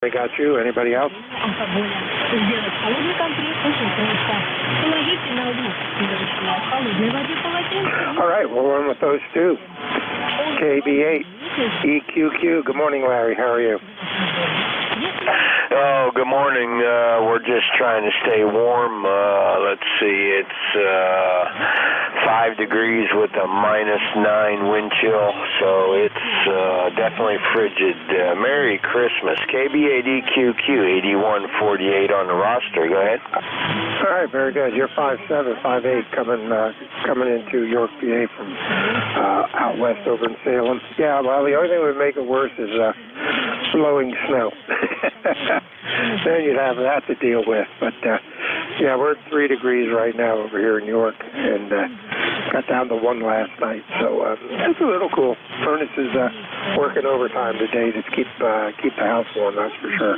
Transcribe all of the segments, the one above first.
I got you. Anybody else? All right, we'll run with those two. KB8, EQQ. Good morning, Larry. How are you? Oh, good morning. We're just trying to stay warm. Let's see, it's 5 degrees with a -9 wind chill, so it's definitely frigid. Merry Christmas. KB8EQQ, 8148 on the roster. Go ahead. All right, very good. You're 5'7", 5'8", coming into York, PA from out west over in Salem. Yeah, well, the only thing that would make it worse is blowing snow. Then you'd have that to deal with. But, yeah, we're at 3 degrees right now over here in York, and got down to 1 last night. So it's a little cool. Furnace is working overtime today to keep the house warm, that's for sure.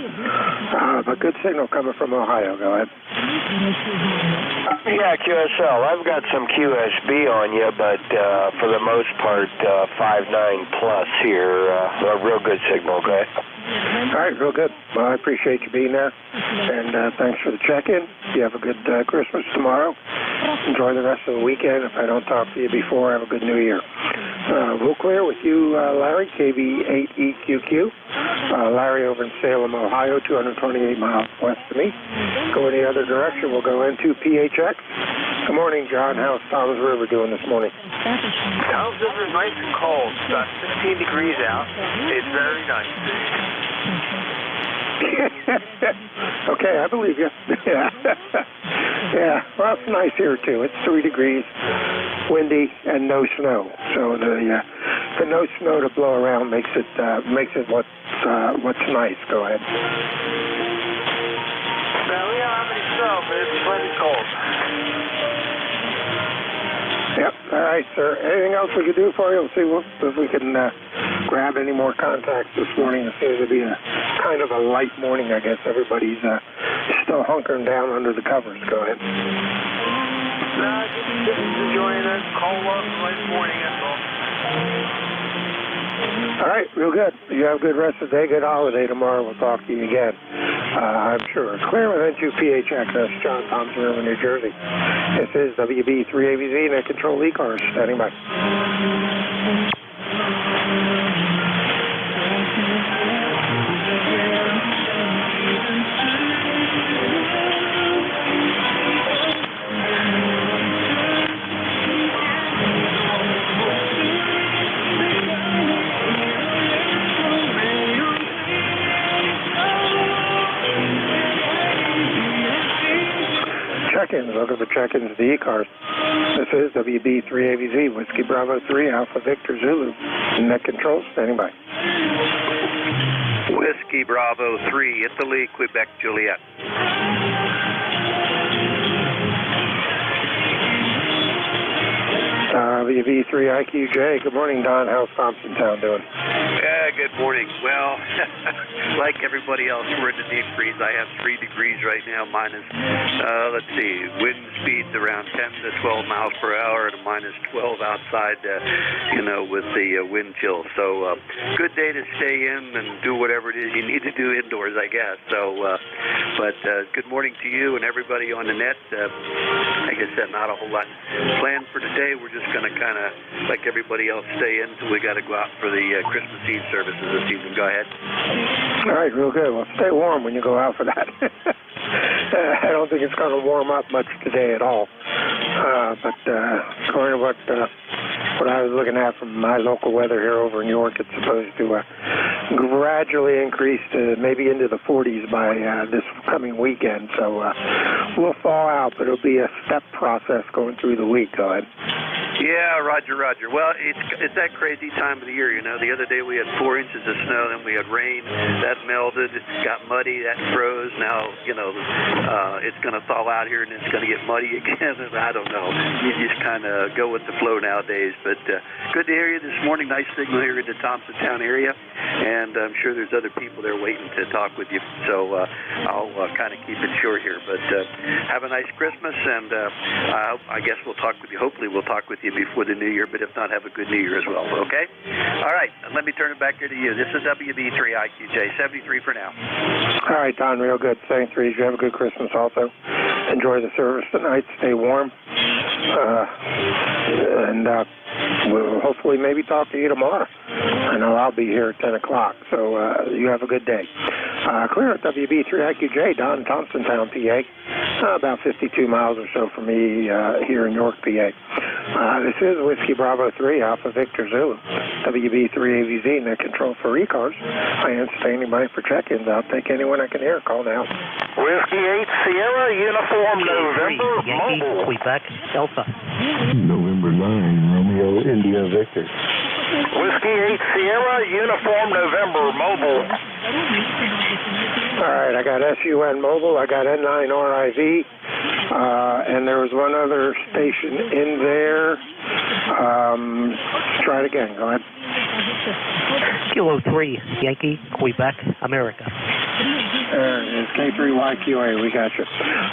But good signal coming from Ohio. Go ahead. Yeah, QSL. I've got some QSB on you, but for the most part, 5.9 plus here. A real good signal, okay? All right, real good. Well, I appreciate you being there, and thanks for the check-in. You have a good Christmas tomorrow. Enjoy the rest of the weekend. If I don't talk to you before, have a good New Year. We'll clear with you, Larry, KB8EQQ. Larry over in Salem, Ohio, 228 miles west of me. Go in the other direction, we'll go into PHX. Good morning, John. How's Tom's River doing this morning? Tom's River is nice and cold. It's about 16 degrees out. It's very nice. Okay, I believe you. Yeah, well, it's nice here too. It's 3 degrees, windy, and no snow. So the no snow to blow around makes it what's nice. Go ahead. Well, we don't have any snow, but it's plenty cold. Yep. All right, sir. Anything else we could do for you? We'll see if we can grab any more contacts this morning. It seems to be a kind of a light morning, I guess. Everybody's still hunkering down under the covers. Go ahead. Just enjoying a cold, light morning, that's all. All right, real good. You have a good rest of the day, good holiday tomorrow. We'll talk to you again, I'm sure. It's clear with N2PHX. That's John, Tom's River, New Jersey. This is WB3AVZ, Net Control ECARS. Standing by. Check-ins. Welcome to check-ins to the ECARS. This is WB3AVZ, Whiskey Bravo 3, Alpha Victor Zulu. Net Control, standing by. Whiskey Bravo 3, Italy, Quebec, Juliet. WB3IQJ. Good morning, Don. How's Thompsontown doing? Good morning. Well, like everybody else, we're in the deep freeze. I have 3 degrees right now, minus, let's see, wind speeds around 10 to 12 miles per hour and a minus 12 outside, with the wind chill. So, good day to stay in and do whatever it is you need to do indoors, I guess. So, but good morning to you and everybody on the net. Like I said, not a whole lot planned for today. We're just going to kind of, like everybody else, stay in until we got to go out for the Christmas Eve services this evening. Go ahead. All right, real good. Well, stay warm when you go out for that. I don't think it's going to warm up much today at all. But according to what I was looking at from my local weather here over in York, it's supposed to gradually increase to maybe into the 40s by this coming weekend. So we'll thaw out, but it'll be a step process going through the week. Go ahead. Yeah, Roger. Well, it's that crazy time of the year, The other day we had 4 inches of snow, then we had rain. That melted, got muddy, that froze. Now, it's going to thaw out here and it's going to get muddy again. And I don't know. You just kind of go with the flow nowadays. But good to hear you this morning. Nice signal here in the Thompsontown area. And I'm sure there's other people there waiting to talk with you. So I'll kind of keep it short here. But have a nice Christmas, and I guess we'll talk with you. Hopefully we'll talk with you you before the new year, but if not, have a good new year as well, okay? All right, let me turn it back here to you. This is WB3IQJ, 73 for now. All right, Don, real good. Thanks, Reed. You have a good Christmas also. Enjoy the service tonight. Stay warm. And we'll hopefully maybe talk to you tomorrow. I know I'll be here at 10 o'clock, so you have a good day. Clear at WB3IQJ, Don, Thompsontown, PA. About 52 miles or so from me here in York, PA. This is Whiskey Bravo 3, Alpha Victor Zulu. WB3AVZ, net control for ECARS. I am standing by for check-ins. I'll take anyone I can hear. Call now. Whiskey 8 Sierra, Uniform November, Yankee, Mobile. Quebec, Alpha. November 9, Romeo, India, Victor. Whiskey 8 Sierra, Uniform November, Mobile. All right, I got SUN Mobile, I got N9RIV, and there was one other station in there. Try it again, go ahead. Kilo 3, Yankee, Quebec, America. There it is, K3YQA, we got you.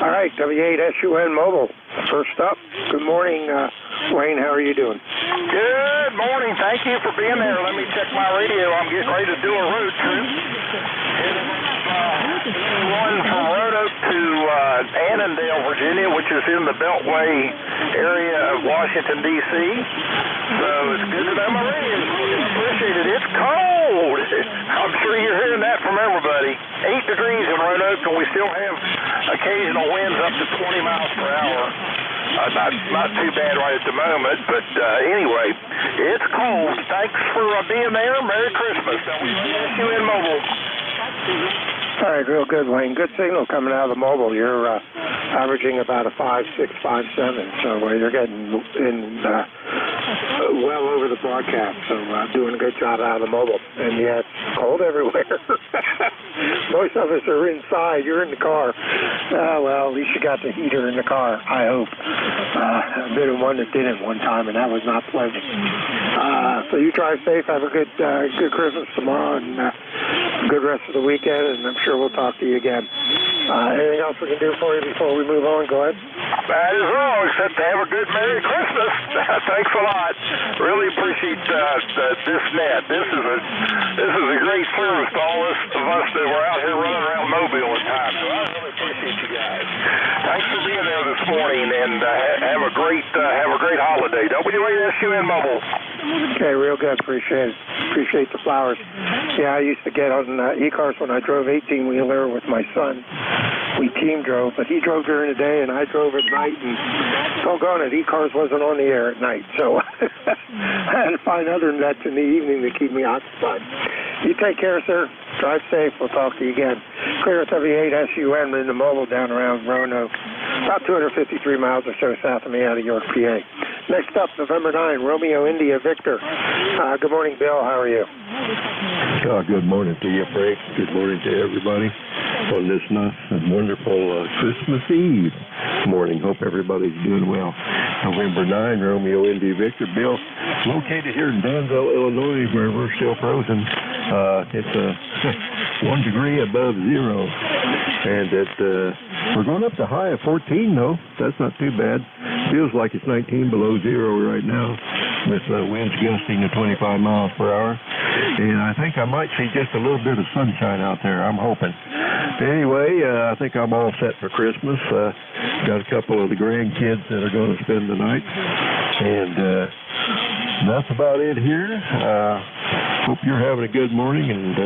All right, W8SUN Mobile, first up. Good morning, Wayne, how are you doing? Good morning. Thank you for being there. Let me check my radio. I'm getting ready to do a road trip. One from Roanoke to Annandale, Virginia, which is in the Beltway area of Washington, D.C. So it's good to know my radio. Appreciate it. It's cold. I'm sure you're hearing that from everybody. 8 degrees in Roanoke, and we still have occasional winds up to 20 miles per hour. Not too bad right at the moment, but anyway, it's cold. Thanks for being there. Merry Christmas. WSUN Mobile. All right, real good, Wayne. Good signal coming out of the mobile. You're averaging about a 5.6, 5.7, so you're getting in well over the broadcast, so doing a good job out of the mobile. And yeah, it's cold everywhere. Most of us are inside. You're in the car. Well, at least you got the heater in the car, I hope. I've been in one that didn't one time, and that was not pleasant. So you drive safe. Have a good Christmas tomorrow, and good rest of the weekend, and I'm sure we'll talk to you again. Anything else we can do for you before we move on? Go ahead. That is all, except to have a good Merry Christmas. Thanks a lot. Really appreciate this net. This is a great service to all of us that were out here running around Mobile at times. So I really appreciate you guys. Thanks for being there this morning, and have a great holiday. WSUN Mobile. Okay, real good. Appreciate it. Appreciate the flowers. Yeah, I used to get on ECARS when I drove 18-wheeler with my son. We team drove, but he drove during the day and I drove at night, and doggone it, ECARS wasn't on the air at night, so I had to find other nets in the evening to keep me occupied. You take care, sir. Drive safe. We'll talk to you again. Clear at W8SUN in the mobile down around Roanoke, about 253 miles or so south of me out of York, PA. Next up, November 9, Romeo, India, Victor. Good morning, Bill. How are you? Good morning to you, Frank. Good morning to everybody on this nice and wonderful Christmas Eve morning. Hope everybody's doing well. November 9, Romeo, India, Victor. Bill, located here in Danville, Illinois, where we're still frozen. It's 1 degree above zero. And we're going up to high of 14, though. That's not too bad. Feels like it's 19 below zero right now, with winds gusting to 25 miles per hour. And I think I might see just a little bit of sunshine out there. I'm hoping. Anyway, I think I'm all set for Christmas. Got a couple of the grandkids that are going to spend the night. And that's about it here. Hope you're having a good morning and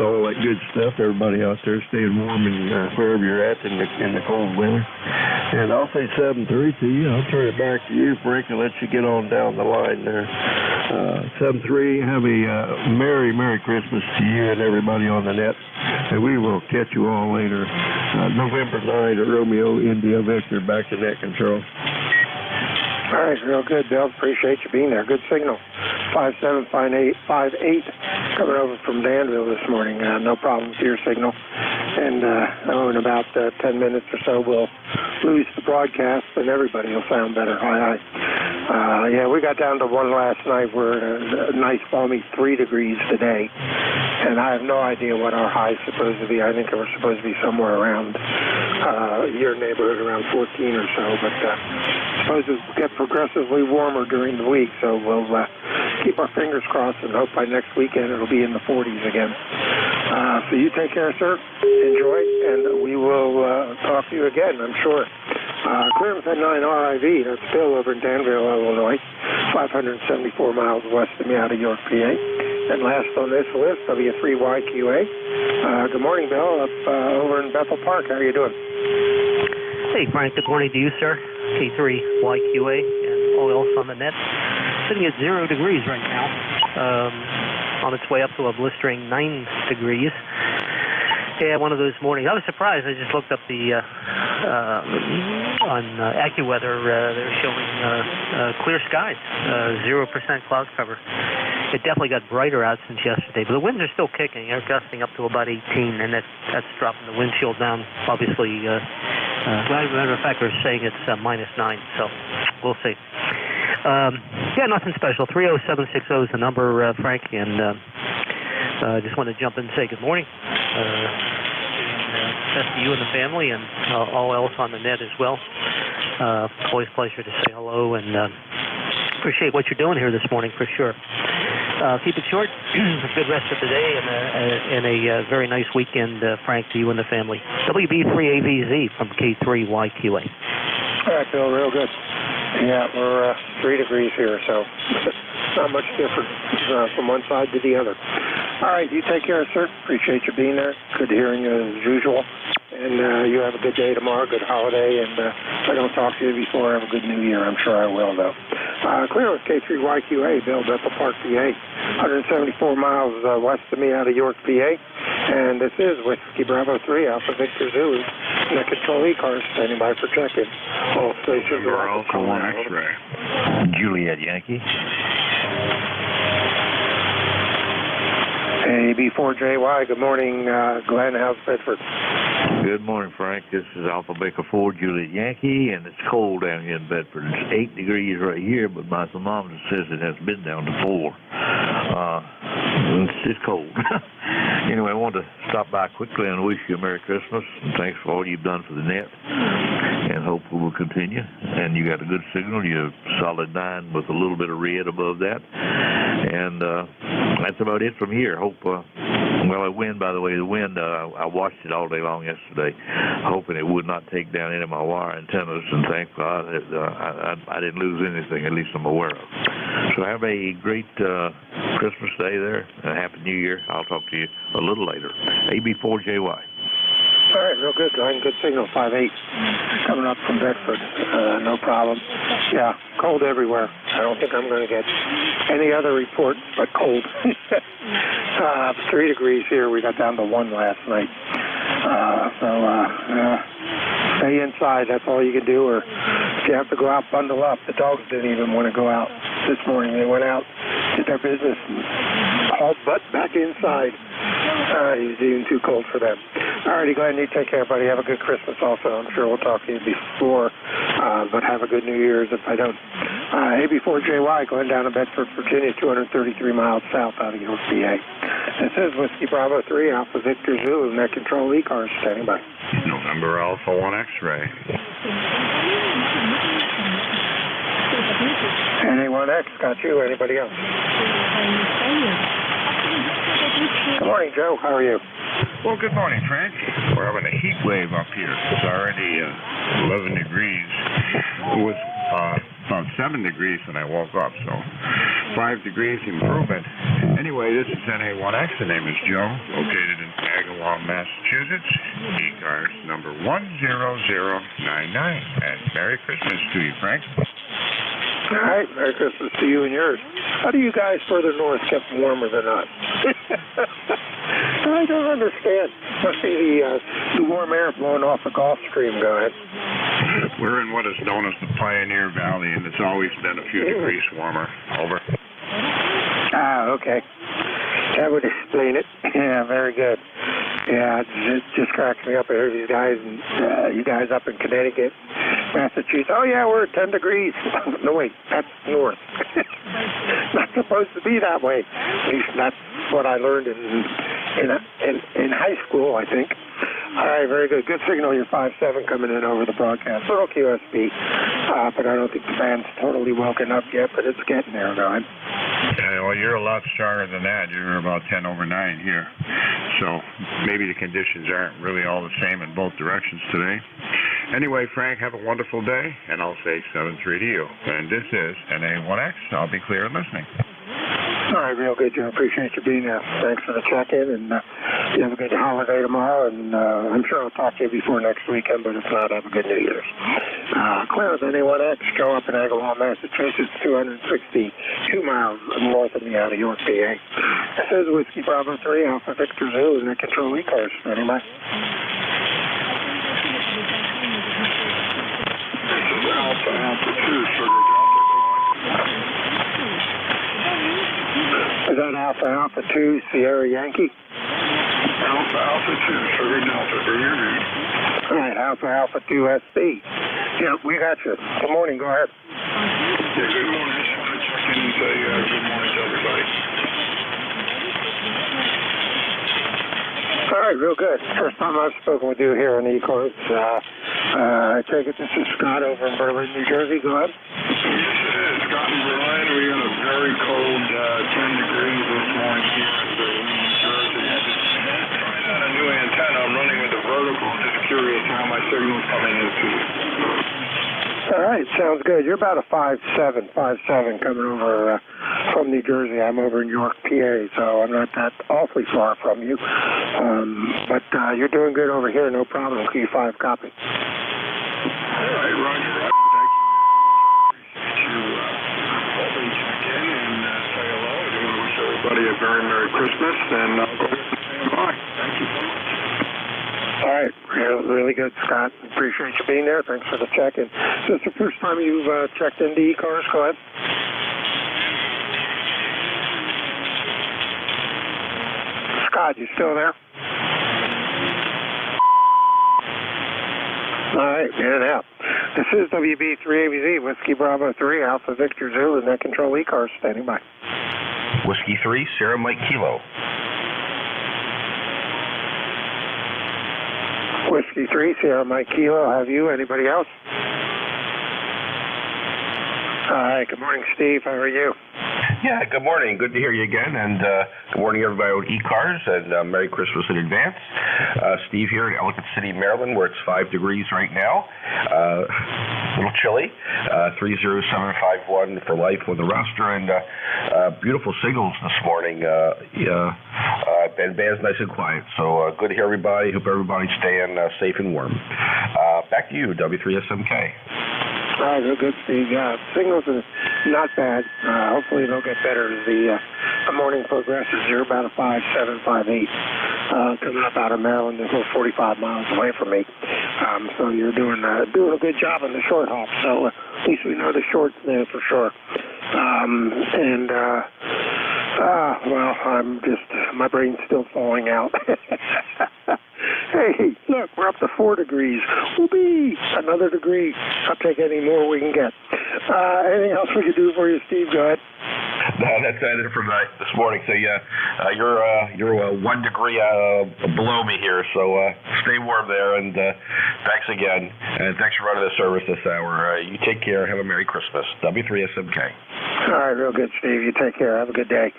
all that good stuff. Everybody out there staying warm and wherever you're at in the cold weather. And I'll say 7-3 to you. I'll turn it back to you, Frank, and let you get on down the line there. 7-3, have a Merry Christmas to you and everybody on the net. And we will catch you all later. November 9 at Romeo, India, Victor, back to net control. All right, real good, Bill. Appreciate you being there. Good signal. 57, 58, coming over from Danville this morning. No problem with your signal. And in about 10 minutes or so, we'll lose the broadcast, and everybody will sound better. Yeah, we got down to one last night. We're at a nice balmy 3 degrees today. And I have no idea what our high is supposed to be. I think we're supposed to be somewhere around your neighborhood around 14 or so. But I suppose it will get progressively warmer during the week, so we'll keep our fingers crossed and hope by next weekend it'll be in the 40s again. So you take care, sir. Enjoy, and we will talk to you again, I'm sure. Clearance at 9 RIV, that's Bill over in Danville, Illinois, 574 miles west of me out of York, PA. And last on this list, W3YQA. Good morning, Bill, up over in Bethel Park. How are you doing? Hey, Frank. Good morning to you, sir. K3YQA and all else on the net. Sitting at 0 degrees right now. On its way up to a blistering 9 degrees. Yeah, one of those mornings. I was surprised. I just looked up the on AccuWeather. They're showing clear skies, 0% cloud cover. It definitely got brighter out since yesterday, but the winds are still kicking. They're gusting up to about 18, and that's dropping the wind chill down. Obviously, as a matter of fact, they're saying it's -9, so we'll see. Yeah, nothing special. 30760 is the number, Frank, and I just want to jump in and say good morning. Best to you and the family and all else on the net as well. Always a pleasure to say hello and appreciate what you're doing here this morning for sure. Keep it short. A good rest of the day and a very nice weekend, Frank, to you and the family. WB3AVZ from K3YQA. All right, Bill, real good. Yeah, we're 3 degrees here, so not much different from one side to the other. All right, you take care, sir. Appreciate you being there. Good hearing you as usual. And you have a good day tomorrow, good holiday. And if I don't talk to you before, have a good New Year. I'm sure I will, though. Clear with K3YQA, Bill, Bethel Park, PA. 174 miles west of me out of York, PA. And this is Whiskey Bravo 3, Alpha Victor Zulu. And the control ECARS standing by for check-in. All stations are Alpha 1 X-ray. Juliet Yankee. AB4JY, good morning, Glenn. How's Bedford? Good morning, Frank. This is Alpha Baker 4, Juliet Yankee, and it's cold down here in Bedford. It's 8 degrees right here, but my thermometer says it has been down to 4. It's cold. Anyway, I wanted to stop by quickly and wish you a Merry Christmas, and thanks for all you've done for the net, and hope we will continue. And you got a good signal. You're solid 9 with a little bit of red above that. And that's about it from here. Hope, well, the wind, by the way, I watched it all day long yesterday, hoping it would not take down any of my wire antennas, and thank God I didn't lose anything, at least I'm aware of. So have a great Christmas day there, and a Happy New Year. I'll talk to you a little later. AB4JY. All right, real good, Glenn. Good signal, 5-8. Coming up from Bedford. No problem. Yeah, cold everywhere. I don't think I'm going to get any other report but cold. 3 degrees here. We got down to 1 last night. Stay inside. That's all you can do. Or if you have to go out, bundle up. The dogs didn't even want to go out this morning. They went out, did their business, and hauled butt back inside. It was even too cold for them. All righty, Glenn, you take care, buddy. Have a good Christmas also. I'm sure we'll talk to you before, but have a good New Year's if I don't. AB4JY, going down to Bedford, Virginia, 233 miles south out of York, PA. This is Whiskey Bravo 3, Alpha Victor Zulu, net control ECARS standing by. November Alpha 1 X-ray. NA1X, got you. Anybody else? Good morning, Joe. How are you? Well, good morning, Frank. We're having a heat wave up here. It's already 11 degrees. It was about 7 degrees when I woke up, so 5 degrees improvement. Anyway, this is NA1X. The name is Joe, located in Agawam, Massachusetts. ECARS number 10099. And Merry Christmas to you, Frank. All right, Merry Christmas to you and yours. How do you guys further north get warmer than us? I don't understand. Must be the warm air blowing off the Gulf Stream. Go ahead. We're in what is known as the Pioneer Valley, and it's always been a few degrees warmer. Over. Okay. That would explain it. Yeah, very good. Yeah, it just cracks me up. I hear these guys, and you guys up in Connecticut, Massachusetts. Oh, yeah, we're at 10 degrees. No, wait, that's north. Not supposed to be that way. At least that's what I learned in in high school, I think. All right, very good. Good signal. You're 5-7 coming in over the broadcast. Little QSB, but I don't think the band's totally woken up yet, but it's getting there, God. Yeah, well, you're a lot stronger than that. You're about 10 over 9 here. So maybe the conditions aren't really all the same in both directions today. Anyway, Frank, have a wonderful day, and I'll say 7-3 to you. And this is NA1X. I'll be clear and listening. All right, real good, Joe. Appreciate you being there. Thanks for the check-in, and you have a good holiday tomorrow, and I'm sure I'll talk to you before next weekend, but if not, have a good New Year's. Clear with NA1X, Joe up in Agawam, Massachusetts, 262 miles north of me out of York, PA. This is Whiskey Bravo 3, Alpha Victor Zoo, and the control ECARS. Anyway. Alpha 2, Sugar Delta. Is that Alpha 2, Sierra Yankee? Alpha 2, Sugar Delta. Do you hear me? All right, Alpha 2 SB. Yeah, we got you. Good morning. Go ahead. Yeah, good morning. I just want to check in and say good morning to everybody. All right, real good. First time I've spoken with you here on ECARS. I take it this is Scott over in Berlin, New Jersey. Go ahead. Yes, it is. Scott in Berlin. We got a very cold 10 degrees this morning here in Berlin, New Jersey. Trying out a new antenna. I'm running with the vertical. Just curious how my signal's coming into. All right, sounds good. You're about a 5-7 coming over from New Jersey. I'm over in York, PA, so I'm not that awfully far from you. But you're doing good over here, no problem. Q5 copy. All right, Roger. Thank you. Appreciate you helping check in and say hello. I want to wish everybody a very Merry Christmas, and I'll go ahead and stand by. Thank you so much. All right, really good, Scott. Appreciate you being there. Thanks for the check-in. So it's the first time you've checked into ECARS. Go ahead. Scott, you still there? All right, in and out. This is WB3ABZ, Whiskey Bravo 3, Alpha Victor Zoo, and net control ECARS standing by. Whiskey 3, Sierra Mike Kilo. Whiskey 3, Sierra Mike Kilo. Have you? Anybody else? All right, good morning, Steve. How are you? Yeah, good morning. Good to hear you again. And good morning, everybody on ECARS, and Merry Christmas in advance. Steve here in Ellicott City, Maryland, where it's 5 degrees right now. A little chilly. 30751 for life with the roster, and beautiful signals this morning. And band's nice and quiet. So good to hear everybody. Hope everybody's staying safe and warm. Back to you, W3SMK. All right, real good, Steve. Yeah, signals are not bad. Hopefully they'll get better as the morning progresses. You're about a 5-7, 5-8 coming up out of Maryland. They're about 45 miles away from me. So you're doing a good job on the short hop. So at least we know the short's there for sure. Well, my brain's still falling out. Hey, look, we're up to 4 degrees. Whoopee! Another degree. I'll take any more we can get. Anything else we can do for you, Steve? Go ahead. No, that's it for this morning. So yeah, you're 1 degree below me here. So stay warm there, and thanks again, and thanks for running the service this hour. You take care. Have a Merry Christmas. W3SMK. All right, real good, Steve. You take care. Have a good day.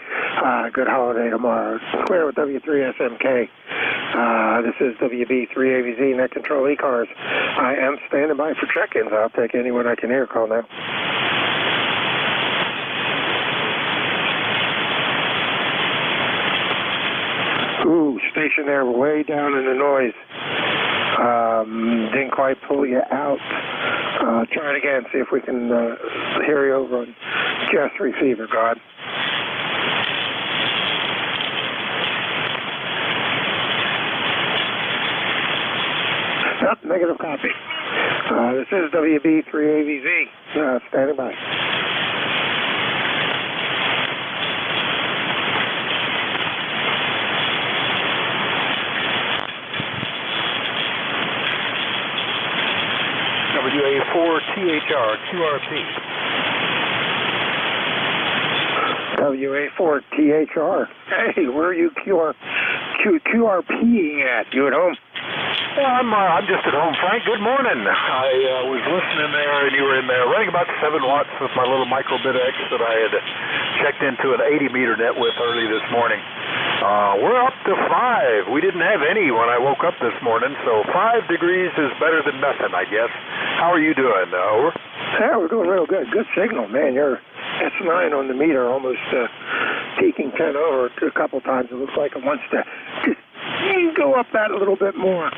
Good holiday tomorrow. Clear with W3SMK. This is WB3ABZ, net control ECARS. I am standing by for check-ins. I'll take anyone I can hear. Call now. Ooh, station there way down in the noise. Didn't quite pull you out. Try it again. See if we can hear you over on just receiver, God. Yep, negative copy. This is WB3ABZ. Standing by. WA4THR, QRP. WA4THR. Hey, where are you QRPing at? You at home? Well, I'm just at home, Frank. Good morning. I was listening there, and you were in there running about 7 watts with my little microbit X that I had checked into an 80-meter net with early this morning. We're up to 5. We didn't have any when I woke up this morning, so 5 degrees is better than nothing, I guess. How are you doing? Over? Yeah, we're doing real good. Good signal, man. Your S9 on the meter almost peaking 10 over a couple times. It looks like it wants to just go up that a little bit more.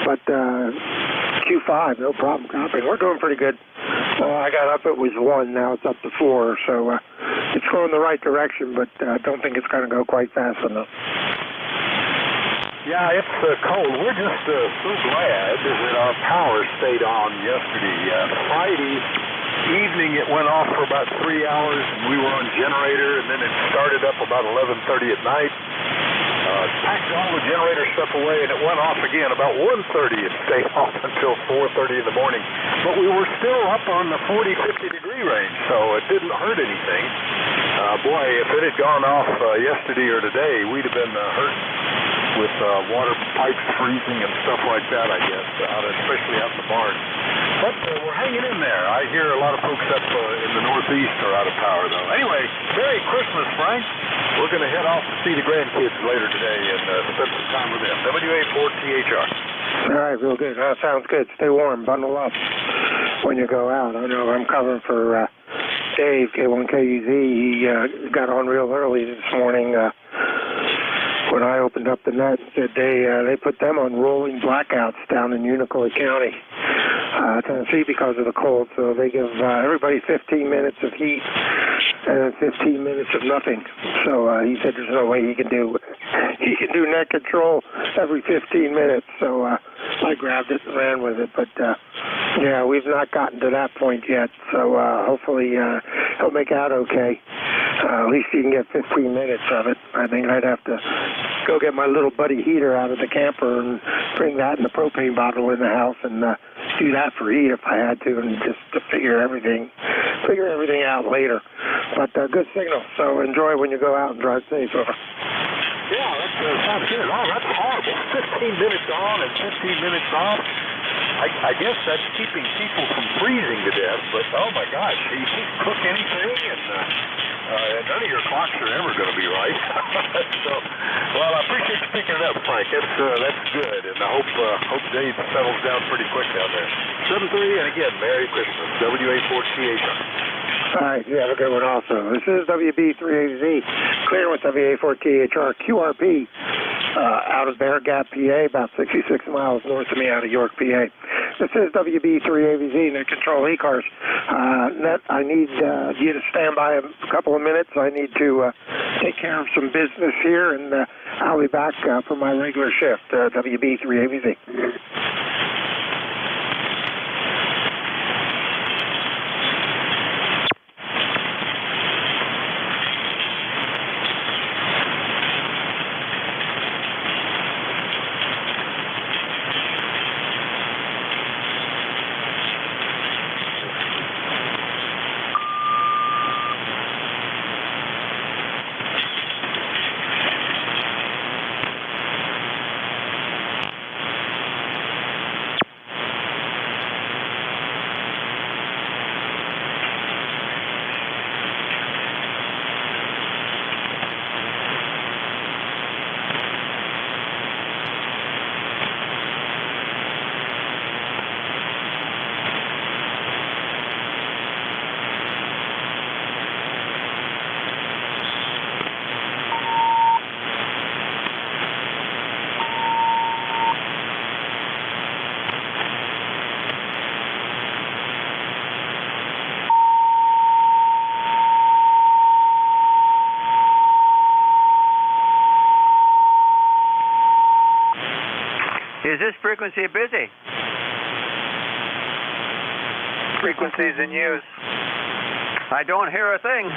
But Q5, no problem copying. We're doing pretty good. I got up, it was 1, now it's up to 4. So it's going the right direction, but I don't think it's going to go quite fast enough. Yeah, it's cold. We're just so glad that our power stayed on yesterday. Friday evening it went off for about 3 hours, and we were on generator, and then it started up about 11:30 at night. Packed all the generator stuff away, and it went off again about 1:30 and stayed off until 4:30 in the morning. But we were still up on the 40, 50 degree range, so it didn't hurt anything. Boy, if it had gone off yesterday or today, we'd have been hurt with water pipes freezing and stuff like that, I guess, especially out in the barn. But we're hanging in there. I hear a lot of folks up in the Northeast are out of power, though. Anyway, Merry Christmas, Frank. We're going to head off to see the grandkids later today and spend some time with them. WA4THR. All right, real good. Sounds good. Stay warm. Bundle up when you go out. I know I'm covering for Dave, K1KUZ. He got on real early this morning. When I opened up the net, said they put them on rolling blackouts down in Unicoi County, Tennessee, because of the cold. So they give everybody 15 minutes of heat and 15 minutes of nothing. So he said there's no way he can do net control every 15 minutes. So I grabbed it and ran with it. But yeah, we've not gotten to that point yet. So hopefully he'll make out okay. At least he can get 15 minutes of it. I think I'd have to go get my little buddy heater out of the camper and bring that in the propane bottle in the house and do that for heat if I had to, and just to figure everything out later. But good signal. So enjoy when you go out and drive safe. Over. Yeah, that sounds good. Oh, that's horrible. 15 minutes on and 15 minutes off. I guess that's keeping people from freezing to death, but oh my gosh, you can't cook anything, and none of your clocks are ever going to be right. So, well, I appreciate you picking it up, Frank. That's good, and I hope Dave settles down pretty quick down there. 7:30, and again, Merry Christmas. WA4THR. All right, you have a good one also. This is WB3AZ, clear with WA4THR QRP, out of Bear Gap, PA, about 66 miles north of me out of York, PA. This is WB3AZ, net control ECARS. Net, I need you to stand by a couple of minutes. I need to take care of some business here, and I'll be back for my regular shift, WB3AZ. Is this frequency busy? Frequencies in use. I don't hear a thing.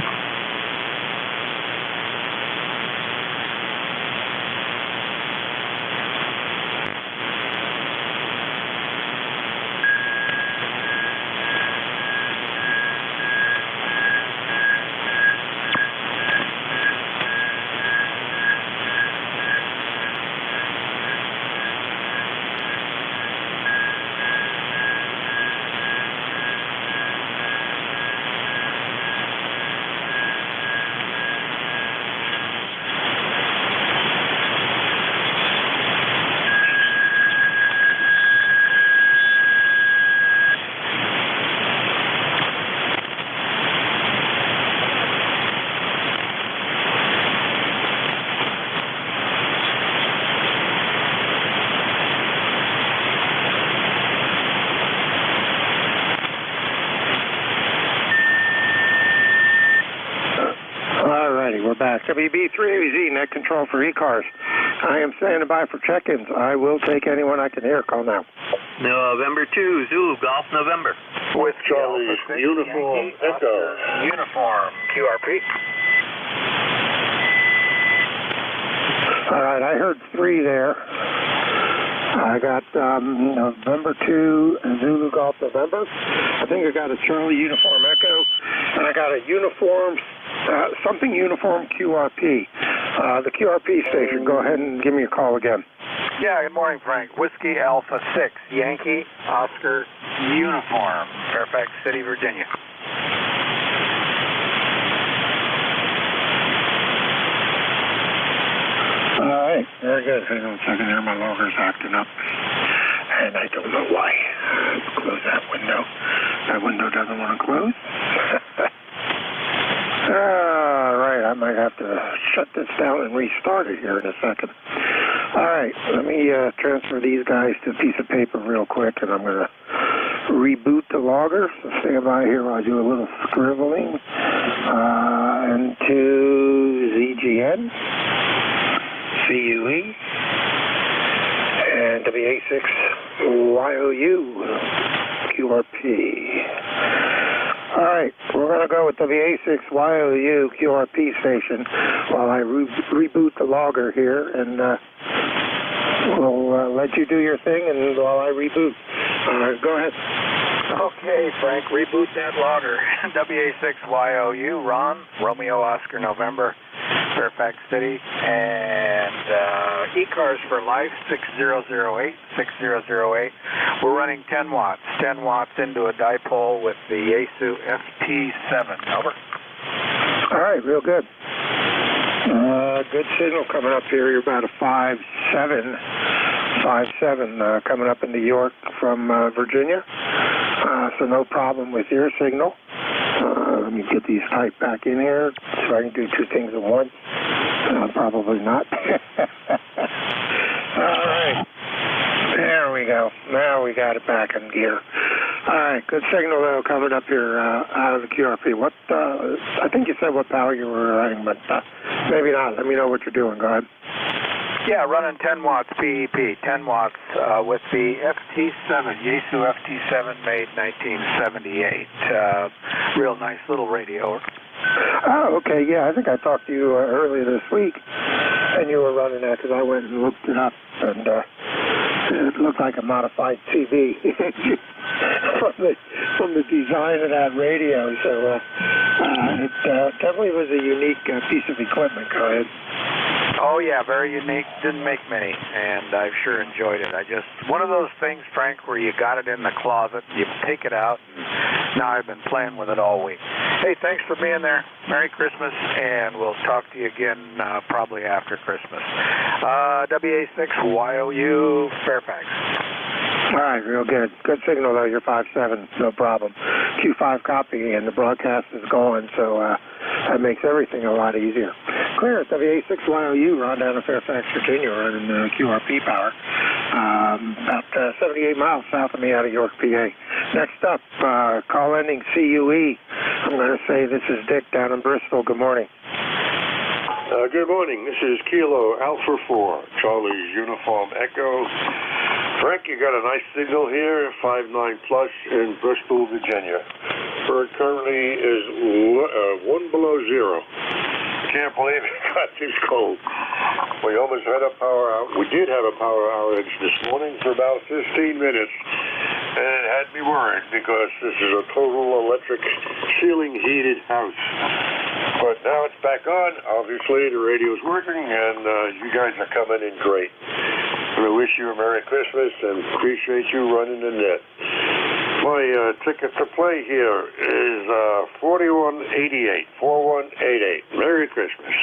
WB3AZ, net control for ECARS. I am standing by for check-ins. I will take anyone I can hear. Call now. November 2, Zulu, Golf, November. With Charlie, Uniform Echo. Uniform, QRP. All right, I heard 3 there. I got November 2, Zulu Golf November. I think I got a Charlie Uniform Echo, and I got a uniform, something uniform QRP. The QRP station, go ahead and give me a call again. Yeah, good morning, Frank. Whiskey Alpha 6, Yankee Oscar Uniform, Fairfax City, Virginia. All right, very good. Hang on a second here. My logger's acting up, and I don't know why. Close that window. That window doesn't want to close. All right, I might have to shut this down and restart it here in a second. All right, let me transfer these guys to a piece of paper real quick, and I'm going to reboot the logger. So stand by here while I do a little scribbling. Into ZGN. CUE and WA6YOU QRP. All right, we're going to go with WA6YOU QRP station while I reboot the logger here, and we'll let you do your thing, and while I reboot. Go ahead. Okay, Frank, reboot that logger. WA6YOU, Ron, Romeo Oscar November, Fairfax City, and ECARS for life, 6008, 6008. We're running 10 watts into a dipole with the Yaesu FT7. Over. All right, real good. Good signal coming up here. You're about a 5.7 coming up into York from Virginia. So no problem with your signal. Let me get these typed back in here so I can do 2 things at once. Probably not. All right. There we go. Now we got it back in gear. All right. Good signal, though, coming up here out of the QRP. What? I think you said what power you were running, but maybe not. Let me know what you're doing. Go ahead. Yeah, running 10 watts PEP, 10 watts with the FT7, Yaesu FT7, made 1978. Real nice little radio. Oh, okay, yeah, I think I talked to you earlier this week, and you were running that because I went and looked it up, and it looked like a modified TV from the design of that radio, so it definitely was a unique piece of equipment. Go ahead. Oh, yeah, very unique. Didn't make many, and I've sure enjoyed it. One of those things, Frank, where you got it in the closet, you take it out, and now I've been playing with it all week. Hey, thanks for being there. Merry Christmas, and we'll talk to you again probably after Christmas. WA6YOU, Fairfax. All right, real good. Good signal, though. You're 5.7, no problem. Q5 copy, and the broadcast is going, so that makes everything a lot easier. Clear, WA6YOU, Ron down in Fairfax, Virginia, running QRP power. About 78 miles south of me out of York, PA. Next up, call ending CUE. I'm going to say this is Dick down in Bristol. Good morning. Good morning. This is Kilo Alpha 4, Charlie's Uniform Echo. Frank, you got a nice signal here, 5.9 plus in Bristol, Virginia. Bird currently is 1 below 0. Can't believe it got this cold. We almost had a power out. We did have a power outage this morning for about 15 minutes, and it had me worried because this is a total electric ceiling heated house. But now it's back on. Obviously, the radio's working, and you guys are coming in great. I wish you a Merry Christmas and appreciate you running the net. My ticket to play here is 4188, 4188. Merry Christmas.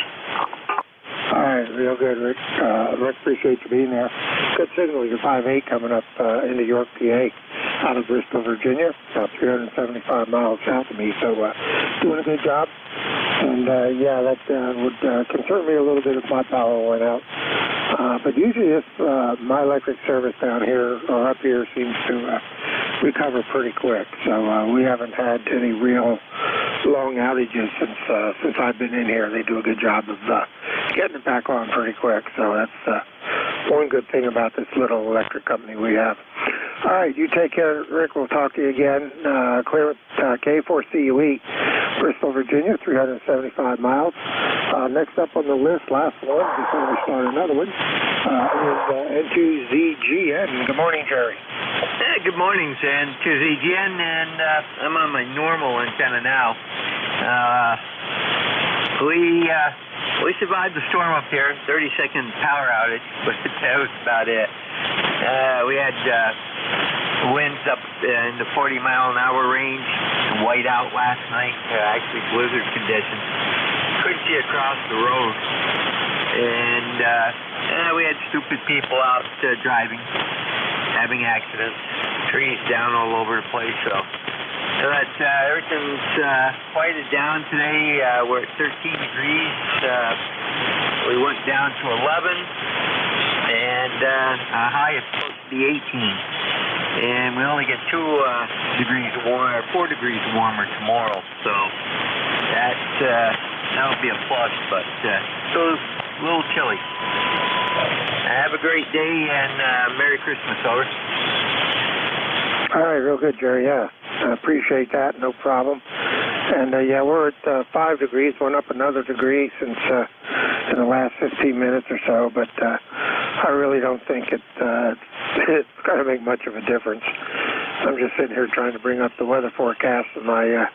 All right, real good, Rick. Rick, appreciate you being there. Good signal. You're 5.8 coming up into York, PA, out of Bristol, Virginia, about 375 miles south of me. So doing a good job. And, yeah, that would concern me a little bit if my power went out. But usually my electric service down here or up here seems to recover pretty quick. So we haven't had any real long outages since I've been in here. They do a good job of getting it back on pretty quick. So that's one good thing about this little electric company we have. All right, you take care, Rick. We'll talk to you again. Clear with K4CUE, Bristol, Virginia, 375 miles. Next up on the list, last one before we start another one, is N2ZGN. Good morning, Jerry. Hey, good morning, N2ZGN, and I'm on my normal antenna now. We survived the storm up here, 30-second power outage, but that was about it. We had winds up in the 40-mile-an-hour range, white out last night, actually blizzard conditions. Couldn't see across the road. And we had stupid people out driving, having accidents, trees down all over the place. So but everything's quieted down today. We're at 13 degrees. We went down to 11, and a high is supposed to be 18. And we only get 4 degrees warmer tomorrow. So that'll be a plus, but still a little chilly. Have a great day, and Merry Christmas, over. All right, real good, Jerry. Yeah, I appreciate that. No problem. And yeah, we're at 5 degrees. Went up another degree since in the last 15 minutes or so. But I really don't think it's going to make much of a difference. I'm just sitting here trying to bring up the weather forecast in my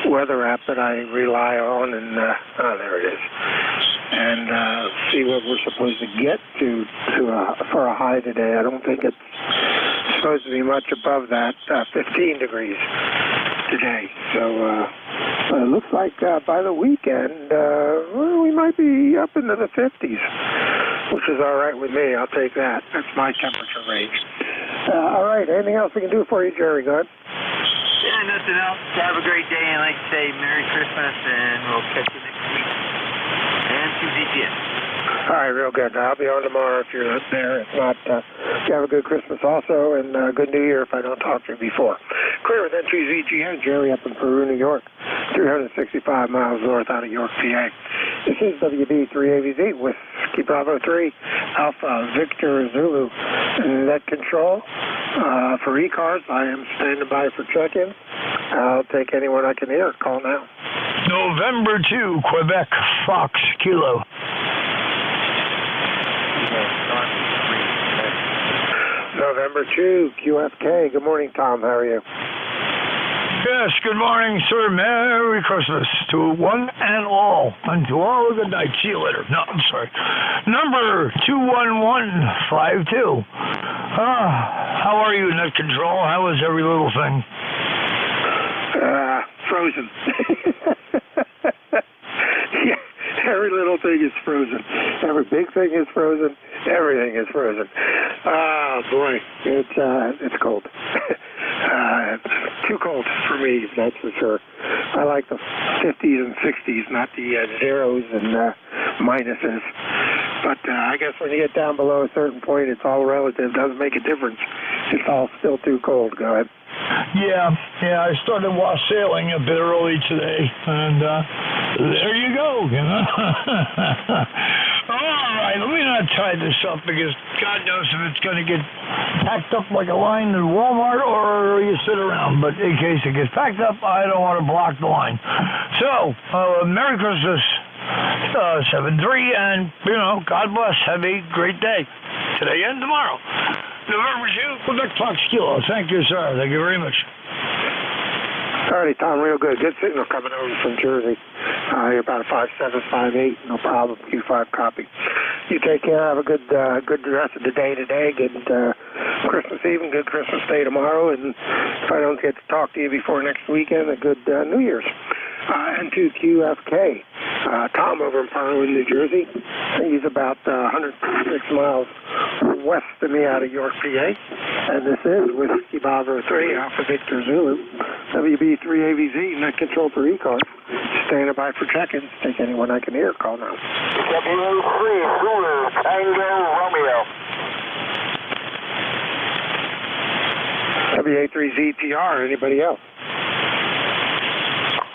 weather app that I rely on, and there it is. And see what we're supposed to get to for a high today. I don't think it's supposed to be much above that 15 degrees today. So it looks like by the weekend we might be up into the 50s, which is all right with me. I'll take that. That's my temperature range. All right. Anything else we can do for you, Jerry? Go ahead. Yeah, nothing else. Have a great day, and like I say, Merry Christmas, and we'll catch you next week. And N2ZGN. All right, real good. I'll be on tomorrow if you're there. If not, you have a good Christmas also, and good New Year if I don't talk to you before. Clear with N2ZGN, Jerry up in Peru, New York, 365 miles north out of York, PA. This is WB3AVZ, Whiskey Bravo 3, Alpha Victor Zulu. Net control for ECARS. I am standing by for check-in. I'll take anyone I can hear. Call now. November 2, Quebec, Fox, Kilo. November 2, QFK. Good morning, Tom. How are you? Yes, good morning, sir. Merry Christmas to one and all. And to all, good night. See you later. No, I'm sorry. Number 21152. How are you, net control? How is every little thing? Frozen. Yeah, every little thing is frozen. Every big thing is frozen. Everything is frozen. Oh, boy. It's cold. Too cold for me, that's for sure. I like the 50s and 60s, not the zeros and minuses. But I guess when you get down below a certain point, it's all relative. It doesn't make a difference. It's all still too cold. Go ahead. Yeah, I started wassailing a bit early today, and there you go, you know. All right, let me not tie this up, because God knows if it's going to get packed up like a line in Walmart or you sit around. But in case it gets packed up, I don't want to block the line. So, Merry Christmas, 7-3, and, God bless. Have a great day today and tomorrow. November 2, Quebec Fox Kilo. Thank you, sir. Thank you very much. All right, Tom, real good. Good signal coming over from Jersey. You're about a 5.7, 5.8, no problem. Q5 copy. You take care. Have a good rest of the day today. Good Christmas Eve and good Christmas Day tomorrow. And if I don't get to talk to you before next weekend, a good New Year's. N2QFK. Tom over in Parliament, New Jersey. He's about 106 miles west of me out of York, PA. And this is Whiskey Bravo 3, Alpha Victor Zulu, WB3AVZ, net control for ECARS. Standing by for check-ins. Take anyone I can hear. Call now. W3 Zulu, Tango Romeo. WA3ZTR. Anybody else?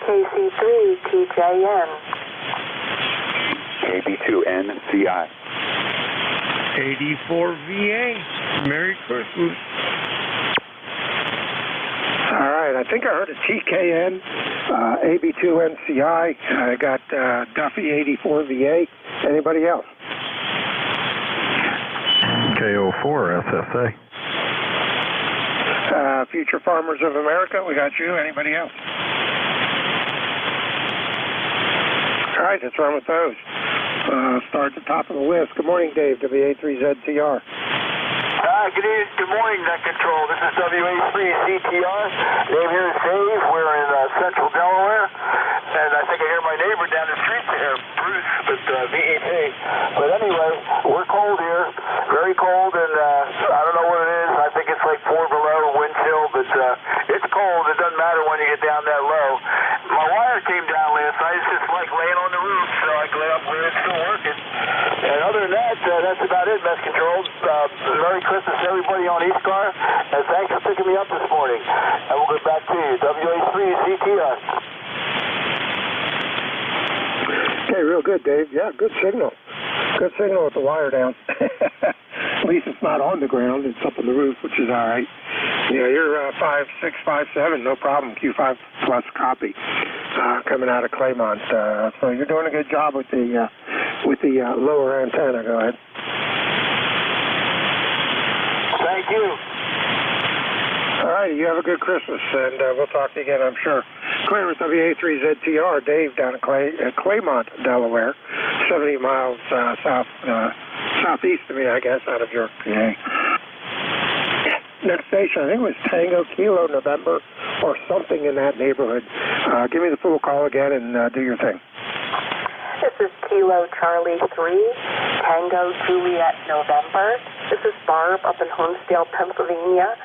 KC3 TJN. KB2NCI. 84VA. Merry Christmas. All right, I think I heard a TKN, AB2NCI. I got Duffy 84VA. Anybody else? KO4 SSA. Future Farmers of America, we got you. Anybody else? All right, let's run with those. Start at the top of the list. Good morning, Dave, WA3ZTR. Good morning, Net Control. This is WA3CTR. Dave, here's Dave. We're in central Delaware, and I think I hear my neighbor down the street there, Bruce, with VEP. But anyway, we're cold here, very cold, and I don't know what it is. I think it's like 4 below wind chill, but it's cold. It doesn't matter when you get down that low. My wire came down last night. It's just like laying on the roof, so I glad I'm glad it's still working. And other than that, that's about it, Net Control. Merry Christmas to everybody on ECARS, and thanks for picking me up this morning. And we'll get back to you. WA3CTR. Okay, real good, Dave. Yeah, good signal. Good signal with the wire down. At least it's not on the ground. It's up on the roof, which is all right. Yeah, you're 5657, no problem. Q5 plus copy coming out of Claymont. So you're doing a good job with the lower antenna. Go ahead. Thank you. All right, you have a good Christmas, and we'll talk to you again, I'm sure. Clear with WA3ZTR, Dave down at Claymont, Delaware, 70 miles southeast of me, I guess, out of York, PA. Next station, I think it was Tango Kilo November or something in that neighborhood. Give me the full call again and do your thing. This is Kilo Charlie 3, Tango Juliet November. This is Barb up in Homestead, Pennsylvania.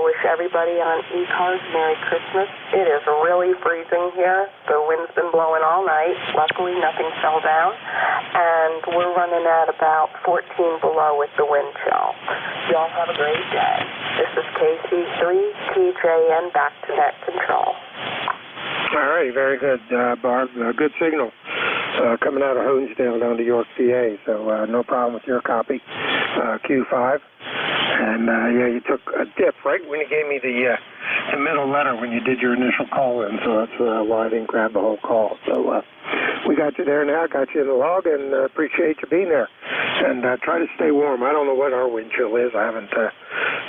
Wish everybody on ECARS Merry Christmas. It is really freezing here. The wind's been blowing all night. Luckily, nothing fell down. And we're running at about 14 below with the wind chill. Y'all have a great day. This is KC3 TJN back to Net Control. All right, very good, Barb. Good signal coming out of Honesdale down to York, PA. So no problem with your copy. Q5. And yeah, you took a dip right when you gave me the middle letter when you did your initial call in. So that's why I didn't grab the whole call. So we got you there now, got you in the log, and appreciate you being there. And try to stay warm. I don't know what our wind chill is. I haven't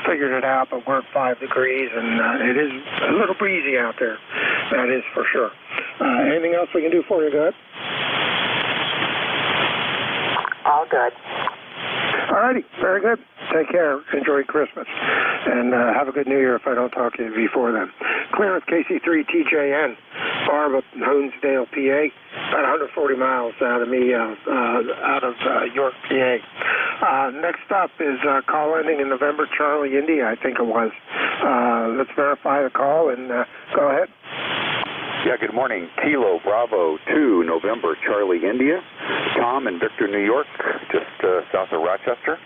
figured it out, but we're at 5 degrees, and it is a little breezy out there. That is for sure. Anything else we can do for you, good? All good. All righty, very good. Take care. Enjoy Christmas. And have a good New Year if I don't talk to you before then. Clear with KC3 TJN, Barb up in Honesdale, PA, about 140 miles out of me, out of York, PA. Next up is call ending in November, Charlie, India, I think it was. Let's verify the call and go ahead. Yeah, good morning. Kilo Bravo 2, November, Charlie, India. Tom in Victor, New York, just south of Rochester.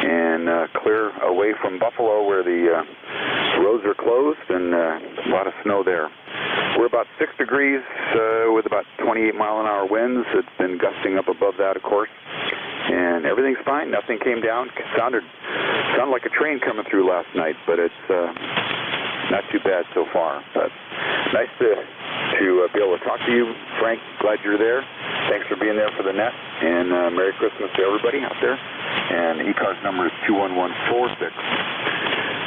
And clear away from Buffalo where the roads are closed and a lot of snow there. We're about 6 degrees with about 28-mile-an-hour winds. It's been gusting up above that, of course. And everything's fine. Nothing came down. Sounded like a train coming through last night, but it's not too bad so far. But nice to be able to talk to you, Frank. Glad you're there. Thanks for being there for the net. And Merry Christmas to everybody out there. And ECARS number is 21146.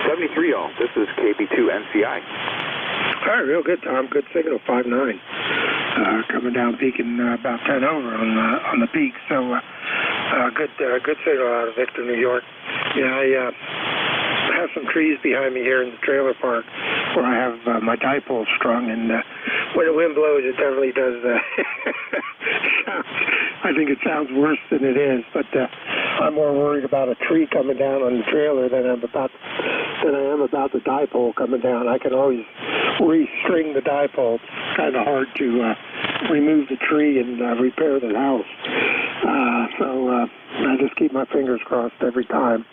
73, y'all. This is KB2NCI. All right, real good, Tom. Good signal, 5.9. Coming down, peaking about 10 over on the peak. So good signal out of Victor, New York. Yeah, I have some trees behind me here in the trailer park where I have my dipole strung, and when the wind blows, it definitely does. I think it sounds worse than it is, but I'm more worried about a tree coming down on the trailer than I am about the dipole coming down. I can always restring the dipole. It's kind of hard to remove the tree and repair the house. So I just keep my fingers crossed every time,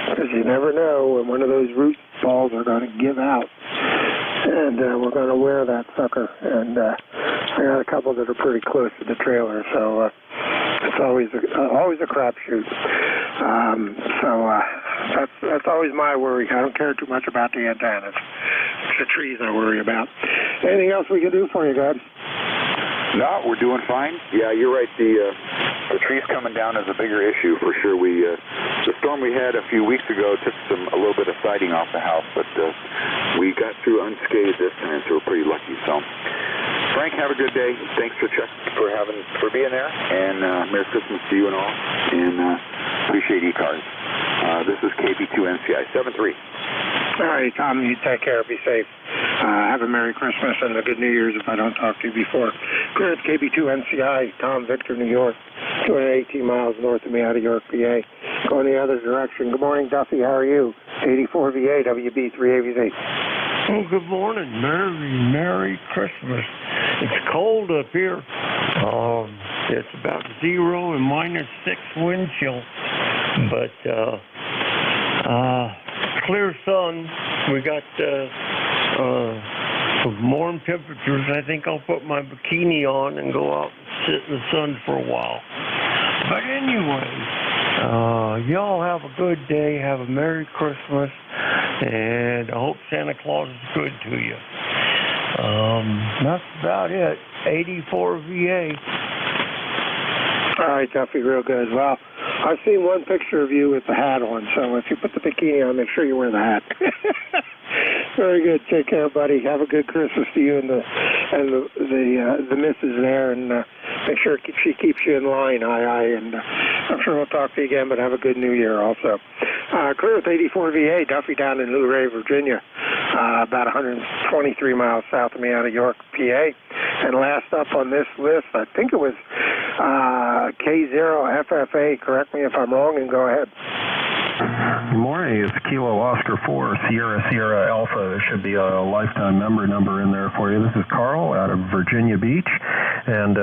because you never know when one of those root balls are going to give out. and we're going to wear that sucker. And I got a couple that are pretty close to the trailer, so it's always a crapshoot. That's always my worry. I don't care too much about the antennas. It's the trees I worry about. Anything else we can do for you, God? No, we're doing fine. Yeah, you're right. The trees coming down is a bigger issue for sure. The storm we had a few weeks ago took a little bit of siding off the house, but we got through unscathed this time, so we're pretty lucky. So, Frank, have a good day. Thanks for being there, and Merry Christmas to you and all. And appreciate ECARS. This is KB2NCI 73. All right, Tom, you take care. Be safe. Have a Merry Christmas and a good New Year's if I don't talk to you before. Clear at KB2NCI, Tom, Victor, New York, 218 miles north of me out of York, PA. Going the other direction. Good morning, Duffy. How are you? 84 VA, WB3AVZ. Oh, good morning. Merry Christmas. It's cold up here. It's about 0 and -6 wind chill. But clear sun. We got some warm temperatures. I think I'll put my bikini on and go out and sit in the sun for a while. But anyway, y'all have a good day. Have a Merry Christmas. And I hope Santa Claus is good to you. That's about it. 84 VA. All right, Duffy, real good. Well, I've seen one picture of you with the hat on, so if you put the bikini on, make sure you wear the hat. Very good. Take care, buddy. Have a good Christmas to you and the missus there, and make sure she keeps you in line. Aye. And I'm sure we'll talk to you again, but have a good New Year also. Clear with 84 VA, Duffy down in Luray, Virginia, about 123 miles south of me out of York, PA. And last up on this list, I think it was K0FFA. Correct me if I'm wrong, and go ahead. Good morning. It's Kilo Oscar 4, Sierra Alpha. There should be a lifetime member number in there for you. This is Carl out of Virginia Beach, and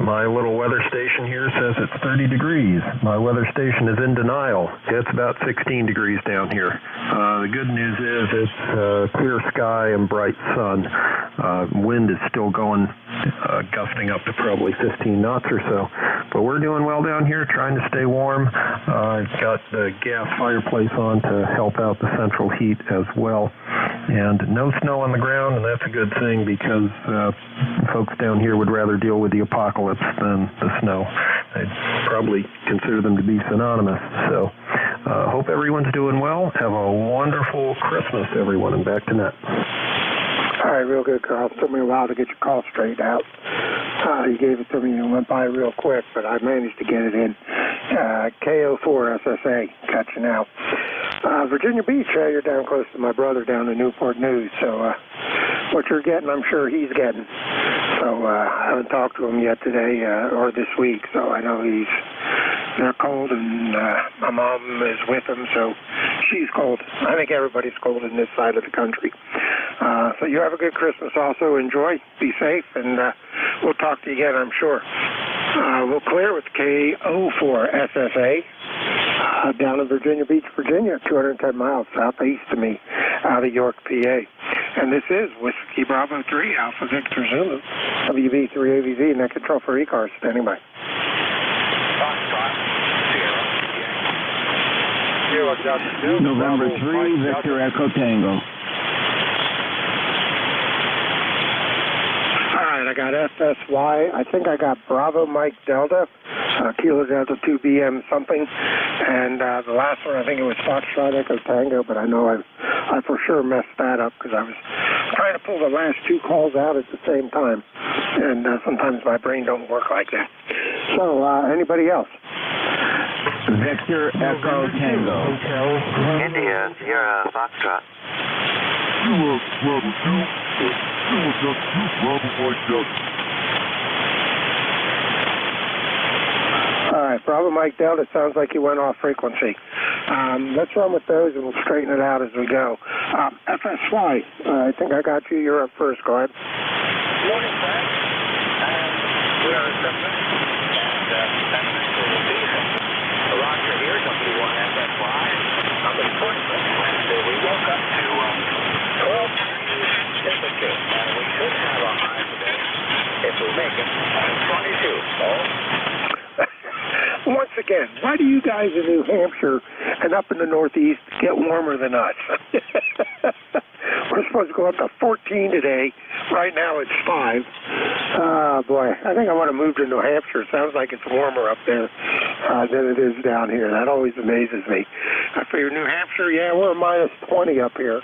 my little weather station here says it's 30 degrees. My weather station is in denial. It's about 16 degrees down here. The good news is it's clear sky and bright sun. Wind is still going, gusting up to probably 15 knots or so. But we're doing well down here, trying to stay warm. I've got the gas fireplace on to help out the central heat as well. And no snow on the ground, and that's a good thing because folks down here would rather deal with the apocalypse than the snow. I'd probably consider them to be synonymous. So hope everyone's doing well. Have a wonderful Christmas, everyone, and back to net. All right, real good, Carl. It took me a while to get your call straightened out. You gave it to me and it went by real quick, but I managed to get it in. KO4SSA, got you now. Virginia Beach, you're down close to my brother down in Newport News, so what you're getting, I'm sure he's getting. So I haven't talked to him yet today or this week, so I know they're cold, and my mom is with him, so she's cold. I think everybody's cold in this side of the country. So you have a good Christmas also. Enjoy, be safe, and we'll talk to you again, I'm sure. We'll clear with KO4SSA down in Virginia Beach, Virginia, 210 miles southeast of me out of York, PA. And this is Whiskey Bravo 3, Alpha Victor Zulu, WB3AVZ, net control for ECARS, standing by. November 3, Victor Echo Tango. All right, I got FSY. I think I got Bravo Mike Delta, Kilo Delta 2 BM something. And the last one, I think it was Foxtrot Echo Tango, but I know I for sure messed that up because I was trying to pull the last two calls out at the same time. And sometimes my brain don't work like that. So, anybody else? Victor Echo Tango. India, Sierra Foxtrot. All right, Bravo Mike Delta, it sounds like you went off frequency. Let's run with those and we'll straighten it out as we go. FSY, I think I got you. You're up first. Go ahead. Morning, Frank. We are at Roger here, W1 FSY. On the appointment Wednesday, we woke up to 12 degrees why do you guys in New Hampshire and up in the Northeast get warmer than us? We're supposed to go up to 14 today. Right now it's 5. Oh, boy. I think I want to move to New Hampshire. Sounds like it's warmer up there than it is down here. That always amazes me. I figure New Hampshire, yeah, we're minus 20 up here.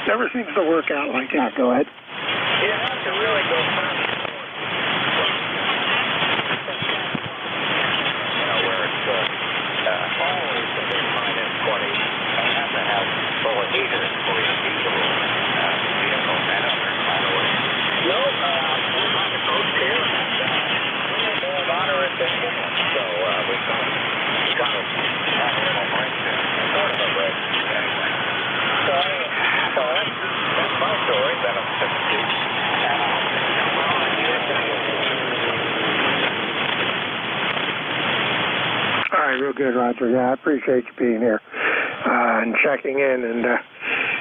Never seems to work out like that. Go ahead. You have to really go further. Where it's always a bit minus 20. I have to have full of heaters for your diesel vehicle. And others, by the way. No, we're on the coast here, and we're more moderate than inland. So we've got to have a little moisture, sort of a break, anyway. So that's my story that I'm 50. All right, real good, Roger. Yeah, I appreciate you being here and checking in. And,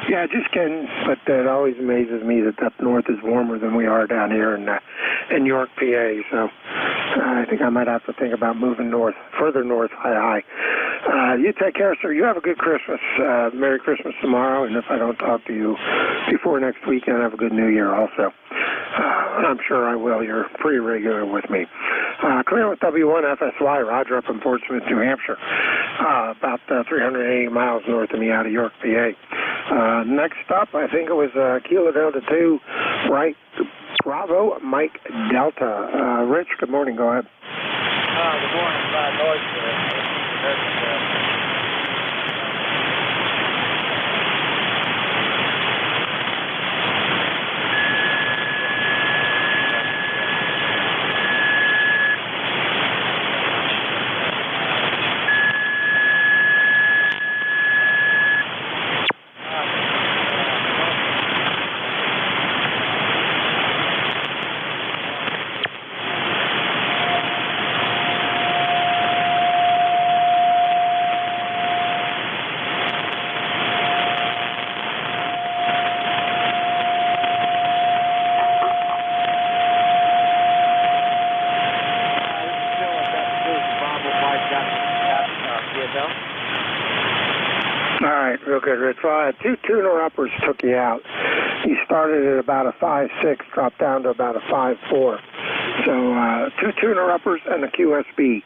yeah, just kidding. But it always amazes me that up north is warmer than we are down here in York, PA. So I think I might have to think about moving north, further north, high. You take care, sir. You have a good Christmas. Merry Christmas tomorrow. And if I don't talk to you before next weekend, have a good New Year also. I'm sure I will. You're pretty regular with me. Clear with W1FSY, Roger, up in Portsmouth, New Hampshire. About 380 miles north of me out of York, PA. Next up, I think it was Kilo Delta 2, right, Bravo, Mike Delta. Rich, good morning. Go ahead. Good morning. Noise. All right, real good, Rich. Well, 2 tuner-uppers took you out. You started at about a 5.6, dropped down to about a 5.4. So 2 tuner-uppers and a QSB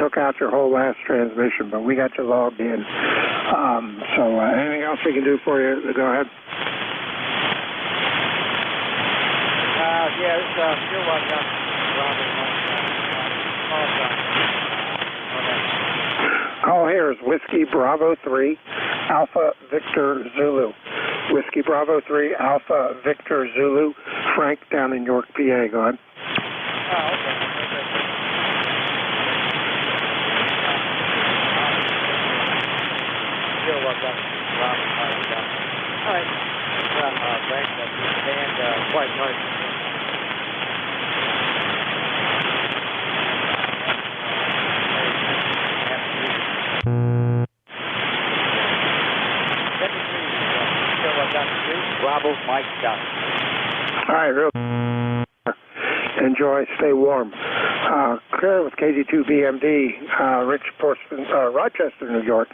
took out your whole last transmission, but we got you logged in. So anything else we can do for you? Go ahead. Yeah, it's still locked up. Call here is Whiskey Bravo 3, Alpha Victor Zulu. Whiskey Bravo 3, Alpha Victor Zulu. Frank down in York, PA. Go ahead. Oh, okay. Still locked up. All right. Frank, and quite nice. Bravo, Mike, Scott. All right, real. Enjoy, stay warm. Clear with KZ2BMD, Rich Portsmouth, Rochester, New York,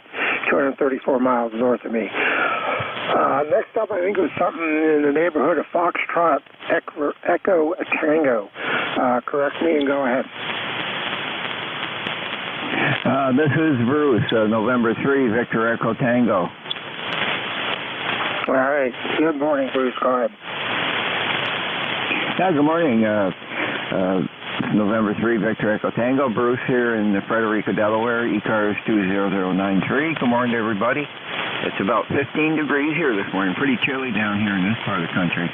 234 miles north of me. Next up, I think it was something in the neighborhood of Foxtrot Echo Tango. Correct me and go ahead. This is Bruce, November 3, Victor Echo Tango. All right. Good morning, Bruce. Go ahead. Yeah, good morning. November 3, Victor Echo Tango. Bruce here in Frederica, Delaware, ECARS 20093. Good morning to everybody. It's about 15 degrees here this morning. Pretty chilly down here in this part of the country.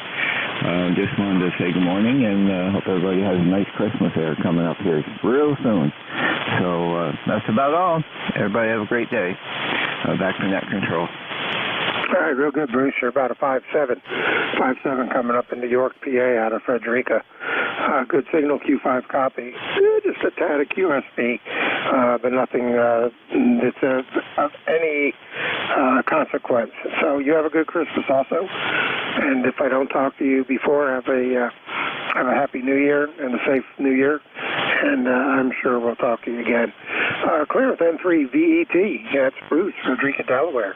Just wanted to say good morning and hope everybody has a nice Christmas there coming up here real soon. So that's about all. Everybody have a great day. Back to net control. All right, real good, Bruce. You're about a 5.7. 5.7 coming up into York, PA, out of Frederica. Good signal, Q5 copy. Just a tad of QSB, but nothing that's of any consequence. So you have a good Christmas also. And if I don't talk to you before, have a happy New Year and a safe New Year. and I'm sure we'll talk to you again. Clear with N3 VET. That's Bruce, Frederica, Delaware,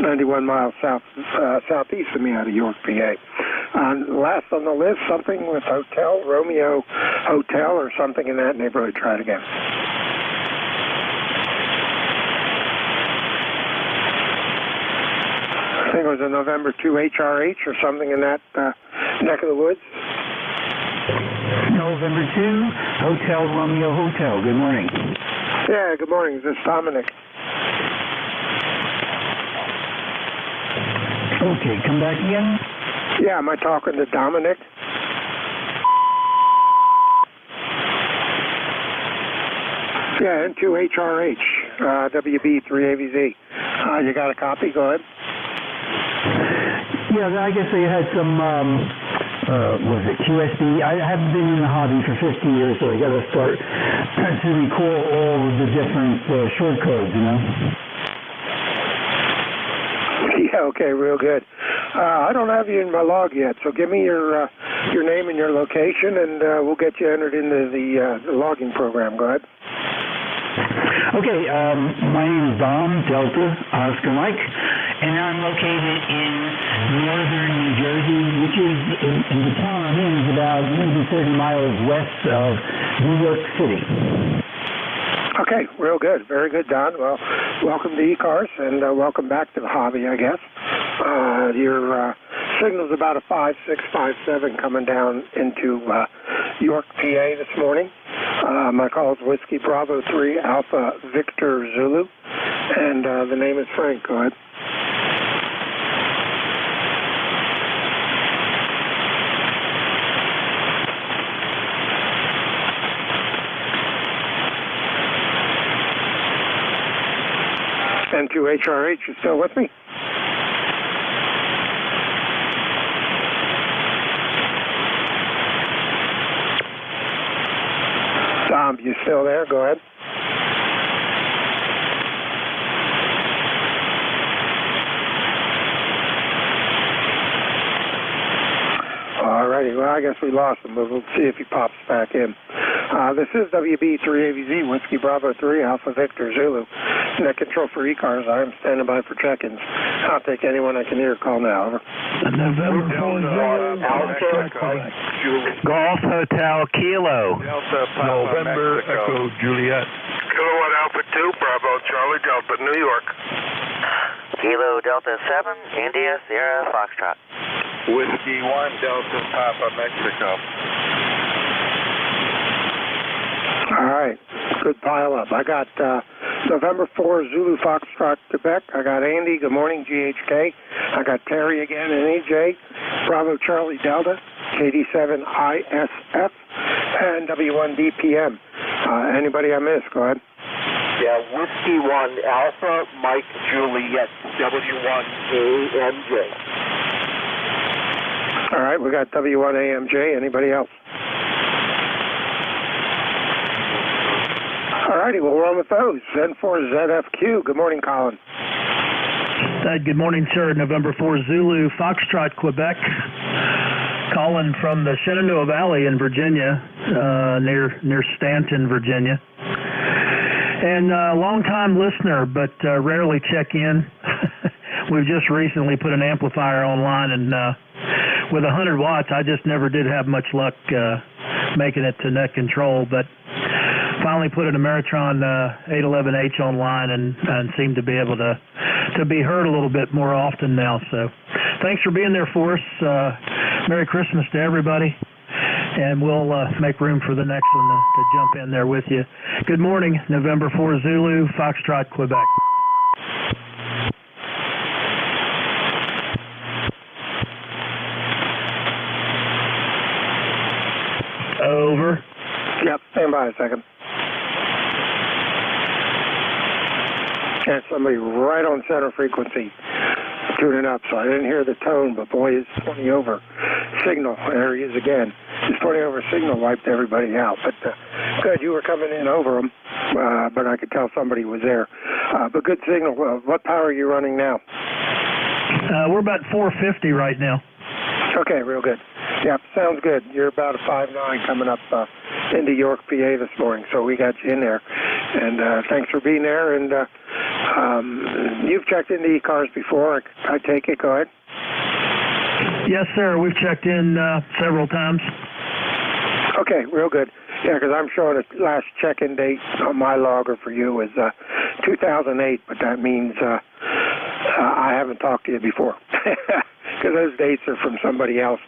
91 miles southeast of me out of York, PA. Last on the list, something with Hotel, Romeo Hotel, or something in that neighborhood. Try it again. I think it was a November 2 HRH or something in that neck of the woods. November 2, Hotel Romeo Hotel. Good morning. Yeah, good morning. Is this Dominic? Okay, come back again. Yeah, am I talking to Dominic? Yeah, N2HRH, WB3AVZ. You got a copy? Go ahead. Yeah, I guess they had some, was it QSB? I haven't been in the hobby for 50 years, so I got to start to recall all of the different short codes, you know? Yeah, okay, real good. I don't have you in my log yet, so give me your name and your location, and we'll get you entered into the logging program. Go ahead. Okay, my name is Dom, Delta, Oscar Mike, and I'm located in northern New Jersey, which is, in the town I'm in, is about maybe 30 miles west of New York City. Okay, real good. Very good, Don. Well, welcome to ECARS, and welcome back to the hobby, I guess. Your signal's about a 5.657 coming down into York, PA this morning. My call is Whiskey Bravo 3 Alpha Victor Zulu, and the name is Frank. Go ahead. N2HRH, you still with me? Tom, you still there? Go ahead. All righty, well, I guess we lost him, but we'll see if he pops back in. This is WB3AVZ, Whiskey Bravo 3, Alpha Victor Zulu. Net control for ECARS. I am standing by for check-ins. I'll take anyone I can hear. Call now. Over. November 4 Golf Hotel Kilo. November Echo Juliet. Kilowatt Alpha 2, Bravo Charlie Delta, New York. Kilo Delta 7, India Sierra Foxtrot. Whiskey 1 Delta Papa Mexico. All right, good pile up. I got November 4 Zulu Foxtrot Quebec. I got Andy, good morning, GHK. I got Terry again, NJ, Bravo Charlie Delta, KD7 ISF, and W1 DPM. Anybody I missed? Go ahead. Yeah, Whiskey 1 Alpha Mike Juliet, W1 AMJ. All right, we got W1 AMJ. Anybody else? All righty, we'll run with those. N4ZFQ. Good morning, Colin. Good morning, sir. November 4 Zulu, Foxtrot, Quebec. Calling from the Shenandoah Valley in Virginia, near Stanton, Virginia. And long-time listener, but rarely check in. We've just recently put an amplifier online, and with 100 watts, I just never did have much luck making it to net control, but finally put an Ameritron 811H online and seem to be able to be heard a little bit more often now. So thanks for being there for us. Merry Christmas to everybody. And we'll make room for the next one to jump in there with you. Good morning, November 4 Zulu, Foxtrot, Quebec. Over. Yep, stand by a second. And somebody right on center frequency tuning up, so I didn't hear the tone, but boy, his 20 over signal, there he is again. His 20 over signal wiped everybody out, but good, you were coming in over them, but I could tell somebody was there. But good signal. What power are you running now? We're about 450 right now. Okay, real good. Yep, sounds good. You're about a 5'9" coming up into York, PA this morning, so we got you in there. And thanks for being there. And you've checked into ECARS before, I take it. Go ahead. Yes, sir. We've checked in several times. Okay, real good. Yeah, because I'm showing the last check-in date on my logger for you is 2008, but that means I haven't talked to you before. Because those dates are from somebody else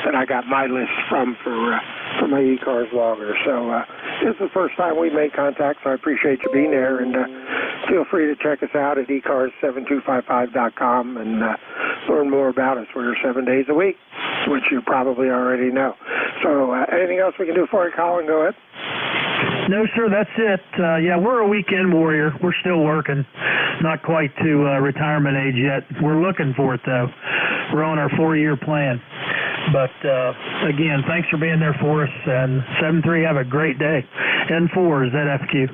that I got my list from for my ECARS logger. So this is the first time we made contact, so I appreciate you being there. And feel free to check us out at ECARS7255.com and learn more about us. We're 7 days a week, which you probably already know. So anything else we can do for you, Colin? Go ahead. No, sir, that's it. Yeah, we're a weekend warrior. We're still working. Not quite to retirement age yet. We're looking for it, though. We're on our 4-year plan. But, again, thanks for being there for us. And 7-3, have a great day. N4 ZFQ.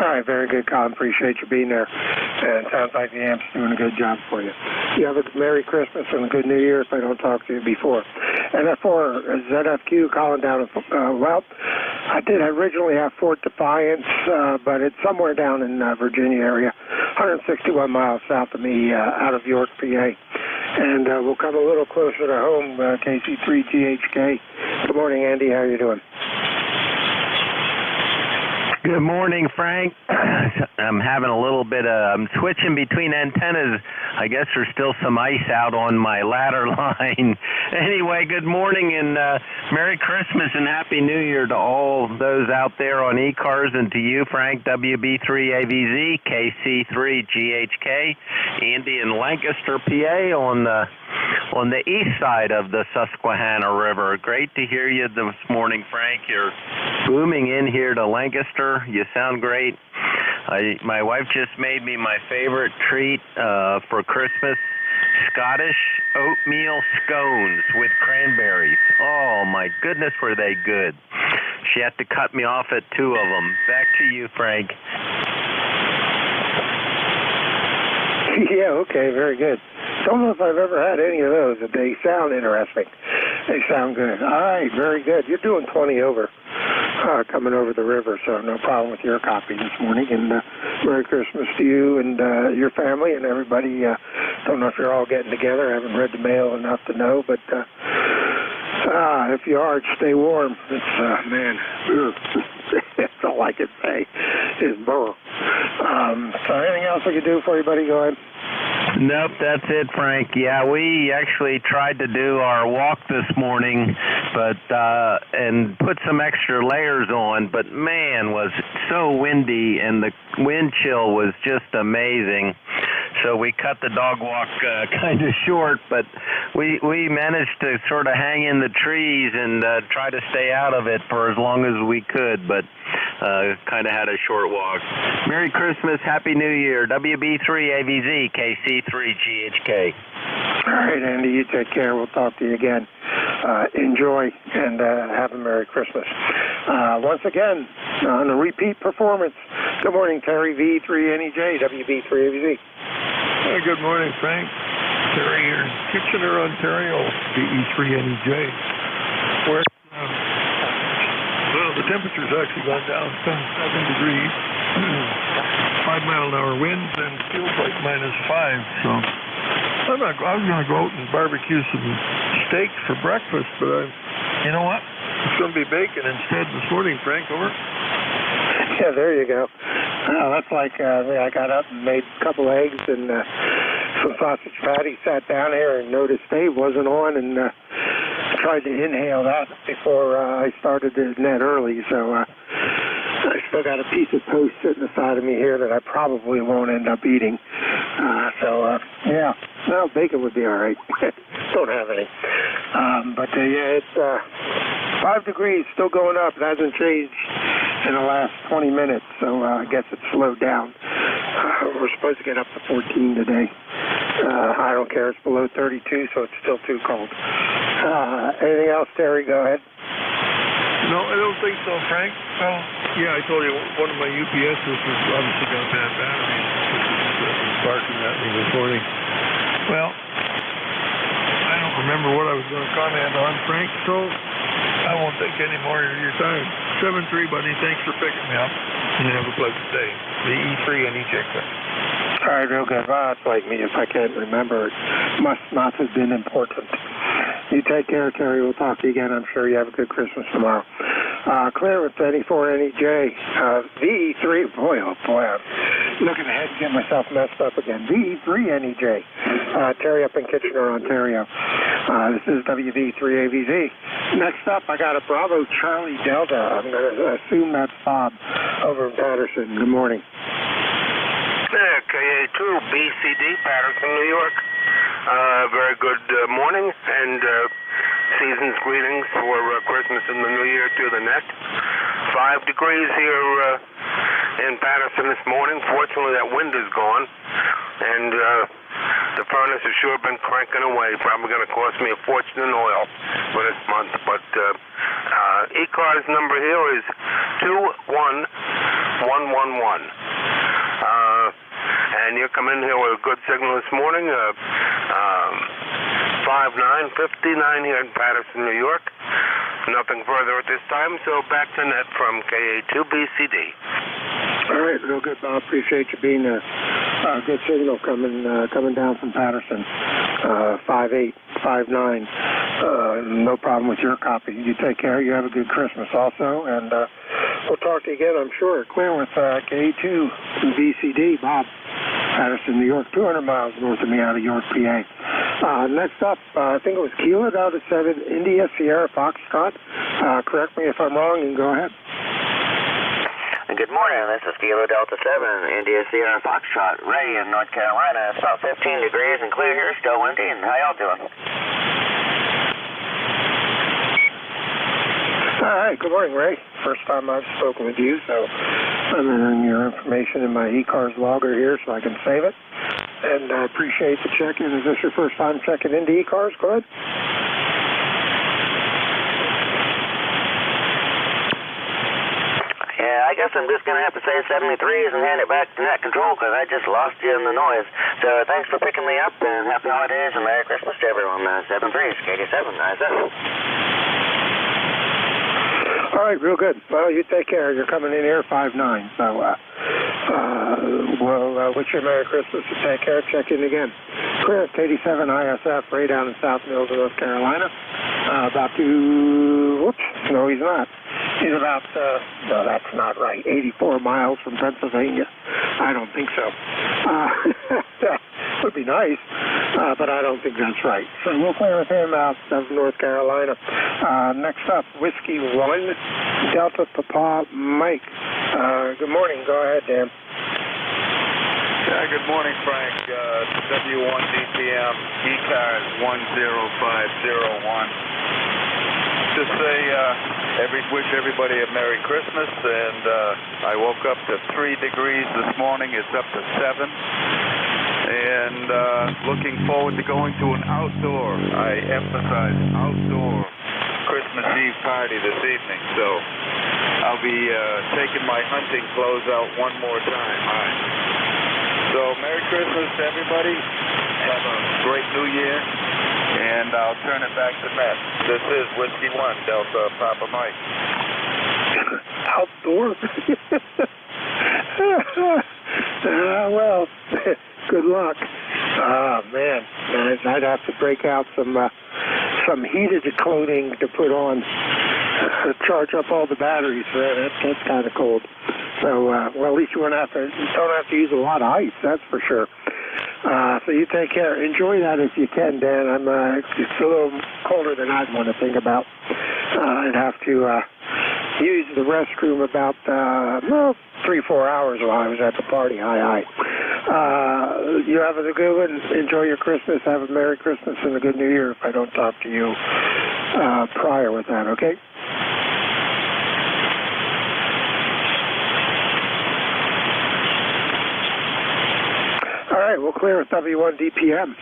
All right, very good, Colin. Appreciate you being there. And it sounds like the AMP's doing a good job for you. You have a Merry Christmas and a good New Year if I don't talk to you before. And for ZFQ, Colin down, well, I did originally have Fort Defiance, but it's somewhere down in Virginia area, 161 miles south of me, out of York, PA. And we'll come a little closer to home, KC3GHK. Good morning, Andy. How are you doing? Good morning, Frank. I'm having a little bit I'm switching between antennas. I guess there's still some ice out on my ladder line. Anyway, good morning and Merry Christmas and Happy New Year to all those out there on ECARS and to you, Frank, WB3AVZ, KC3GHK, Andy in Lancaster, PA on the east side of the Susquehanna River. Great to hear you this morning, Frank. You're booming in here to Lancaster. You sound great. My wife just made me my favorite treat for Christmas, Scottish oatmeal scones with cranberries. Oh, my goodness, were they good. She had to cut me off at 2 of them. Back to you, Frank. Yeah, okay, very good. Don't know if I've ever had any of those, but they sound interesting. They sound good. All right, very good. You're doing 20 over, coming over the river, so no problem with your copy this morning. And Merry Christmas to you and your family and everybody. Don't know if you're all getting together. I haven't read the mail enough to know, but if you are, stay warm. It's, man, that's all I can say is burr. So anything else we can do for you, buddy? Go ahead. Nope, that's it, Frank. Yeah, we actually tried to do our walk this morning, but and put some extra layers on, but man, was it so windy and the wind chill was just amazing. So we cut the dog walk kind of short, but we managed to sort of hang in the trees and try to stay out of it for as long as we could, but kind of had a short walk. Merry Christmas, Happy New Year, WB3AVZ, KC3GHK. All right, Andy, you take care. We'll talk to you again. Enjoy and have a Merry Christmas. Once again, on a repeat performance, good morning, Terry V3NEJ, WB3AVZ. Good morning, Frank. Terry here in Kitchener, Ontario, DE3NEJ. Where well, the temperature's actually gone down 7 degrees, 5-mile-an-hour winds, and feels like -5. So I was going to go out and barbecue some steaks for breakfast, but you know what? It's going to be bacon instead this morning, Frank. Over. Yeah, there you go. That's like I got up and made a couple eggs and some sausage patties, sat down here and noticed Dave wasn't on and tried to inhale that before I started the net early. So I still got a piece of toast sitting aside of me here that I probably won't end up eating. Yeah, well, bacon would be all right. Don't have any. But yeah, it's 5 degrees, still going up. It hasn't changed in the last 20 minutes, so I guess it's slowed down. We're supposed to get up to 14 today. I don't care. It's below 32, so it's still too cold. Anything else, Terry? Go ahead. No, I don't think so, Frank. Well, yeah, I told you one of my UPSs was obviously got bad batteries. It was barking at me this morning. Well, I don't remember what I was going to comment on, Frank, so I won't take any more of your time. 7-3, buddy. Thanks for picking me up, and have a pleasant day. The E3 and EJ Cars. All right, real good. Well, it's like me. If I can't remember, it must not have been important. You take care, Terry. We'll talk to you again. I'm sure you have a good Christmas tomorrow. Clear with any 4NEJ. VE3, boy, oh boy, I'm looking ahead to get myself messed up again. VE3NEJ. Terry up in Kitchener, Ontario. This is WV3AVZ. Next up, I got a Bravo Charlie Delta. I'm going to assume that's Bob over in Patterson. Good morning. KA2 BCD, Patterson, New York. Very good morning and season's greetings for Christmas and the New Year to the net. 5 degrees here in Patterson this morning. Fortunately, that wind is gone, and the furnace has sure been cranking away. Probably going to cost me a fortune in oil for this month, but ECARS number here is 21111. And you come in here with a good signal this morning, 5959 here in Patterson, New York. Nothing further at this time, so back to net from KA2BCD. All right, real good, Bob. Appreciate you being a good signal coming down from Patterson. 5859. No problem with your copy. You take care. You have a good Christmas also, and we'll talk to you again, I'm sure. Clear with KA2BCD, Bob. Patterson, New York, 200 miles north of me out of York, PA. Next up, I think it was Kilo out of 7, India, Sierra, Foxtrot. Correct me if I'm wrong, and go ahead. Good morning, this is Kilo Delta 7, India, Sierra, Foxtrot, Ray in North Carolina. It's about 15 degrees and clear here, still windy, and how y'all doing? All right, good morning, Ray. First time I've spoken with you, so I'm entering your information in my ECARS logger here so I can save it. And I appreciate the check-in. Is this your first time checking into ECARS? Go ahead. Yeah, I guess I'm just going to have to say 73s and hand it back to net control because I just lost you in the noise. So thanks for picking me up, and happy holidays and Merry Christmas to everyone. 73s, KD7, ISF. All right, real good. Well, you take care. You're coming in here 5-9. So, we'll wish you a Merry Christmas and take care. Check in again. Chris, 87 ISF, right down in South Mills, North Carolina. About to, whoops, no, he's not. He's about, no, that's not right, 84 miles from Pennsylvania. I don't think so. That would be nice, but I don't think that's right. So we'll clear with him out of North Carolina. Next up, Whiskey 1, Delta Papa Mike. Good morning. Go ahead, Dan. Yeah, good morning, Frank. W1DPM, ECARS 10501. Just say, wish everybody a Merry Christmas, and I woke up to 3 degrees this morning. It's up to 7. And looking forward to going to an outdoor, I emphasize outdoor, Christmas Eve party this evening. So I'll be taking my hunting clothes out one more time. All right. So Merry Christmas to everybody. Have a great New Year. And I'll turn it back to Matt. This is Whiskey 1, Delta Papa Mike. Outdoor? Well, good luck. Man, I'd have to break out some heated clothing to put on, charge up all the batteries. That's kind of cold. So, well, at least you don't have to use a lot of ice, that's for sure. So you take care. Enjoy that if you can, Dan. It's a little colder than I'd want to think about. I'd have to use the restroom about 3-4 hours while I was at the party. Hi. You have a good one. Enjoy your Christmas. Have a Merry Christmas and a good New Year if I don't talk to you prior with that, okay? All right, we'll clear with W1DPM.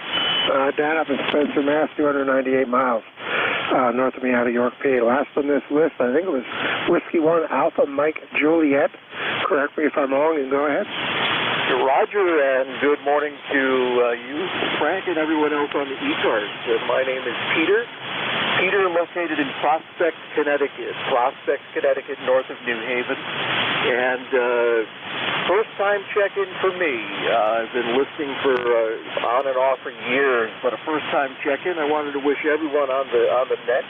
Down up in Spencer, Mass, 298 miles north of me out of York, PA. Last on this list, I think it was Whiskey 1 Alpha Mike Juliet. Correct me if I'm wrong, and go ahead. You're right. Roger, and good morning to you, Frank, and everyone else on the ECARS. My name is Peter. Peter, located in Prospect, Connecticut, north of New Haven. And first-time check-in for me. I've been listening for on and off for years, but a first-time check-in. I wanted to wish everyone on the net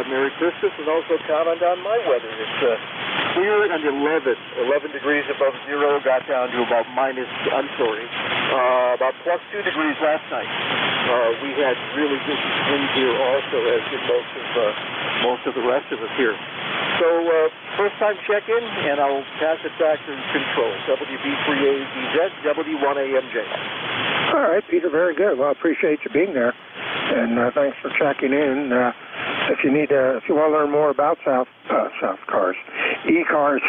Merry Christmas, and also comment on my weather. It's clear and 11 degrees above zero, got down to about about plus 2 degrees last night. We had really good winds here also, as did most of the rest of us here. So first time check-in, and I'll pass it back to control. WB3AZZ, W1AMJ. All right, Peter, very good. Well, I appreciate you being there, and thanks for checking in. If you want to learn more about South Cars, ECARS,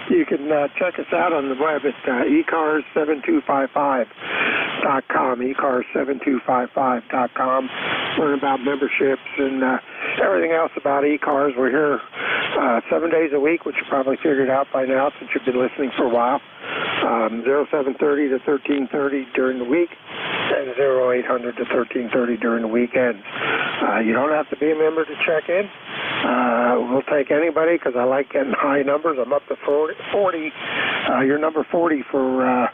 you can check us out on the web at ECARS7255.com, ECARS7255.com. Learn about memberships and everything else about ECARS. We're here 7 days a week, which you probably figured out by now since you've been listening for a while. 0730 to 1330 during the week, and 0800 to 1330 during the weekends. You don't have to be a member to check in. We'll take anybody because I like getting high numbers. I'm up to 40. You're number 40 for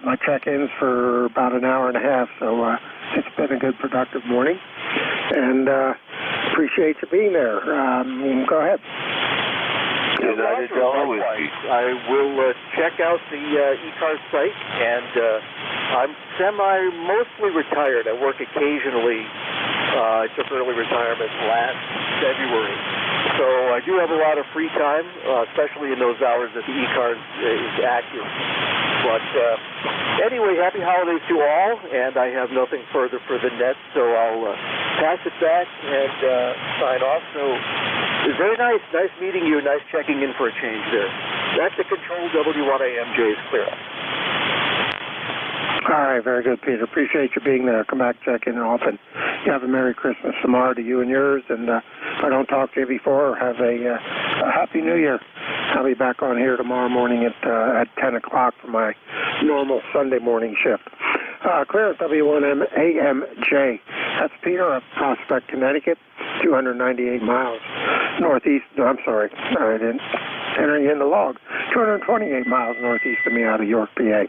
my check-ins for about an hour and a half, so it's been a good, productive morning, and appreciate you being there. Go ahead. Roger, I will check out the ECARS site, and I'm mostly retired. I work occasionally. I took early retirement last February. So I do have a lot of free time, especially in those hours that the ECARS is active. But anyway, happy holidays to all, and I have nothing further for the net, so I'll pass it back and sign off. So it was very nice meeting you, nice checking in for a change there. Back to control, W1AMJ is clear. All right, very good, Peter. Appreciate you being there. Come back, check in often. You have a Merry Christmas tomorrow to you and yours, and if I don't talk to you before, have a Happy New Year. I'll be back on here tomorrow morning at 10 o'clock for my normal Sunday morning shift. Clear at W1AMJ. That's Peter of Prospect, Connecticut, 298 miles northeast. No, I'm sorry. I didn't enter you in the log. 228 miles northeast of me out of York, PA.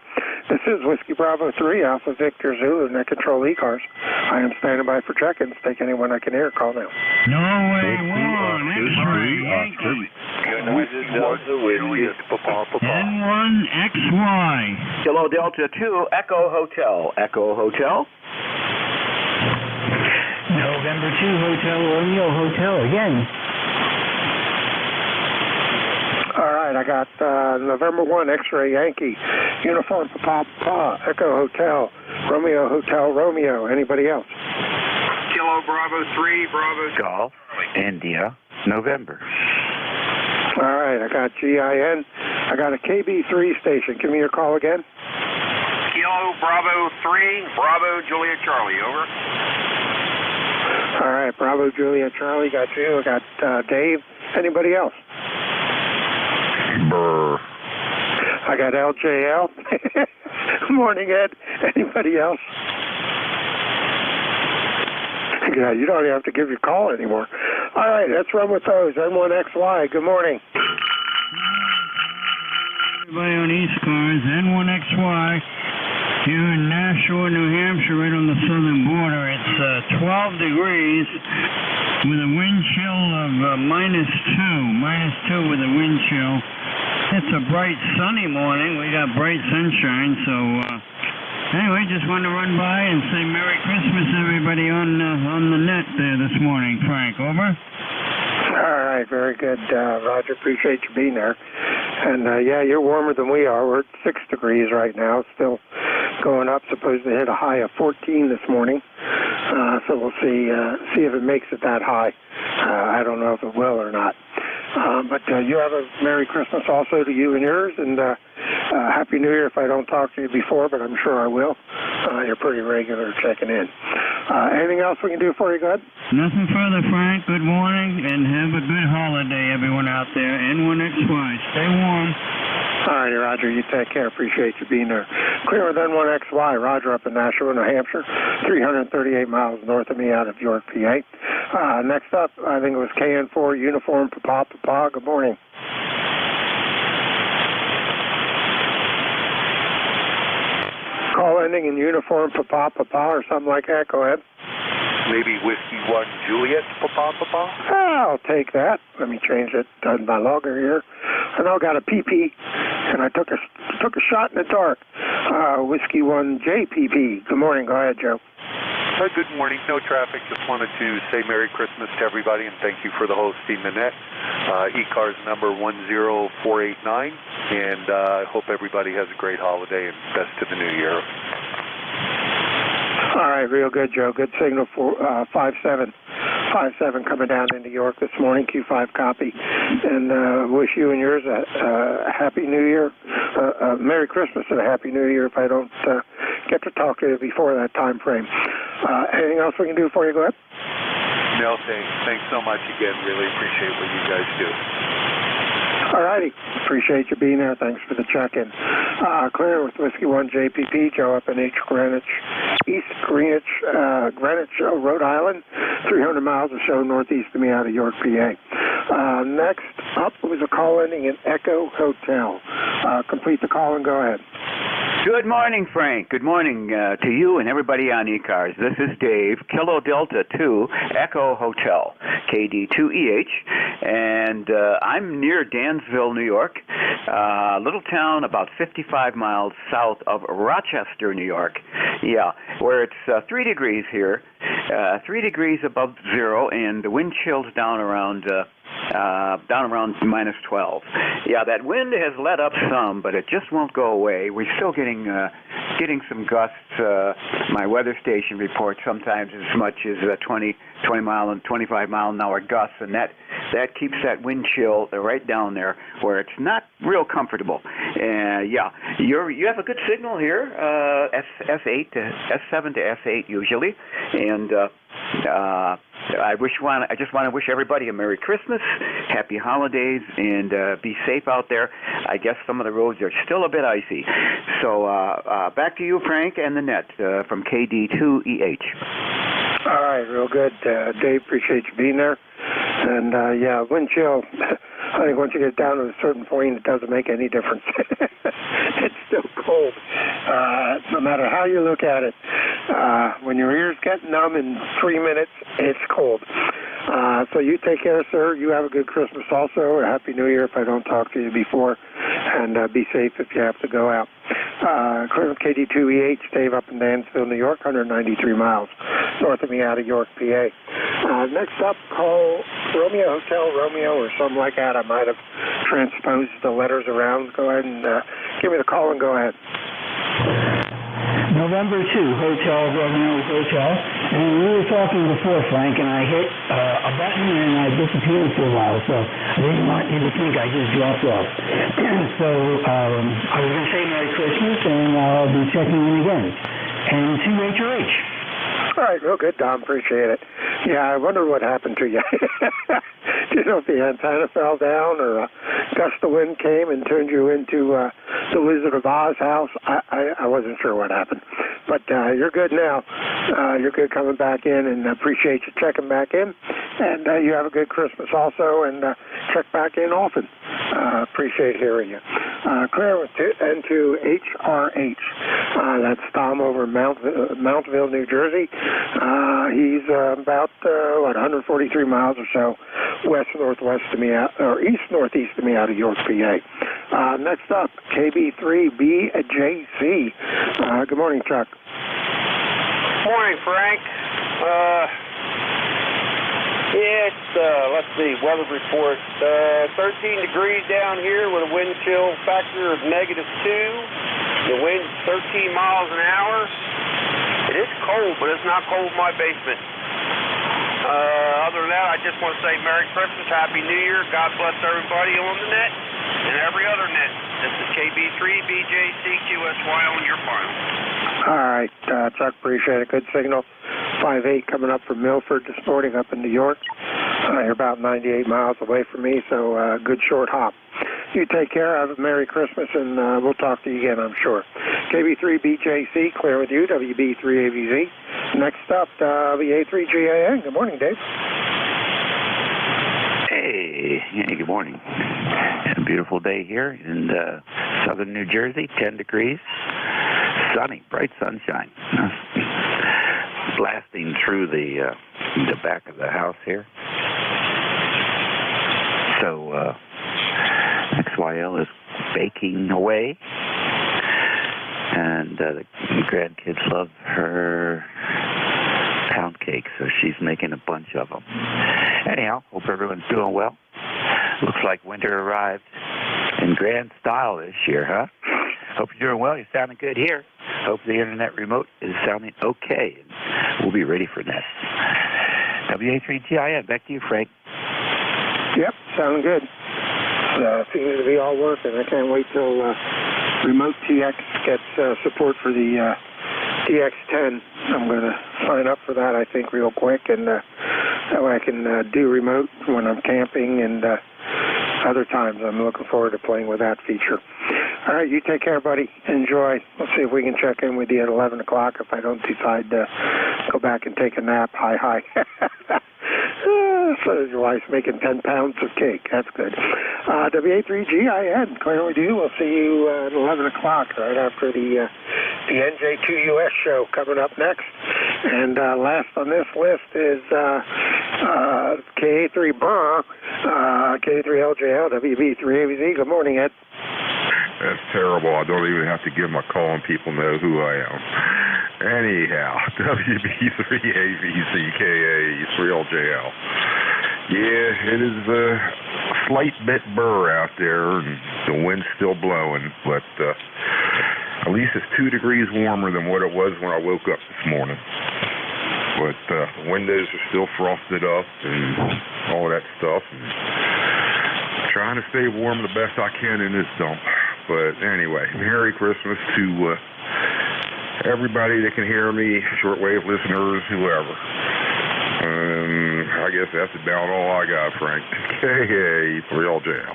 This is Whiskey Bravo 3, Alpha Victor Zulu, Net Control ECARS. I am standing by for check-ins. Take anyone I can hear. Call now. Norway 1, X-ray, Yankee. N1XY. Kilo Delta 2, Echo Hotel. Echo Hotel. November 2 Hotel, Romeo Hotel again. All right, I got November 1, X-ray Yankee, Uniform Papa, Echo Hotel, Romeo. Anybody else? Kilo Bravo 3, Bravo Golf, India, November. All right, I got GIN. I got a KB3 station. Give me your call again. Kilo Bravo 3, Bravo Juliet Charlie, over. All right, Bravo Juliet Charlie, got you. I got Dave. Anybody else? Brr. I got LJL. Morning, Ed. Anybody else? Yeah, you don't have to give your call anymore. All right, let's run with those. N1XY, good morning. Everybody on ECARS, N1XY, here in Nashua, New Hampshire, right on the southern border. It's 12 degrees with a wind chill of -2 with a wind chill. It's a bright, sunny morning. We got bright sunshine, so anyway, just wanted to run by and say Merry Christmas, everybody on the net there this morning. Frank, over. All right, very good, Roger. Appreciate you being there. And yeah, you're warmer than we are. We're at 6 degrees right now, still going up. Supposed to hit a high of 14 this morning. So we'll see if it makes it that high. I don't know if it will or not. But you have a Merry Christmas also to you and yours, and Happy New Year if I don't talk to you before, but I'm sure I will. You're pretty regular checking in. Anything else we can do for you, good? Nothing further, Frank. Good morning, and have a good holiday, everyone out there. N1XY. Stay warm. All righty, Roger. You take care. Appreciate you being there. Clearer than 1XY. Roger up in Nashua, New Hampshire, 338 miles north of me out of York, PA. Next up, I think it was KN4 Uniform Papa. Good morning. Call ending in Uniform Papa or something like that. Go ahead. Maybe Whiskey 1 Juliet Papa? I'll take that. Let me change it on my logger here. I now got a PP, and I took a shot in the dark. Whiskey 1 JPP. Good morning. Go ahead, Joe. Good morning. No traffic. Just wanted to say Merry Christmas to everybody and thank you for the hosting the net. ECARS number 10489, and I hope everybody has a great holiday and best to the new year. All right, real good, Joe. Good signal for 5757 coming down into York this morning, Q5 copy. And wish you and yours a Happy New Year, Merry Christmas and a Happy New Year if I don't get to talk to you before that time frame. Anything else we can do for you? Go ahead. No, thanks so much again. Really appreciate what you guys do. All righty. Appreciate you being there. Thanks for the check-in. Clear with Whiskey 1 JPP. Joe up in East Greenwich, Rhode Island, 300 miles or so northeast of me out of York, PA. Next up was a call ending in Echo Hotel. Complete the call and go ahead. Good morning, Frank. Good morning to you and everybody on ECARS. This is Dave, Kilo Delta 2, Echo Hotel, KD2EH, and I'm near Dansville, New York, a little town about 55 miles south of Rochester, New York. Yeah, where it's 3 degrees here, 3 degrees above zero, and the wind chill's down around minus 12. Yeah, that wind has let up some, but it just won't go away. We're still getting some gusts. My weather station reports sometimes as much as 20 mile and 25 mile an hour gusts, and that keeps that wind chill right down there where it's not real comfortable. Yeah, you have a good signal here, S8 to S7 to S8 usually, and I just want to wish everybody a Merry Christmas, Happy Holidays, and be safe out there. I guess some of the roads are still a bit icy. So back to you, Frank, and the net from KD2EH. All right, real good. Dave, appreciate you being there. And, yeah, wind chill, I think once you get down to a certain point, it doesn't make any difference. It's still cold. No matter how you look at it, when your ears get numb in 3 minutes, it's cold. So you take care, sir. You have a good Christmas also. A Happy New Year if I don't talk to you before. And be safe if you have to go out. Clear with KD2EH, Dave up in Dansville, New York, 193 miles north of me out of York, PA. Next up, call Romeo Hotel Romeo or something like that. I might have transposed the letters around. Go ahead and give me the call and go ahead. November 2, Hotel Romeo Hotel. And we were talking before, Frank, and I hit a button and I disappeared for a while, so I didn't want you to think I just dropped off. So I was going to say Merry Christmas, and I'll be checking in again. And CHRH. All right, real good, Tom. Appreciate it. Yeah, I wonder what happened to you. Do you know if the antenna fell down or a gust of wind came and turned you into the Wizard of Oz house? I wasn't sure what happened. But you're good now. You're good coming back in, and appreciate you checking back in. And you have a good Christmas also, and check back in often. Appreciate hearing you. Clear with N2HRH. That's Tom over in Mountville, New Jersey. He's about 143 miles or so west-northwest of me, or east-northeast of me out of York, PA. Next up, KB3BJC. Good morning, Chuck. Morning, Frank. It's, let's see, weather report. 13 degrees down here with a wind chill factor of -2. The wind's 13 miles an hour. It is cold, but it's not cold in my basement. Other than that, I just want to say Merry Christmas, Happy New Year. God bless everybody on the net and every other net. This is KB3BJCQSY on your final. All right, Chuck, appreciate it. Good signal. 5-8 coming up from Milford this morning up in New York. You're about 98 miles away from me, so good short hop. You take care. Have a Merry Christmas, and we'll talk to you again, I'm sure. KB3BJC, clear with you. WB3AVZ. Next up, WA3GAN. Good morning, Dave. Hey, good morning. A beautiful day here in southern New Jersey, 10 degrees, sunny, bright sunshine, blasting through the back of the house here. So XYL is baking away, and the grandkids love her pound cake, so she's making a bunch of them. Anyhow, hope everyone's doing well. Looks like winter arrived in grand style this year, huh? Hope you're doing well. You're sounding good here. Hope the internet remote is sounding okay. We'll be ready for that. WA3GIN, back to you, Frank. Yep, sounding good. Seems to be all working. I can't wait till Remote TX gets support for the TX10. I'm going to sign up for that, I think, real quick, and that way I can do remote when I'm camping and other times. I'm looking forward to playing with that feature. All right, you take care, buddy. Enjoy. We'll see if we can check in with you at 11 o'clock if I don't decide to go back and take a nap. Hi. So your wife's making 10 pounds of cake. That's good. WA3GIN, clear with you. We'll see you at 11 o'clock right after the NJ2US show coming up next. And last on this list is K3LJL, WB3AVZ. Good morning, Ed. That's terrible. I don't even have to give my call and people know who I am. Anyhow, WB3AVZKA3LJL. Yeah, it is a slight bit burr out there, and the wind's still blowing, but at least it's 2 degrees warmer than what it was when I woke up this morning. But the windows are still frosted up and all that stuff. And trying to stay warm the best I can in this dump. But anyway, Merry Christmas to everybody that can hear me, shortwave listeners, whoever. I guess that's about all I got, Frank. KA3LJL.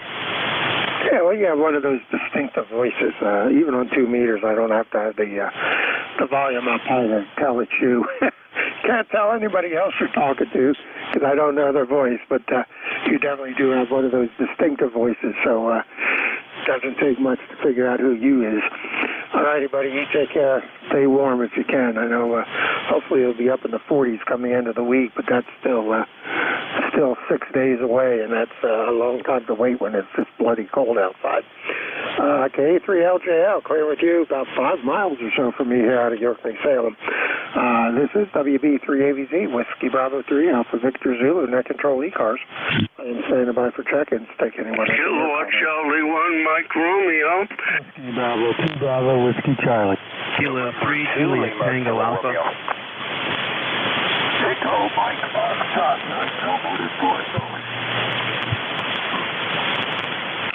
Yeah, well, you have one of those distinctive voices. Even on 2 meters, I don't have to have the volume up high to tell it's you. Can't tell anybody else you're talking to because I don't know their voice, but you definitely do have one of those distinctive voices, so it doesn't take much to figure out who you is. All righty, buddy, you take care. Stay warm if you can. I know hopefully it'll be up in the 40s come the end of the week, but that's still 6 days away, and that's a long time to wait when it's this bloody cold outside. K3LJL, clear with you, about 5 miles or so from me here out of York, Salem. This is WB3AVZ, Whiskey Bravo 3, Alpha Victor Zulu, net control ECARS. I am standing by for check-ins. Take anyone. Kilowatt Charlie 1, Mike Romeo. Whiskey Bravo 2, Bravo, Whiskey Charlie. Kilo 3, Juliet Tango Alpha. Echo, Mike Foxtrot,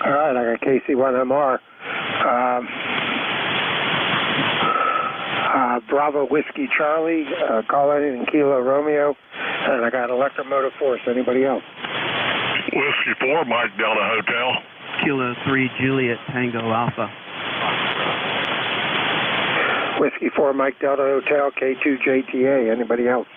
all right, I got KC1MR. Bravo Whiskey Charlie, calling in Kilo Romeo, and I got Electromotive Force. Anybody else? Whiskey 4, Mike Delta Hotel. Kilo 3, Juliet Tango Alpha. Whiskey 4, Mike Delta Hotel, K2JTA. Anybody else?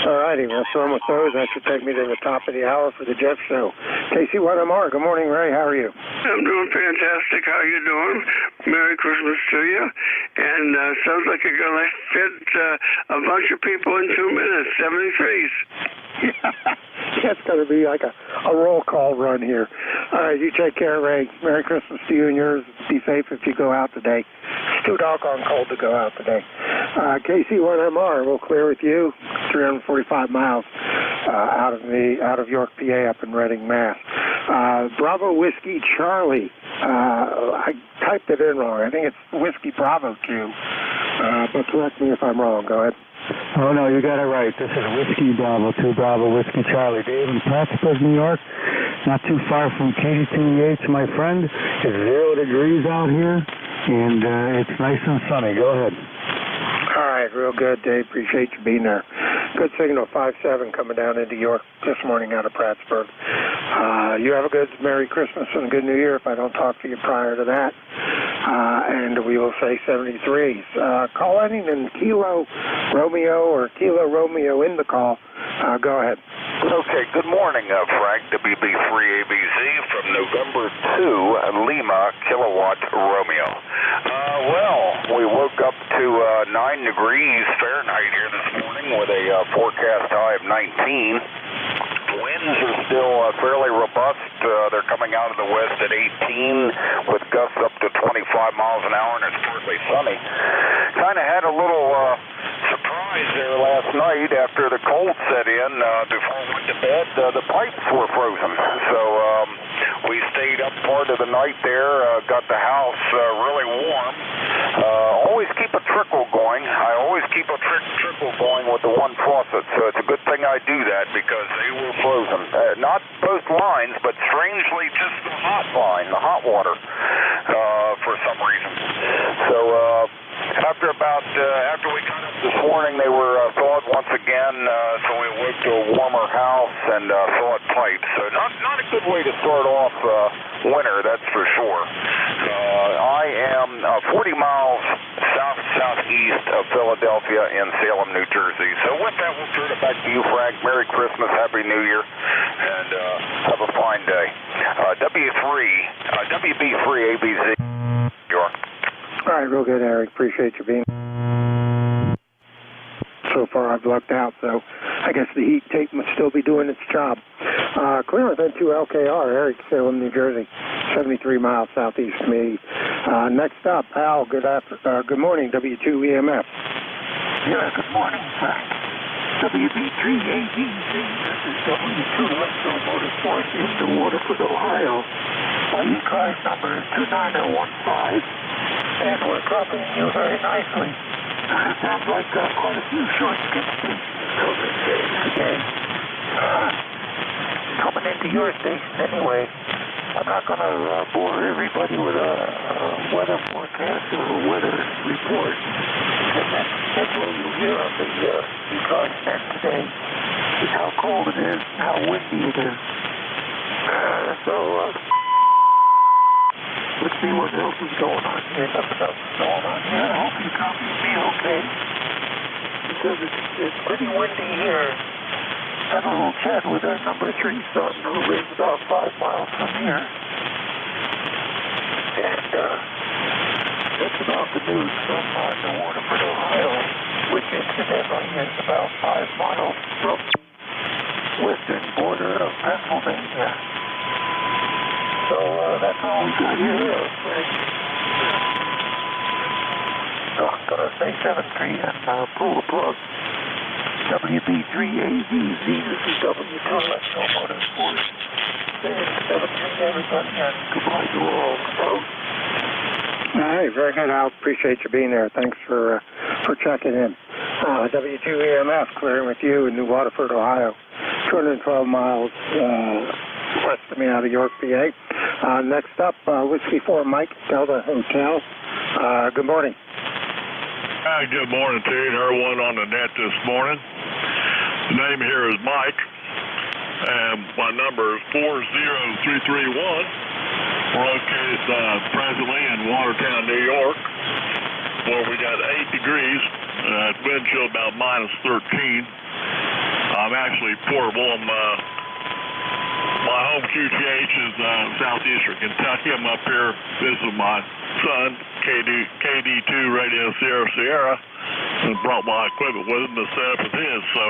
All righty, well, so with those, that should take me to the top of the hour for the Jeff Show. KC1MR, good morning, Ray. How are you? I'm doing fantastic. How you doing? Merry Christmas to you. And sounds like you're going to fit a bunch of people in 2 minutes, 73s. Yeah, it's going to be like a roll call run here. All right, you take care, Ray. Merry Christmas to you and yours. Be safe if you go out today. It's too doggone cold to go out today. KC1MR, we'll clear with you. 345 miles out of York, PA, up in Reading, Mass. Bravo Whiskey Charlie. I typed it in wrong. I think it's Whiskey Bravo 2. But correct me if I'm wrong. Go ahead. Oh, no, you got it right. This is Whiskey Bravo 2, Bravo, Whiskey Charlie. Dave in Plattsburgh, New York. Not too far from KD2EH, my friend. It's 0 degrees out here, and it's nice and sunny. Go ahead. All right, real good, Dave. Appreciate you being there. Good signal, 5-7 coming down into York this morning out of Plattsburgh. You have a good Merry Christmas and a good New Year if I don't talk to you prior to that. And we will say 73s. Call ending in Kilo Romeo or Kilo Romeo in the call. Go ahead. Okay, good morning, Frank, WB3ABZ from November 2, Lima, Kilowatt Romeo. Well, we woke up to 9 degrees Fahrenheit here this morning with a forecast high of 19. Winds are still fairly robust. They're coming out of the west at 18 with gusts up to 25 miles an hour, and it's partly sunny. Kind of had a little surprise there last night after the cold set in. Before we went to bed, the pipes were frozen. So we stayed up part of the night there, got the house really warm. Always keep a trickle going. I always keep a trickle going with the one faucet, so it's a good thing I do that because they were frozen. Not both lines, but strangely just the hot line, the hot water, for some reason. So after we got up this morning, they were thawed once again, so we went to a warmer house and thawed pipes. So not a good way to start off winter, that's for sure. I am 40 miles southeast of Philadelphia in Salem, New Jersey. So with that, we'll turn it back to you, Frank. Merry Christmas, Happy New Year, and have a fine day. WB3ABZ, New York. All right, real good, Eric. Appreciate you being. So far, I've lucked out, so I guess the heat tape must still be doing its job. Clearance N2LKR, Eric, Salem, New Jersey, 73 miles southeast of me. Next up, Al, good morning, W2EMF. Yeah, good morning, Frank. WB3ABZ, this is W2US Motorsports into Waterford, Ohio. My ECARS number is 29015, and we're dropping you very nicely. It sounds like quite a few short skips today. Coming into your station anyway, I'm not going to bore everybody with a weather forecast or a weather report. That's what you'll hear on the ECARS net today, is how cold it is and how windy it is. So, let's see what else is going on here. Nothing else is going on here. I hope you copy me okay, because it's pretty windy here. Had a little chat with our number 3 son, who lives about 5 miles from here. And that's about the news from New Waterford, Ohio, which incidentally is about 5 miles from the western border of Pennsylvania. So that's all we got here, Frank. So I'm going to say 7-3 and pull the plug. WB3ABZ, this is W2US Motorsports. Saying 7-3 everybody, and goodbye to all. All right, very good, Al. Appreciate you being there. Thanks for checking in. W2EMF, clearing with you in New Waterford, Ohio. 212 miles west of me out of York, PA. Next up, Whiskey 4 Mike, Delta Hotel. Good morning. Hi, good morning to you and everyone on the net this morning. The name here is Mike, and my number is 40331. We're located presently in Watertown, New York, where we got 8 degrees, wind chill about -13. I'm actually portable. My home QTH is southeastern Kentucky. I'm up here visiting my son, KD2 Radio Sierra Sierra, and brought my equipment with him to set up with his. So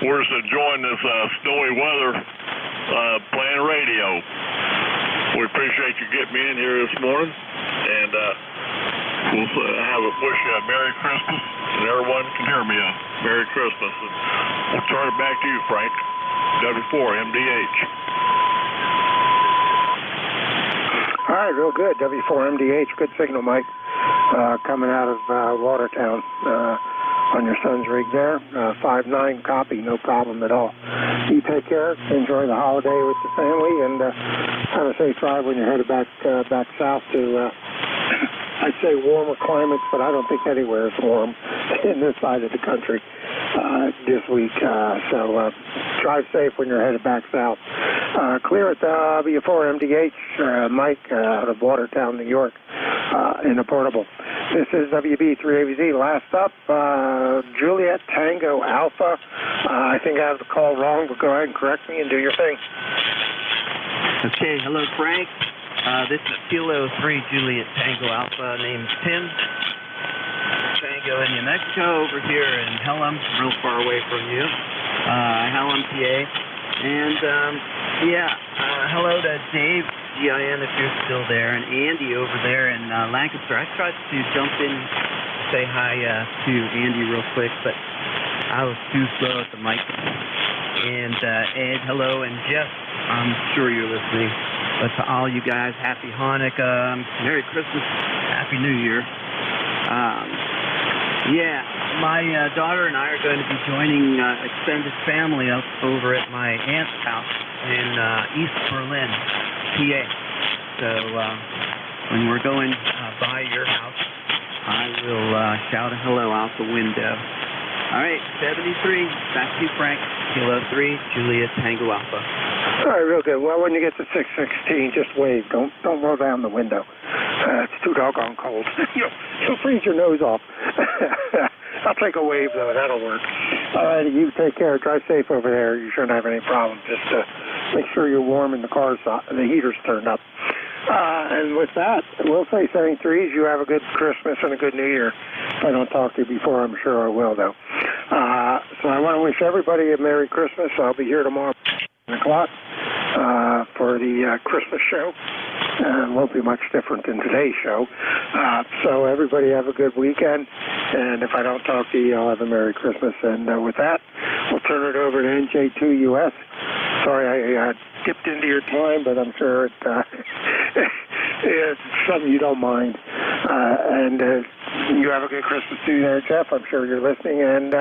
we're just enjoying this snowy weather playing radio. We appreciate you getting me in here this morning, and we'll wish you a Merry Christmas, and everyone can hear me a Merry Christmas. And we'll turn it back to you, Frank. W4MDH. All right, real good. W4MDH, good signal, Mike. Coming out of Watertown on your son's rig there. 5-9 copy, no problem at all. You take care. Enjoy the holiday with the family, and have a safe drive when you're headed back south to, I'd say warmer climates, but I don't think anywhere is warm in this side of the country this week. So drive safe when you're headed back south. Clear at W4MDH, Mike out of Watertown, New York, in a portable. This is WB3ABZ. Last up, Juliet Tango Alpha. I think I have the call wrong, but go ahead and correct me and do your thing. Okay, hello, Frank. This is Kilo 3 Juliet Tango Alpha. Name's Tim. Tango in New Mexico, over here in Hellam, real far away from you. Hellam, PA. And, hello to Dave, GIN, if you're still there, and Andy over there in Lancaster. I tried to jump in, say hi to Andy real quick, but I was too slow at the mic. And Ed, hello, and Jeff, I'm sure you're listening. But to all you guys, Happy Hanukkah, Merry Christmas, Happy New Year. My daughter and I are going to be joining extended family up over at my aunt's house in East Berlin, PA. So when we're going by your house, I will shout a hello out the window. All right, 73, back to you, Frank. Kilo 3, Juliet Tango Alpha. All right, real good. Well, when you get to 616, just wave. Don't roll down the window. It's too doggone cold. You'll freeze your nose off. I'll take a wave, though. That'll work. All right, you take care. Drive safe over there. You shouldn't have any problems. Just make sure you're warm in the car. The heater's turned up. And with that, we'll say 73s. You have a good Christmas and a good New Year. If I don't talk to you before, I'm sure I will, though. So I want to wish everybody a Merry Christmas. I'll be here tomorrow at 9 o'clock for the Christmas show. Won't be much different than today's show. So everybody have a good weekend. And if I don't talk to you, I'll have a Merry Christmas. And with that, we'll turn it over to NJ2US. Sorry I dipped into your time, but I'm sure it's something you don't mind. And you have a good Christmas too there, Jeff. I'm sure you're listening, and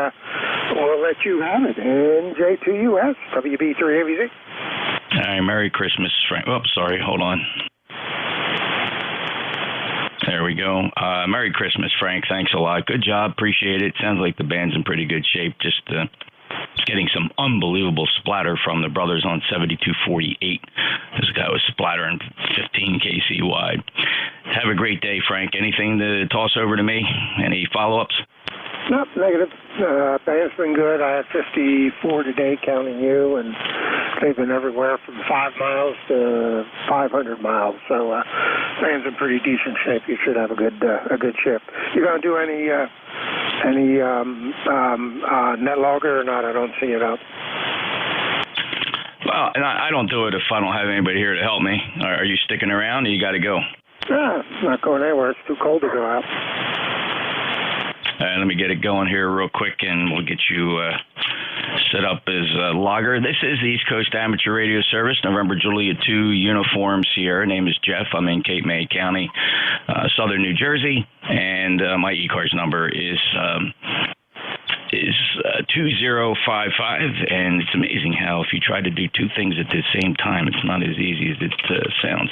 we'll let you have it. NJ2US, WB3ABZ. All right, Merry Christmas, Frank. Oh, sorry, hold on. There we go. Merry Christmas, Frank. Thanks a lot. Good job. Appreciate it. Sounds like the band's in pretty good shape. Just getting some unbelievable splatter from the brothers on 7248. This guy was splattering 15 kc wide. Have a great day, Frank. Anything to toss over to me? Any follow-ups? Nope, negative. Band's been good. I had 54 today, counting you, and they've been everywhere from 5 miles to 500 miles. So band's in pretty decent shape. You should have a good shift. You gonna do any net logger or not? I don't see it up. Well, and I don't do it if I don't have anybody here to help me. Are you sticking around, or you got to go? Not going anywhere. It's too cold to go out. Let me get it going here real quick, and we'll get you set up as a logger. This is the East Coast Amateur Radio Service, November Juliet 2, Uniform Sierra. Name is Jeff. I'm in Cape May County, Southern New Jersey, and my ECARS number is 2055, and it's amazing how if you try to do two things at the same time, it's not as easy as it sounds.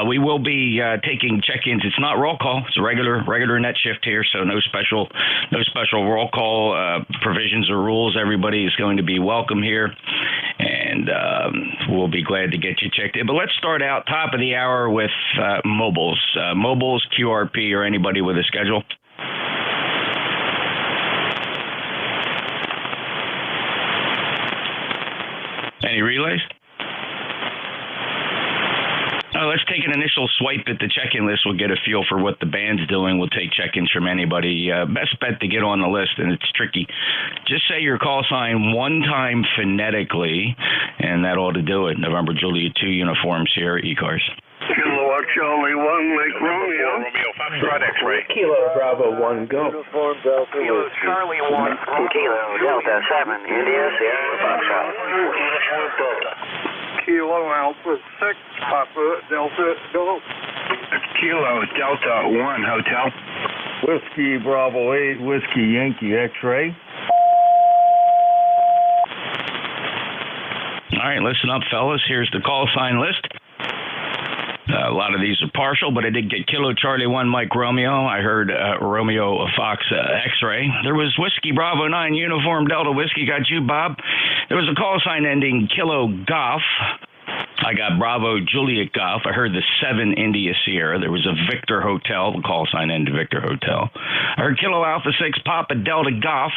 We will be taking check-ins. It's not roll call. It's a regular net shift here, so no special roll call provisions or rules. Everybody is going to be welcome here, and we'll be glad to get you checked in. But let's start out top of the hour with mobiles, QRP, or anybody with a schedule. Any relays? Let's take an initial swipe at the check-in list. We'll get a feel for what the band's doing. We'll take check-ins from anybody. Best bet to get on the list, and it's tricky. Just say your call sign one time phonetically, and that ought to do it. November Juliet 2 Uniform Sierra ECARS. Kilo Charlie 1, Lake Romeo. Foxtrot X-ray. Kilo Bravo 1, go. Uniform Delta. Kilo Charlie 1. Kilo Delta 7, India Sierra Foxtrot. Uniform Delta. Kilo Alpha 6, Papa Delta, go. Kilo Delta 1, Hotel. Whiskey Bravo 8, Whiskey Yankee X-ray. All right, listen up, fellas. Here's the call sign list. A lot of these are partial, but I did get Kilo Charlie 1 Mike Romeo. I heard Romeo Fox X-Ray. There was Whiskey Bravo 9 Uniform Delta Whiskey. Got you, Bob. There was a call sign ending Kilo Golf. I got Bravo Juliet Golf. I heard the 7 India Sierra. There was a Victor Hotel. The call sign ended Victor Hotel. I heard Kilo Alpha 6 Papa Delta Golf.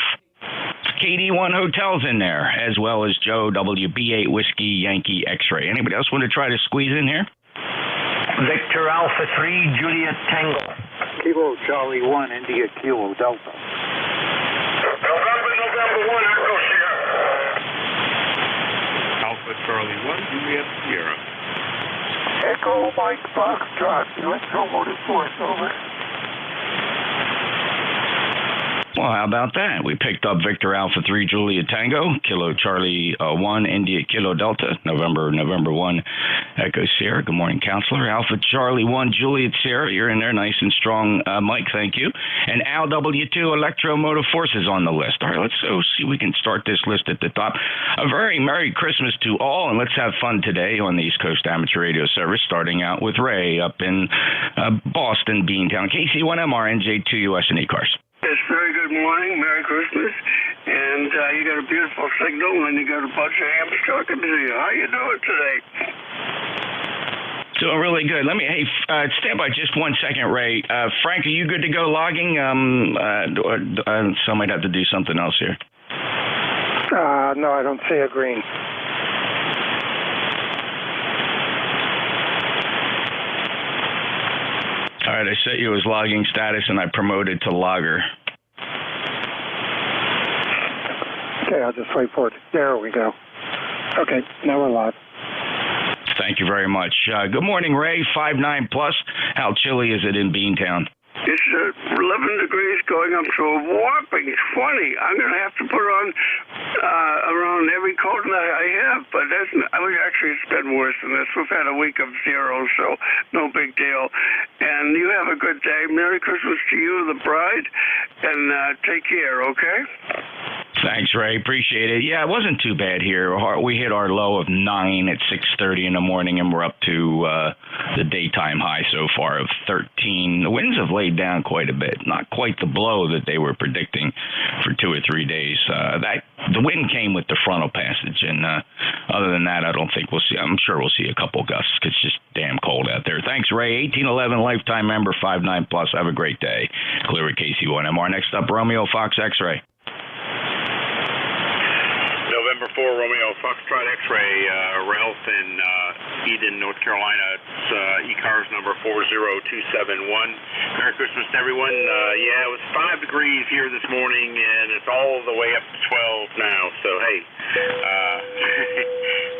KD1 Hotels in there, as well as Joe WB8 Whiskey Yankee X-Ray. Anybody else want to try to squeeze in here? Victor Alpha 3 Juliet Tango. Kilo Charlie 1 India Kilo Delta. November 1 Echo Sierra. Alpha Charlie 1 Juliet Sierra. Echo Mike Foxtrot, Electromotive Force, over. Well, how about that? We picked up Victor Alpha 3 Juliet Tango, Kilo Charlie 1 India Kilo Delta, November 1 Echo Sierra. Good morning, Counselor. Alpha Charlie 1 Juliet Sierra, you're in there nice and strong, Mike, thank you. And Al W2 Electromotive Forces on the list. All right, let's go see if we can start this list at the top. A very Merry Christmas to all, and let's have fun today on the East Coast Amateur Radio Service, starting out with Ray up in Boston, Beantown, KC1MR, NJ2US, and ECARS. It's very good morning, Merry Christmas, and you got a beautiful signal, and you got a bunch of hams talking to you. How you doing today? Doing really good. Hey, stand by just 1 second, Ray. Frank, are you good to go logging? So I might have to do something else here. No, I don't see a green. All right, I set you as logging status, and I promoted to logger. Okay, I'll just wait for it. There we go. Okay, now we're live. Thank you very much. Good morning, Ray. 59 plus. How chilly is it in Beantown? It's 11 degrees going up to a whopping 20. I'm going to have to put on around every coat that I have, but it's been worse than this. We've had a week of 0, so no big deal. And you have a good day. Merry Christmas to you, the bride, and take care, okay? Thanks, Ray. Appreciate it. Yeah, it wasn't too bad here. We hit our low of 9 at 6:30 in the morning, and we're up to the daytime high so far of 13. The winds have laid down quite a bit. Not quite the blow that they were predicting for 2 or 3 days. The wind came with the frontal passage, and other than that, I don't think we'll see. I'm sure we'll see a couple gusts. It's just damn cold out there. Thanks, Ray. 1811 lifetime member, 59 plus. Have a great day. Clear at KC1MR. Next up, Romeo Fox X-Ray. November 4 Romeo Foxtrot X-Ray, Ralph in Eden, North Carolina. It's ECARS number 40271. Merry Christmas to everyone. Yeah, it was 5 degrees here this morning, and it's all the way up to 12 now. So hey,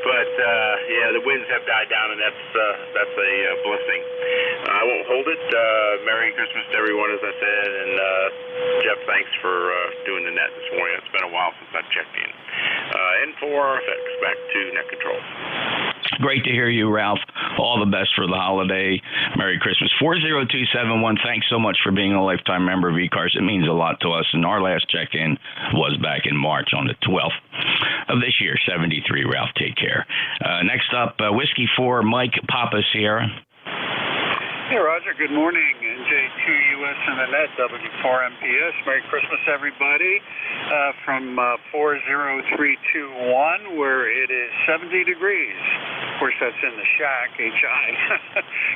but yeah, the winds have died down, and that's a blessing. I won't hold it. Merry Christmas to everyone, as I said, and Jeff, thanks for doing the net this morning. It's been a while since I've checked in. N4 RFX, back to net control. Great to hear you, Ralph. All the best for the holiday. Merry Christmas. 40271, thanks so much for being a lifetime member of ECARS. It means a lot to us, and our last check-in was back in March on the 12th of this year. 73, Ralph. Take care. Next up, Whiskey 4, Mike Papa Sierra. Hey, Roger. Good morning. NJ2US in the net, W4MPS. Merry Christmas, everybody. From 40321, where it is 70 degrees. Of course, that's in the shack, HI.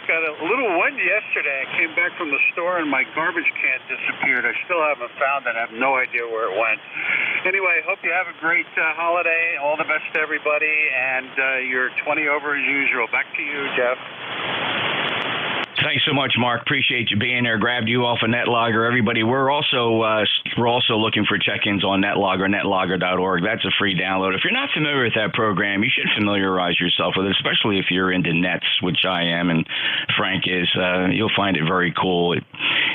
Got a little wind yesterday. I came back from the store, and my garbage can disappeared. I still haven't found it. I have no idea where it went. Anyway, hope you have a great holiday. All the best to everybody, and you're 20 over as usual. Back to you, Jeff. Thanks so much, Mark. Appreciate you being there. Grabbed you off of NetLogger. Everybody, we're also looking for check-ins on NetLogger, netlogger.org. That's a free download. If you're not familiar with that program, you should familiarize yourself with it, especially if you're into nets, which I am and Frank is. You'll find it very cool.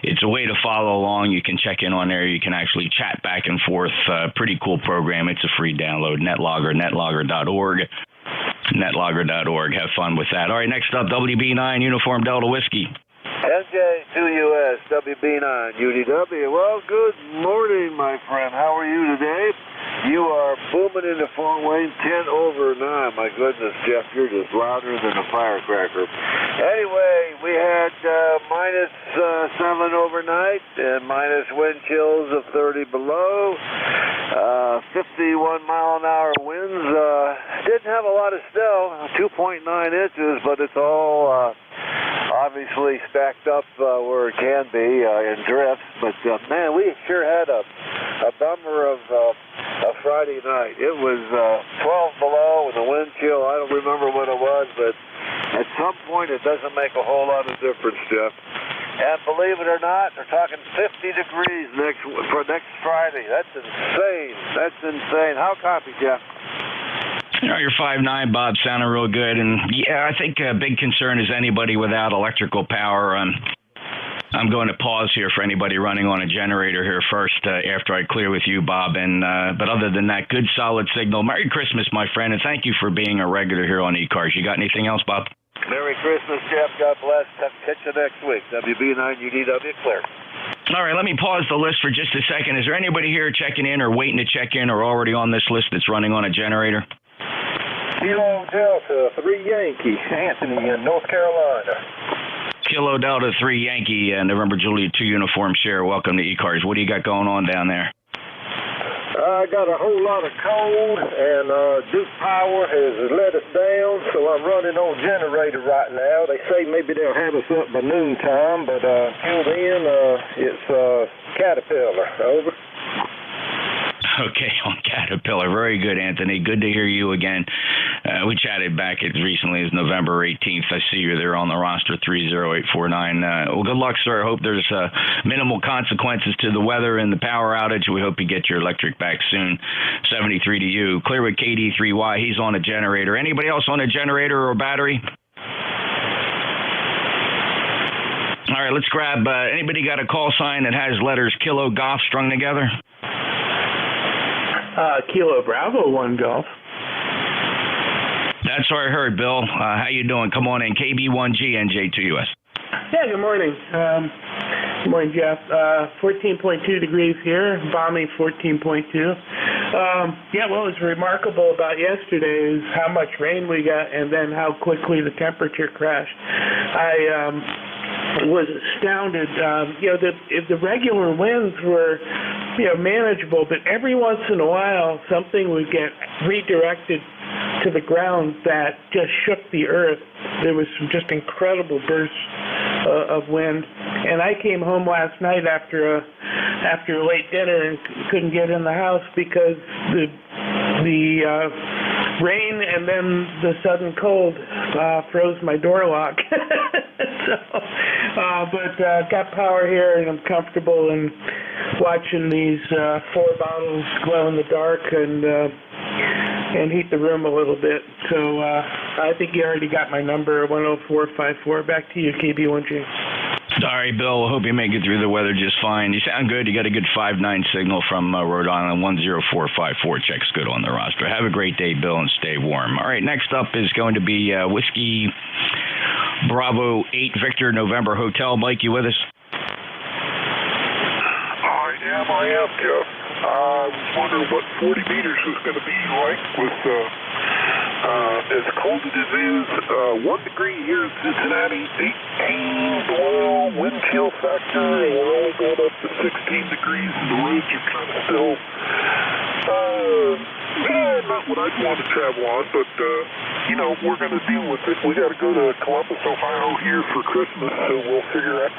It's a way to follow along. You can check in on there. You can actually chat back and forth. Pretty cool program. It's a free download. NetLogger, netlogger.org. Netlogger.org. Have fun with that. All right, next up, WB9 Uniform Delta Whiskey. NJ2US, WB9, UDW. Well, good morning, my friend. How are you today? You are booming in the phone, Wayne. 10 over 9. My goodness, Jeff, you're just louder than a firecracker. Anyway, we had minus 7 overnight and minus wind chills of 30 below. 51 mile an hour winds. Didn't have a lot of snow, 2.9 inches, but it's all obviously stacked up where it can be in drifts. But man, we sure had a bummer of a Friday night. It was 12 below and the wind chill, I don't remember what it was, but at some point it doesn't make a whole lot of difference, Jeff. And believe it or not, they're talking 50 degrees for next Friday. That's insane. That's insane. How copy, Jeff? You know, your 5'9", Bob, sounding real good. And, yeah, I think a big concern is anybody without electrical power. I'm going to pause here for anybody running on a generator here first after I clear with you, Bob. And but other than that, good, solid signal. Merry Christmas, my friend, and thank you for being a regular here on ECARS. You got anything else, Bob? Merry Christmas, Jeff. God bless. Catch you next week. WB9UDW clear. All right, let me pause the list for just a second. Is there anybody here checking in or waiting to check in or already on this list that's running on a generator? Kilo Delta 3 Yankee, Anthony in North Carolina. Kilo Delta 3 Yankee, November Juliet 2 Uniform Share. Welcome to ECARS. What do you got going on down there? I got a whole lot of cold, and Duke Power has let us down, so I'm running on generator right now. They say maybe they'll have us up by noontime, but till then, it's Caterpillar. Over. Okay, on Caterpillar. Very good, Anthony. Good to hear you again. We chatted back as recently as November 18th. I see you're there on the roster, 30849. Well, good luck, sir. I hope there's minimal consequences to the weather and the power outage. We hope you get your electric back soon. 73 to you. Clear with KD3Y. He's on a generator. Anybody else on a generator or battery? All right, let's grab anybody got a call sign that has letters Kilo Golf strung together? Kilo Bravo 1 Golf. That's what I heard, Bill. How you doing? Come on in. KB1G, NJ2US. Yeah, good morning. Good morning, Jeff. 14.2 degrees here, balmy 14.2. Yeah, what was remarkable about yesterday is how much rain we got and then how quickly the temperature crashed. I was astounded. If the regular winds were, manageable, but every once in a while something would get redirected to the ground that just shook the earth. There was some just incredible bursts of wind, and I came home last night after a late dinner and couldn't get in the house because the rain and then the sudden cold froze my door lock. But got power here and I'm comfortable and watching these 4 bottles glow in the dark and heat the room a little bit. So I think you already got my number, 10454. Back to you, KB1G. Sorry, Bill. Hope you make it through the weather just fine. You sound good. You got a good 5.9 signal from Rhode Island. 10454 checks good on the roster. Have a great day, Bill, and stay warm. All right, next up is going to be Whiskey Bravo 8 Victor November Hotel. Mike, you with us? I am, Jeff. I was wondering what 40 meters is going to be like with, as cold as it is, 1 degree here in Cincinnati, 18 below, wind chill factor, and we're only going up to 16 degrees, and the roads are kind of still, not what I'd want to travel on, but, we're going to deal with it. We got to go to Columbus, Ohio here for Christmas, so we'll figure out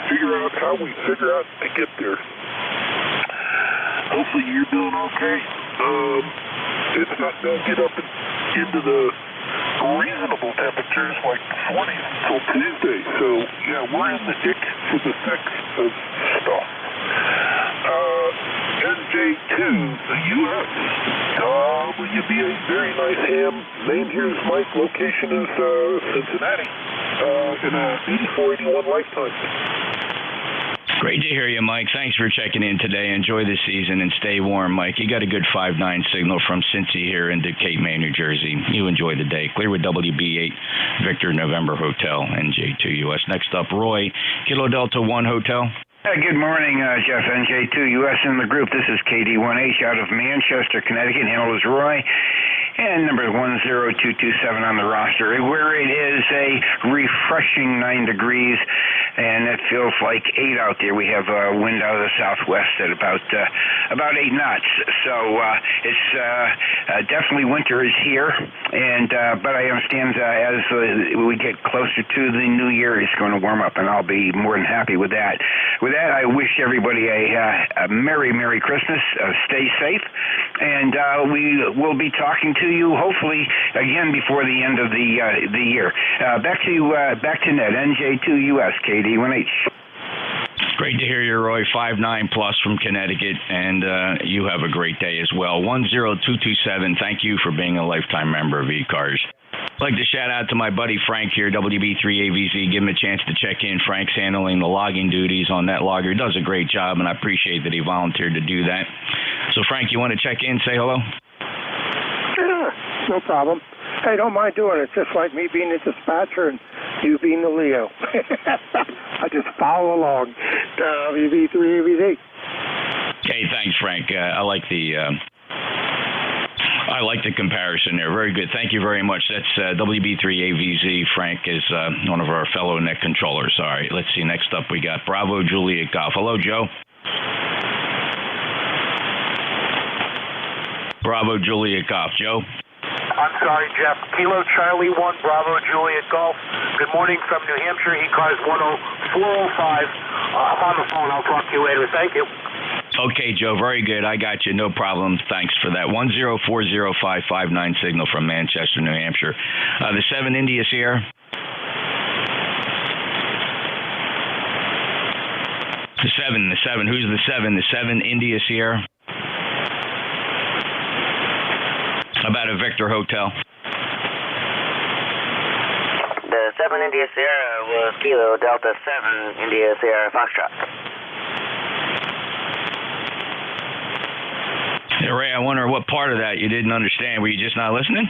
how we figure out to get there. Hopefully you're doing okay. It's not going to get up into the reasonable temperatures like 20s until Tuesday. So, yeah, we're in the thick of stuff. NJ2US, WBA, very nice ham. Name here is Mike. Location is Cincinnati. In a 8481 lifetime. Great to hear you, Mike. Thanks for checking in today. Enjoy the season and stay warm, Mike. You got a good 5.9 signal from Cincy here in Cape May, New Jersey. You enjoy the day. Clear with WB8 Victor November Hotel, NJ2US. Next up, Roy, Kilo Delta 1 Hotel. Good morning, Jeff. NJ2US in the group. This is KD1H out of Manchester, Connecticut. Handle is Roy. And number 10227 on the roster, where it is a refreshing 9 degrees, and it feels like 8 out there. We have wind out of the southwest at about 8 knots. So it's definitely winter is here, and but I understand as we get closer to the new year, it's going to warm up, and I'll be more than happy with that. With that, I wish everybody a Merry Christmas. Stay safe, and we will be talking to you hopefully again before the end of the year. Back to Ned. NJ2US KD1H. Great to hear you, Roy. 5'9" plus from Connecticut, and you have a great day as well. 10227. Thank you for being a lifetime member of ECARS. I'd like to shout out to my buddy Frank here, WB3AVZ. Give him a chance to check in. Frank's handling the logging duties on that logger. He does a great job, and I appreciate that he volunteered to do that. So, Frank, you want to check in, say hello? Sure, no problem. Hey, don't mind doing it. It's just like me being the dispatcher and you being the Leo. I just follow along. WB3AVZ. Hey, thanks, Frank. I like the comparison there. Very good. Thank you very much. That's WB3AVZ. Frank is one of our fellow net controllers. All right, let's see. Next up, we got Bravo Juliet Golf. Hello, Joe. Bravo Juliet Golf. Joe? I'm sorry, Jeff. Kilo Charlie 1, Bravo Juliet Golf. Good morning from New Hampshire, ECARS 405. I'm on the phone. I'll talk to you later. Thank you. Okay, Joe, very good. I got you. No problem. Thanks for that. 1040559 signal from Manchester, New Hampshire. The 7 India Sierra. The 7. Who's the 7? The 7 India Sierra. How about a Victor Hotel? The 7 India Sierra was Kilo Delta 7 India Sierra Foxtrot. Hey, Ray, I wonder what part of that you didn't understand. Were you just not listening?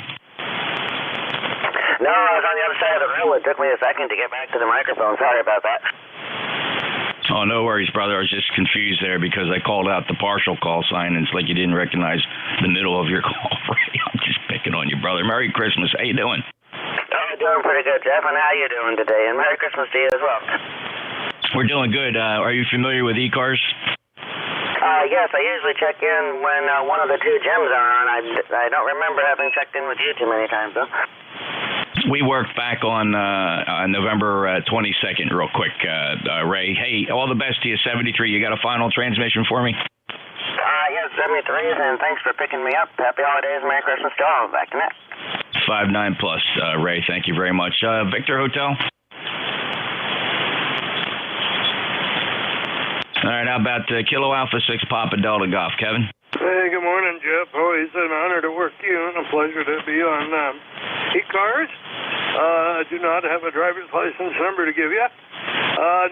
No, I was on the other side of the room. It took me a second to get back to the microphone. Sorry about that. Oh, no worries, brother. I was just confused there because I called out the partial call sign, and it's like you didn't recognize the middle of your call, Ray. I'm just picking on you, brother. Merry Christmas. How you doing? I'm doing pretty good, Jeff. And how you doing today? And Merry Christmas to you as well. We're doing good. Are you familiar with ECARS? Yes, I usually check in when one of the two gyms are on. I don't remember having checked in with you too many times, though. We worked back on November 22nd real quick, Ray. Hey, all the best to you, 73. You got a final transmission for me? Yes, 73s, and thanks for picking me up. Happy holidays, Merry Christmas to all. Back to net. 5'9" plus, Ray. Thank you very much. Victor Hotel? All right, how about Kilo Alpha 6 Papa Delta Golf, Kevin? Hey, good morning, Jeff. Always an honor to work you and a pleasure to be on ECARS. I do not have a driver's license number to give you.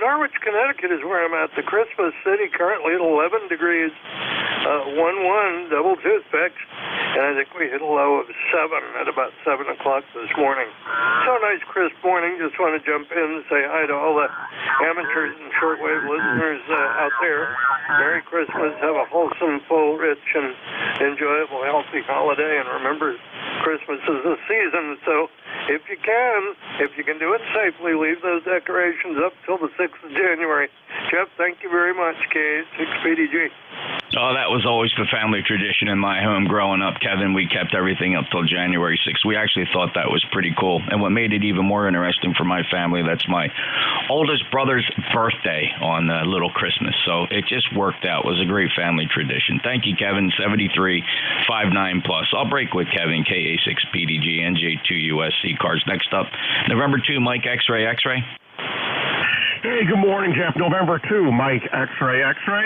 Norwich, Connecticut is where I'm at. The Christmas City, currently at 11 degrees, 1-1, double toothpicks, and I think we hit a low of 7 at about 7 o'clock this morning. So nice, crisp morning. Just want to jump in and say hi to all the amateurs and shortwave listeners out there. Merry Christmas. Have a wholesome, full, rich, and enjoyable, healthy holiday. And remember, Christmas is the season, so if you can do it safely, leave those decorations up till the 6th of January. Jeff, thank you very much, K6PDG. Oh, that was always the family tradition in my home growing up, Kevin. We kept everything up till January 6th. We actually thought that was pretty cool. And what made it even more interesting for my family, that's my oldest brother's birthday on Little Christmas. So it just worked out. It was a great family tradition. Thank you, Kevin. 73, 5'9" plus. I'll break with Kevin, KA6PDG, NJ2US, ECARS. Next up, November 2, Mike X-Ray. Hey, good morning, Jeff. November 2, Mike X-Ray.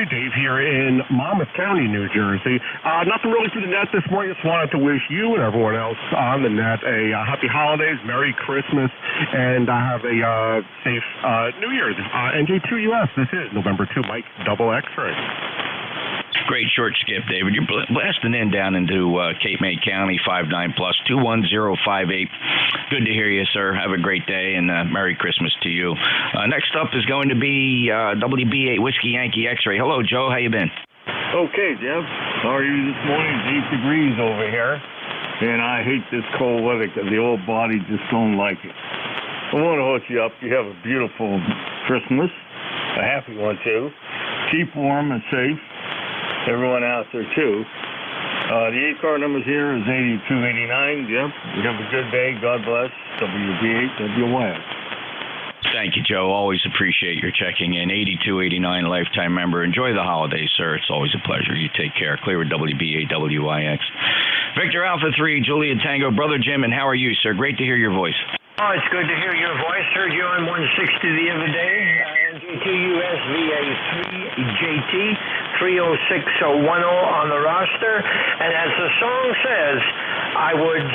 Dave here in Monmouth County, New Jersey. Nothing really for the net this morning. Just wanted to wish you and everyone else on the net a happy holidays, Merry Christmas, and have a safe New Year. NJ2US, this is November 2, Mike double X-Ray. Great short skip, David. You're blasting in down into Cape May County, 59 plus 21058. Good to hear you, sir. Have a great day, and Merry Christmas to you. Next up is going to be WB8 Whiskey Yankee X-Ray. Hello, Joe. How you been? Okay, Jeff. How are you this morning? It's 8 degrees over here, and I hate this cold weather because the old body just don't like it. I want to hook you up. You have a beautiful Christmas, a happy one, too. Keep warm and safe. Everyone out there, too. The ECARS numbers here is 8289. Jeff, you have a good day. God bless. WB8WYS. Thank you, Joe. Always appreciate your checking in. 8289 lifetime member. Enjoy the holidays, sir. It's always a pleasure. You take care. Clear with WB8WYX. Victor Alpha 3, Juliet Tango, Brother Jim, and how are you, sir? Great to hear your voice. Oh, it's good to hear your voice. Heard you on 160 the other day. NJ2US VA3JT 30610 on the roster. And as the song says, I would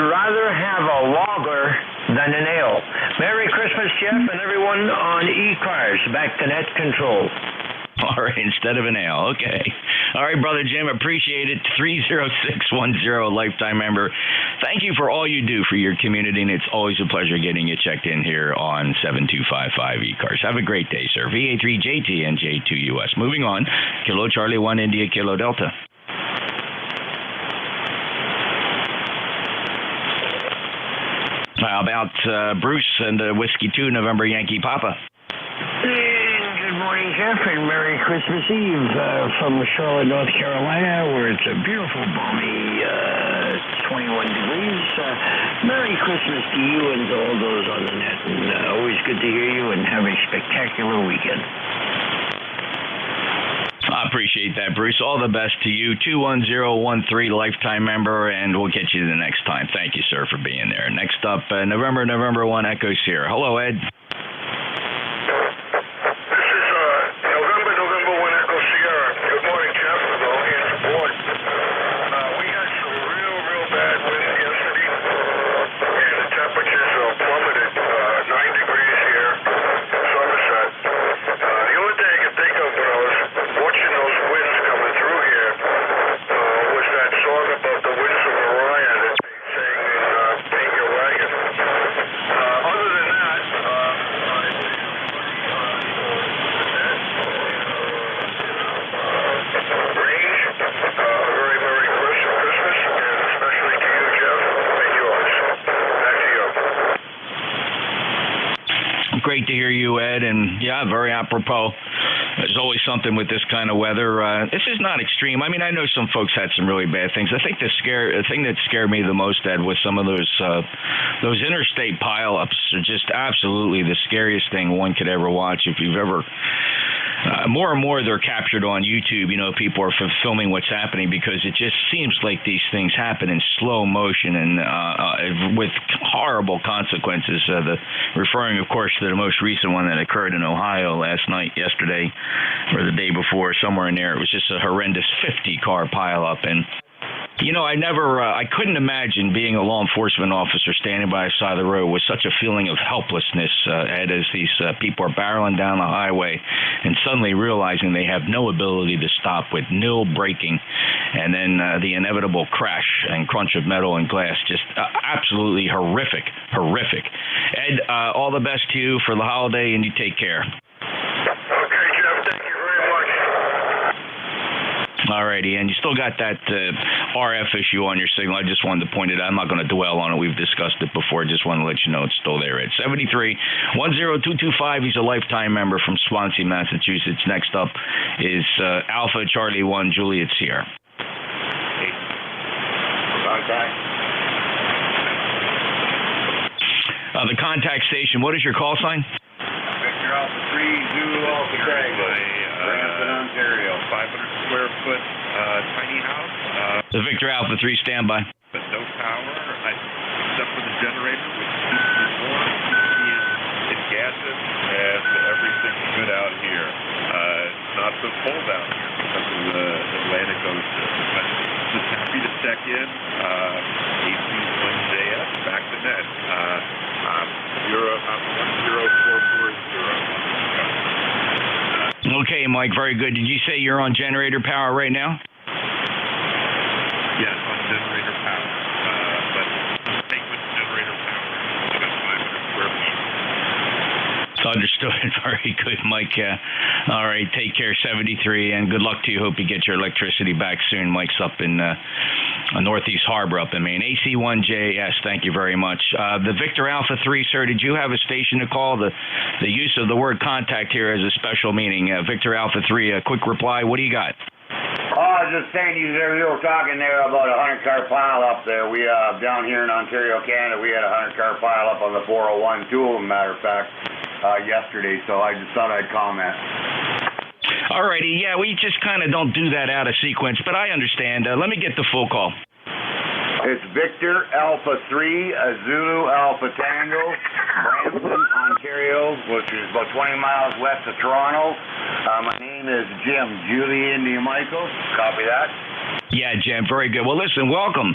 rather have a logger than an ale. Merry Christmas, Jeff, and everyone on ECARS. Back to net control. All right, instead of an ale. Okay. All right, Brother Jim, appreciate it. 30610, lifetime member. Thank you for all you do for your community, and it's always a pleasure getting you checked in here on 7255 ECARS. Have a great day, sir. VA3JT NJ2US. Moving on, Kilo Charlie 1 India Kilo Delta. How about Bruce and Whiskey 2 November Yankee Papa? Good morning, Jeff, and Merry Christmas Eve from Charlotte, North Carolina, where it's a beautiful, balmy 21 degrees. Merry Christmas to you and to all those on the net, and always good to hear you, and have a spectacular weekend. I appreciate that, Bruce. All the best to you. 21013 lifetime member, and we'll get you the next time. Thank you, sir, for being there. Next up, November 1 Echo Sierra. Hello, Ed. Great to hear you, Ed, and yeah, very apropos. There's always something with this kind of weather. This is not extreme. I mean, I know some folks had some really bad things. I think the thing that scared me the most, Ed, was some of those interstate pileups are just absolutely the scariest thing one could ever watch. If you've ever more and more they're captured on YouTube. You know, people are filming what's happening because it just seems like these things happen in slow motion and with horrible consequences. Referring, of course, to the most recent one that occurred in Ohio yesterday, or the day before, somewhere in there. It was just a horrendous 50-car pileup. And you know, I couldn't imagine being a law enforcement officer standing by the side of the road with such a feeling of helplessness, Ed, as these people are barreling down the highway and suddenly realizing they have no ability to stop with nil braking, and then the inevitable crash and crunch of metal and glass. Just absolutely horrific. Ed, all the best to you for the holiday, and you take care. Okay, Jeff, thank you very much. All righty, and you still got that RF issue on your signal. I just wanted to point it out. I'm not going to dwell on it. We've discussed it before. Just want to let you know it's still there. It's 7310225. He's a lifetime member from Swansea, Massachusetts. Next up is Alpha Charlie 1 Juliet Sierra. The contact station. What is your call sign? Victor Alpha 3 Zulu Alpha Tango. Lansing, Ontario. 500 square foot tiny house. The Victor Alpha 3 standby. But no power, except for the generator, which keeps me warm, keeps me in gases, and everything's good out here. It's not so cold out here because of the Atlantic Ocean. But just happy to check in. 821JS, back to net. I'm 10440. Okay, Mike, very good. Did you say you're on generator power right now? Yes, on generator power. But take with generator power. I got 500 square feet. Understood. Very good, Mike. All right, take care, 73, and good luck to you. Hope you get your electricity back soon. Mike's up in Northeast Harbor up in Maine. AC1JS, thank you very much. The Victor Alpha 3, sir, did you have a station to call? The use of the word contact here has a special meaning. Victor Alpha 3, a quick reply. What do you got? I was just saying, you were talking there about a 100-car pile up there. We down here in Ontario, Canada, we had a 100-car pile up on the 401, two of them, matter of fact, yesterday, so I just thought I'd comment. All righty, yeah, we just kind of don't do that out of sequence, but I understand. Let me get the full call. It's Victor Alpha 3, Zulu Alpha Tango, Brampton, Ontario, which is about 20 miles west of Toronto. My name is Jim, Julie India Michael. Copy that? Yeah, Jim, very good. Well, listen, welcome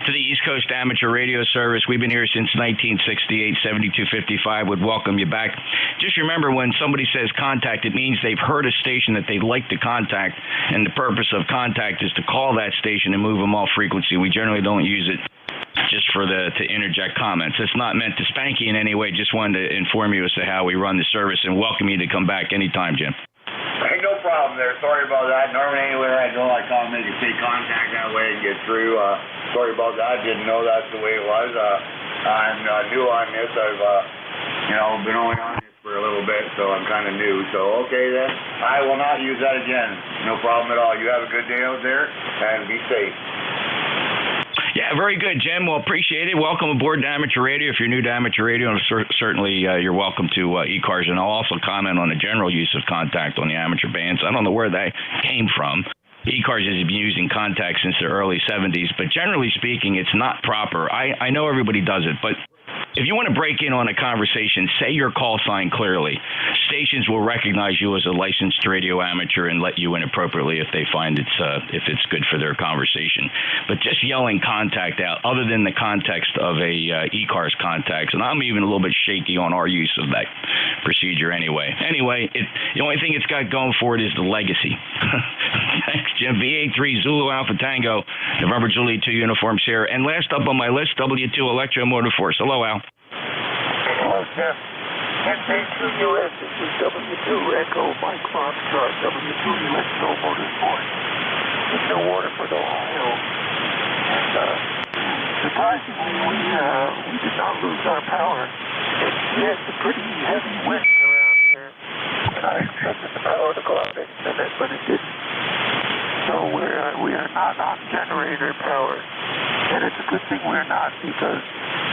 to the East Coast Amateur Radio Service. We've been here since 1968, 7255 would welcome you back. Just remember, when somebody says contact, it means they've heard a station that they'd like to contact, and the purpose of contact is to call that station and move them off frequency. We generally don't use it just to interject comments. It's not meant to spank you in any way. Just wanted to inform you as to how we run the service and welcome you to come back anytime, Jim. Hey, no problem there. Sorry about that. Normally, anywhere I go, I call them, they can say contact that way and get through. Sorry about that. Didn't know that's the way it was. I'm new on this. I've, been only on this for a little bit, so I'm kind of new. So, okay then. I will not use that again. No problem at all. You have a good day out there, and be safe. Yeah, very good, Jim. Well, appreciate it. Welcome aboard to Amateur Radio. If you're new to Amateur Radio, certainly you're welcome to ECARS. And I'll also comment on the general use of contact on the amateur bands. I don't know where that came from. ECARS has been using contact since the early 70s, but generally speaking, it's not proper. I know everybody does it, but if you want to break in on a conversation, say your call sign clearly. Stations will recognize you as a licensed radio amateur and let you in appropriately if they find if it's good for their conversation. But just yelling contact out, other than the context of a ECARS contacts, and I'm even a little bit shaky on our use of that procedure anyway. Anyway, the only thing it's got going for it is the legacy. Thanks, Jim. VA3 Zulu Alpha Tango, November Juliet 2 uniforms here. And last up on my list, W2 Electro Motor Force. Hello, Al. Hello, Jeff. NJ2US, this is W2 Echo Mike Foxtrot, W2 Electro Motor Force. In the Waterford, Ohio. And surprisingly, we did not lose our power. We had some pretty heavy winds around here, and I expected the power to go out any minute, but it didn't. So we are not on generator power, and it's a good thing we're not, because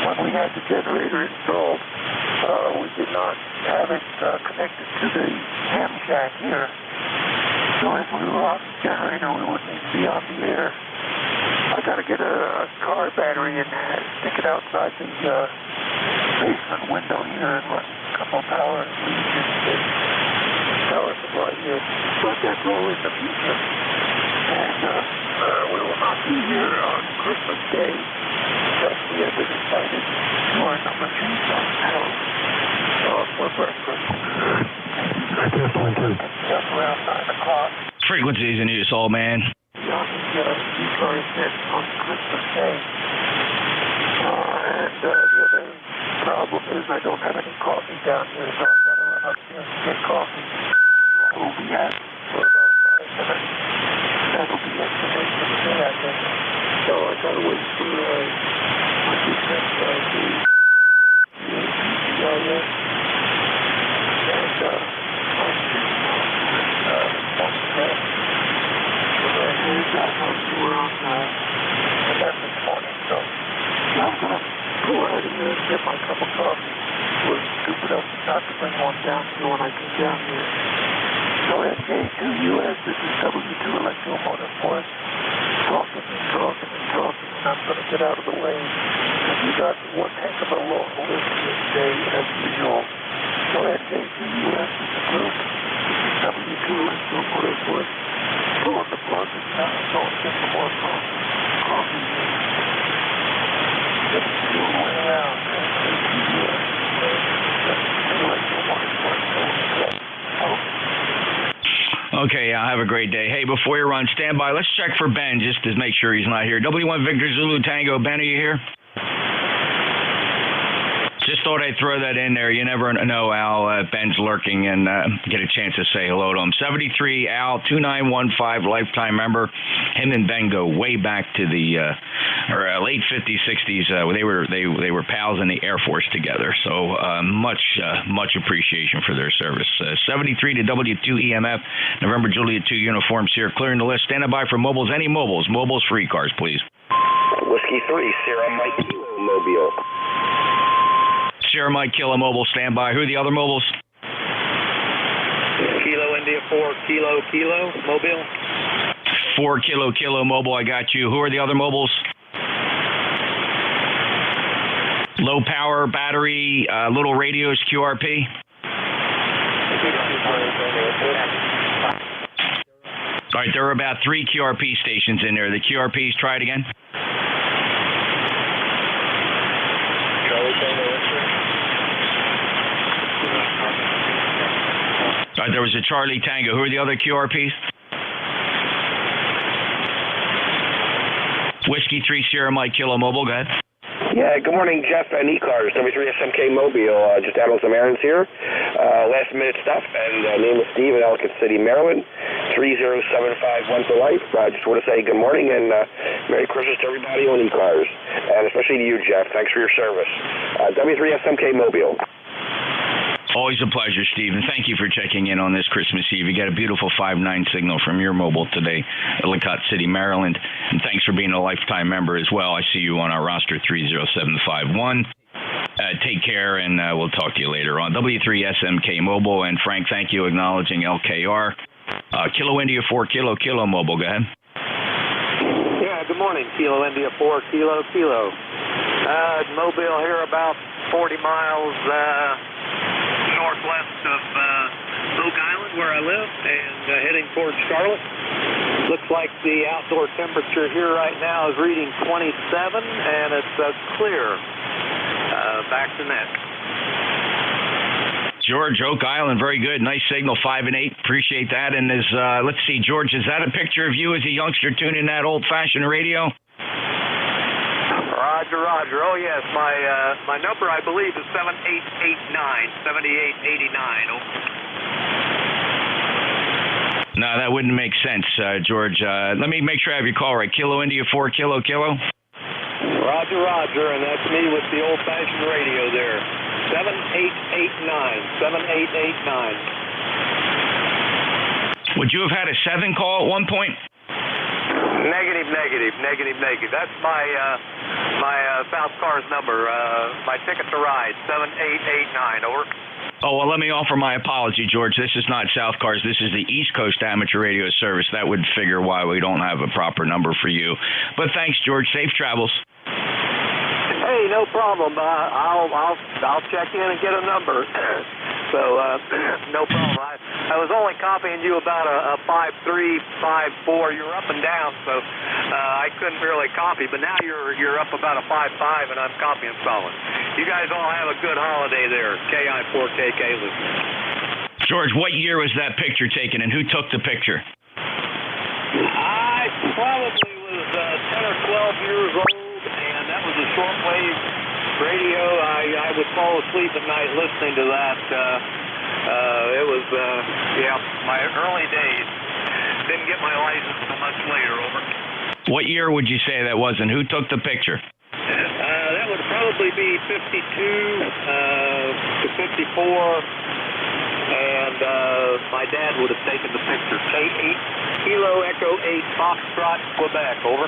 when we had the generator installed, we did not have it connected to the ham shack here. So if we were on the generator, we wouldn't even be on the air. I got to get a car battery and stick it outside the basement window here and run a couple power and leave the power supply here. But that will in the future. And we will not be here on Christmas Day because we have been invited to our number 2 son's house for breakfast. Just around 9 o'clock. Frequencies in use, old man. On the ECARS net on Christmas Day. And the other problem is I don't have any coffee down here, so I've got to run upstairs and get coffee. We'll be at for about 5 minutes. That'll be it for the day, I think. So I gotta wait for what you said, the ECARS. And I'm we're on the left this morning, so I'm gonna go out here and get my cup of coffee. We're stupid enough not to bring one down here when I get down here. So NJ2US, this is W2 Electro Motor Force. Talking, and I'm gonna get out of the way. And we got one heck of a long list this day, as usual. So NJ2US is the group. This is W2 Electro Motor Force. Go on the plug and go and get some more coffee. Just the way around. Okay, have a great day. Hey, before you run, stand by. Let's check for Ben just to make sure he's not here. W1 Victor Zulu Tango. Ben, are you here? Just thought I'd throw that in there. You never know, Al. Ben's lurking and get a chance to say hello to him. 73 Al, 2915, lifetime member. Him and Ben go way back to the late 50s, 60s. They were pals in the Air Force together. So much appreciation for their service. 73 to W2 EMF, November Juliet 2 uniforms here. Clearing the list. Standing by for mobiles. Any mobiles? Mobiles for ECARS, please. Whiskey 3, Sierra Mike Kilo Mobile. Sierra Mike Kilo Mobile, stand by. Who are the other mobiles? Kilo India 4, Kilo Mobile. 4 Kilo Mobile, I got you. Who are the other mobiles? Low power, battery, little radios, QRP. All right, there are about 3 QRP stations in there. The QRPs, try it again. There was a Charlie Tango. Who are the other QRPs? Whiskey 3 Sierra Mike Kilo Mobile. Go ahead. Yeah, good morning, Jeff and ECARS, W3 SMK Mobile. Just out on some errands here. Last minute stuff, and name is Steve in Ellicott City, Maryland. 30751 for life. Just want to say good morning and Merry Christmas to everybody on ECARS, and especially to you, Jeff. Thanks for your service. W3 SMK Mobile. Always a pleasure, Steve, and thank you for checking in on this Christmas Eve. You got a beautiful 5.9 signal from your mobile today, Ellicott City, Maryland, and thanks for being a lifetime member as well. I see you on our roster 30751. Take care, and we'll talk to you later on. W3 SMK Mobile, and Frank, thank you, acknowledging LKR. Kilo India 4 Kilo Mobile, go ahead. Yeah, good morning, Kilo India 4 Kilo. Mobile here about 40 miles northwest of Oak Island, where I live, and heading towards Charlotte. Looks like the outdoor temperature here right now is reading 27, and it's clear. Back to net. George, Oak Island, very good. Nice signal, 5 and 8. Appreciate that. And let's see, George, is that a picture of you as a youngster tuning that old-fashioned radio? Roger. Oh, yes. My number, I believe, is 7889. Over. No, that wouldn't make sense, George. Let me make sure I have your call right. Kilo India 4 Kilo. Roger, and that's me with the old-fashioned radio there. 7889. Would you have had a 7 call at one point? Negative. That's my South Cars number. My ticket to ride, 7889. Over. Oh, well, let me offer my apology, George. This is not South Cars. This is the East Coast Amateur Radio Service. That would figure why we don't have a proper number for you. But thanks, George. Safe travels. Hey, no problem. I'll check in and get a number. So, no problem. I was only copying you about a 5.3, 5.4. You're up and down, so I couldn't really copy. But now you're up about a 5.5, and I'm copying solid. You guys all have a good holiday there. KI4KK, listen. George, what year was that picture taken, and who took the picture? I probably was 10 or 12 years old, and that was a shortwave radio. I would fall asleep at night listening to that. It was, my early days. Didn't get my license until much later, over. What year would you say that was, and who took the picture? That would probably be 52 to 54, and my dad would have taken the picture. Kilo Echo 8 Foxtrot, Quebec, over.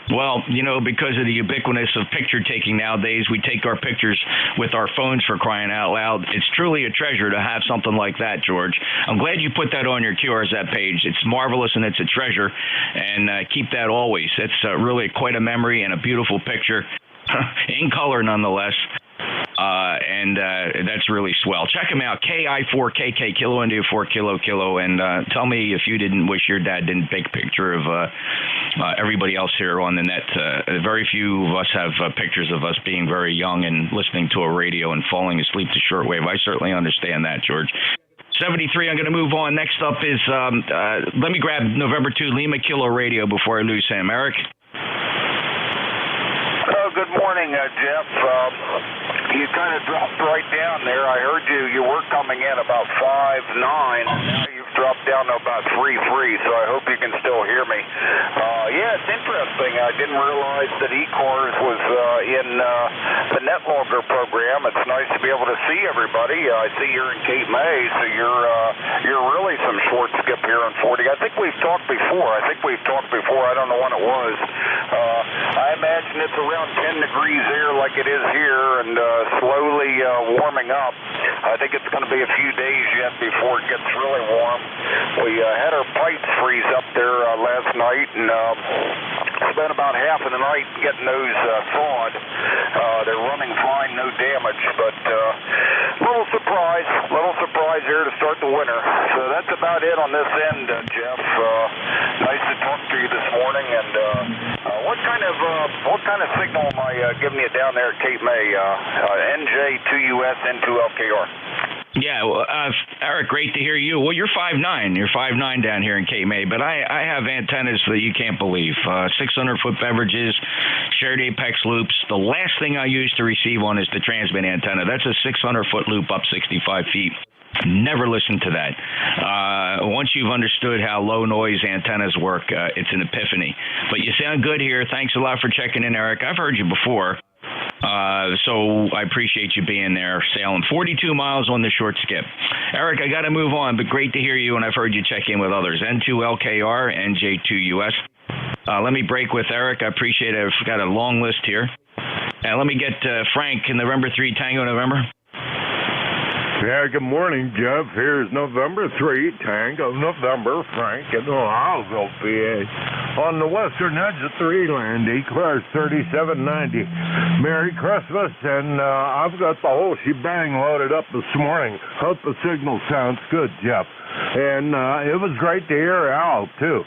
Well, because of the ubiquitous of picture taking nowadays, we take our pictures with our phones, for crying out loud. It's truly a treasure to have something like that, George. I'm glad you put that on your QRZ page. It's marvelous and it's a treasure, and keep that always. It's really quite a memory and a beautiful picture, in color nonetheless. And that's really swell. Check him out, KI4KK, Kilo India 4 Kilo, and tell me if you didn't wish your dad didn't take a picture of everybody else here on the net. Very few of us have pictures of us being very young and listening to a radio and falling asleep to shortwave. I certainly understand that, George. 73, I'm going to move on. Next up is, let me grab November 2 Lima Kilo Radio before I lose him. Eric? Good morning, Jeff. You kind of dropped right down there. I heard you were coming in about 5.9, and now you've dropped down to about 3.3, so I hope you can still hear me. Yeah, it's interesting. I didn't realize that ECARS was in the NetLogger program. It's nice to be able to see everybody. I see you're in Cape May, so you're really some short skip here in 40. I think we've talked before. I don't know when it was. I imagine it's around 10 degrees there like it is here, and slowly warming up. I think it's going to be a few days yet before it gets really warm. We had our pipes freeze up there last night, and spent about half of the night getting those thawed. They're running fine, no damage, but little surprise here to start the winter. So that's about it on this end, Jeff. Nice to talk to you this morning. And what kind of signal am I giving you down there at Cape May? NJ2US N2LKR. Yeah, well, Eric, great to hear you. Well, you're 5'9". You're 5'9" down here in Cape May, but I have antennas that you can't believe. 600-foot beverages, shared apex loops. The last thing I use to receive on is the transmit antenna. That's a 600-foot loop up 65 feet. Never listen to that. Once you've understood how low noise antennas work, it's an epiphany. But you sound good here. Thanks a lot for checking in, Eric. I've heard you before. So I appreciate you being there, sailing 42 miles on the short skip. Eric, I got to move on, but great to hear you, and I've heard you check in with others. N2LKR, NJ2US. Let me break with Eric. I appreciate it. I've got a long list here. And let me get Frank in November 3 Tango November. Yeah, good morning, Jeff. Here's November 3, Tango November, Frank in Ohio, PA. On the western edge of 3-land, ECARS 3790. Merry Christmas, and I've got the whole shebang loaded up this morning. Hope the signal sounds good, Jeff. And it was great to hear Al, too.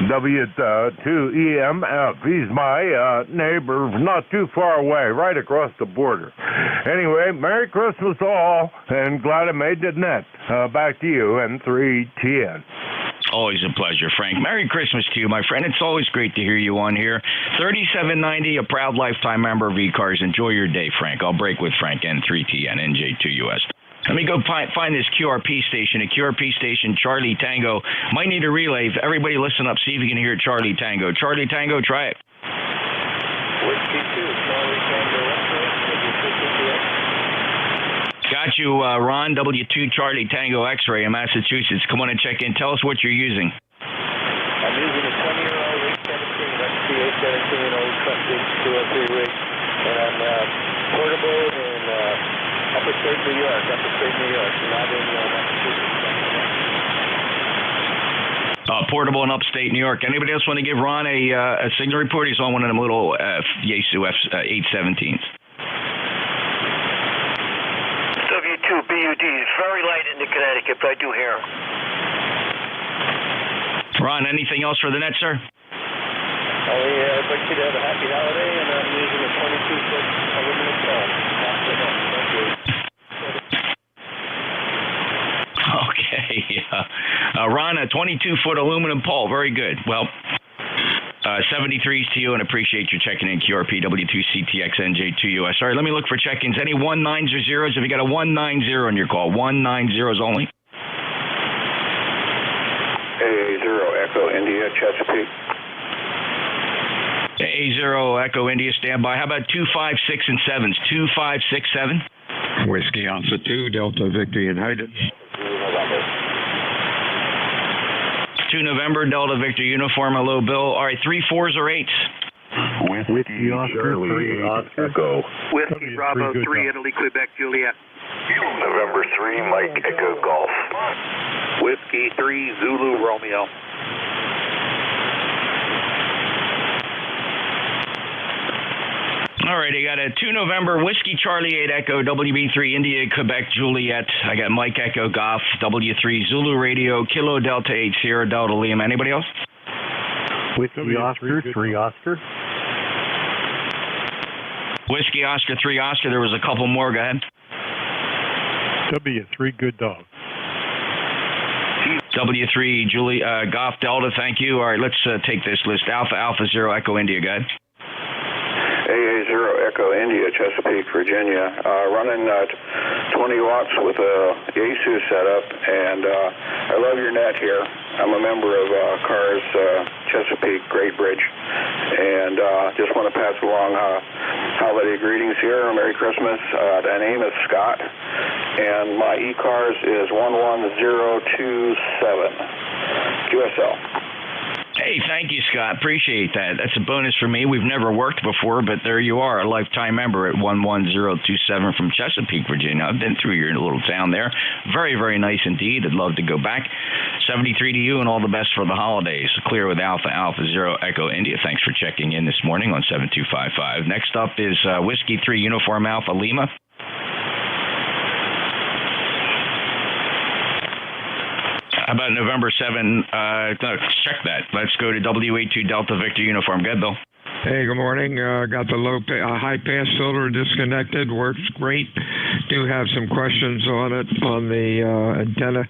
W2EMF. He's my neighbor, not too far away, right across the border. Anyway, Merry Christmas all, and glad I made the net. Back to you, N3TN. Always a pleasure, Frank. Merry Christmas to you, my friend. It's always great to hear you on here. 3790, a proud lifetime member of ECARS. Enjoy your day, Frank. I'll break with Frank, N3TN, NJ2US. Let me go find this QRP station, a QRP station, Charlie Tango. Might need a relay. Everybody listen up, see if you can hear Charlie Tango. Charlie Tango, try it. Whiskey 2, Charlie Tango, Got you, Ron, W2 Charlie Tango X-Ray in Massachusetts. Come on and check in. Tell us what you're using. I'm using a 20-year-old 817, that's the 817 old trusted 203 rig, and I'm portable in upstate New York, not in Massachusetts. Portable in upstate New York. Anybody else want to give Ron a signal report? He's on one of them little Yaesu 817s. W2BUD is very light into Connecticut, but I do hear him. Ron, anything else for the net, sir? I'd like you to have a happy holiday, and I'm using a 22-foot aluminum pole. Okay. Ron, a 22-foot aluminum pole. Very good. Well, 73s to you, and appreciate you checking in. QRP W2CTX NJ2US. Sorry, let me look for check-ins. Any 19s or zeros? Have you got a 190 on your call? 190s only. A0 Echo India Chesapeake. A0 Echo India, standby. How about 2, 5, 6, and 7s? 2, 5, 6, 7? Whiskey Alpha 2, Delta Victor United. 2 November, Delta Victor Uniform, hello, Bill. All right, 3 4s or 8s? Whiskey Oscar 3, Oscar Go. Whiskey Bravo 3, Italy, Quebec, Juliet. November 3, Mike Echo Golf. Whiskey 3, Zulu Romeo. All right, I got a 2 November Whiskey Charlie 8 Echo WB3 India Quebec Juliet. I got Mike Echo Golf W3 Zulu Radio Kilo Delta 8 Sierra Delta Liam. Anybody else? Whiskey Oscar 3 Oscar. Whiskey Oscar 3 Oscar. There was a couple more. Go ahead. W3 Good Dog. W3 Golf Delta, thank you. All right, let's take this list. Alpha Zero Echo India, go ahead. AA0 Echo India, Chesapeake, Virginia. Running 20 watts with a Yaesu setup, and I love your net here. I'm a member of ECARS Chesapeake Great Bridge, and just want to pass along holiday greetings here. Merry Christmas. My name is Scott, and my ECARS is 11027 QSL. Hey, thank you, Scott. Appreciate that. That's a bonus for me. We've never worked before, but there you are, a lifetime member at 11027 from Chesapeake, Virginia. I've been through your little town there. Very, very nice indeed. I'd love to go back. 73 to you and all the best for the holidays. Clear with Alpha Zero Echo India. Thanks for checking in this morning on 7255. Next up is Whiskey 3 Uniform Alpha Lima. How about November 7? Check that. Let's go to W82 Delta Victor Uniform. Go ahead, Bill. Hey, good morning. Got the high pass filter disconnected. Works great. Do have some questions on it on the antenna.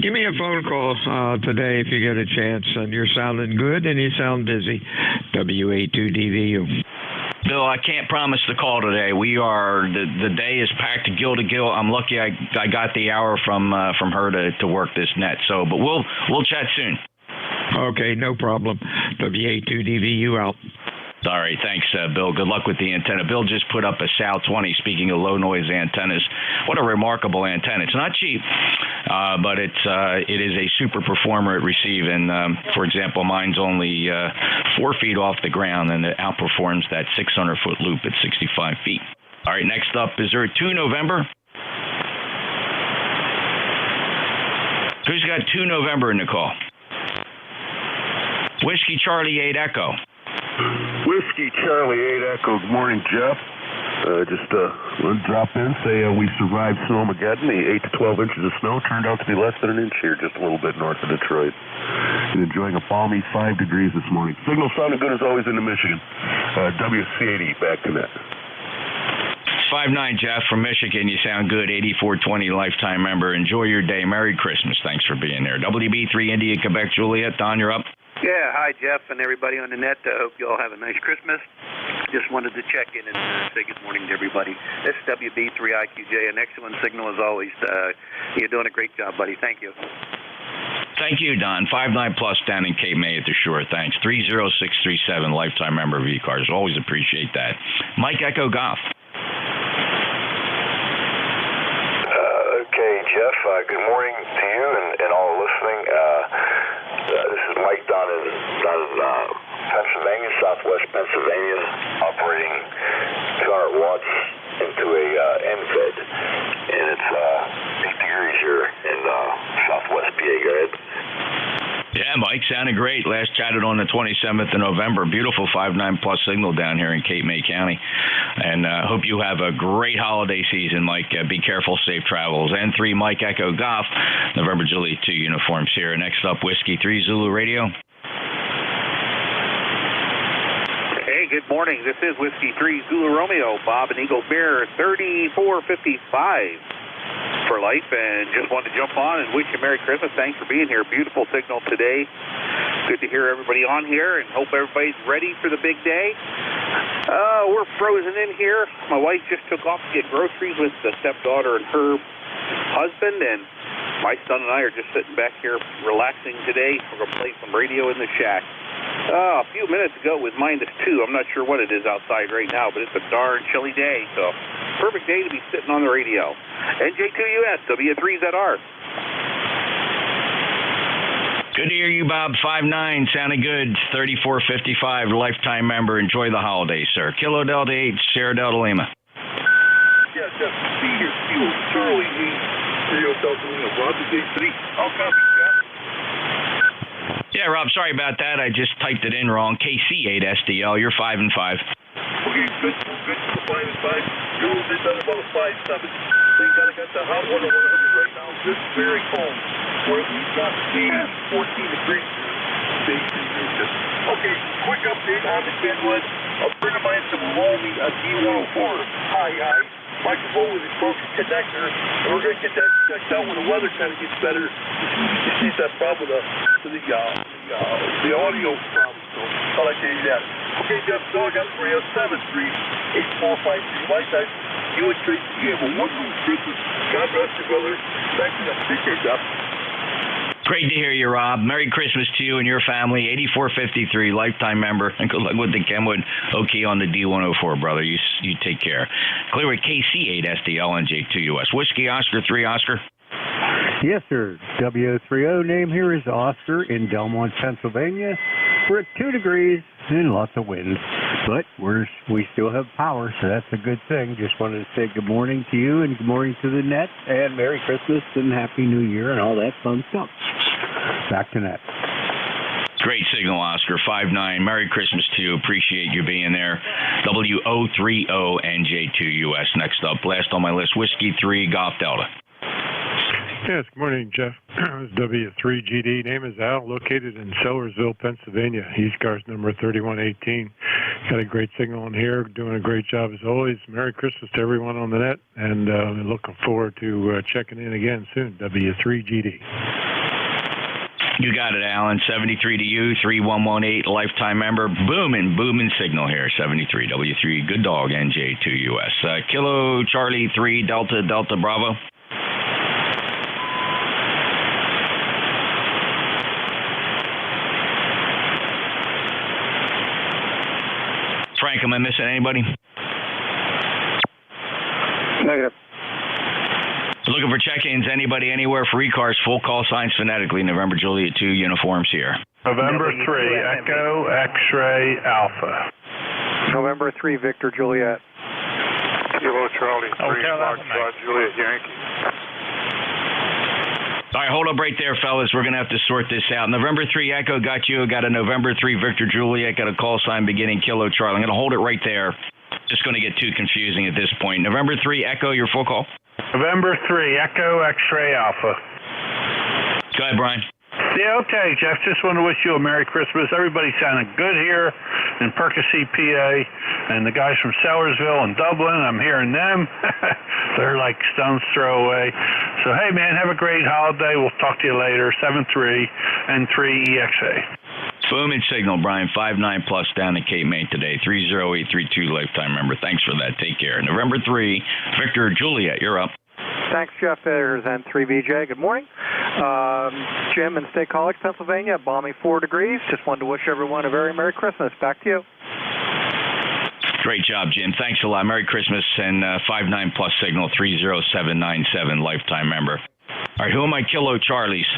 Give me a phone call today if you get a chance. And you're sounding good and you sound busy. W82DVU. Bill, I can't promise the call today. We are the day is packed gill to gill. I'm lucky I got the hour from her to work this net. So, but we'll chat soon. Okay, no problem. W82DVU out. All right, thanks, Bill. Good luck with the antenna. Bill just put up a SAL 20, speaking of low-noise antennas. What a remarkable antenna. It's not cheap, but it is a super performer at receive. And, for example, mine's only 4 feet off the ground, and it outperforms that 600-foot loop at 65 feet. All right, next up, is there a 2 November? Who's got 2 November in the call? Whiskey Charlie 8 Echo. Whiskey Charlie 8 Echo. Good morning, Jeff. Just want to drop in, say we survived Snowmageddon. The 8 to 12 inches of snow turned out to be less than an inch here, just a little bit north of Detroit. And enjoying a balmy 5 degrees this morning. Signal sounded good as always into Michigan. WC80, back to net. 5'9", Jeff from Michigan. You sound good. 8420 lifetime member. Enjoy your day. Merry Christmas. Thanks for being there. WB3 India, Quebec, Juliet. Don, you're up. Yeah, hi, Jeff, and everybody on the net. I hope you all have a nice Christmas. Just wanted to check in and say good morning to everybody. This is WB3IQJ, an excellent signal as always. You're doing a great job, buddy. Thank you. Thank you, Don. 5'9" plus down in Cape May at the shore. Thanks. 30637, lifetime member of ECARS. Always appreciate that. Mike Echo Golf. Okay, Jeff, good morning to you and all listening. This is Mike down in Pennsylvania, southwest Pennsylvania, operating 200 watts into a NFED, and it's 8 degrees here in southwest PA. Go ahead. Yeah, Mike, sounded great. Last chatted on the 27th of November. Beautiful 5'9" plus signal down here in Cape May County. And hope you have a great holiday season, Mike. Be careful, safe travels. N3 Mike Echo Golf, November Juliet 2 uniforms here. Next up, Whiskey 3 Zulu Radio. Hey, good morning. This is Whiskey 3 Zulu Romeo, Bob and Eagle Bear, 3455. For life, and just wanted to jump on and wish you Merry Christmas. Thanks for being here. Beautiful signal today. Good to hear everybody on here, and hope everybody's ready for the big day. We're frozen in here. My wife just took off to get groceries with the stepdaughter and her husband, and my son and I are just sitting back here relaxing today. We're going to play some radio in the shack. A few minutes ago it was -2. I'm not sure what it is outside right now, but it's a darn chilly day, so perfect day to be sitting on the radio. NJ2US, W3ZR. Good to hear you, Bob. 5'9", sounding good. 3455, lifetime member. Enjoy the holidays, sir. Kilo Delta 8, Sierra Delta Lima. Yeah, Jeff, see here, Kilo Charlie 8, Rio Delta Lima, Roger J3. I'll copy, Jeff. Yeah, Rob, sorry about that. I just typed it in wrong. KC8SDL, you're 5 and 5. Okay, good, 5 and 5. Jules is at about 5'7". They got the hot water 100 right now. Just very cold. We've got 14 degrees. Okay, quick update on the Kenwood. A friend of mine from Malmy, a D104 high. Microphone with a broken connector. And we're going to get that checked out when the weather kind of gets better. It's that problem with the audio problem. So thought I gave you that. Okay, Jeff, so I got 307-3-8453. Like that, you and Tracy, you have a wonderful Christmas. God bless you, brother. Thank you. Take care, Jeff. Great to hear you, Rob. Merry Christmas to you and your family. 8453, lifetime member. And good luck with the Kenwood OK on the D104, brother. You take care. Clear at KC8SDL NJ2US. Whiskey Oscar 3 Oscar. Yes, sir. W030 name here is Oscar in Delmont, Pennsylvania. We're at 2 degrees and lots of wind, but we still have power, so that's a good thing. Just wanted to say good morning to you and good morning to the net, and Merry Christmas and Happy New Year and all that fun stuff. Back to net. Great signal, Oscar. 5-9. Merry Christmas to you. Appreciate you being there. W030 NJ2US. Next up, last on my list, Whiskey 3 Golf Delta. Yes, good morning, Jeff. It's W3GD. Name is Al, located in Sellersville, Pennsylvania. ECARS number 3118. Got a great signal on here. Doing a great job as always. Merry Christmas to everyone on the net, and looking forward to checking in again soon. W3GD. You got it, Alan. 73 to you, 3118, lifetime member. Booming signal here. 73 W3. Good dog, NJ2US. Kilo Charlie 3 Delta Bravo. Frank, am I missing anybody? Negative. Looking for check-ins. Anybody, anywhere for ECARS. Full call signs phonetically. November Juliet 2 uniforms here. November 3 Echo X-Ray Alpha. November 3 Victor Juliet. Kilo Charlie 3 Foxtrot Juliet Yankee. All right, hold up right there, fellas. We're going to have to sort this out. November 3 Echo got you. Got a November 3 Victor Juliet. Got a call sign beginning Kilo Charlie. I'm going to hold it right there. Just going to get too confusing at this point. November 3 Echo, your full call. November 3 Echo X-Ray Alpha. Go ahead, Brian. Yeah, okay, Jeff. Just want to wish you a Merry Christmas. Everybody sounded good here in Percy, PA, and the guys from Sellersville and Dublin, I'm hearing them. They're like stone's throw away. So, hey, man, have a great holiday. We'll talk to you later. 7-3 and 3 EXA. Booming signal, Brian. 5-9 plus down to Cape May today. 30832 lifetime member. Thanks for that. Take care. November 3, Victor Juliet, you're up. Thanks, Jeff. There's N3VJ. Good morning. Jim in State College, Pennsylvania. Balmy 4 degrees. Just wanted to wish everyone a very Merry Christmas. Back to you. Great job, Jim. Thanks a lot. Merry Christmas and 5-9 plus signal 30797 lifetime member. All right, who am I? Kilo Charlies.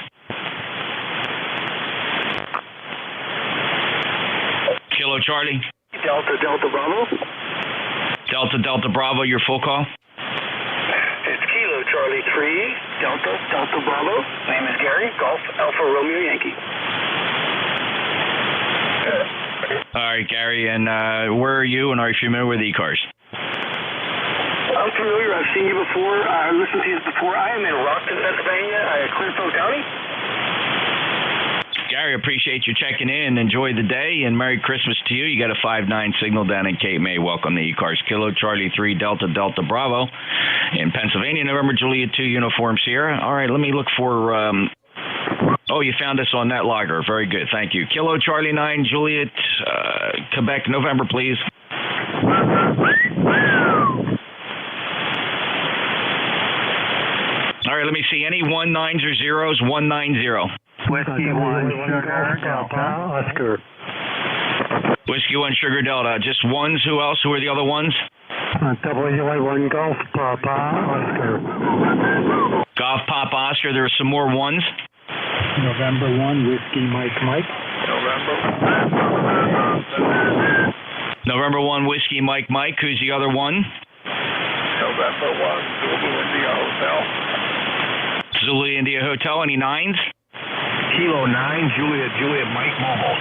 Kilo Charlie. Delta Bravo. Delta Bravo, your full call. It's Kilo Charlie 3 Delta Bravo. Name is Gary. Golf Alpha Romeo Yankee. All right, Gary, and where are you, and are you familiar with ECARS? I'm familiar. I've seen you before. I've listened to you before. I am in Rockton, Pennsylvania, Clearfield County. Gary, appreciate you checking in. Enjoy the day, and Merry Christmas to you. You got a 5-9 signal down in Cape May. Welcome to ECARS. Kilo Charlie 3 Delta Bravo in Pennsylvania. November Juliet 2 uniform Sierra. All right, let me look for... Oh, you found us on that logger. Very good. Thank you. Kilo Charlie 9 Juliet, Quebec, November, please. All right, let me see. Any 19s or zeros? 190. Whiskey 1 Sugar Delta Oscar. Whiskey 1 Sugar Delta. Just ones. Who else? Who are the other ones? W1 Golf Papa Oscar. Golf Papa Oscar. There are some more ones. November 1 Whiskey Mike. November 1 Whiskey Mike. Who's the other one? November 1 Zulu India Hotel. Zulu India Hotel. Any 9s? Kilo 9 Juliet Mike Mobile.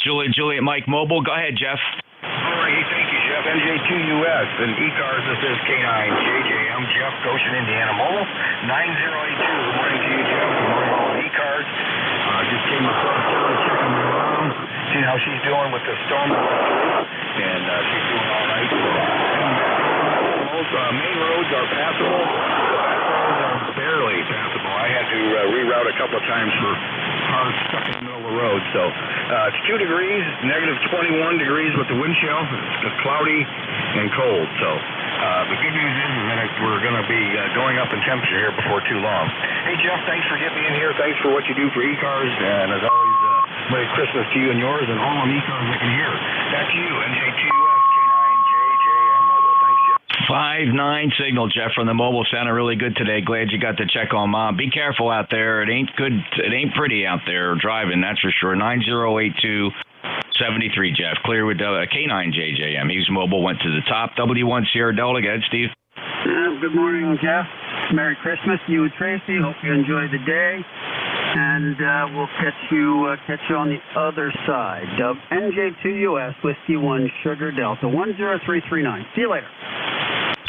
Juliet Mike Mobile. Go ahead, Jeff. All right, thank you, Jeff. NJ2US and ECARS. This is K9 JJ. I'm Jeff, Goshen, Indiana Mobile. 9082. Good morning to you, Jeff. Good morning, all of ECARS. Just came across town, checking my mom, seeing how she's doing with the storm. And she's doing all right. Most main roads are passable. The back roads are barely passable. I I had to reroute a couple of times for cars stuck in the middle of the road. So it's 2 degrees, negative 21 degrees with the wind chill. It's cloudy and cold. So the good news is that we're going to be going up in temperature here before too long. Hey, Jeff, thanks for getting me in here. Thanks for what you do for ECARS. And as always, Merry Christmas to you and yours and all of ECARS I can hear. Back to you, NJ2US, K9JJM Mobile. Thanks, Jeff. 5-9 signal, Jeff, from the mobile center. Really good today. Glad you got to check on Mom. Be careful out there. It ain't good. It ain't pretty out there driving, that's for sure. 9082 73, Jeff. Clear with K9JJM. He's mobile, went to the top. W1 Sierra Delta. Go ahead, Steve. Good morning, Jeff. Merry Christmas to you and Tracy. Hope you enjoy the day. And we'll catch you on the other side of NJ2US Whiskey 1 Sugar Delta 10339. See you later.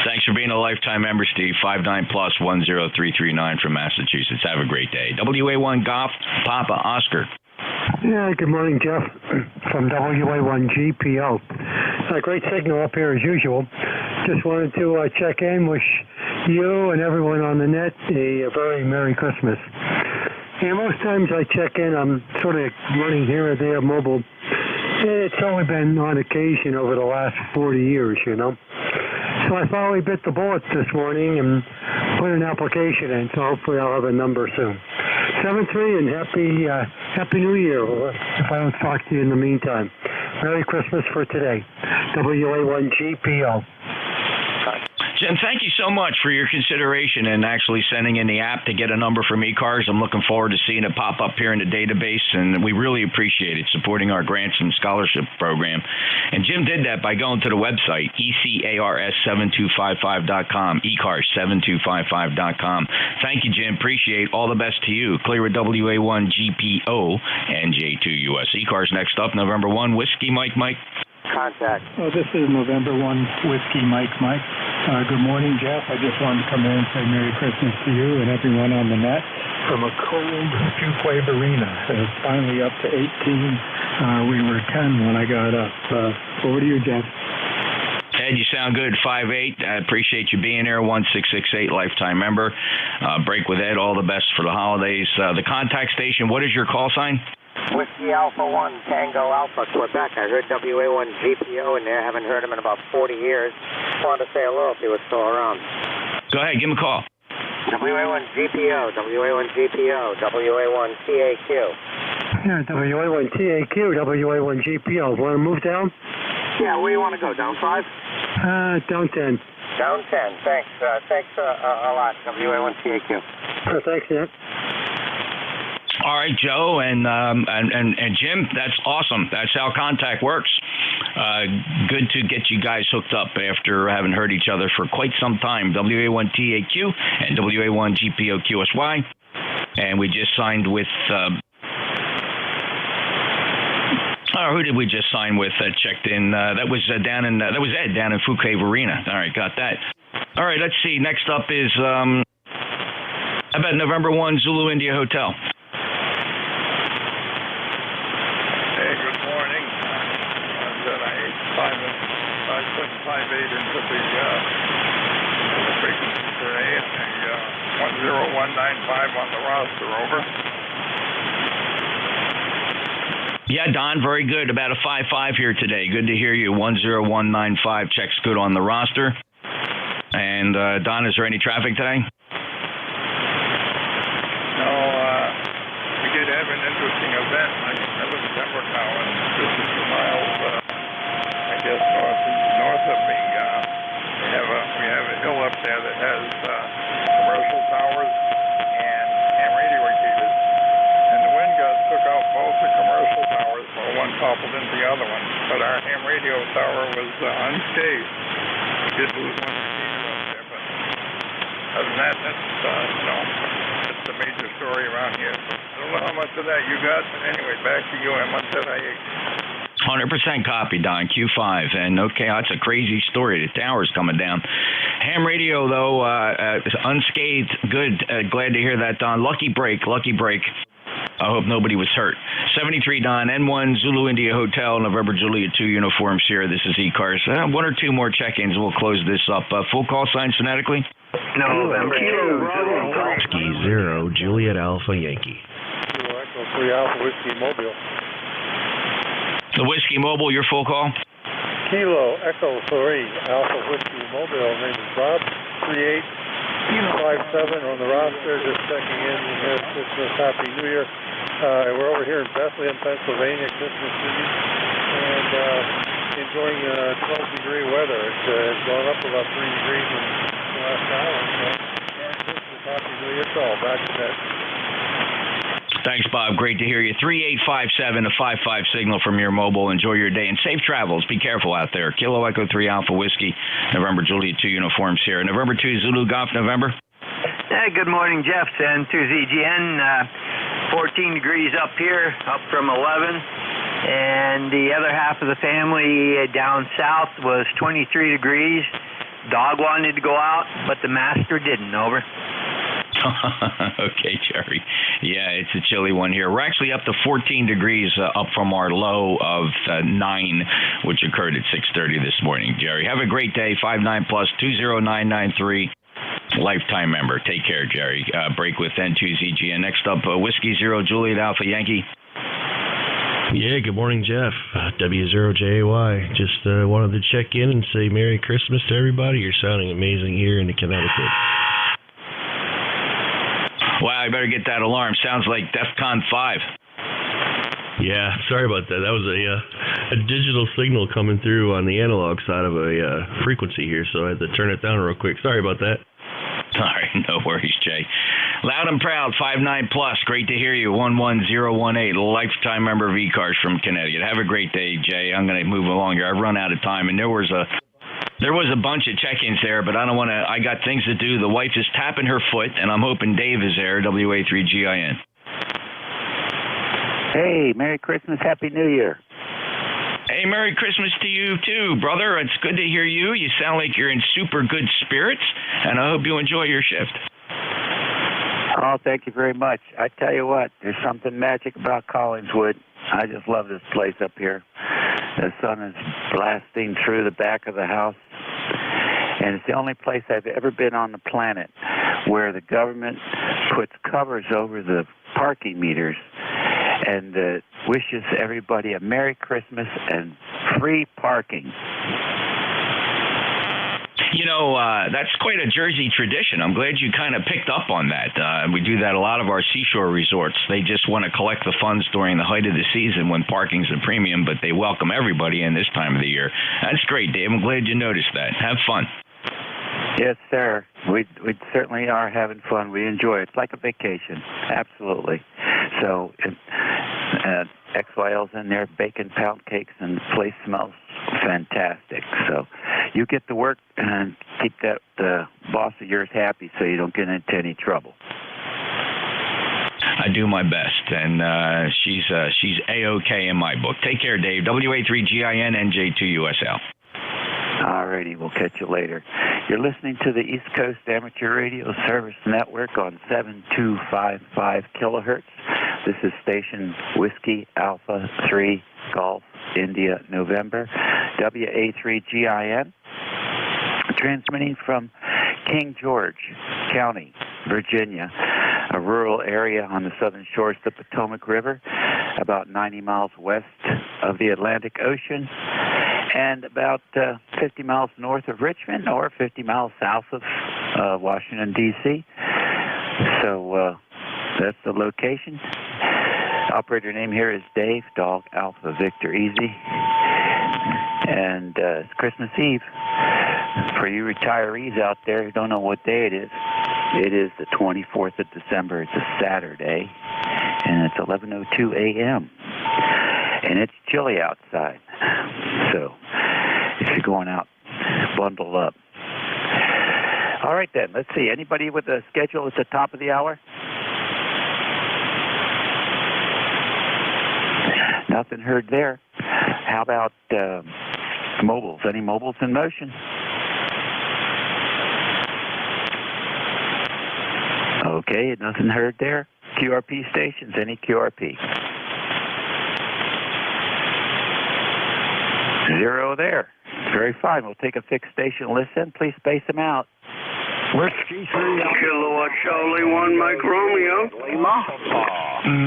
Thanks for being a lifetime member, Steve. 59 plus 10339 from Massachusetts. Have a great day. WA1 Golf, Papa Oscar. Yeah, good morning, Jeff, from WA1GPO. Great signal up here as usual. Just wanted to check in, wish you and everyone on the net a very Merry Christmas. And most times I check in, I'm sort of running here or there mobile. It's only been on occasion over the last 40 years, you know. So I finally bit the bullet this morning and put an application in, so hopefully I'll have a number soon. 7-3 and Happy New Year, if I don't talk to you in the meantime. Merry Christmas for today. WA1GPO. Jim, thank you so much for your consideration and actually sending in the app to get a number from ECARS. I'm looking forward to seeing it pop up here in the database, and we really appreciate it, supporting our grants and scholarship program. And Jim did that by going to the website, ECARS7255.com, ECARS7255.com. Thank you, Jim. Appreciate all the best to you. Clear with WA1GPO and J2US. ECARS next up, November 1, Whiskey Mike. Contact. Well, this is November 1, Whiskey Mike. Good morning, Jeff. I just wanted to come in and say Merry Christmas to you and everyone on the net from a cold Fuquay Arena. It's finally up to 18. We were 10 when I got up. Over to you, Jeff. Ed, you sound good. 5'8". I appreciate you being here. 1668 lifetime member. Break with Ed. All the best for the holidays. The contact station, what is your call sign? Whiskey Alpha 1, Tango Alpha, Quebec. I heard WA1GPO in there. Haven't heard him in about 40 years. Just wanted to say hello if he was still around. Go ahead, give him a call. WA1GPO, WA1GPO, WA1TAQ. Yeah, WA1TAQ, WA1GPO. Want to move down? Yeah, where you want to go? Down 5? Down 10. Down 10. Thanks. Thanks a lot, WA1TAQ. Thanks, Nick. All right, Joe and Jim, that's awesome. That's how contact works. Good to get you guys hooked up after having heard each other for quite some time. WA1TAQ and WA1GPOQSY. And we just signed with... who did we just sign with that checked in? That was Ed down in Fuquay Arena. All right, got that. All right, let's see. Next up is how about November 1 Zulu India Hotel. I put 5.8 into the frequency today, and the 10195 on the roster, over. Yeah, Don, very good. About a 5.5 here today. Good to hear you. 10195 checks good on the roster. And Don, is there any traffic today? No, we did have an interesting event. I live in Denver now, and 52 miles. I guess north of me, we have a hill up there that has commercial towers and ham radio repeaters. And the wind gusts took out both the commercial towers, while one toppled into the other one. But our ham radio tower was unscathed. We did lose one repeater up there, but other than that, that's the major story around here. So I don't know how much of that you got, but anyway, back to you. I'm on set I8. 100% copy, Don. Q5. And okay, that's a crazy story. The tower's coming down. Ham radio, though, unscathed. Good. Glad to hear that, Don. Lucky break. I hope nobody was hurt. 73, Don. N1 Zulu India Hotel, November Juliet 2 uniforms here. This is ECARS. One or two more check-ins. We'll close this up. Full call signs phonetically? November Kilo 2, Bravo. Whiskey 0, Juliet Alpha Yankee. Kilo Echo 3 Alpha Whiskey Mobile. The Whiskey Mobile, your full call? Kilo Echo 3 Alpha Whiskey Mobile. Name is Bob. 3857 on the roster. Just checking in. Merry Christmas, Happy New Year. We're over here in Bethlehem, Pennsylvania, Christmas City, and enjoying 12-degree weather. It's gone up about 3 degrees in the last hour. So, Merry Christmas, Happy New Year to all. Back to that. Thanks, Bob. Great to hear you. 3857, a 55 signal from your mobile. Enjoy your day and safe travels. Be careful out there. Kilo Echo 3 Alpha Whiskey, November Juliet 2 uniforms here. November 2 Zulu Golf, November. Hey, good morning, Jeff. And to ZGN, 14 degrees up here, up from 11. And the other half of the family down south was 23 degrees. Dog wanted to go out, but the master didn't. Over. Okay, Jerry. Yeah, it's a chilly one here. We're actually up to 14 degrees up from our low of 9, which occurred at 6:30 this morning, Jerry. Have a great day. 59 plus 20993. Lifetime member. Take care, Jerry. Break with N2ZGN. Next up, Whiskey 0, Juliet Alpha Yankee. Yeah, good morning, Jeff. W0JY. Just wanted to check in and say Merry Christmas to everybody. You're sounding amazing here in Connecticut. Wow, I better get that alarm. Sounds like DEFCON 5. Yeah, sorry about that. That was a digital signal coming through on the analog side of a frequency here, so I had to turn it down real quick. Sorry about that. All right, no worries, Jay. Loud and proud, 59 plus. Great to hear you. 11018, lifetime member of ECARS from Connecticut. Have a great day, Jay. I'm going to move along here. I've run out of time, and there was a bunch of check-ins there, but I don't want to. I got things to do. The wife is tapping her foot, and I'm hoping Dave is there. WA3GIN. Hey, Merry Christmas, Happy New Year. Hey, Merry Christmas to you, too, brother. It's good to hear you. You sound like you're in super good spirits, and I hope you enjoy your shift. Oh, thank you very much. I tell you what, there's something magic about Collingswood. I just love this place up here. The sun is blasting through the back of the house, and it's the only place I've ever been on the planet where the government puts covers over the parking meters and wishes everybody a Merry Christmas and free parking. You know, that's quite a Jersey tradition. I'm glad you kind of picked up on that. We do that a lot of our seashore resorts. They just want to collect the funds during the height of the season when parking's a premium, but they welcome everybody in this time of the year. That's great, Dave. I'm glad you noticed that. Have fun. Yes, sir. We certainly are having fun. We enjoy it. It's like a vacation. Absolutely. So, XYL's in there, baking pound cakes, and the place smells fantastic. So you get to work and keep that boss of yours happy so you don't get into any trouble. I do my best, and she's A-OK in my book. Take care, Dave. WA3GIN, NJ2US. All righty, we'll catch you later. You're listening to the East Coast Amateur Radio Service Network on 7255 kilohertz. This is station Whiskey Alpha 3 Golf India November, WA3GIN, transmitting from King George County, Virginia, a rural area on the southern shores of the Potomac River, about 90 miles west of the Atlantic Ocean, and about 50 miles north of Richmond or 50 miles south of Washington, D.C. So that's the location. Operator name here is Dave, Dog Alpha Victor Easy. And it's Christmas Eve. For you retirees out there who don't know what day it is the 24th of December. It's a Saturday, and it's 11:02 a.m. And it's chilly outside. So if you're going out, bundle up. All right, then. Let's see. Anybody with a schedule at the top of the hour? Nothing heard there. How about mobiles? Any mobiles in motion? Okay, nothing heard there. QRP stations, any QRP? Zero there. Very fine. We'll take a fixed station listen. Please space them out. Whiskey 3 Kilowatt Charlie 1 Mike Romeo. Lima.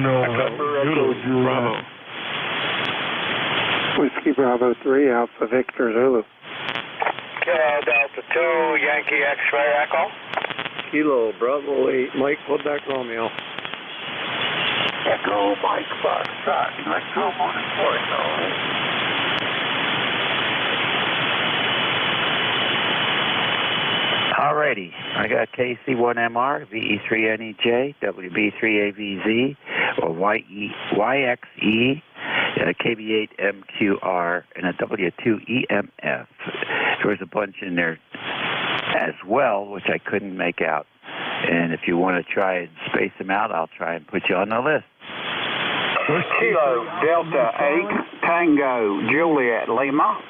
November Echo Zulu. Bravo. Whiskey Bravo 3 Alpha Victor Zulu. Delta 2 Yankee X-ray Echo. Kilo Bravo 8 Mike Quebec Romeo. Echo Mike Foxtrot. Electro Morning Voice. Alrighty, I got KC1MR, VE3NEJ, WB3AVZ, or YXE, KB8MQR, and a W2EMF. There was a bunch in there as well, which I couldn't make out. And if you want to try and space them out, I'll try and put you on the list. Kilo Delta 8 Tango Juliet Lima.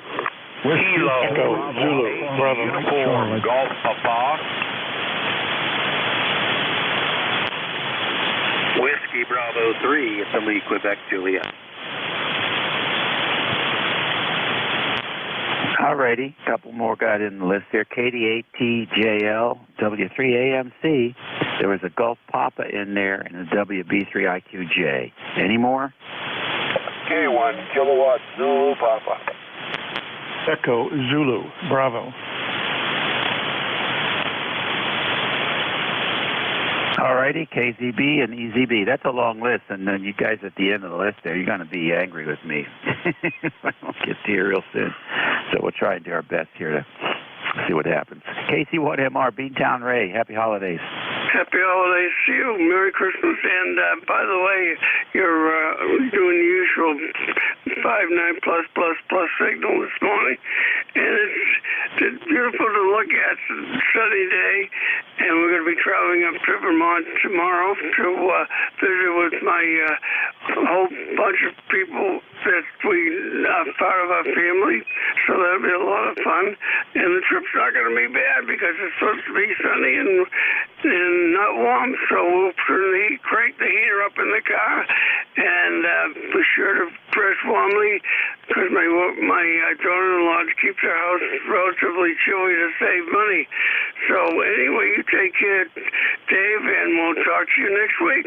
Kilo Echo Zulu Bravo. Uniform Golf Papa. Whiskey Bravo 3, Italy, Quebec, Juliet. Alrighty, a couple more got in the list here. KD8TJL, W3AMC. There was a Gulf Papa in there and a WB3IQJ. Any more? K1 Kilowatt Zulu Papa. Echo Zulu Bravo. Alrighty, KZB and EZB. That's a long list, and then you guys at the end of the list there, you're going to be angry with me. I won't get to you real soon. So we'll try and do our best here to see what happens. KC1MR, Beantown Ray, happy holidays. Happy holidays to you. Merry Christmas. And by the way, you're doing the usual 5.9+++ signal this morning. And it's beautiful to look at. It's a sunny day. And we're going to be traveling up to Vermont tomorrow to visit with my whole bunch of people that we are part of our family. So that'll be a lot of fun. And the trip's not going to be bad because it's supposed to be sunny and not warm. So we'll turn crank the heater up in the car and be sure to press warmly because my daughter-in-law keeps her house relatively chilly to save money. So anyway, you take care, Dave, and we'll talk to you next week.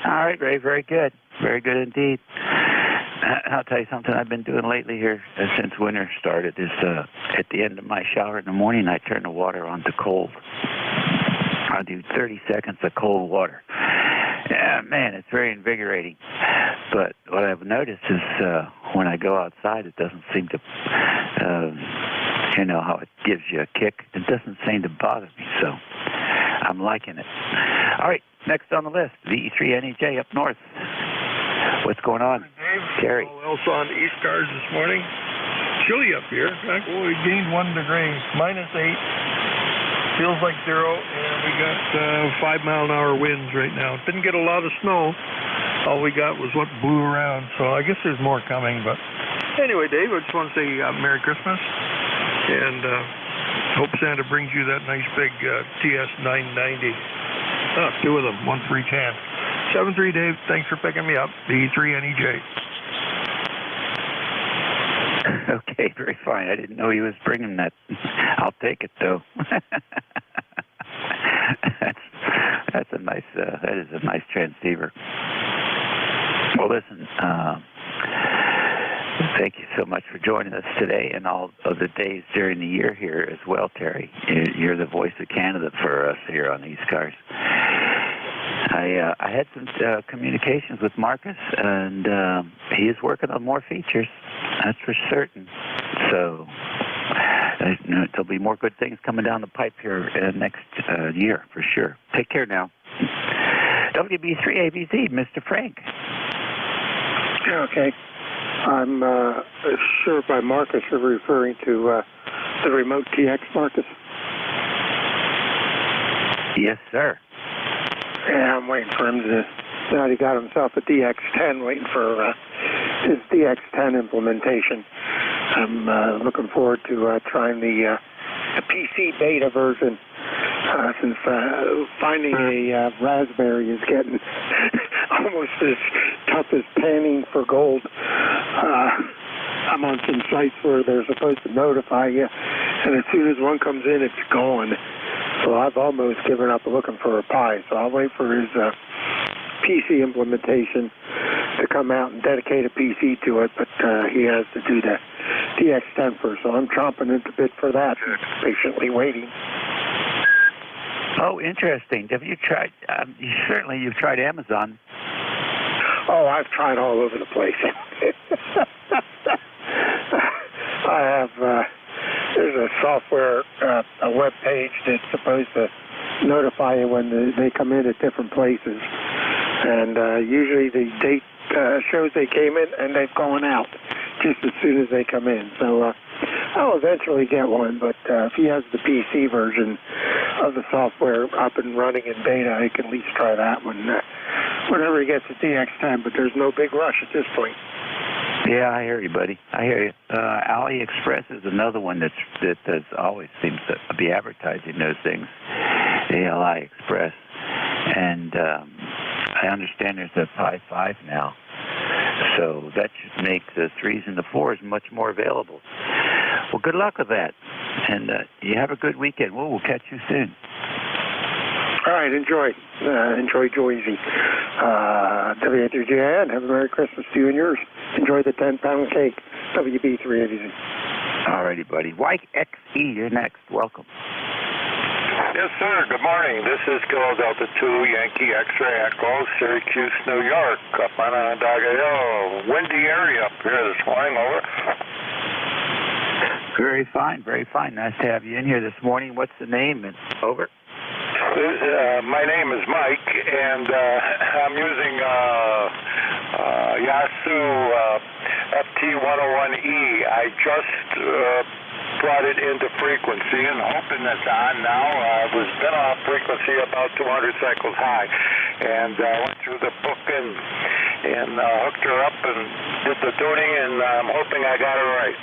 All right, Ray, very good. Very good indeed. I'll tell you something I've been doing lately here since winter started is at the end of my shower in the morning, I turn the water on to cold. I do 30 seconds of cold water. Yeah, man, it's very invigorating. But what I've noticed is when I go outside, it doesn't seem to, how it gives you a kick. It doesn't seem to bother me, so I'm liking it. All right, next on the list, VE3NEJ up north. What's going on? Dave, Terry. all else on ECARS this morning. Chilly up here. We gained 1 degree, -8. Feels like 0, and we got 5-mile-an-hour winds right now. Didn't get a lot of snow. All we got was what blew around, so I guess there's more coming. But anyway, Dave, I just want to say Merry Christmas, and hope Santa brings you that nice big TS990. 2 of them, 1 for each hand. 7-3, Dave. Thanks for picking me up. VE3NEJ. Okay, very fine. I didn't know he was bringing that. I'll take it though. That's a nice. That is a nice transceiver. Well, listen. Thank you so much for joining us today and all of the days during the year here as well, Terry. You're the voice of Canada for us here on ECARS. I had some communications with Marcus, and he is working on more features. That's for certain. So there'll be more good things coming down the pipe here next year for sure. Take care now. WB3ABZ, Mr. Frank. Okay. I'm sure by Marcus you're referring to the remote TX, Marcus? Yes, sir. Yeah, I'm waiting for him to. Now he got himself a DX10, waiting for his DX10 implementation. I'm looking forward to trying the PC beta version, since finding a Raspberry is getting almost as tough as panning for gold. I'm on some sites where they're supposed to notify you, and as soon as one comes in, it's gone. So I've almost given up looking for a Pi. So I'll wait for his PC implementation to come out and dedicate a PC to it, but he has to do the DX10 first. So I'm chomping at the bit for that, patiently waiting. Oh, interesting. Have you tried, certainly you've tried Amazon. Oh, I've tried all over the place. I have, there's a software, a web page that's supposed to notify you when they come in at different places. And usually the date shows they came in and they've gone out just as soon as they come in. So I'll eventually get one, but if he has the PC version of the software up and running in beta, I can at least try that one whenever he gets the DX10, but there's no big rush at this point. Yeah, I hear you, buddy. I hear you. AliExpress is another one that always seems to be advertising those things, AliExpress. And I understand there's a Pi 5 now, so that should make the 3s and the 4s much more available. Well, good luck with that, and you have a good weekend. We'll catch you soon. All right, enjoy Joyzy. W3GIN, have a Merry Christmas to you and yours. Enjoy the 10-pound cake, WB380Z. All righty, buddy. White XE, you're next. Welcome. Yes, sir. Good morning. This is Kilo Delta 2, Yankee X-Ray Echo, Syracuse, New York, up on Onondaga Hill. Windy area up here this morning, over. Very fine, very fine. Nice to have you in here this morning. What's the name? And over. My name is Mike, and I'm using Yasu FT101E. I just brought it into frequency and hoping it's on now. It was been off frequency about 200 cycles high, and went through the book and hooked her up and did the tuning, and I'm hoping I got it right.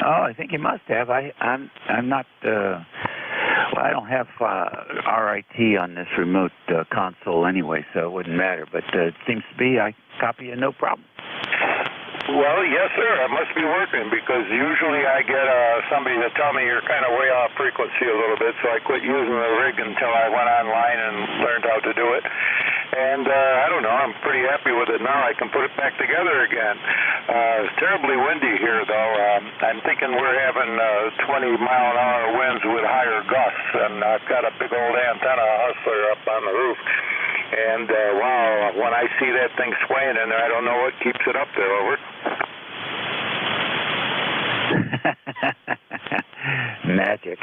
Oh, I think you must have. I'm not. Well, I don't have RIT on this remote console anyway, so it wouldn't matter. But it seems to be I copy it no problem. Well, yes, sir. It must be working because usually I get somebody to tell me you're kind of way off frequency a little bit, so I quit using the rig until I went online and learned how to do it. And I don't know, I'm pretty happy with it now. I can put it back together again. It's terribly windy here, though. I'm thinking we're having 20-mile-an-hour winds with higher gusts, and I've got a big old antenna hustler up on the roof. And, wow, when I see that thing swaying in there, I don't know what keeps it up there, over. Magic.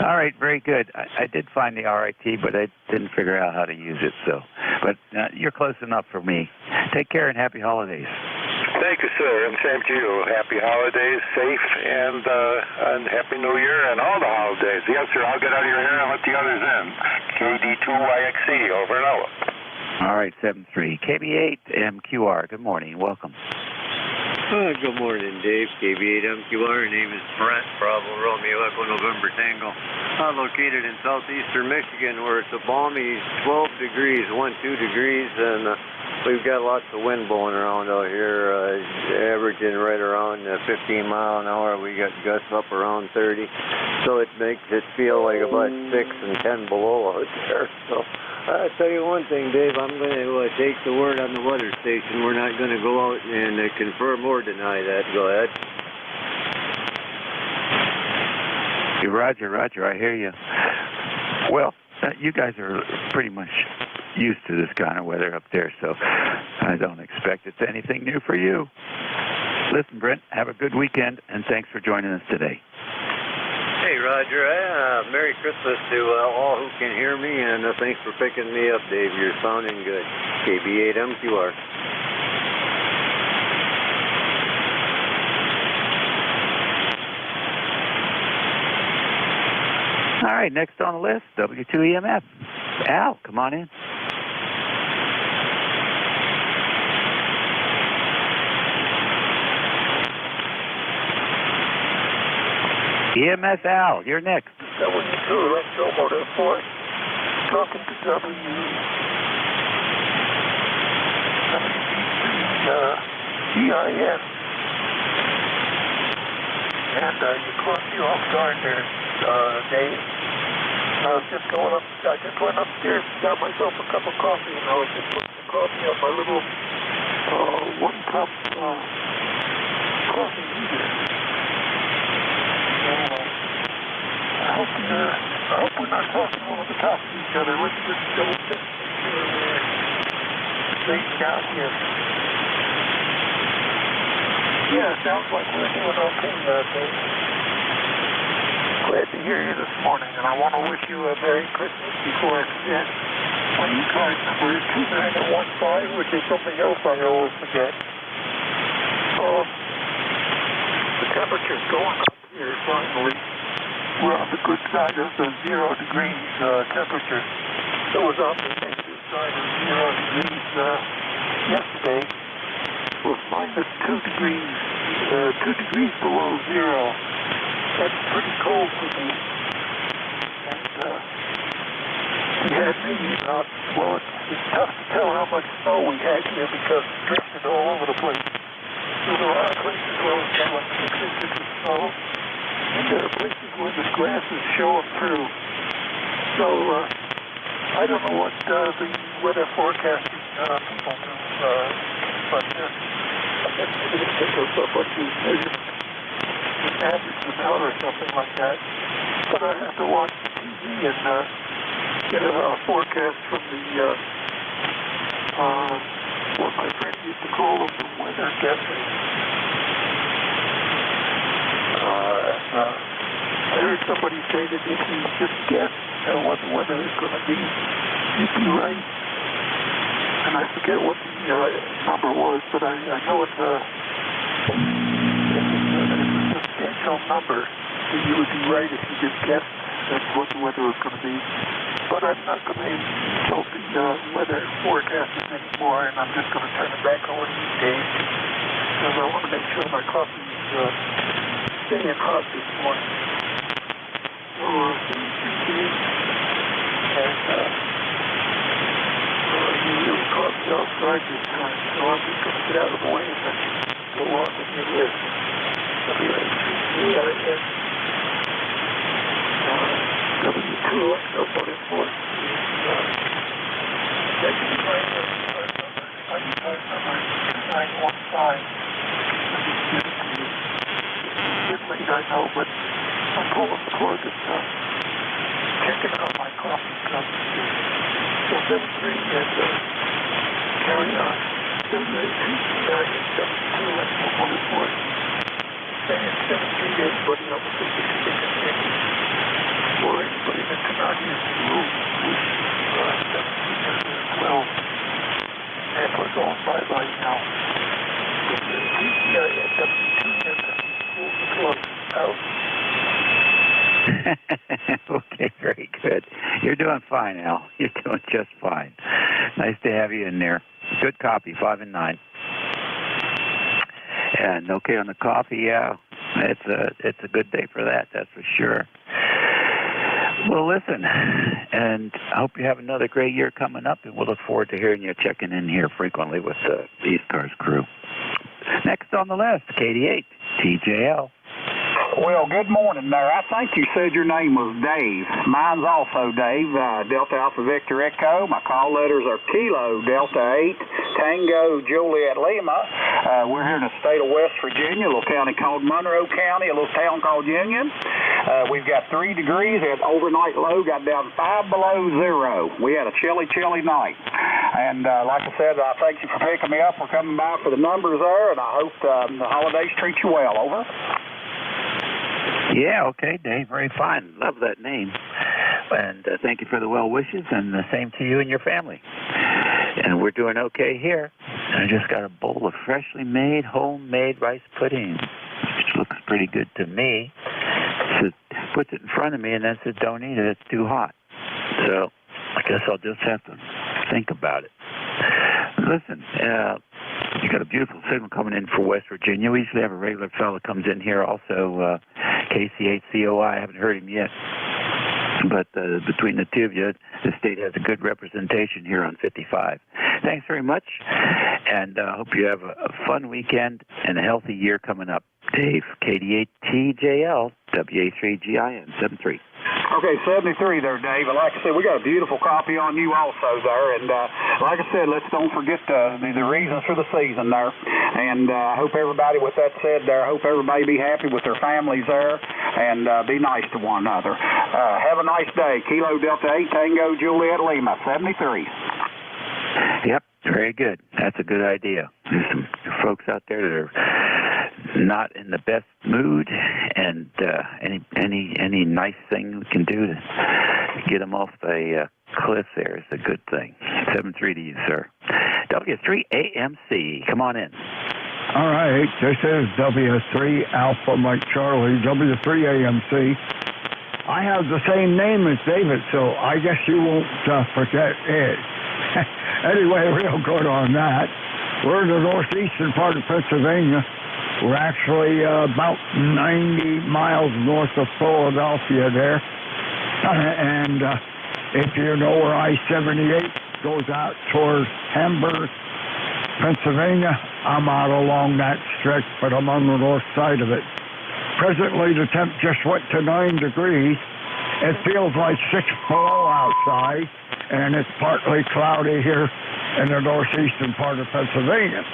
All right, very good. I did find the RIT, but I didn't figure out how to use it. So, but you're close enough for me. Take care and happy holidays. Thank you, sir, and same to you. Happy holidays, safe, and Happy New Year, and all the holidays. Yes, sir, I'll get out of your hair and let the others in. KD2YXE, over and over. All right, 7-3. KB8MQR, good morning. Welcome. Good morning, Dave. KB8MQR. Name is Brent. Bravo Romeo Echo November Tango. Located in southeastern Michigan, where it's a balmy 12 degrees, 2 degrees, and we've got lots of wind blowing around out here, averaging right around 15 mile an hour. We got gusts up around 30, so it makes it feel like about 6 and 10 below out there. So I'll tell you one thing, Dave, I'm going to take the word on the weather station. We're not going to go out and confirm or deny that. Go ahead. Roger, I hear you. Well, you guys are pretty much used to this kind of weather up there, so I don't expect it's anything new for you. Listen, Brent, have a good weekend, and thanks for joining us today. Hey, Roger. Merry Christmas to all who can hear me, and thanks for picking me up, Dave. You're sounding good. KB8MQR. All right, next on the list, W2EMF. Al, come on in. EMF Al, you're next. That was the two electromotive force talking to WB3GIN. And you caught me off guard there, Dave. I was just going up, I just went upstairs and got myself a cup of coffee, and I was just putting the coffee on my little 1-cup coffee heater. So, I hope we're not talking over the top of each other. Let's just double check we're straight down here. Yeah, sounds like we're doing okay, Dave. Glad to hear you this morning, and I want to wish you a Merry Christmas before I forget. My ECARS number is 2915, which is something else I always forget. The temperature's going up here finally. We're on the good side of the 0 degrees temperature. It was on the negative side of 0 degrees yesterday. It was minus 2 degrees, 2 degrees below zero. That's pretty cold for me. And we had maybe about, well, it's tough to tell how much snow we had here because it drifted all over the place. There's a lot of places where we got like 6 inches of snow, and there are places where the grass is showing through. So, I don't know what the weather forecasting people do, but I guess maybe they take a bunch of measurements. Average them out or something like that. But I have to watch TV and get a forecast from the what my friend used to call them the weather guessing. I heard somebody say that if you just guess what the weather is going to be, you'd be right. And I forget what the number was, but I know it's a substantial number that you would be right if you just guessed that's what the weather was going to be. But I'm not going to insult the weather forecasters anymore, and I'm just going to turn it back over to you, Dave, because I want to make sure my coffee is staying hot this morning. So, thank you, Dave. And you really caught me off guard this time, so I'm just going to get out of the way and let you go on with your list. WTUS, W2US, no one enforced. Executive Director, my ECARS number is 2915. Let me give it to you. It's a bit late, I know, but I'm pulling the plug and checking out my coffee cup. So 73 and carry on. W2US, W2US, no one enforced. And 73, everybody else is or anybody that cannot use the room, which 17 as well. And we're going bye-bye now. TCIS, W2US, pull the plug out. Okay, very good. You're doing fine, Al. You're doing just fine. Nice to have you in there. Good copy, 5 and 9. And okay on the coffee, yeah, it's a good day for that, that's for sure. Well, listen, and I hope you have another great year coming up, and we'll look forward to hearing you checking in here frequently with the ECARS crew. Next on the list, 88, TJL. Well, good morning there. I think you said your name was Dave. Mine's also Dave, Delta Alpha Victor Echo. My call letters are Kilo Delta 8, Tango Juliet Lima. We're here in the state of West Virginia, a little county called Monroe County, a little town called Union. We've got 3 degrees. That overnight low got down 5 below zero. We had a chilly, chilly night. And like I said, I thank you for picking me up. We're coming by for the numbers there, and I hope the holidays treat you well. Over. Yeah, okay, Dave, very fine. Love that name. And thank you for the well wishes, and the same to you and your family. And we're doing okay here. I just got a bowl of freshly made, homemade rice pudding, which looks pretty good to me. So puts it in front of me and then said, don't eat it, it's too hot. So I guess I'll just have to think about it. Listen, you got a beautiful signal coming in for West Virginia. We usually have a regular fellow comes in here also, KC8COI. I haven't heard him yet. But between the two of you, the state has a good representation here on 55. Thanks very much, and I hope you have a fun weekend and a healthy year coming up. Dave, KD8TJL, WA3GIN 73. Okay, 73 there, Dave. And like I said, we got a beautiful copy on you also there. And like I said, let's don't forget the reasons for the season there. And I hope everybody, with that said there, I hope everybody be happy with their families there and be nice to one another. Have a nice day. Kilo Delta 8 Tango Juliet Lima, 73. Yep, very good. That's a good idea. There's some folks out there that are not in the best mood, and any nice thing we can do to get them off the cliff there is a good thing. 7-3 to you, sir. W3AMC, come on in. All right, this is W3 Alpha Mike Charlie, W3AMC. I have the same name as David, so I guess you won't forget it. Anyway, real good on that. We're in the northeastern part of Pennsylvania. We're actually about 90 miles north of Philadelphia there. And if you know where I-78 goes out towards Hamburg, Pennsylvania, I'm out along that stretch, but I'm on the north side of it. Presently, the temp just went to 9 degrees. It feels like 6 below outside, and it's partly cloudy here in the northeastern part of Pennsylvania.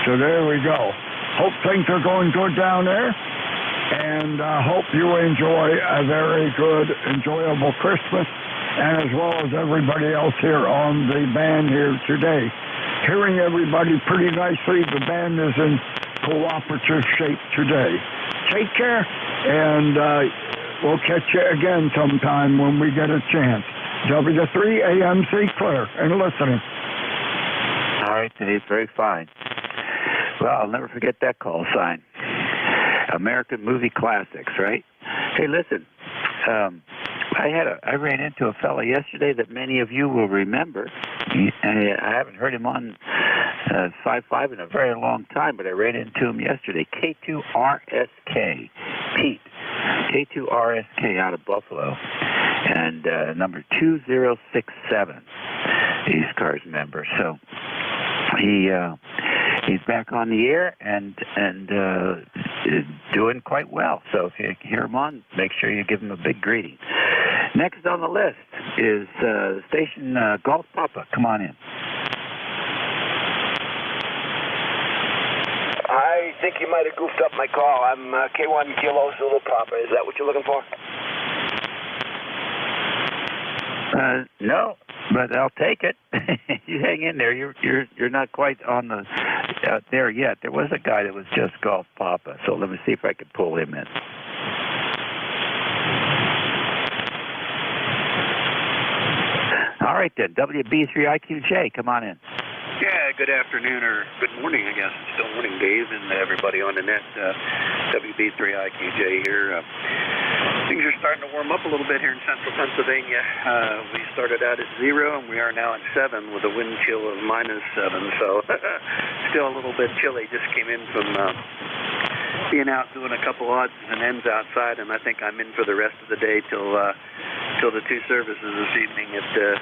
So there we go. Hope things are going good down there, and hope you enjoy a very good, enjoyable Christmas, and as well as everybody else here on the band here today. Hearing everybody pretty nicely, the band is in cooperative shape today. Take care, and we'll catch you again sometime when we get a chance. W3AMC clear and listening. All right, Dave, very fine. Well, I'll never forget that call sign. American Movie Classics, right? Hey, listen, I ran into a fella yesterday that many of you will remember. I haven't heard him on 5-5 in a very long time, but I ran into him yesterday. K2RSK, Pete. K2RSK out of Buffalo, and number 2067, ECARS member. So he's back on the air and doing quite well. So if you hear him on, make sure you give him a big greeting. Next on the list is station Golf Papa. Come on in. I think you might have goofed up my call. I'm K1 Kilo Zulu Papa. Is that what you're looking for? No, but I'll take it. You hang in there. You're not quite on the there yet. There was a guy that was just Golf Papa, so let me see if I can pull him in. All right then, WB3IQJ, come on in. Yeah, good afternoon or good morning, I guess. It's still morning, Dave, and everybody on the net. WB3IQJ here. Things are starting to warm up a little bit here in central Pennsylvania. We started out at 0, and we are now at 7 with a wind chill of -7. So still a little bit chilly. Just came in from being out doing a couple odds and ends outside, and I think I'm in for the rest of the day till the 2 services this evening at the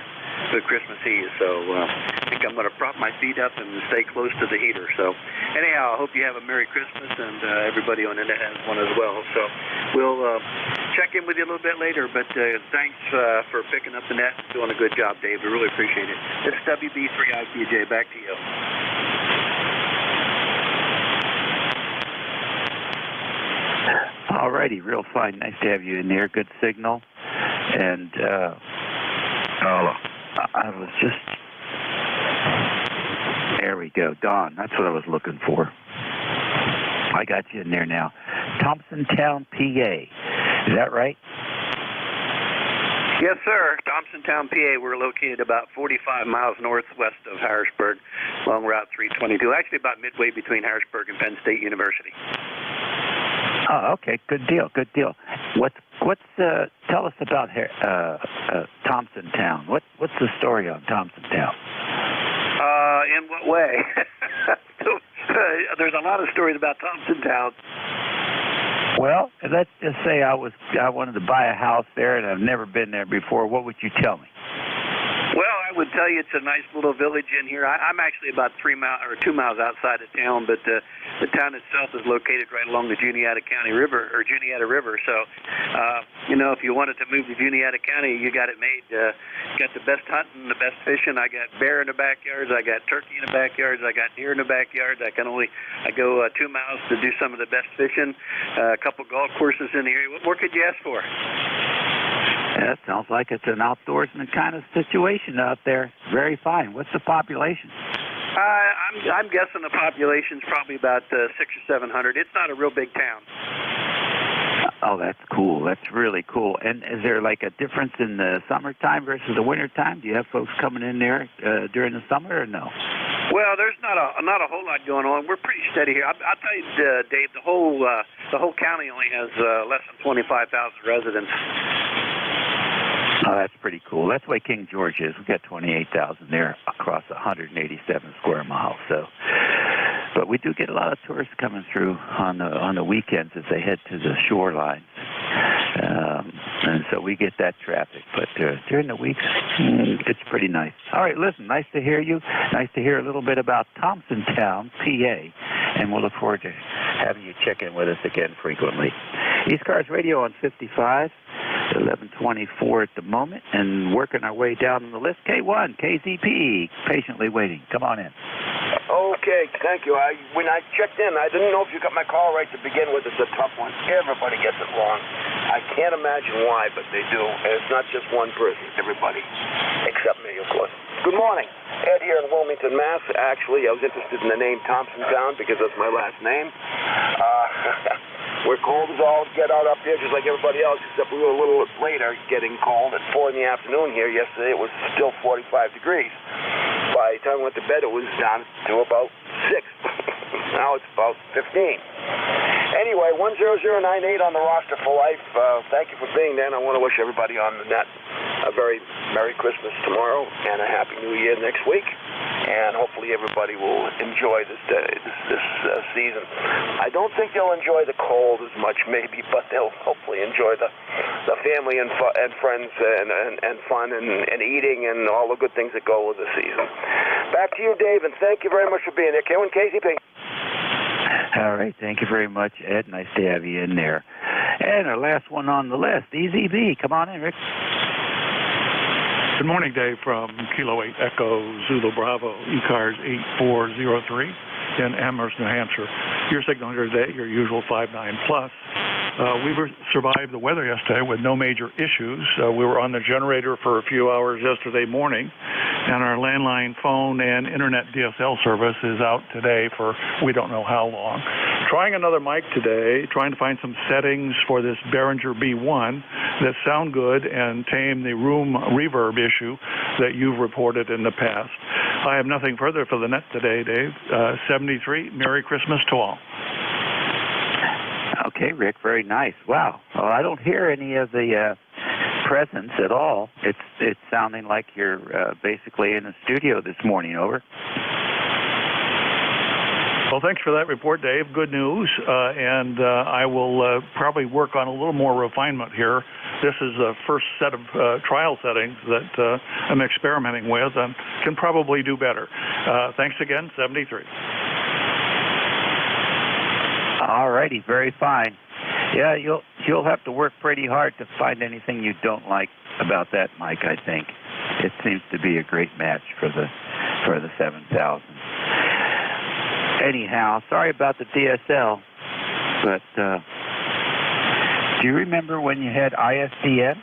Christmas Eve. So I think I'm going to prop my feet up and stay close to the heater. So anyhow, I hope you have a Merry Christmas, and everybody on the net has one as well. So we'll check in with you a little bit later, but thanks for picking up the net and doing a good job, Dave. We really appreciate it. It's WB3IQJ. Back to you. All righty, real fine. Nice to have you in there. Good signal. And I was just... There we go. Don, that's what I was looking for. I got you in there now. Thompsontown, PA. Is that right? Yes, sir. Thompsontown, PA. We're located about 45 miles northwest of Harrisburg, along Route 322. Actually, about midway between Harrisburg and Penn State University. Oh, okay. Good deal. Good deal. Tell us about Thompsontown. What's the story on Thompsontown? In what way? There's a lot of stories about Thompsontown. Well, let's just say I wanted to buy a house there, and I've never been there before. What would you tell me? Well, I would tell you it's a nice little village in here. I'm actually about 2 miles outside of town, but the town itself is located right along the Juniata River. So, if you wanted to move to Juniata County, you got it made. Got the best hunting, the best fishing. I got bear in the backyards. I got turkey in the backyards. I got deer in the backyards. I go 2 miles to do some of the best fishing. A couple golf courses in the area. What more could you ask for? That sounds like it's an outdoorsman kind of situation out there. Very fine. What's the population? I'm guessing the population's probably about 600 or 700. It's not a real big town. Oh, that's cool. That's really cool. And is there like a difference in the summertime versus the wintertime? Do you have folks coming in there during the summer or no? Well, there's not a whole lot going on. We're pretty steady here. I'll tell you, Dave, the whole county only has less than 25,000 residents. Oh, that's pretty cool. That's the way King George is. We've got 28,000 there across 187 square miles. So, but we do get a lot of tourists coming through on the weekends as they head to the shorelines. And so we get that traffic. But during the weeks, it's pretty nice. All right, listen, nice to hear you. Nice to hear a little bit about Thompsontown, PA. And we'll look forward to having you check in with us again frequently. ECARS Radio on 55. 1124 at the moment, and working our way down the list. K1, KZP, patiently waiting. Come on in. Okay, thank you. When I checked in, I didn't know if you got my call right to begin with. It's a tough one. Everybody gets it wrong. I can't imagine why, but they do. And it's not just one person. Everybody, except me, of course. Good morning. Ed here in Wilmington, Mass. Actually, I was interested in the name Thompsontown because that's my last name. We're cold as all get out up here, just like everybody else, except we were a little later getting cold. At 4 in the afternoon here yesterday, it was still 45 degrees. By the time we went to bed, it was down to about 6. Now it's about 15. Anyway, 10098 on the roster for life. Thank you for being there, and I want to wish everybody on the net a very Merry Christmas tomorrow and a Happy New Year next week. And hopefully everybody will enjoy this season. I don't think they'll enjoy the cold as much, maybe, but they'll hopefully enjoy the family and friends and fun and eating and all the good things that go with the season. Back to you, Dave, and thank you very much for being there. K1 KZP. All right, thank you very much, Ed. Nice to have you in there. And our last one on the list, EZB. Come on in, Rick. Good morning, Dave, from Kilo 8 Echo Zulu Bravo, ECARS 8403 in Amherst, New Hampshire. Your signal here today, your usual 59 plus. We survived the weather yesterday with no major issues. We were on the generator for a few hours yesterday morning, and our landline phone and internet DSL service is out today for we don't know how long. Trying another mic today, trying to find some settings for this Behringer B1 that sound good and tame the room reverb issue that you've reported in the past. I have nothing further for the net today, Dave. 73, Merry Christmas to all. Okay, Rick, very nice. Wow. Well, I don't hear any of the presence at all. It's sounding like you're basically in the studio this morning. Over. Well, thanks for that report, Dave. Good news. And I will probably work on a little more refinement here. This is the first set of trial settings that I'm experimenting with and can probably do better. Thanks again, 73. All righty, very fine. Yeah, you'll have to work pretty hard to find anything you don't like about that mic, I think. It seems to be a great match for the 7000. Anyhow, sorry about the DSL, but do you remember when you had ISDN?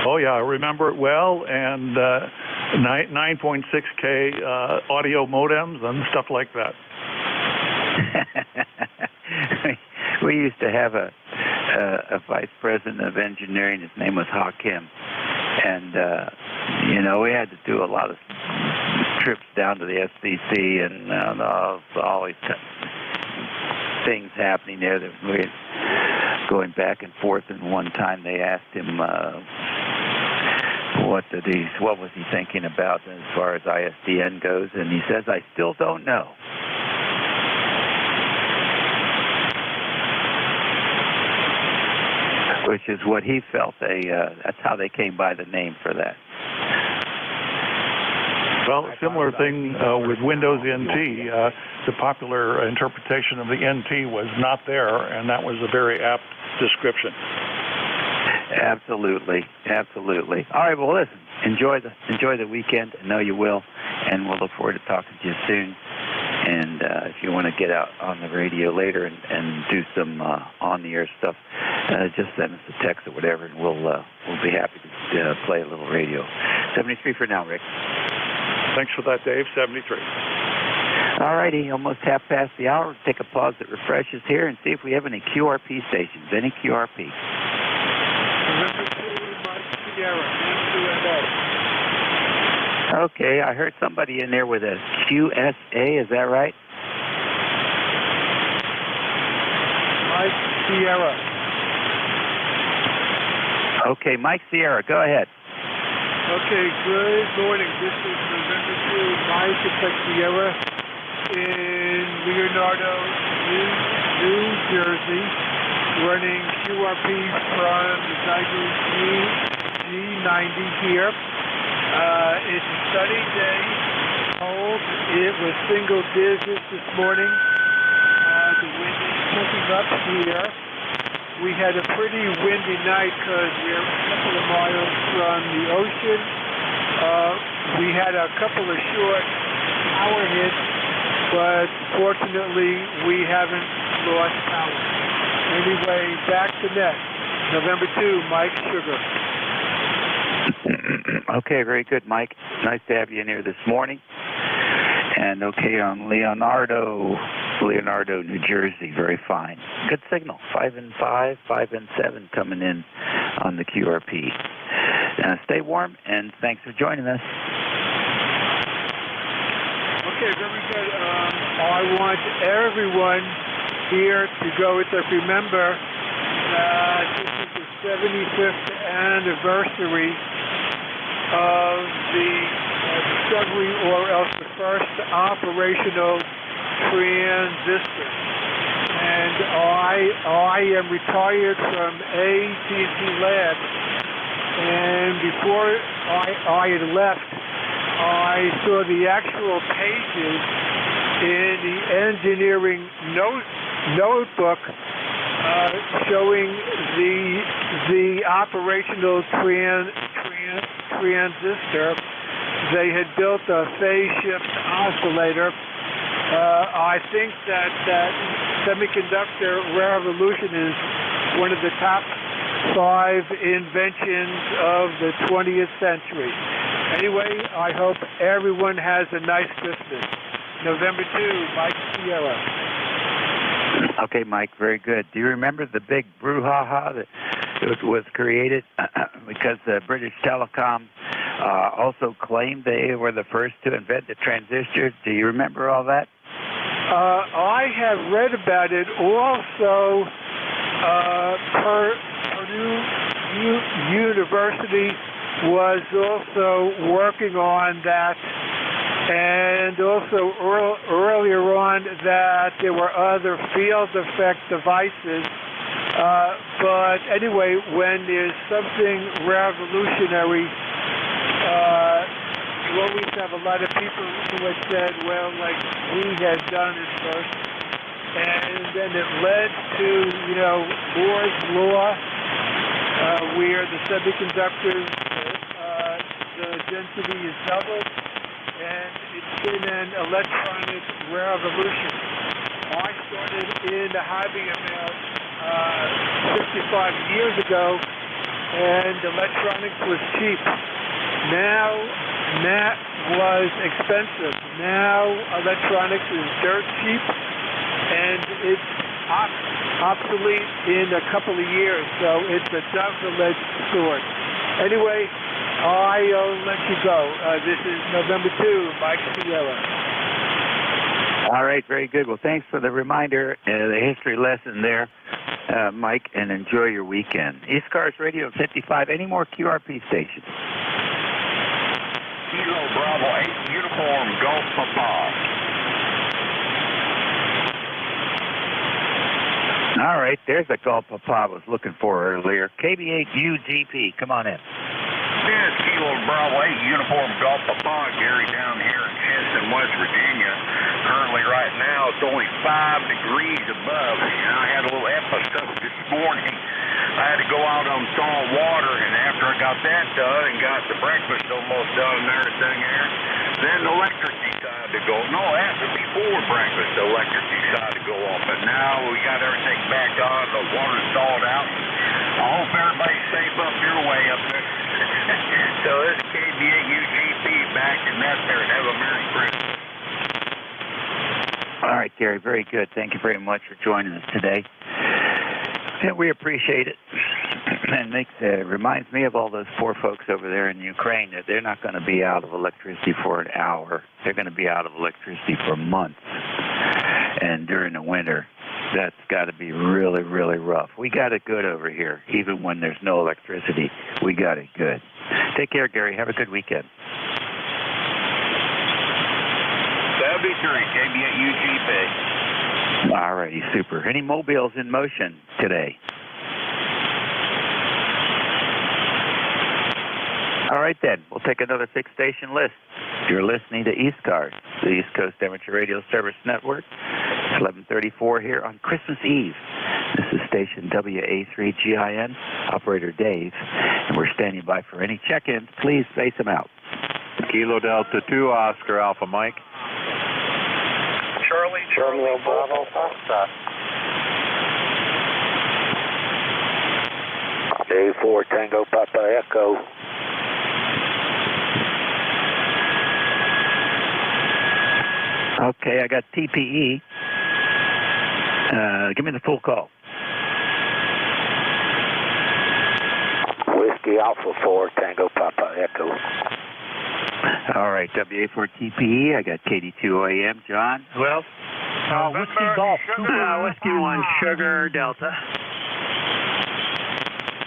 Oh, yeah, I remember it well, and 9.6K audio modems and stuff like that. We used to have a vice president of engineering. His name was Hakim, and we had to do a lot of trips down to the SCC and all these things happening there that we going back and forth. And one time they asked him what was he thinking about as far as ISDN goes, and he says, "I still don't know." Which is what he felt. That's how they came by the name for that. Well, similar thing with Windows NT. The popular interpretation of the NT was not there, and that was a very apt description. Absolutely. All right, well, listen, enjoy the weekend. I know you will, and we'll look forward to talking to you soon. And if you want to get out on the radio later and do some on-the-air stuff, just send us a text or whatever, and we'll be happy to play a little radio. 73 for now, Rick. Thanks for that, Dave. 73. All righty, almost half past the hour. Take a pause that refreshes here and see if we have any QRP stations. Any QRP? Okay, I heard somebody in there with a QSA. Is that right? Mike Sierra. Okay, Mike Sierra, go ahead. Okay, good morning. This is November 2, Mike Sierra in Leonardo, New Jersey, running QRP from the Zygo G90 here. It's a sunny day, cold. It was single digits this morning. The wind is picking up here. We had a pretty windy night because we're a couple of miles from the ocean. We had a couple of short power hits, but fortunately we haven't lost power. Anyway, back to net. November 2, Mike Sugar. Okay, very good, Mike. Nice to have you in here this morning. And okay, on Leonardo, New Jersey, very fine. Good signal, 5 and 5, 5 and 7 coming in on the QRP. Stay warm, and thanks for joining us. Okay, very good. I want everyone here to go with us. Remember, this is the 75th anniversary of the discovery, or else the first operational transistor. And I am retired from AT&T Labs, and before I had left, I saw the actual pages in the engineering notebook showing the operational transistor. They had built a phase shift oscillator. I think that semiconductor revolution is one of the top 5 inventions of the 20th century. Anyway, I hope everyone has a nice Christmas. November 2, Mike Sierra. Okay, Mike, very good. Do you remember the big brouhaha that was created because British Telecom also claimed they were the first to invent the transistor? Do you remember all that? I have read about it. Also, Purdue University was also working on that, and also earlier on that there were other field effect devices. But anyway, when there's something revolutionary, you always have a lot of people who have said, well, like, we had done it first. And then it led to, Moore's Law, where the semiconductors, the density is doubled, and it's been an electronic revolution. I started in the hobby about 55 years ago, and electronics was cheap. Now, that was expensive. Now, electronics is dirt cheap, and it's obsolete in a couple of years, so it's a double-edged sword. Anyway, I'll let you go. This is November 2, Mike Sierra. All right, very good. Well, thanks for the reminder, the history lesson there, Mike, and enjoy your weekend. ECARS Radio 55. Any more QRP stations? Kilo Bravo 8 Uniform Golf Papa. All right, there's a Golf Papa I was looking for earlier. KB8UGP, come on in. This is Kilo Bravo 8, Uniform Golf Papa, Gary down here in Kinston, West Virginia. Currently right now it's only 5 degrees above. And I had a little episode this morning. I had to go out on salt water, and after I got that done and got the breakfast almost done and everything there, then the electric decided to go. No, after before breakfast, the electric decided to go off. But now we got everything back on. The water's thawed out. I hope everybody's safe up your way up there. So this is KB8UGP back in that there. Have a Merry Christmas. All right, Gary, very good. Thank you very much for joining us today. Yeah, we appreciate it. And reminds me of all those poor folks over there in Ukraine that they're not going to be out of electricity for an hour. They're going to be out of electricity for months. And during the winter, that's got to be really, really rough. We got it good over here. Even when there's no electricity, we got it good. Take care, Gary. Have a good weekend. That'll be true. KB8UGP. All righty, super. Any mobiles in motion today? All right, then. We'll take another fixed station list. You're listening to ECARS, the East Coast Amateur Radio Service Network. It's 11:34 here on Christmas Eve. This is station WA3GIN, operator Dave, and we're standing by for any check-ins. Please space them out. Kilo Delta 2, Oscar Alpha Mike. Charlie Bravo, Foxtrot. A4 Tango Papa Echo. Okay, I got TPE. Give me the full call. Whiskey Alpha 4 Tango Papa Echo. All right, WA4TPE. I got KD2OAM. John, who else? Whiskey Golf. Whiskey 1 Sugar Delta.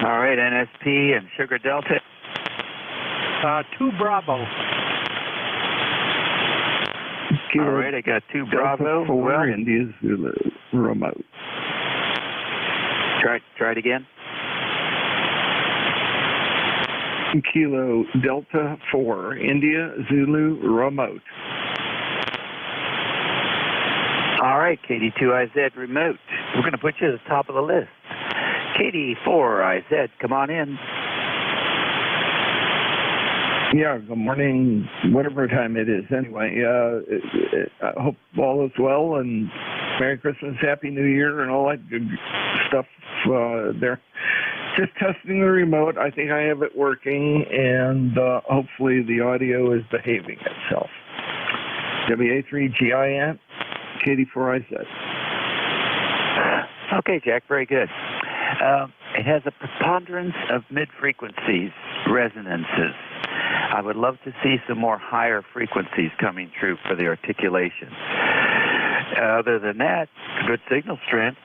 All right, NSP and Sugar Delta. 2 Bravo. All right, I got 2 Bravo. 4 India Zulu remote. Try it again. Kilo Delta 4 India Zulu remote. All right, KD2IZ remote. We're going to put you at the top of the list. KD4IZ, come on in. Yeah, good morning, whatever time it is. Anyway, I hope all is well, and Merry Christmas, Happy New Year, and all that good stuff there. Just testing the remote. I think I have it working, and hopefully the audio is behaving itself. WA3GIN, KD4IZ. Okay, Jack, very good. It has a preponderance of mid-frequencies, resonances. I would love to see some more higher frequencies coming through for the articulation. Other than that, good signal strength,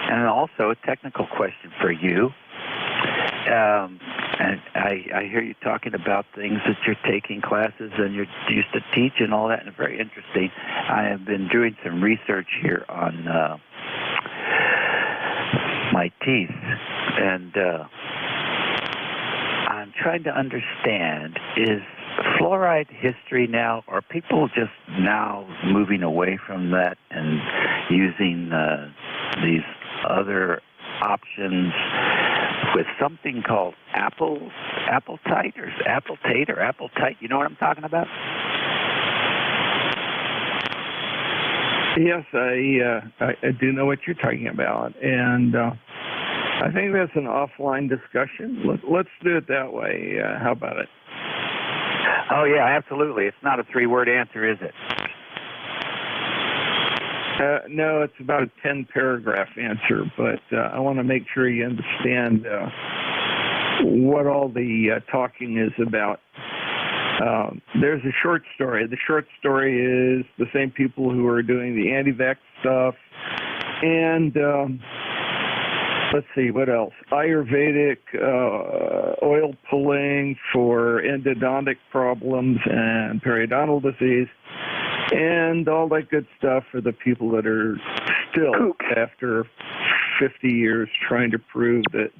and also a technical question for you. And I hear you talking about things that you're taking classes and you're used to teach and all that, and it's very interesting. I have been doing some research here on my teeth, and I'm trying to understand, is fluoride history now, are people just now moving away from that and using these other options with something called appletite, you know what I'm talking about? Yes, I do know what you're talking about, and I think that's an offline discussion. Let's do it that way. How about it? Oh, yeah, absolutely. It's not a 3-word answer, is it? No, it's about a 10-paragraph answer, but I want to make sure you understand what all the talking is about. There's a short story. The short story is the same people who are doing the anti-vax stuff, and let's see, what else? Ayurvedic oil pulling for endodontic problems and periodontal disease, and all that good stuff for the people that are still, after 50 years, trying to prove that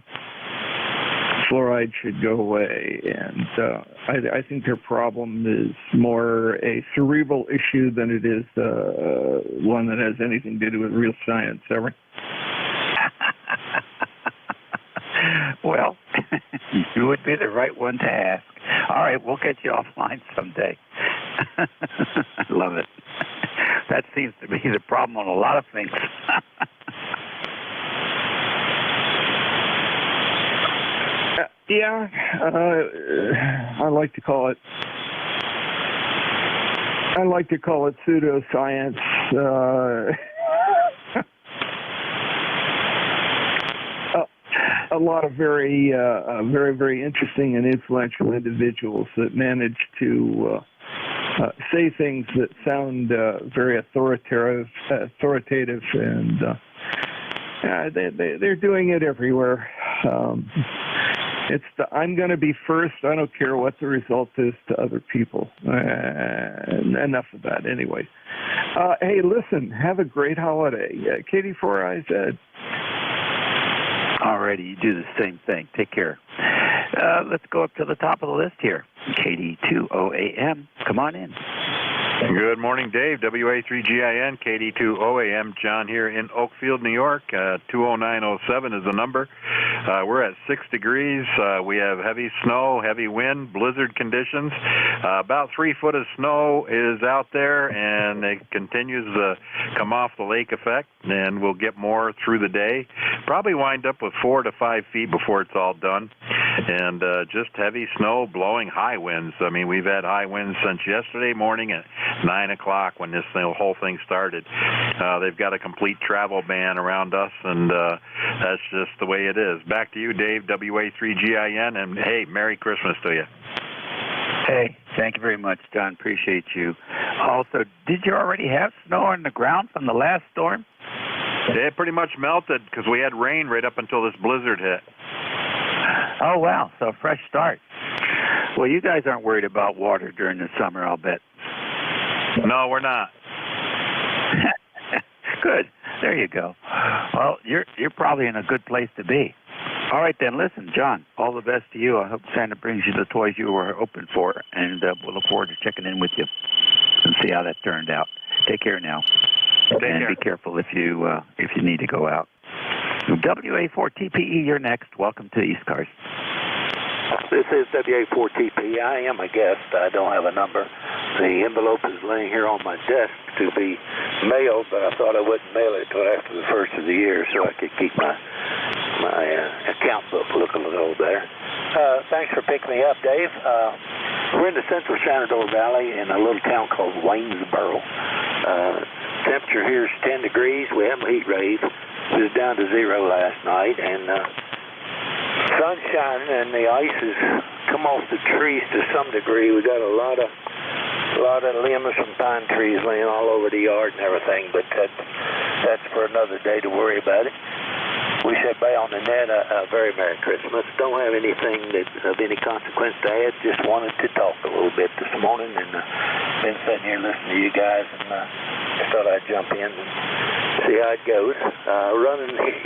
fluoride should go away. And I think their problem is more a cerebral issue than it is one that has anything to do with real science, ever. Well, you would be the right one to ask. All right, we'll get you offline someday. Love it. That seems to be the problem on a lot of things. Yeah, I like to call it pseudoscience. A lot of very, very interesting and influential individuals that manage to say things that sound very authoritative, and they're doing it everywhere. It's I'm going to be first. I don't care what the result is to other people. Enough of that, anyway. Hey, listen. Have a great holiday, Katie Four Eyes Ed. Alrighty, you do the same thing. Take care. Let's go up to the top of the list here. KD2OAM, come on in. Good morning, Dave. WA3GIN, KD2OAM. John here in Oakfield, New York. 20907 is the number. We're at 6 degrees. We have heavy snow, heavy wind, blizzard conditions. About 3 foot of snow is out there, and it continues to come off the lake effect, and we'll get more through the day. Probably wind up with 4 to 5 feet before it's all done. And just heavy snow, blowing high winds. I mean, we've had high winds since yesterday morning at 9 o'clock when this whole thing started. They've got a complete travel ban around us, and that's just the way it is. Back to you, Dave, WA3GIN, and hey, Merry Christmas to you. Hey, thank you very much, John. Appreciate you. Also, did you already have snow on the ground from the last storm? It pretty much melted because we had rain right up until this blizzard hit. Oh, wow. So a fresh start. Well, you guys aren't worried about water during the summer, I'll bet. No, we're not. Good. There you go. Well, you're probably in a good place to be. All right, then. Listen, John, all the best to you. I hope Santa brings you the toys you were hoping for, and we'll look forward to checking in with you and see how that turned out. Take care now. Take care. Be careful if you need to go out. WA4TPE, you're next. Welcome to ECARS. This is WA4TP. I am a guest. I don't have a number. The envelope is laying here on my desk to be mailed, but I thought I wouldn't mail it until after the first of the year so I could keep my account book looking a little better. Thanks for picking me up, Dave. We're in the central Shenandoah Valley in a little town called Waynesboro. Temperature here is 10 degrees. We have a heat wave. It was down to 0 last night, and sun's shining, and the ice has come off the trees to some degree. We got a lot of limbs from pine trees laying all over the yard and everything, but that's for another day to worry about it. Wish everybody on the net a very Merry Christmas. Don't have anything of any consequence to add. Just wanted to talk a little bit this morning, and been sitting here listening to you guys, and just thought I'd jump in and see how it goes.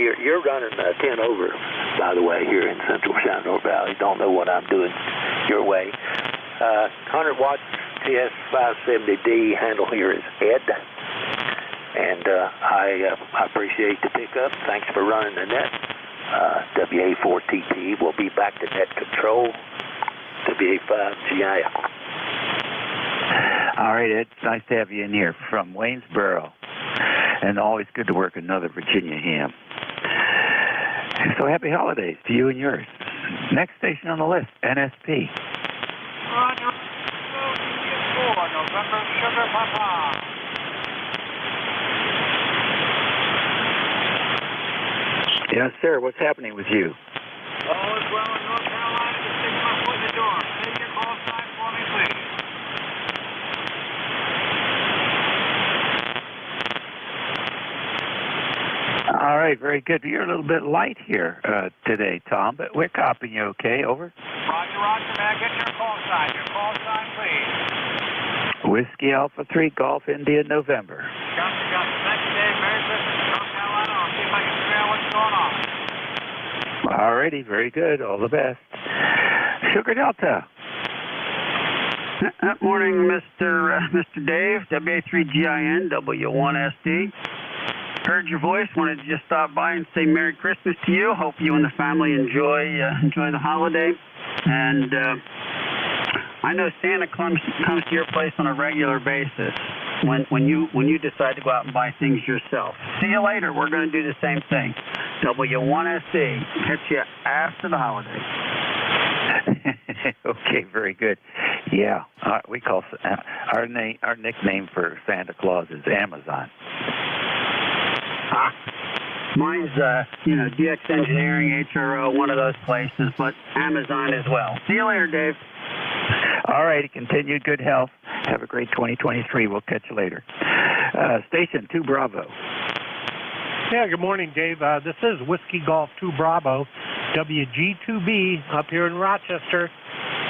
You're running 10 over, by the way, here in central Shenandoah Valley. Don't know what I'm doing your way. 100 watt TS570D handle here is Ed. And I appreciate the pickup. Thanks for running the net. WA4TP will be back to net control. WA5GIL. All right, Ed. It's nice to have you in here from Waynesboro. And always good to work another Virginia ham. So happy holidays to you and yours. Next station on the list, NSP. Roger. November Sugar Papa. Yes, sir. What's happening with you? All is well in North Carolina. Just stick my foot in the door. Say your call sign for me, please. All right, very good. You're a little bit light here today, Tom, but we're copying you okay. Over. Roger, Roger. May I get your call sign? Your call sign, please. Whiskey Alpha 3, Golf India, November. Gotcha. Thank you, Dave. Merry Christmas. North Carolina. I'll see if I can figure out what's going on. All righty, very good. All the best. Sugar Delta. Morning, Mr. Dave, WA3GIN, W1SD. Heard your voice, wanted to just stop by and say Merry Christmas to you. Hope you and the family enjoy the holiday. And I know Santa comes to your place on a regular basis when you decide to go out and buy things yourself. See you later. We're going to do the same thing. W1SD. Catch you after the holiday. Okay, very good. Yeah, we call our nickname for Santa Claus is Amazon. Mine's DX Engineering, HRO, one of those places, but Amazon as well. See you later, Dave. All right, continued good health. Have a great 2023. We'll catch you later. Station 2 Bravo. Yeah, good morning, Dave. This is Whiskey Golf 2 Bravo, WG2B up here in Rochester.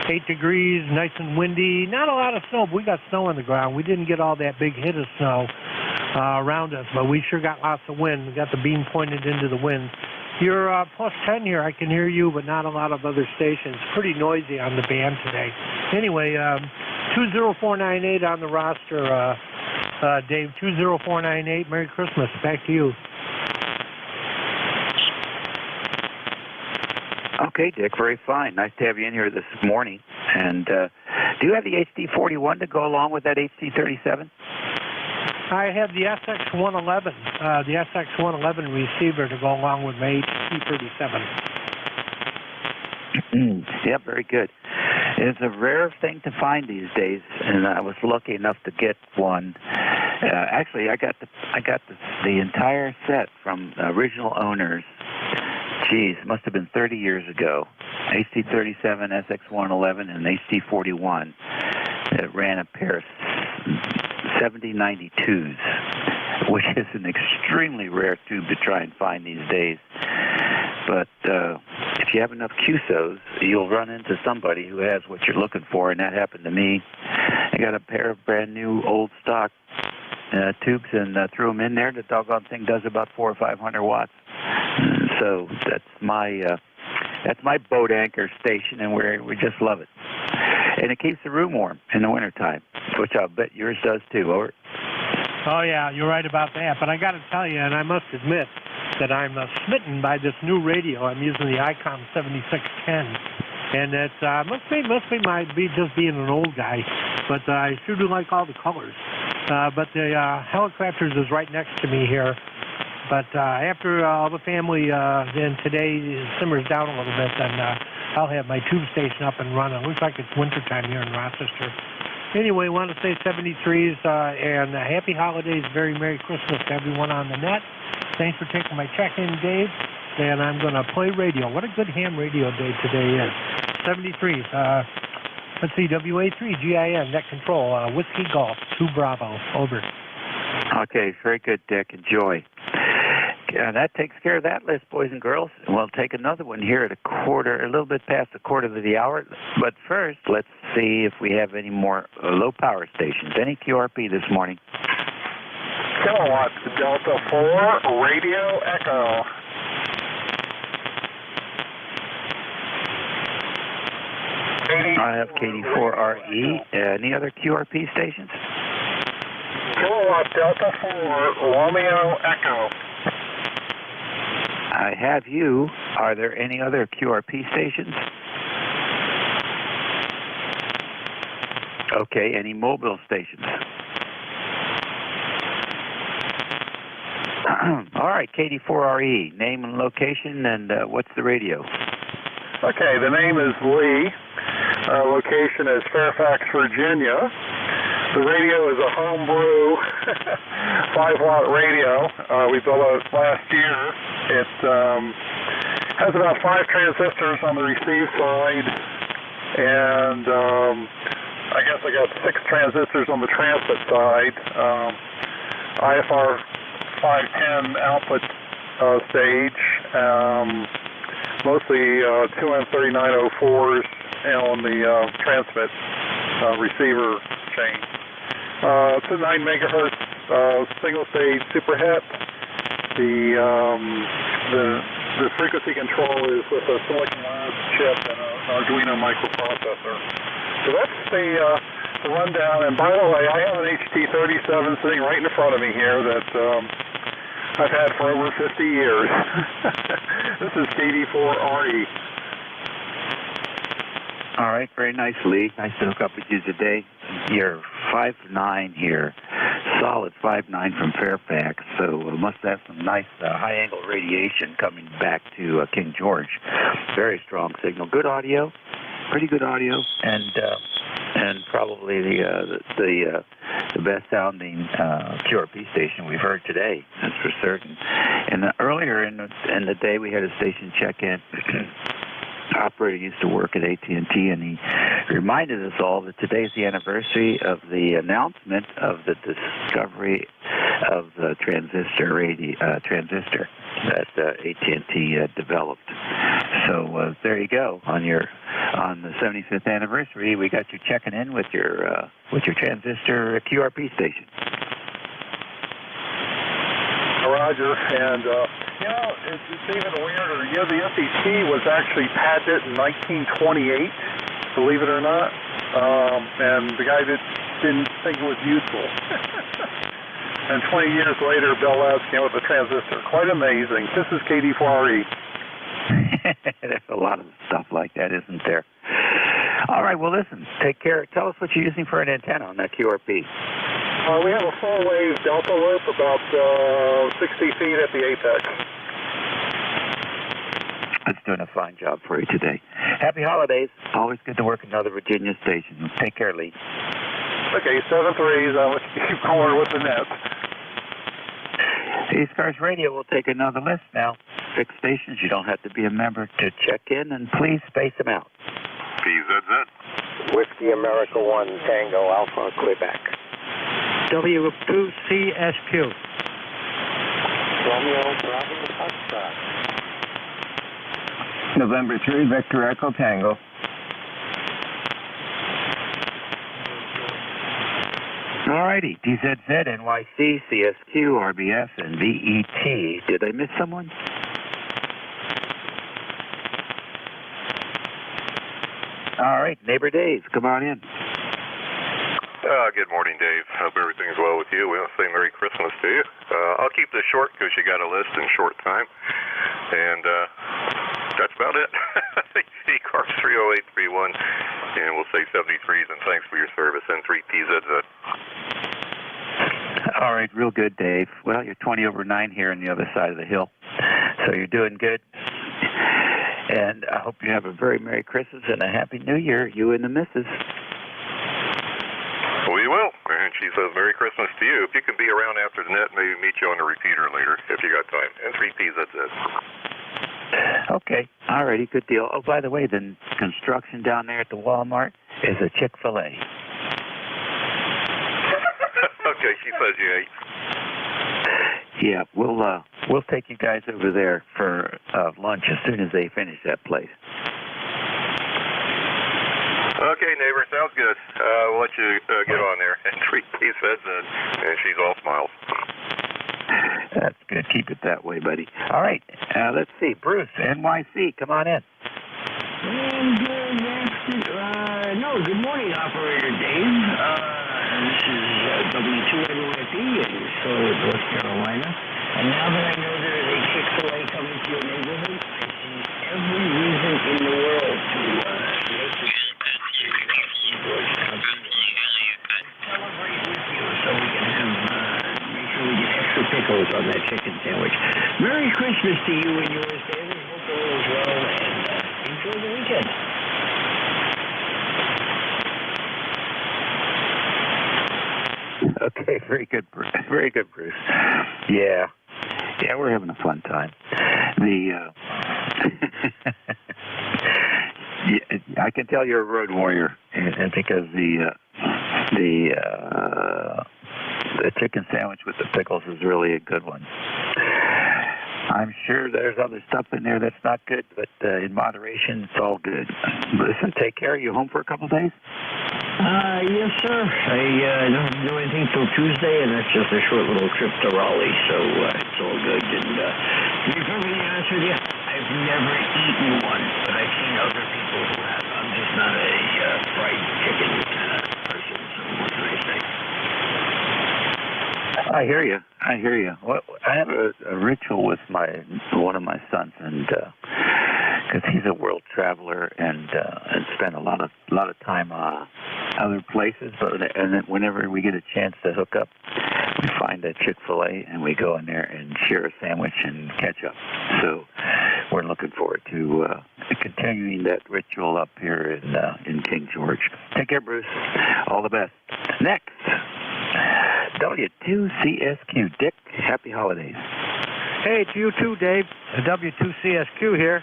8 degrees, nice and windy. Not a lot of snow, but we got snow on the ground. We didn't get all that big hit of snow around us, but we sure got lots of wind. We got the beam pointed into the wind. You're plus 10 here. I can hear you, but not a lot of other stations. Pretty noisy on the band today. Anyway, 20498 on the roster, Dave. 20498. Merry Christmas. Back to you. Okay, Dick, very fine. Nice to have you in here this morning. And do you have the HD41 to go along with that HD37? I have the SX111, the SX111 receiver to go along with my HD37. Yeah, very good. It's a rare thing to find these days, and I was lucky enough to get one. Actually, I got the entire set from the original owners. Geez, must have been 30 years ago. HD37, SX111, and HD41. It ran a pair of 7092s, which is an extremely rare tube to try and find these days. But if you have enough QSOs, you'll run into somebody who has what you're looking for, and that happened to me. I got a pair of brand new old stock tubes and threw them in there. The doggone thing does about 400 or 500 watts. So that's my boat anchor station, and we just love it. And it keeps the room warm in the wintertime, which I'll bet yours does too. Over. Oh, yeah, you're right about that. But I got to tell you, and I must admit that I'm smitten by this new radio. I'm using the ICOM 7610. And it must be just being an old guy, but I sure do like all the colors. But the Helicopters is right next to me here. But after all the family then today simmers down a little bit, then I'll have my tube station up and running. It looks like it's wintertime here in Rochester. Anyway, want to say 73s and happy holidays, very Merry Christmas to everyone on the net. Thanks for taking my check-in, Dave. And I'm going to play radio. What a good ham radio day today is. 73s. Let's see, WA3GIN, net control, Whiskey Golf, 2 Bravo, over. Okay, very good, Dick. Enjoy. That takes care of that list, boys and girls. We'll take another one here at a little bit past a quarter of the hour. But first, let's see if we have any more low-power stations. Any QRP this morning? Kilowatts, Delta 4, Radio Echo. I have KD4RE. Any other QRP stations? Kilowatt Delta 4, Romeo Echo. I have you. Are there any other QRP stations? Okay, any mobile stations? All right, KD4RE, name and location, and what's the radio? Okay, the name is Lee. Location is Fairfax, Virginia. The radio is a homebrew 5-watt radio. We built it last year. It has about 5 transistors on the receive side, and I guess I got 6 transistors on the transmit side. IFR 510 output stage, mostly 2M3904s on the transmit receiver chain. It's a 9 megahertz single stage super het. The frequency control is with a Silicon Labs chip and a Arduino microprocessor. So that's the rundown. And by the way, I have an HT37 sitting right in front of me here that I've had for over 50 years. This is KD4RE. All right, very nice, Lee. Nice to hook up with you today. You're 5'9" here, solid 5'9" from Fairfax, so must have some nice high-angle radiation coming back to King George. Very strong signal. Good audio, pretty good audio, and probably the best-sounding QRP station we've heard today. That's for certain. And earlier in the day, we had a station check-in. Operator used to work at AT&T, and he reminded us all that today's the anniversary of the announcement of the discovery of the transistor that AT&T developed. So there you go. On the 75th anniversary, we got you checking in with your transistor QRP station. Roger, and it's even weirder. The FET was actually patented in 1928, believe it or not, and the guy didn't think it was useful. And 20 years later, Bell Labs came up with a transistor. Quite amazing. This is KD4RE. There's a lot of stuff like that, isn't there? All right, well, listen, take care. Tell us what you're using for an antenna on that QRP. We have a full-wave delta loop about 60 feet at the apex. It's doing a fine job for you today. Happy holidays. Always good to work another Virginia station. Take care, Lee. Okay, 7-3s. I'll let you keep going with the net. ECARS Radio will take another list now. Fixed stations, you don't have to be a member to check in, and please space them out. PZZ. Whiskey America 1 Tango Alpha Quebec. W2CSQ. Romeo Bravo Foxtrot. November 3 Victor Echo Tango. All righty, DZZ, NYC, CSQ, RBF, and VET. Did I miss someone? All right, Neighbor Dave, come on in. Good morning, Dave. Hope everything's well with you. We want to say Merry Christmas to you. I'll keep this short because you got a list in short time. And that's about it. ECARS 30831, and we'll say 73s, and thanks for your service. N3PZZ. All right, real good, Dave. Well, you're 20 over 9 here on the other side of the hill, so you're doing good. And I hope you have a very Merry Christmas and a Happy New Year, you and the missus. We will. And she says Merry Christmas to you. If you can be around after the net, maybe meet you on the repeater later if you got time. N3PZZ. Okay. All righty. Good deal. Oh, by the way, the construction down there at the Walmart is a Chick-fil-A. Okay, she says you ate. Yeah, we'll take you guys over there for lunch as soon as they finish that place. Okay, neighbor, sounds good. We'll let you get on there. N3PZZ, and she's all smiles. That's good. Keep it that way, buddy. All right. Let's see. Bruce, NYC, come on in. Good morning, Operator Dave. This is W2NYP in Charlotte, North Carolina. And now that I know there is a Chick-fil-A coming to your neighborhood, I see every reason in the world to make it celebrate with you so we can have, make sure we get extra pickles on that chicken sandwich. Merry Christmas to you and yours, David. Hope all is well, and enjoy the weekend. Okay, very good, Bruce. Very good, Bruce. Yeah, we're having a fun time. I can tell you're a road warrior, and because the chicken sandwich with the pickles is really a good one. I'm sure there's other stuff in there that's not good, but in moderation, it's all good. Listen, take care. Are you home for a couple days? Yes, sir. I don't do anything till Tuesday, and that's just a short little trip to Raleigh, so it's all good. And to be perfectly honest with you, I've never eaten one, but I've seen other people who have. I'm just not a fried chicken person, so what can I say? I hear you. I hear you. Well, I have a ritual with one of my sons, and because he's a world traveler and spent a lot of time other places, and then whenever we get a chance to hook up, we find a Chick-fil-A and we go in there and share a sandwich and catch up. So we're looking forward to continuing that ritual up here in King George. Take care, Bruce. All the best. Next, W2CSQ. Dick, happy holidays. Hey, to you too, Dave. W2CSQ here.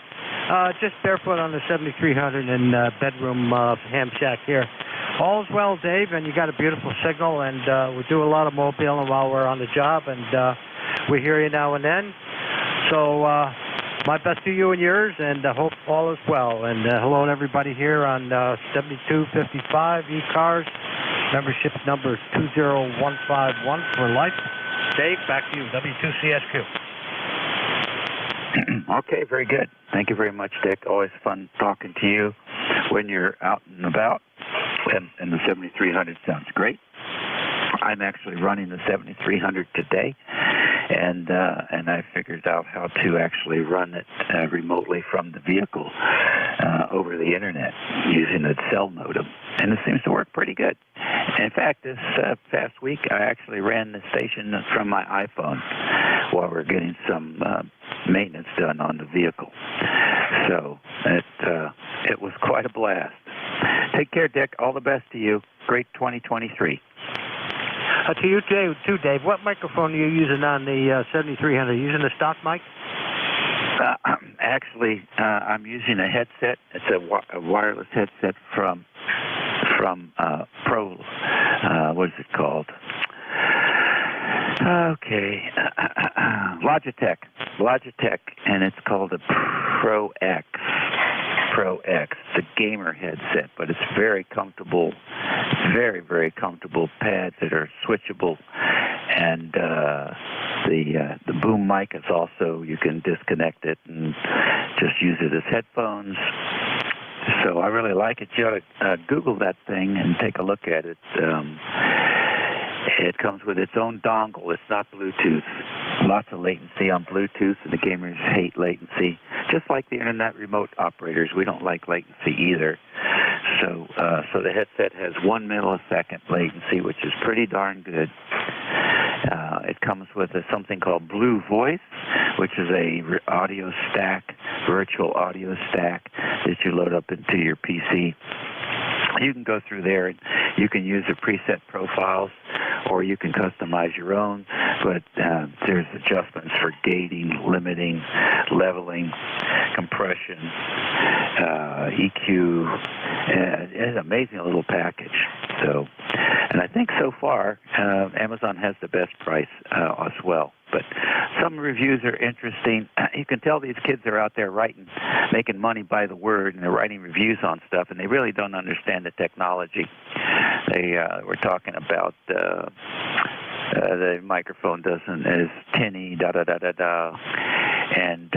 Just barefoot on the 7300 and bedroom ham shack here. All's well, Dave, and you got a beautiful signal, and we do a lot of mobiling while we're on the job, and we hear you now and then. So my best to you and yours, and hope all is well. And hello to everybody here on 7255 ECARS. Membership number is 20151 for life. Dave, back to you, W2CSQ. Okay, very good. Thank you very much, Dick. Always fun talking to you when you're out and about. And the 7300 sounds great. I'm actually running the 7300 today, and I figured out how to actually run it remotely from the vehicle over the internet using a cell modem, and it seems to work pretty good. In fact, this past week I actually ran the station from my iPhone while we're getting some maintenance done on the vehicle. So it was quite a blast. Take care, Dick. All the best to you. Great 2023. To you too, Dave. What microphone are you using on the 7300? Are you using a stock mic? Actually, I'm using a headset. It's a wireless headset from Pro. What is it called? Okay, Logitech, and it's called a Pro X. It's a gamer headset, but it's very comfortable, very, very comfortable pads that are switchable, and the boom mic is also, you can disconnect it and just use it as headphones. So I really like it. You ought to Google that thing and take a look at it. It comes with its own dongle. It's not Bluetooth. Lots of latency on Bluetooth, and the gamers hate latency. Just like the internet remote operators, we don't like latency either. So the headset has 1 millisecond latency, which is pretty darn good. It comes with something called Blue Voice, which is a audio stack, virtual audio stack that you load up into your PC. You can go through there and you can use the preset profiles, or you can customize your own, but there's adjustments for gating, limiting, leveling, compression, EQ. It's an amazing little package. So, and I think so far Amazon has the best price as well. But some reviews are interesting. You can tell these kids are out there making money by the word, and they're writing reviews on stuff, and they really don't understand the technology. They were talking about the microphone is tinny, da-da-da-da-da, and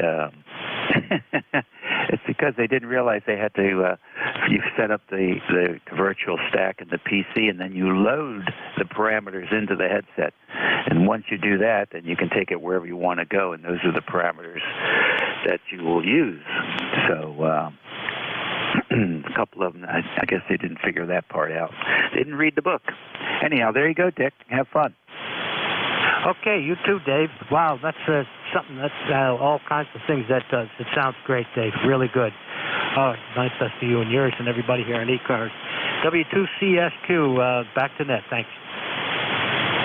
it's because they didn't realize they had to, you set up the virtual stack in the PC, and then you load the parameters into the headset. And once you do that, then you can take it wherever you want to go, and those are the parameters that you will use. So a couple of them, I guess they didn't figure that part out. They didn't read the book. Anyhow, there you go, Dick. Have fun. Okay, you too, Dave. Wow, that's something. That's all kinds of things that does. It sounds great, Dave. Really good. Nice best to you and yours and everybody here on ECARS. W2CSQ, back to net. Thanks.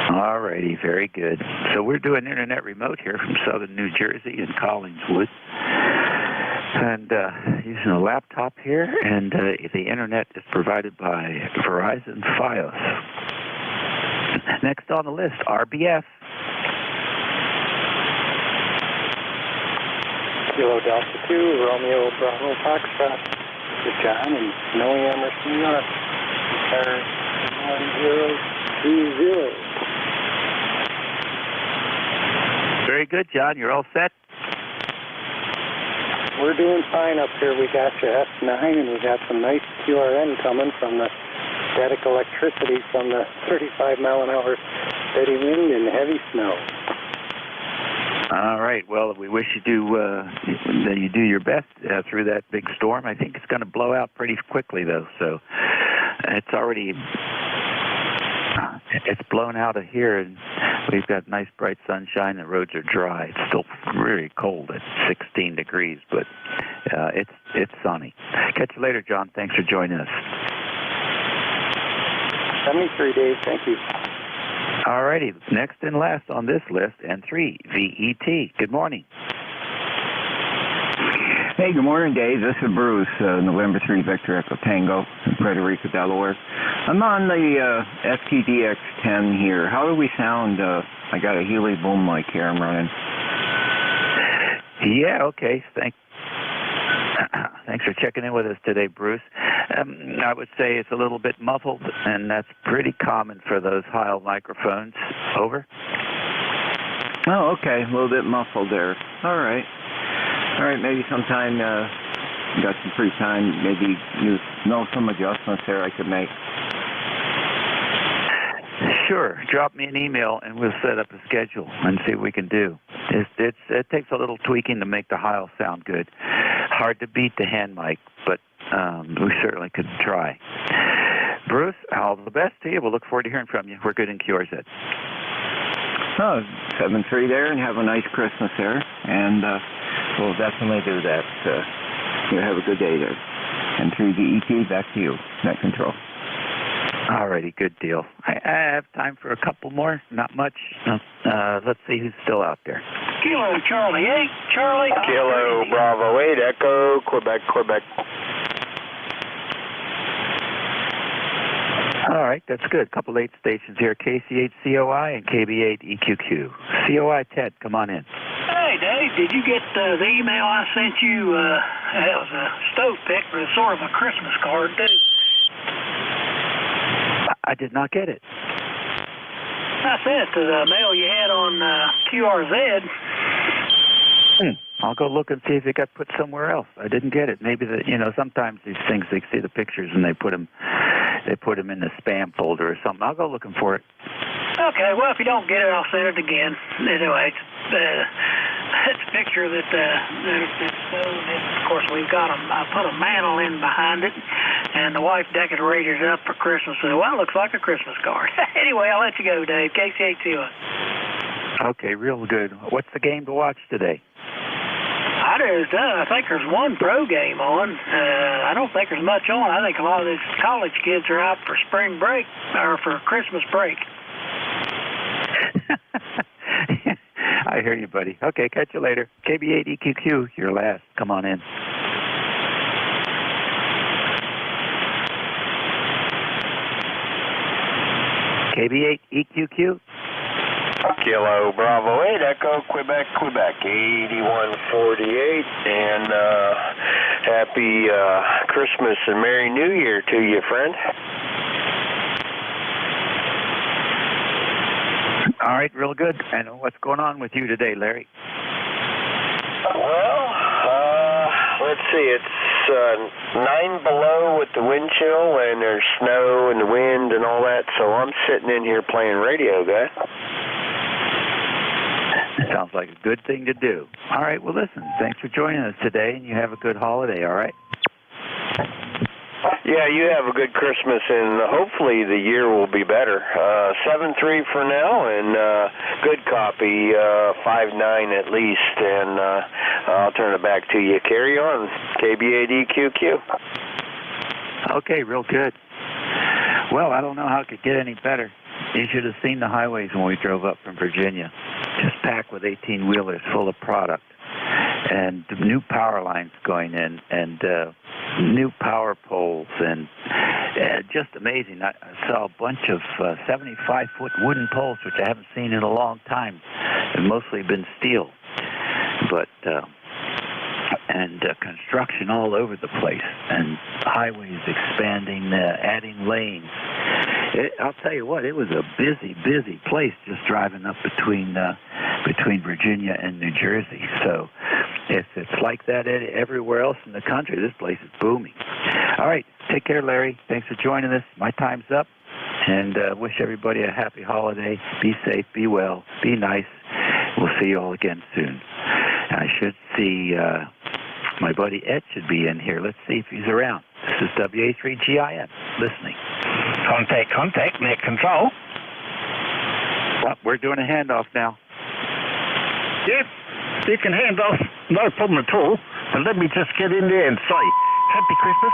All righty, very good. So we're doing internet remote here from southern New Jersey in Collingswood, and using a laptop here, and the internet is provided by Verizon Fios. Next on the list, RBF. Kilo Delta 2, Romeo Bravo Foxtrot. This is John in Snowy Amherst, New York. ECARS 1020. Very good, John. You're all set? We're doing fine up here. We got you S9, and we got some nice QRN coming from the static electricity from the 35-mile-an-hour steady wind and heavy snow. All right. Well, we wish you do your best through that big storm. I think it's going to blow out pretty quickly, though. So it's already blown out of here, and we've got nice bright sunshine. The roads are dry. It's still really cold at 16 degrees, but it's sunny. Catch you later, John. Thanks for joining us. 73 days. Thank you. All righty. Next and last on this list, N3 VET. Good morning. Hey, good morning, Dave. This is Bruce, November 3 Victor Echo Tango in Frederica, Delaware. I'm on the FTDX10 here. How do we sound? I got a Healy boom mic here I'm running. Yeah, okay. Thanks for checking in with us today, Bruce. I would say it's a little bit muffled, and that's pretty common for those Heil microphones. Over. Oh, okay. A little bit muffled there. All right. Maybe sometime you got some free time. Maybe you know some adjustments there I could make. Sure. Drop me an email, and we'll set up a schedule and see what we can do. It takes a little tweaking to make the Heil sound good. Hard to beat the hand mic, but we certainly could try. Bruce, all the best to you. We'll look forward to hearing from you. We're good in QRZ. Oh, 7-3 there, and have a nice Christmas there. And we'll definitely do that. You have a good day there. And 3VET, back to you. Net control. All righty, good deal. I have time for a couple more. Not much. Let's see who's still out there. Kilo Charlie 8, Charlie. Kilo Bravo 8, Echo, Quebec. All right, that's good. A couple 8 stations here, KC8COI and KB8EQQ. COI Ted, come on in. Hey, Dave, did you get the email I sent you? It was a stove pick, but it's sort of a Christmas card, too. I did not get it. I sent it to the mail you had on QRZ. I'll go look and see if it got put somewhere else. I didn't get it. Maybe sometimes these things, they see the pictures and they put them in the spam folder or something. I'll go looking for it. Okay, well, if you don't get it, I'll send it again. Anyway, it's a picture that of course, we've got I put a mantle in behind it, and the wife decorated it up for Christmas. So, well, it looks like a Christmas card. Anyway, I'll let you go, Dave. KC8COI. Okay, real good. What's the game to watch today? I think there's one pro game on. I don't think there's much on. I think a lot of these college kids are out for spring break or for Christmas break. I hear you, buddy. Okay, catch you later. KB8EQQ, you're last. Come on in. KB8EQQ. Kilo Bravo 8, Echo, Quebec, 8148, and happy Christmas and Merry New Year to you, friend. All right, real good. And what's going on with you today, Larry? Well, let's see, it's 9 below with the wind chill, and there's snow and the wind and all that, so I'm sitting in here playing radio, guy. Sounds like a good thing to do. All right, well, listen, thanks for joining us today, and you have a good holiday, all right? Yeah, you have a good Christmas, and hopefully the year will be better. 7-3 for now, and good copy, 5-9 at least, and I'll turn it back to you. Carry on, KB8EQQ. Okay, real good. Well, I don't know how it could get any better. You should have seen the highways when we drove up from Virginia, just packed with 18-wheelers full of product, and new power lines going in, and new power poles, and just amazing. I saw a bunch of 75-foot wooden poles, which I haven't seen in a long time, and mostly been steel, but and construction all over the place, and highways expanding, adding lanes. I'll tell you what, it was a busy place just driving up between Virginia and New Jersey. So If it's like that everywhere else in the country, this place is booming. All right, take care, Larry. Thanks for joining us. My time's up, and wish everybody a happy holiday. Be safe, be well, be nice. We'll see you all again soon. I should see my buddy Ed should be in here. Let's see if he's around. This is WA3GIN listening. Contact, net control. Well, we're doing a handoff now. Yep, you can hand off, no problem at all. And let me just get in there and say, Happy Christmas,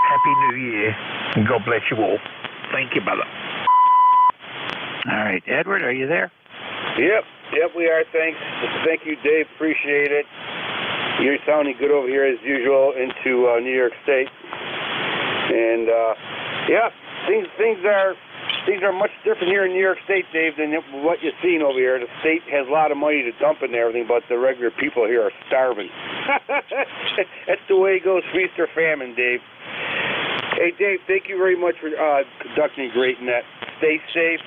Happy New Year, and God bless you all. Thank you, brother. All right, Edward, are you there? Yep, we are. Thanks. Thank you, Dave. Appreciate it. You're sounding good over here as usual into New York State. And yeah, things are much different here in New York State, Dave, than what you're seeing over here. The state has a lot of money to dump in everything, but the regular people here are starving. That's the way it goes, feast or famine, Dave. Hey, Dave, thank you very much for conducting a great net. Stay safe,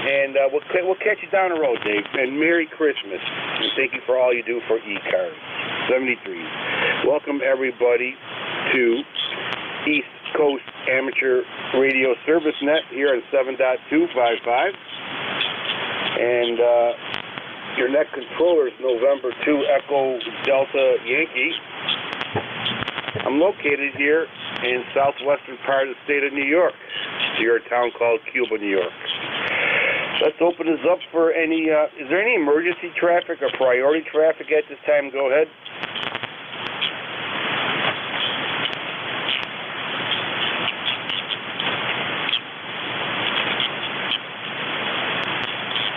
and we'll catch you down the road, Dave. And Merry Christmas, and thank you for all you do for ECARS 73. Welcome, everybody, to East Coast Amateur Radio Service Net here on 7.255. And your net controller is November 2 Echo Delta Yankee. I'm located here in southwestern part of the state of New York, near a town called Cuba, New York. Let's open this up for any, is there any emergency traffic or priority traffic at this time? Go ahead.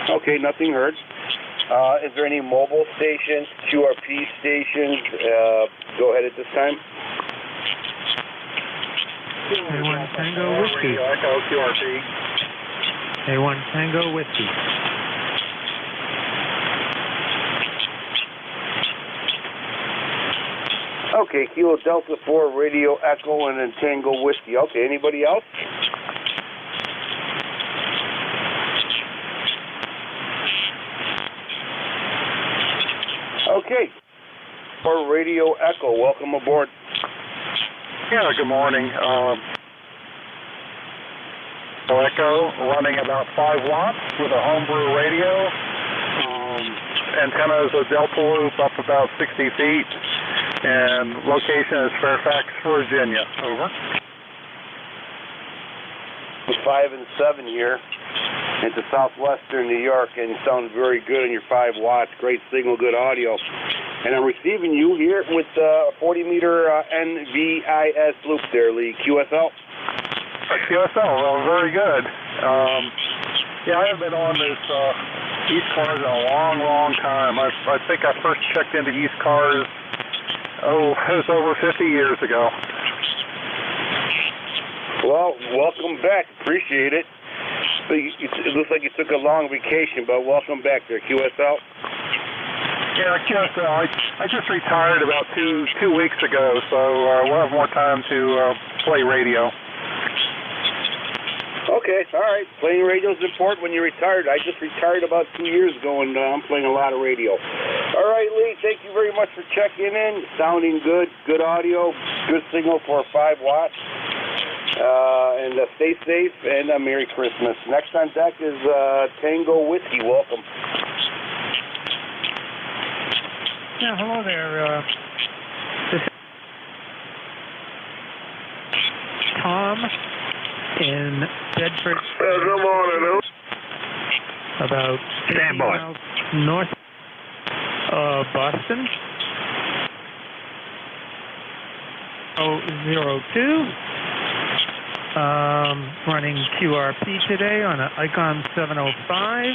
Okay, nothing heard. Is there any mobile stations, QRP stations? Go ahead at this time. A1 Tango Whiskey. Echo QRP. A1 Tango Whiskey. Okay, Kilo Delta 4 Radio Echo and then Tango Whiskey. Okay, anybody else? Okay. For Radio Echo, welcome aboard. Yeah, good morning. Echo running about 5 watts with a homebrew radio. Antenna is a Delta loop up about 60 feet. And location is Fairfax, Virginia. Over. 5 and 7 here into southwestern New York, and you sound very good on your 5 watts. Great signal, good audio. And I'm receiving you here with a 40-meter NVIS loop there, Lee. QSL? QSL, well, very good. Yeah, I have been on this ECARS in a long, long time. I think I first checked into ECARS, it was over 50 years ago. Well, welcome back. Appreciate it. It looks like you took a long vacation, but welcome back there, QSL. Yeah, QSL. I just retired about two weeks ago, so we'll have more time to play radio. Okay, all right. Playing radio is important when you're retired. I just retired about 2 years ago, and I'm playing a lot of radio. All right, Lee, thank you very much for checking in. Sounding good, good audio, good signal for 5 watts. And stay safe, and Merry Christmas. Next on deck is Tango Whiskey. Welcome. Yeah, hello there. This is Tom in Bedford. Good morning. About 50 miles north of Boston. 002. Running QRP today on an Icon 705.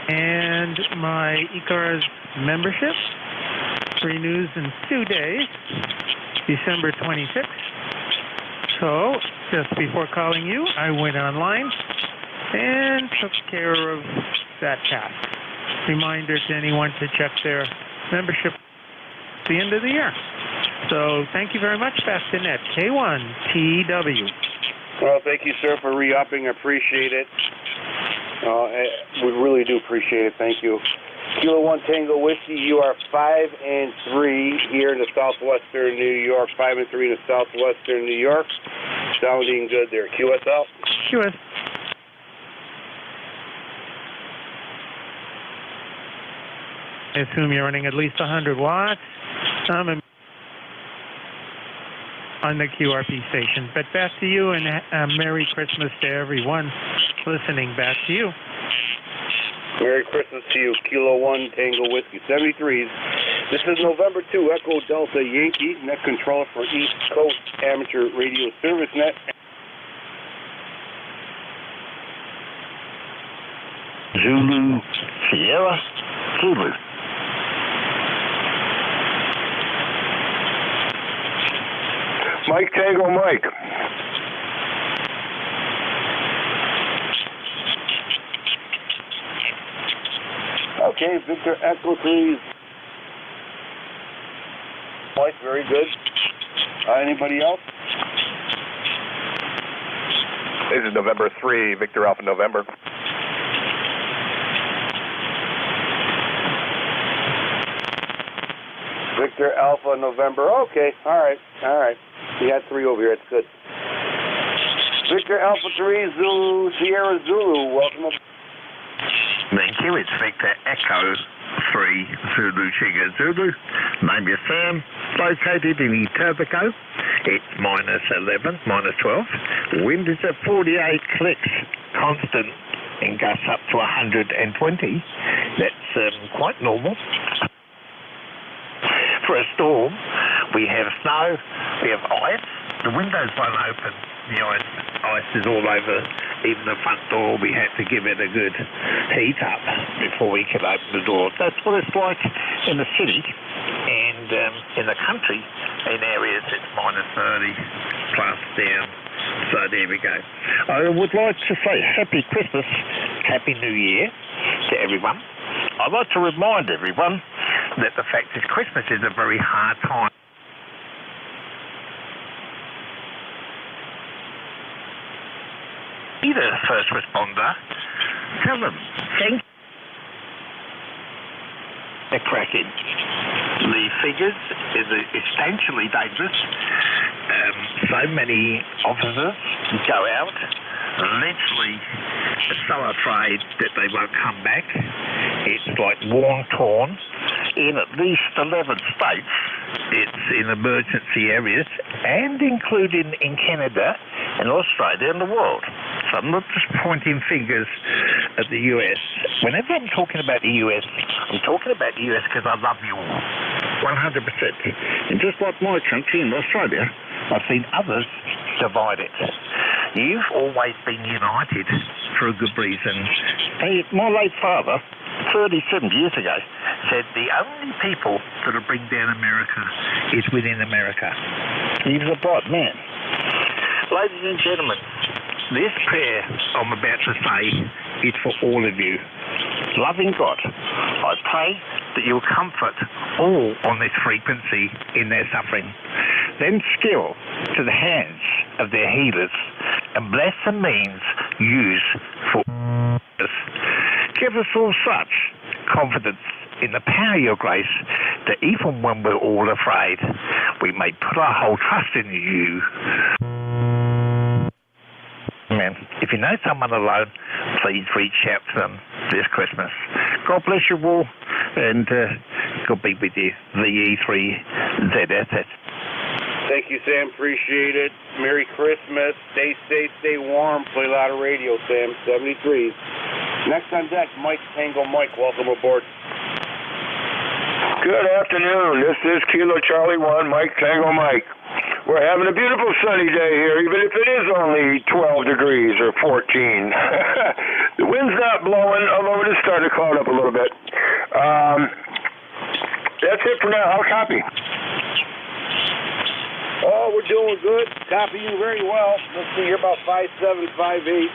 And my ECARS membership renews in 2 days, December 26th. So, just before calling you, I went online and took care of that task. Reminder to anyone to check their membership at the end of the year. So, thank you very much, Bastinet. K1TW. Well, thank you, sir, for re-upping. I appreciate it. We really do appreciate it. Thank you. Kilo 1 Tango Whiskey, you are 5 and 3 here in the southwestern New York. 5 and 3 in the southwestern New York. Sounding good there. QS out. QS. I assume you're running at least 100 watts. On the QRP station. But back to you, and Merry Christmas to everyone listening. Back to you. Merry Christmas to you, Kilo 1 Tango Whiskey 73s. This is November 2, Echo Delta Yankee, net controller for East Coast Amateur Radio Service Net. Zulu, Sierra, Zulu. Mike Tango Mike. Okay, Victor Echo 3. Mike, very good. Anybody else? This is November 3, Victor Alpha November. Victor Alpha November. Okay, all right. We had 3 over here. That's good. Victor Alpha 3, Zulu, Sierra Zulu. Welcome up. Thank you. It's Victor Echo 3, Zulu Sugar Zulu. Name is Sam. Located in Etobicoke. It's -11, -12. Wind is at 48 clicks, constant, and gusts up to 120. That's quite normal. For a storm, we have snow, we have ice. The windows won't open. The ice is all over. Even the front door, we had to give it a good heat up before we could open the door. That's what it's like in the city, and in the country, in areas it's -30 plus down. So there we go. I would like to say Happy Christmas, Happy New Year to everyone. I'd like to remind everyone that the fact is Christmas is a very hard time. Be the first responder. Tell them, thank you. They're cracking. The figures is essentially dangerous. So many officers go out, literally so afraid that they won't come back. It's like worn-torn. In at least 11 states, it's in emergency areas, and including in Canada and Australia and the world. So I'm not just pointing fingers at the US. Whenever I'm talking about the US, I'm talking about the US because I love you all, 100%. And just like my country in Australia, I've seen others divide it. You've always been united for a good reason. Hey, my late father, 37 years ago, said the only people that will bring down America is within America. He was a bright man. Ladies and gentlemen, this prayer I'm about to say is for all of you. Loving God, I pray that you will comfort all on this frequency in their suffering. Then skill to the hands of their healers and bless the means used for us. Give us all such confidence in the power of your grace that even when we're all afraid, we may put our whole trust in you. Man, if you know someone alone, please reach out to them this Christmas. God bless you all, and God be with you. The E3ZSS. Thank you, Sam. Appreciate it. Merry Christmas. Stay safe, stay warm. Play a lot of radio, Sam. 73s. Next on deck, Mike Tango Mike. Welcome aboard. Good afternoon. This is Kilo Charlie 1, Mike Tango Mike. We're having a beautiful sunny day here, even if it is only 12 degrees or 14. The wind's not blowing, although it is starting to cloud up a little bit. That's it for now. I'll copy. Oh, we're doing good. Copy you very well. Let's see, you're about 5'7", 5'8".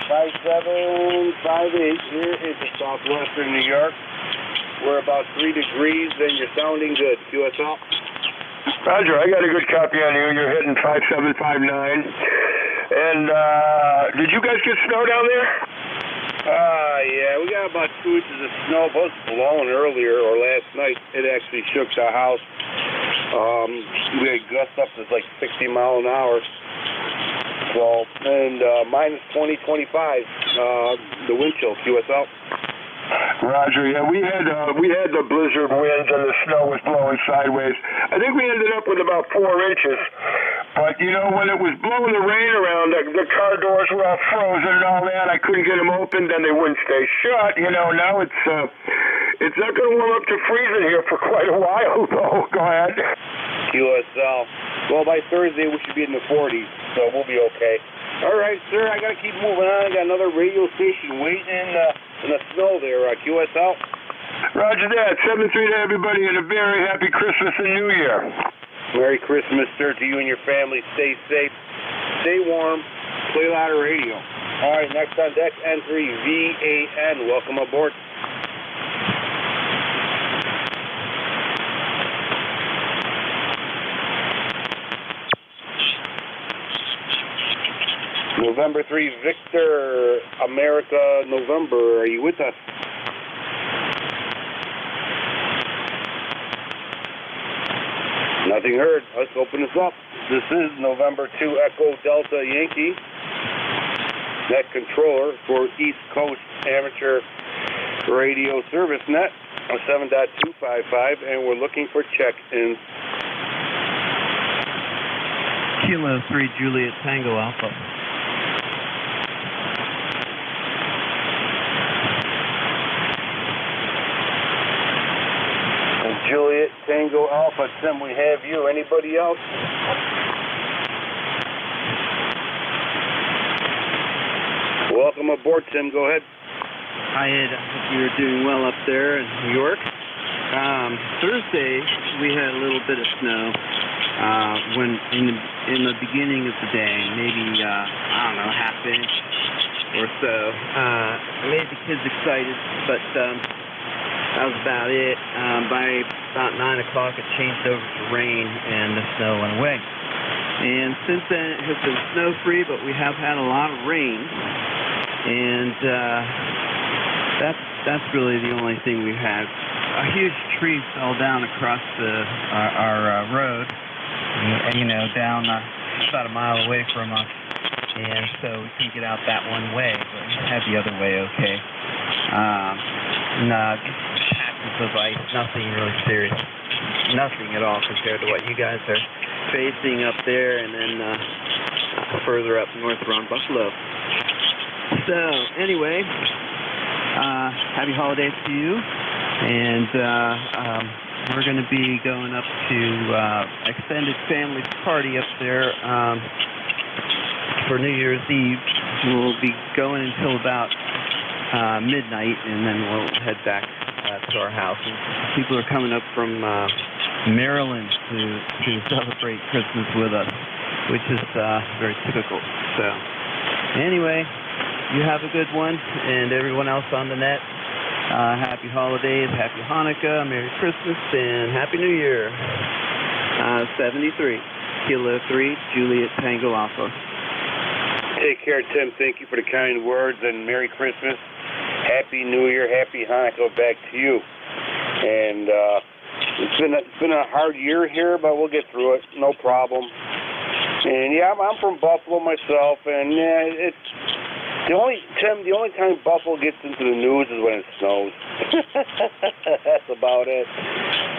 5'7", 5'8". Here is the southwestern New York. We're about 3 degrees, and you're sounding good. QSL. Roger, I got a good copy on you. You're hitting 5'7", 5'9". And did you guys get snow down there? Yeah, we got about 2 inches of snow. It was blowing earlier or last night. It actually shook the house. We had gusts up to like 60 miles an hour. So, and minus 20, 25, the wind chill, QSL. Roger. Yeah, we had the blizzard winds and the snow was blowing sideways. I think we ended up with about 4 inches. But you know, when it was blowing the rain around, the car doors were all frozen and all that. I couldn't get them open, then they wouldn't stay shut. You know, now it's not going to warm up to freezing here for quite a while, though. Go ahead. QSL. Well, by Thursday we should be in the 40s, so we'll be okay. All right, sir. I got to keep moving on. I got another radio station waiting in the snow there. QSL. Roger that. 7-3 to everybody, and a very happy Christmas and New Year. Merry Christmas, sir, to you and your family. Stay safe, stay warm, play a lot of radio. All right, next on deck, N3VAN. Welcome aboard. November 3, Victor, America, November. Are you with us? Nothing heard. Let's open this up. This is November 2, Echo Delta Yankee. Net controller for East Coast Amateur Radio Service Net 7.255, and we're looking for check-ins. Kilo 3, Juliet Tango Alpha. Juliet Tango Alpha. Tim, we have you. Anybody else? Welcome aboard, Tim. Go ahead. Hi, Ed. I hope you were doing well up there in New York. Thursday, we had a little bit of snow. When in the beginning of the day, maybe I don't know, half inch or so. It made the kids excited, but that was about it. By about 9 o'clock, it changed over to rain, and the snow went away. And since then, it has been snow-free, but we have had a lot of rain, and that's really the only thing we've had. A huge tree fell down across our road, you know, down about a mile away from us, and so we couldn't get out that one way, but we had the other way okay. Just patches of ice, nothing really serious, nothing at all compared to what you guys are facing up there, and then further up north around Buffalo. So anyway, happy holidays to you, and we're going to be going up to extended family party up there for New Year's Eve. We'll be going until about midnight, and then we'll head back to our house. And people are coming up from Maryland to celebrate Christmas with us, which is very typical. So anyway, you have a good one, and everyone else on the net, happy holidays, happy Hanukkah, Merry Christmas, and Happy New Year. 73, Kilo 3, Juliet Tango Alpha. Take care, Tim. Thank you for the kind words, and Merry Christmas, Happy New Year, Happy Hanukkah back to you. And it's been a hard year here, but we'll get through it, no problem. And yeah, I'm from Buffalo myself, and yeah, it's the only time Buffalo gets into the news is when it snows. That's about it.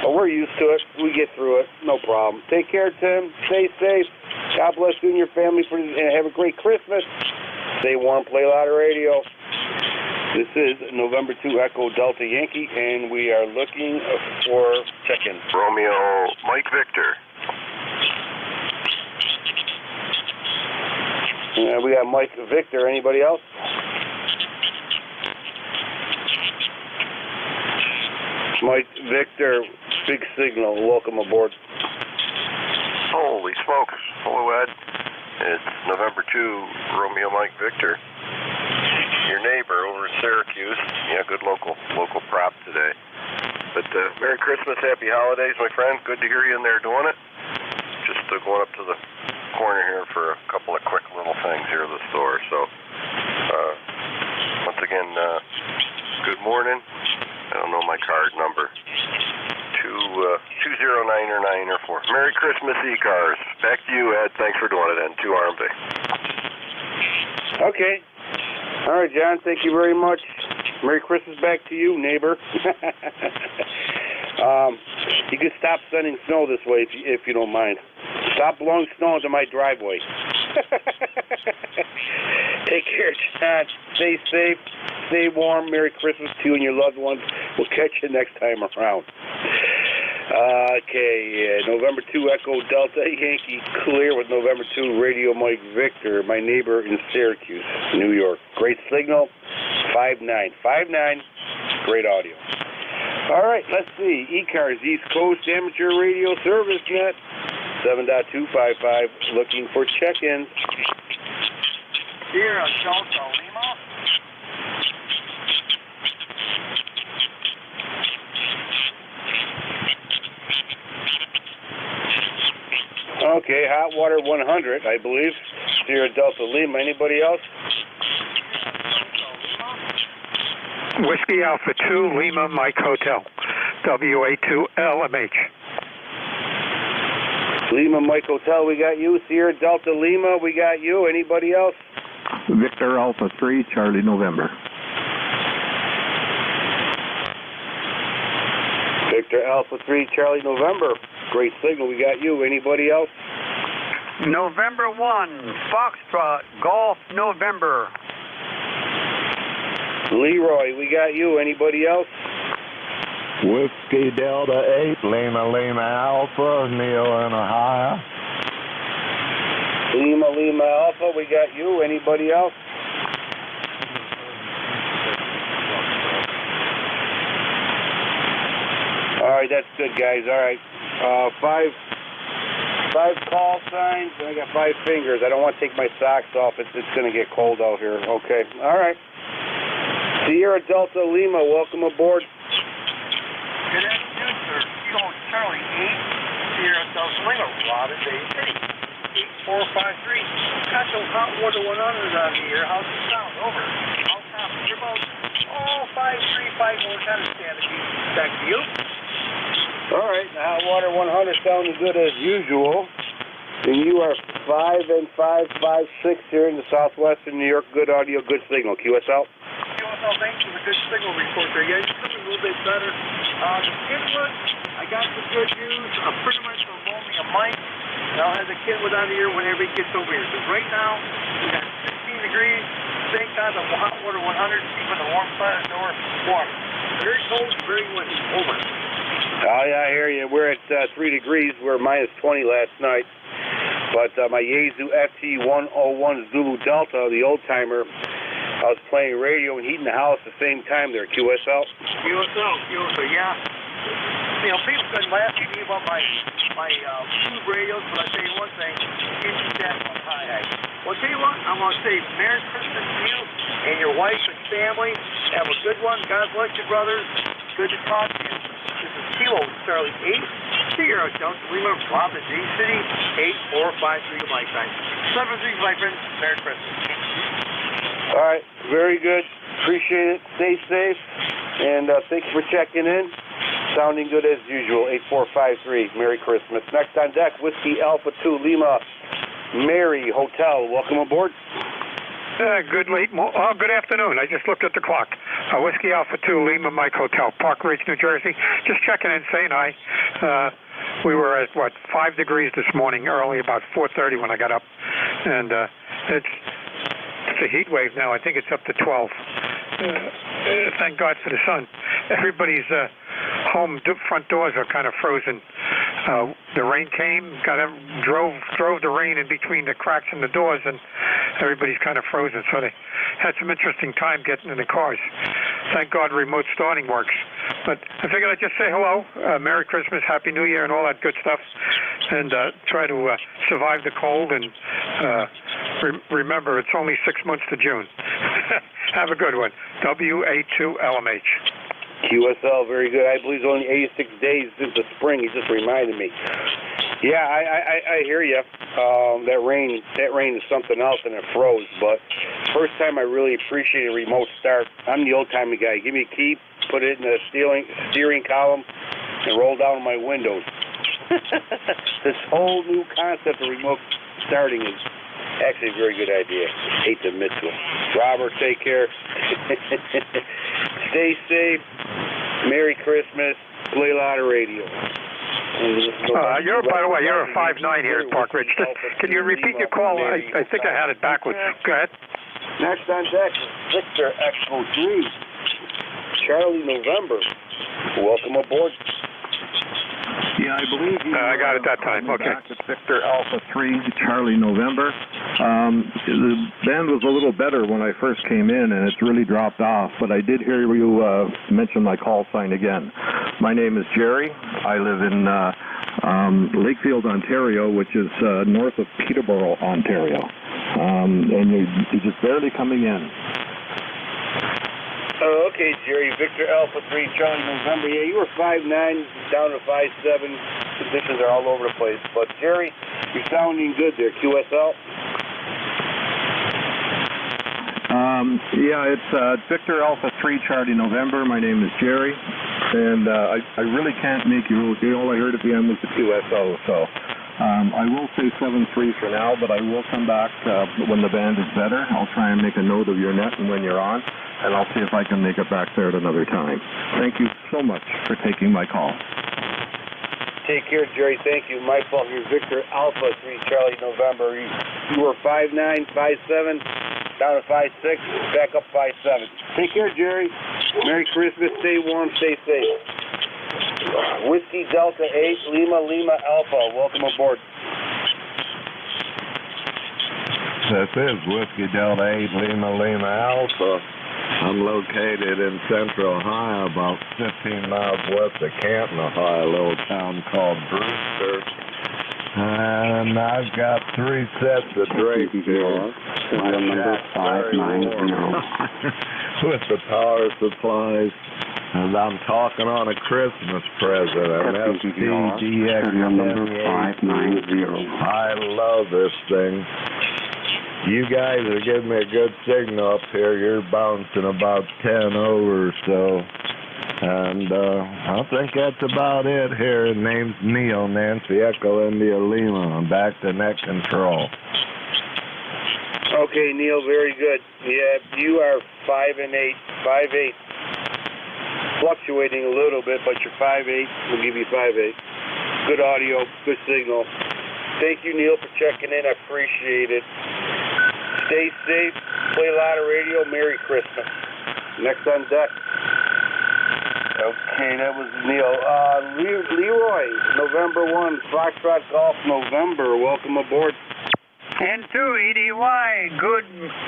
But we're used to it. We get through it, no problem. Take care, Tim. Stay safe. God bless you and your family, and have a great Christmas. Stay warm, play a lot of radio. This is November 2 Echo Delta Yankee, and we are looking for check-in. Romeo Mike Victor. We got Mike Victor. Anybody else? Mike Victor, big signal. Welcome aboard. Holy smokes. Hello, Ed. It's November 2, Romeo Mike Victor. Your neighbor over in Syracuse. Yeah, good local prop today. But Merry Christmas, Happy Holidays, my friend. Good to hear you in there doing it. Just going up to the corner here for a couple of quick little things here at the store. So, once again, again, good morning. I don't know my card number. 209 or 4. Merry Christmas, ECARS. Back to you, Ed. Thanks for doing it, and to RMB. Okay. All right, John, thank you very much. Merry Christmas back to you, neighbor. You can stop sending snow this way if you don't mind. Stop blowing snow into my driveway. Take care, John. Stay safe. Stay warm. Merry Christmas to you and your loved ones. We'll catch you next time around. Okay, November 2 Echo Delta Yankee clear with November 2 Radio Mike Victor, my neighbor in Syracuse, New York. Great signal, 5.9. 5.9, great audio. All right, let's see. ECARS, East Coast Amateur Radio Service Net, 7.255, looking for check-ins. Sierra Delta Lima. Okay, Hot Water 100, I believe. Sierra Delta Lima. Anybody else? Whiskey Alpha 2, Lima, Mike Hotel, WA2LMH. Lima, Mike Hotel, we got you. Sierra Delta Lima, we got you. Anybody else? Victor Alpha 3, Charlie November. Victor Alpha 3, Charlie November. Great signal, we got you. Anybody else? November 1, Foxtrot, Golf, November. Leroy, we got you. Anybody else? Whiskey Delta 8, Lima Alpha, Neil in Ohio. Lima Alpha, we got you. Anybody else? All right, that's good, guys. All right, five call signs, and I got 5 fingers. I don't want to take my socks off. It's going to get cold out here. Okay, all right. Sierra Delta Lima, welcome aboard. Good afternoon, sir. Kilo Charlie 8, Sierra Delta Lima, Robin Bay City, 8453. Got those hot water 100 on here. How's it sound? Over. How's it sound? You're about, 5354, kind of standing. Back to you. All right, hot water 100 sounding good as usual. And you are 5 and 556 here in the southwestern New York. Good audio, good signal. QSL. QSL, thanks for the good signal report there. Yeah, you're coming a little bit better. The Kenwood, I got some good news. I'm pretty much going to roll me a mic. And I'll have the Kenwood out of here whenever he gets over here. Because right now, we got 16 degrees. Same time of hot water 100, keeping the warm side of the door warm. Very cold, very windy. Over. Oh, yeah, I hear you. We're at 3 degrees. We're minus 20 last night. But my Yaesu FT101 Zulu Delta, the old-timer, I was playing radio and heating the house at the same time there. QSL? QSL, yeah. You know, people couldn't laugh at me about my tube radios, but I tell you one thing, keep that on high. Well, tell you what, I'm going to say Merry Christmas to you and your wife and family. Have a good one. God bless you, brothers. Good to talk to you. This is Kilo Charlie 8, Sierra Delta Lima, Robin D City, 8453 my time. 73, my friends. Merry Christmas. All right, very good. Appreciate it. Stay safe, and thank you for checking in. Sounding good as usual, 8453. Merry Christmas. Next on deck, Whiskey Alpha 2 Lima, Mary Hotel. Welcome aboard. Good afternoon. I just looked at the clock. Whiskey Alpha 2 Lima, Mike Hotel, Park Ridge, New Jersey. Just checking in, saying hi. We were at, 5 degrees this morning, early, about 4:30 when I got up. And it's a heat wave now. I think it's up to 12. Thank God for the sun. Everybody's home front doors are kind of frozen. The rain came, drove the rain in between the cracks in the doors, and everybody's kind of frozen. So they had some interesting time getting in the cars. Thank God remote starting works. But I figured I'd just say hello, Merry Christmas, Happy New Year, and all that good stuff, and try to survive the cold. And remember, it's only 6 months to June. Have a good one. WA2LMH. QSL, very good. I believe it's only 86 days since the spring. He just reminded me. Yeah, I hear you. That rain is something else, and it froze. But first time I really appreciated remote start. I'm the old-timey guy. Give me a key, put it in the steering column, and roll down my windows. This whole new concept of remote starting is actually a very good idea. Hate to admit to it. Robert, take care. Stay safe. Merry Christmas. Play a lot of radio. By the way, you're a 5'9" here at Park Ridge. Can you repeat your call? I think I had it backwards. Go ahead. Next on deck, Victor Expo 3, Charlie November. Welcome aboard. Yeah, I believe you I got it that time. Okay. Back at Victor Alpha 3, Charlie November. The band was a little better when I first came in, and it's really dropped off. But I did hear you mention my call sign again. My name is Jerry. I live in Lakefield, Ontario, which is north of Peterborough, Ontario. And you're just barely coming in. Oh, okay, Jerry. Victor Alpha 3, Charlie November. Yeah, you were 5'9", down to 5'7". Conditions are all over the place. But, Jerry, you're sounding good there. QSL? Yeah, it's Victor Alpha 3, Charlie November. My name is Jerry. And I really can't make you okay. All I heard at the end was the QSO. So I will say 7-3 for now, but I will come back when the band is better. I'll try and make a note of your net and when you're on. And I'll see if I can make it back there at another time. Thank you so much for taking my call. Take care, Jerry. Thank you. My fault. You're Victor Alpha 3, Charlie November. You were 5'9", 5'7", down to 5'6", back up 5'7". Take care, Jerry. Merry Christmas. Stay warm. Stay safe. Whiskey Delta 8, Lima Alpha. Welcome aboard. This is Whiskey Delta 8, Lima Alpha. I'm located in central Ohio, about 15 miles west of Canton, Ohio, a little town called Brewster. And I've got 3 sets of drapes here. My number 590. With the power supplies. And I'm talking on a Christmas present, an FTDX number 590. I love this thing. You guys are giving me a good signal up here. You're bouncing about 10 over or so. And I think that's about it here. His name's Neil, Nancy Echo India Lima. I'm back to net control. Okay, Neil, very good. Yeah, you are 5'8". Fluctuating a little bit, but you're 5'8". We'll give you 5'8". Good audio, good signal. Thank you, Neil, for checking in. I appreciate it. Stay safe. Play a lot of radio. Merry Christmas. Next on deck. Okay, that was Neil. Leroy, November 1, Foxtrot Golf, November. Welcome aboard. N2 EDY. Good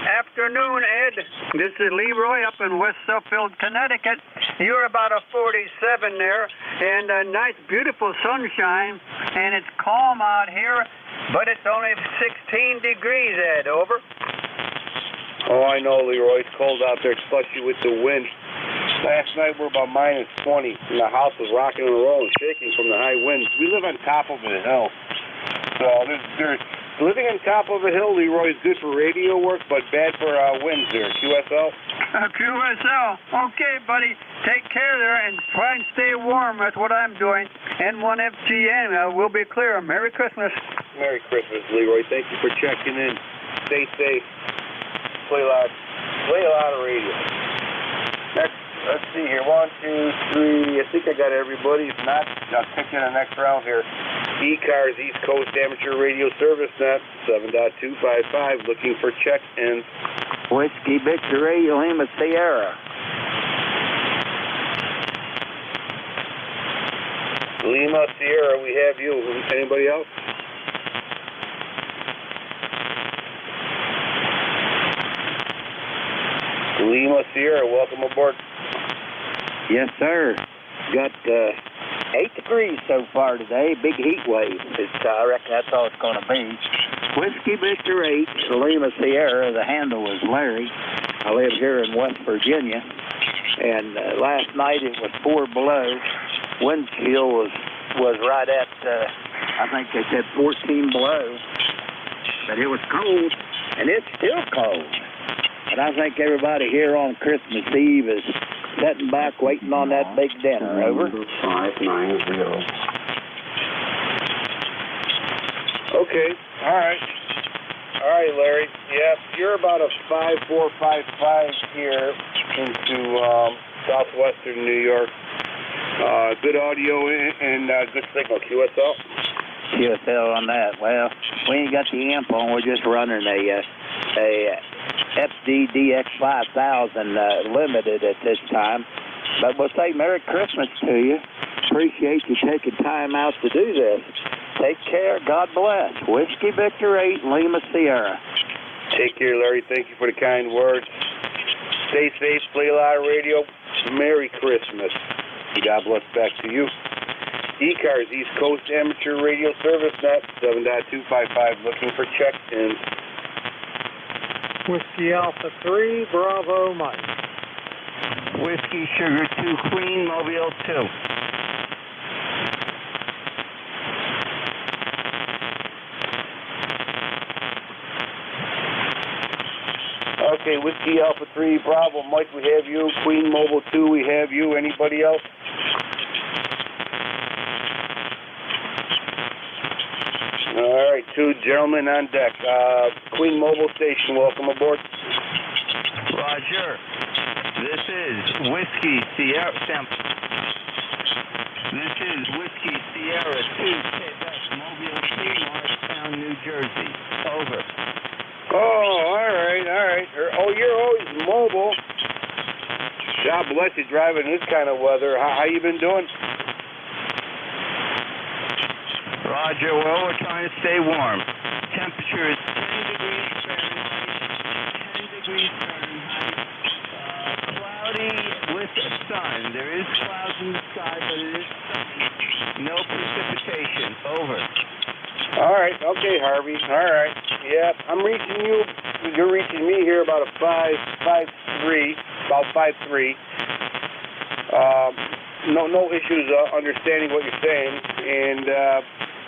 afternoon, Ed. This is Leroy up in West Suffield, Connecticut. You're about a 47 there, and a nice, beautiful sunshine, and it's calm out here, but it's only 16 degrees, Ed. Over. Oh, I know, Leroy. It's cold out there, especially with the wind. Last night we're about -20, and the house was rocking and rolling, shaking from the high winds. We live on top of a hill, so there's living on top of a hill, Leroy, is good for radio work, but bad for winds there. QSL? QSL. Okay, buddy. Take care there and try and stay warm. That's what I'm doing. N1FGN. We'll be clear. Merry Christmas. Merry Christmas, Leroy. Thank you for checking in. Stay safe. Play a lot of radio. Next, let's see here. 1, 2, 3. I think I got everybody. If not, I'll pick in the next round here. ECARS, East Coast Amateur Radio Service Net, 7.255, looking for check-ins. Whiskey Victory, Lima Sierra. Lima Sierra, we have you. Anybody else? Lima Sierra, welcome aboard. Yes, sir. Got 8 degrees so far today. Big heat wave. I reckon that's all it's going to be. Whiskey Victor 8, Lima Sierra. The handle is Larry. I live here in West Virginia. And last night it was 4 below. Wind chill was right at, I think they said 14 below. But it was cold. And it's still cold. But I think everybody here on Christmas Eve is sitting back waiting on that big dinner. Over. 590. Okay, all right. All right, Larry. Yes, you're about a 5455 here into southwestern New York. Good audio and good signal. QSL? QSL on that. Well, we ain't got the amp on. We're just running a FDDX5000 limited at this time. But we'll say Merry Christmas to you. Appreciate you taking time out to do this. Take care. God bless. Whiskey Victor 8, Lima Sierra. Take care, Larry. Thank you for the kind words. Stay safe. Play a lot of radio. Merry Christmas. God bless back to you. ECARS, East Coast Amateur Radio Service Net, 7.255, looking for check-ins. Whiskey Alpha 3, Bravo Mike. Whiskey Sugar 2, Queen, Mobile 2. Okay, Whiskey Alpha 3, Bravo Mike, we have you. Queen Mobile 2, we have you. Anybody else? All right, 2 gentlemen on deck. Queen Mobile Station, welcome aboard. Roger. This is Whiskey Sierra. This is Whiskey Sierra 2, Quebec, Mobile 2, Morristown, New Jersey. Over. Oh, all right. Oh, you're always mobile. God bless you driving this kind of weather. How you been doing? Roger, well, we're trying to stay warm. Temperature is 10 degrees Fahrenheit, 10 degrees Fahrenheit. Cloudy with sun. There is clouds in the sky, but it is sunny. No precipitation. Over. All right. Okay, Harvey. All right. Yeah, I'm reaching you. You're reaching me here about a 5.3, about 5.3. No issues understanding what you're saying, and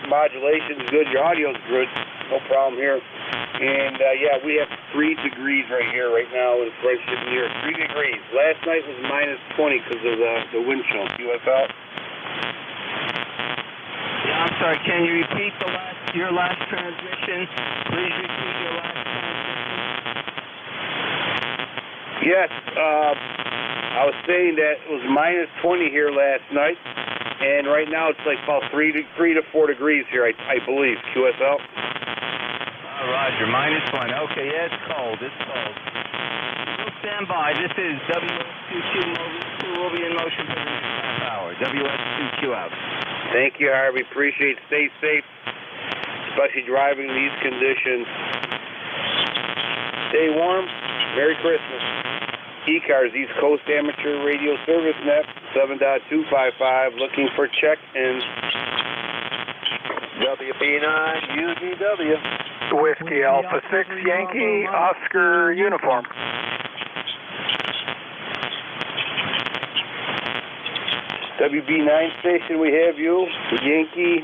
modulation's good. Your audio's good. No problem here. And yeah, we have 3 degrees right here, right now in Friendship, New York. 3 degrees. Last night was minus 20 because of the wind chill. UFL. Yeah, I'm sorry. Can you repeat your last transmission? Please repeat your last transmission. Yes. I was saying that it was minus 20 here last night, and right now it's like about 3 to 4 degrees here, I believe. QSL. Roger. Minus 1. Okay, yeah, it's cold. It's cold. We'll stand by. This is WS22 Mobile 2. We'll be in motion for the next half hour. WS2Q out. Thank you, Harvey. Appreciate it. Stay safe, especially driving these conditions. Stay warm. Merry Christmas. ECARS, East Coast Amateur Radio Service Net, 7.255, looking for check-ins. WB9, UGW. Whiskey Alpha 6, Yankee, Oscar Uniform. WB9 station, we have you. Yankee,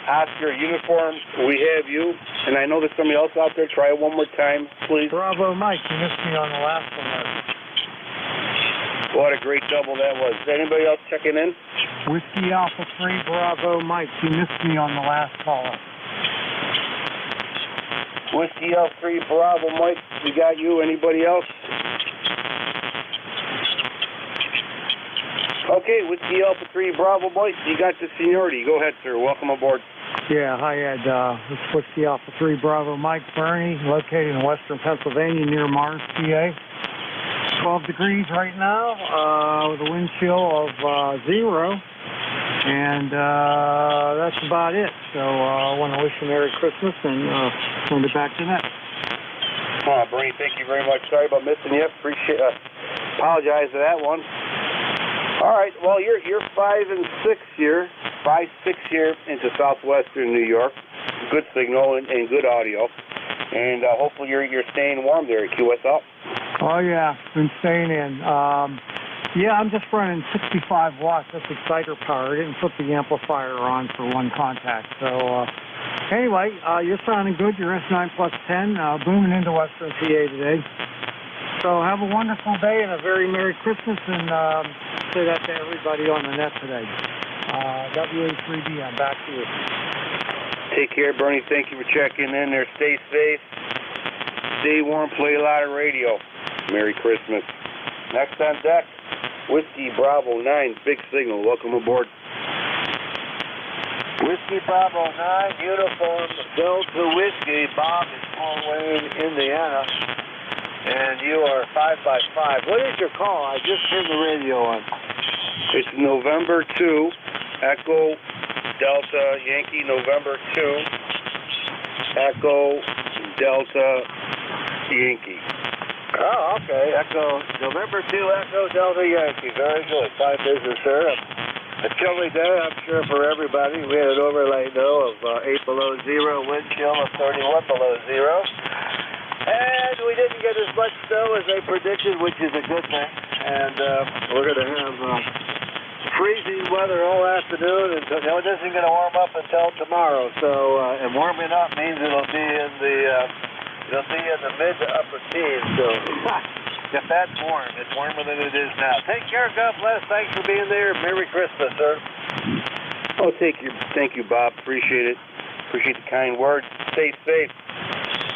Oscar Uniform, we have you. And I know there's somebody else out there. Try it one more time, please. Bravo Mike, you missed me on the last one there. What a great double that was. Is anybody else checking in? Whiskey Alpha 3, Bravo Mike, you missed me on the last caller. Whiskey Alpha 3, Bravo Mike, we got you. Anybody else? Okay, Whiskey Alpha 3, Bravo Mike, you got the seniority. Go ahead, sir. Welcome aboard. Yeah, hi Ed. It's Whiskey Alpha 3, Bravo Mike Bernie, located in western Pennsylvania near Mars, PA. 12 degrees right now, with a wind chill of 0, and that's about it. So I want to wish you Merry Christmas and send it back to that. Bernie, thank you very much. Sorry about missing you. Apologize for that one. All right, well, you're 5 and 6 here, 5-6 here into southwestern New York. Good signal and good audio, and hopefully you're staying warm there at QSL. Oh, yeah, been staying in. Yeah, I'm just running 65 watts. That's exciter power. I didn't put the amplifier on for one contact. So, anyway, you're sounding good. You're S9 plus 10, booming into western PA today. So have a wonderful day and a very Merry Christmas, and say that to everybody on the net today. WA3B, I'm back to you. Take care, Bernie. Thank you for checking in there. Stay safe. Stay warm. Play a lot of radio. Merry Christmas. Next on deck, Whiskey Bravo 9, Big Signal. Welcome aboard. Whiskey Bravo 9, uniform Delta Whiskey. Bob is Fort Wayne, Indiana. And you are 5x5. What is your call? I just turned the radio on. It's November 2, Echo Delta Yankee, November 2, Echo Delta Yankee. Oh, okay. Echo, November 2, Echo Delta Yankee. Very good. Fine business, sir. A chilly day, I'm sure, for everybody. We had an overlay, though, of 8 below zero, wind chill of 31 below zero. And we didn't get as much snow as they predicted, which is a good thing. And we're going to have freezing weather all afternoon. And it isn't going to warm up until tomorrow. So, and warming up means it'll be in the mid to upper teens. So, if that's warm, it's warmer than it is now. Take care, God bless. Thanks for being there. Merry Christmas, sir. Oh, thank you, Bob. Appreciate it. Appreciate the kind words. Stay safe.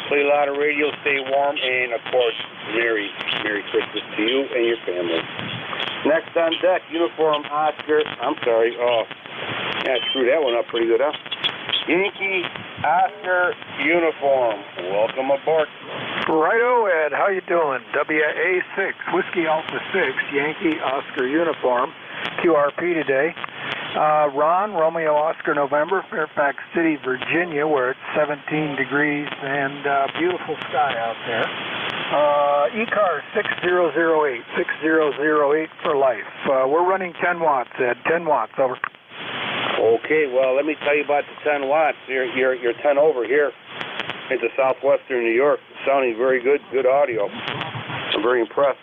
Play a lot of radio, stay warm, and, of course, Merry Christmas to you and your family. Next on deck, uniform Oscar. I'm sorry. Oh, yeah, I screwed that one up pretty good, huh? Yankee Oscar uniform. Welcome aboard. Righto, Ed. How you doing? WA6, Whiskey Alpha 6, Yankee Oscar uniform. QRP today. Ron, Romeo Oscar November, Fairfax City, Virginia, where it's 17 degrees and beautiful sky out there. ECARS 6008, 6008 for life. We're running 10 watts, Ed. 10 watts, over. Okay, well, let me tell you about the 10 watts. You're 10 over here into southwestern New York. Sounding very good audio. I'm very impressed.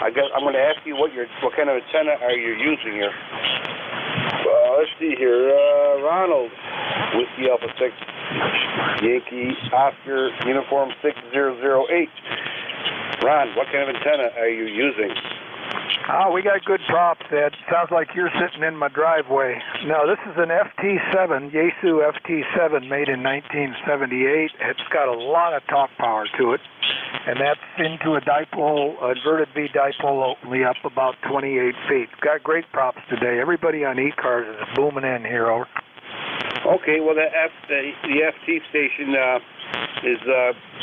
I'm going to ask you what kind of antenna are you using here? Let's see here. Ronald, Whiskey Alpha 6, Yankee Oscar Uniform 6008. Ron, what kind of antenna are you using? We got good props, Ed. Sounds like you're sitting in my driveway. No, this is an FT7, Yaesu FT7, made in 1978. It's got a lot of talk power to it, and that's into a dipole, inverted V dipole, only up about 28 feet. Got great props today. Everybody on ECARS is booming in here, over. Okay, well, the FT station is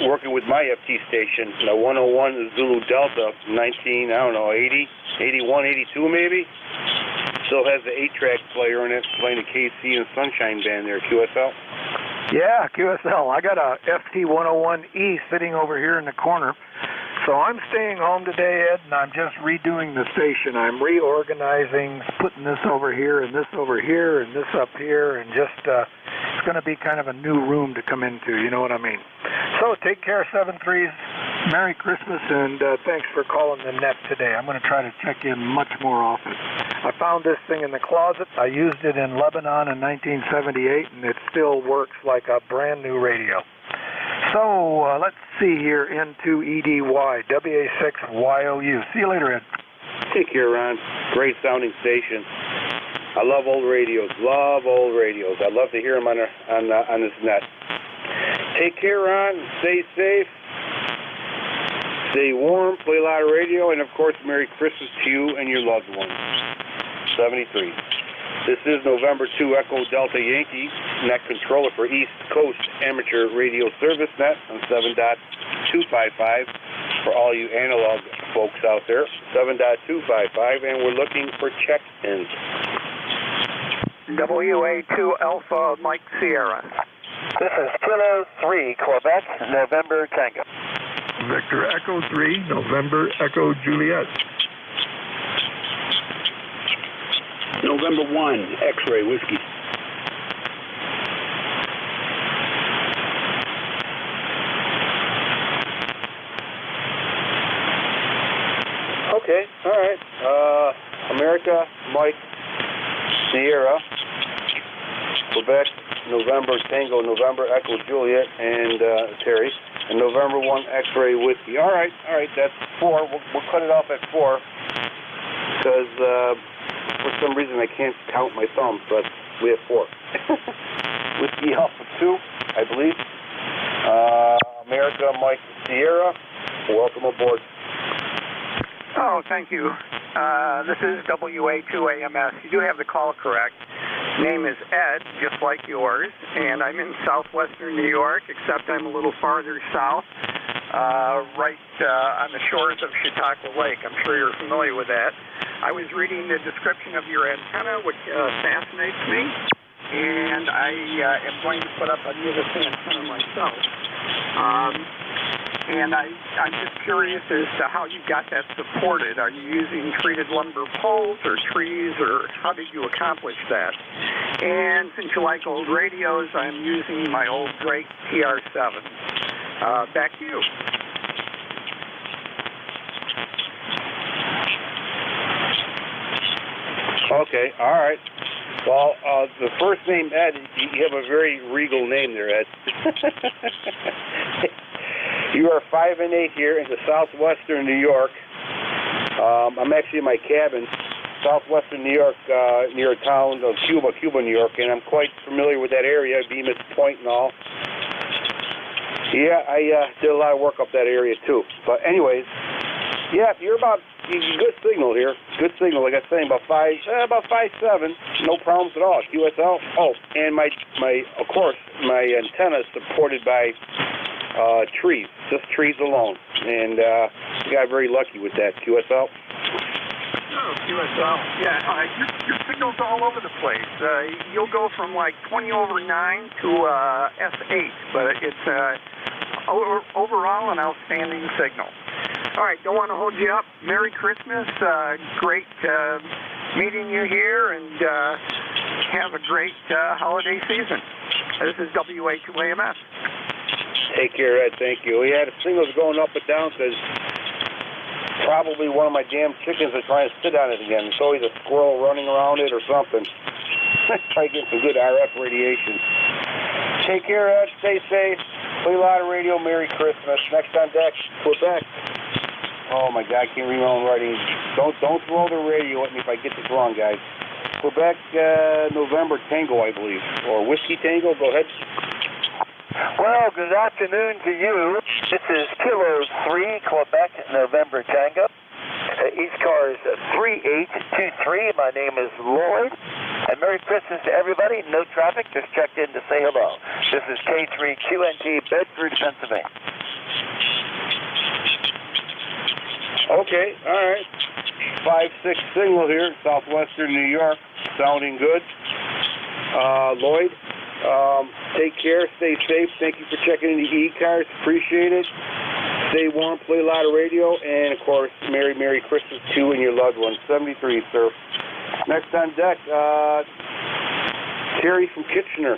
working with my FT station, the 101 Zulu Delta, 80, 81, 82 maybe. Still has the 8-track player in it, playing the KC and Sunshine Band there, QSL. Yeah, QSL. I got a FT101E sitting over here in the corner. So I'm staying home today, Ed, and I'm just redoing the station. I'm reorganizing, putting this over here and this over here and this up here, and just it's going to be kind of a new room to come into, you know what I mean? So take care, 7-3s. Merry Christmas, and thanks for calling the net today. I'm going to try to check in much more often. I found this thing in the closet. I used it in Lebanon in 1978, and it still works like a brand new radio. So let's see here into EDY, WA6YOU. See you later, Ed. Take care, Ron. Great sounding station. I love old radios. Love old radios. I love to hear them on this net. Take care, Ron. Stay safe. Stay warm. Play a lot of radio. And, of course, Merry Christmas to you and your loved ones. 73. This is November 2 Echo Delta Yankee, net controller for East Coast Amateur Radio Service Net on 7.255 for all you analog folks out there. 7.255, and we're looking for check-ins. WA2 Alpha Mike Sierra. This is Kilo 3, Quebec, November Tango. Victor Echo 3, November Echo Juliet. November 1, X-Ray Whiskey. Okay, all right. America, Mike, Sierra, Quebec, November, Tango, November, Echo, Juliet, and Terry. and November 1 X-ray whiskey. All right, that's 4. We'll cut it off at 4 because for some reason I can't count my thumbs, but we have 4. Whiskey Alpha 2, I believe. America Mike Sierra, welcome aboard. Oh, thank you. This is WA2AMS. You do have the call correct. Name is Ed, just like yours, and I'm in southwestern New York, except I'm a little farther south, right on the shores of Chautauqua Lake. I'm sure you're familiar with that. I was reading the description of your antenna, which fascinates me, and I am going to put up a Nevis antenna myself. And I'm just curious as to how you got that supported. Are you using treated lumber poles or trees, or how did you accomplish that? And since you like old radios, I'm using my old Drake TR7. Back to you. Okay, all right. Well, the first name, Ed, you have a very regal name there, Ed. You are 5 and 8 here in the southwestern New York. I'm actually in my cabin, southwestern New York, near a town of Cuba, New York, and I'm quite familiar with that area, Bemis Point and all. Yeah, I did a lot of work up that area too. But anyways, yeah, you're good signal here. Good signal, like I was saying, about 5.7, no problems at all. QSL. Oh, and of course, my antenna is supported by trees, just trees alone, and got very lucky with that. QSL. Oh, QSL. Yeah, your signal's all over the place. You'll go from like 20/9 to S8, but it's overall an outstanding signal. All right, don't want to hold you up. Merry Christmas. Great meeting you here, and have a great holiday season. This is WA2AMS. Take care, Ed. Thank you. Yeah, the signal's going up and down because probably one of my damn chickens are trying to sit on it again. It's always a squirrel running around it or something. Try to get some good RF radiation. Take care, Ed. Stay safe. Play a lot of radio. Merry Christmas. Next on deck, Quebec. Oh my God, I can't read my own writing. Don't throw the radio at me if I get this wrong, guys. Quebec, November Tango, I believe, or Whiskey Tango. Go ahead. Well, good afternoon to you. This is Kilo 3, Quebec, November Tango. ECARS 3823. My name is Lloyd. And Merry Christmas to everybody. No traffic. Just checked in to say hello. This is K3QNT, Bedford, Pennsylvania. Okay, all right. 5-6 signal here in southwestern New York. Sounding good. Lloyd, take care. Stay safe. Thank you for checking in the ECARS. Appreciate it. Stay warm. Play a lot of radio. And, of course, Merry Christmas to you and your loved ones. 73, sir. Next on deck, Terry from Kitchener.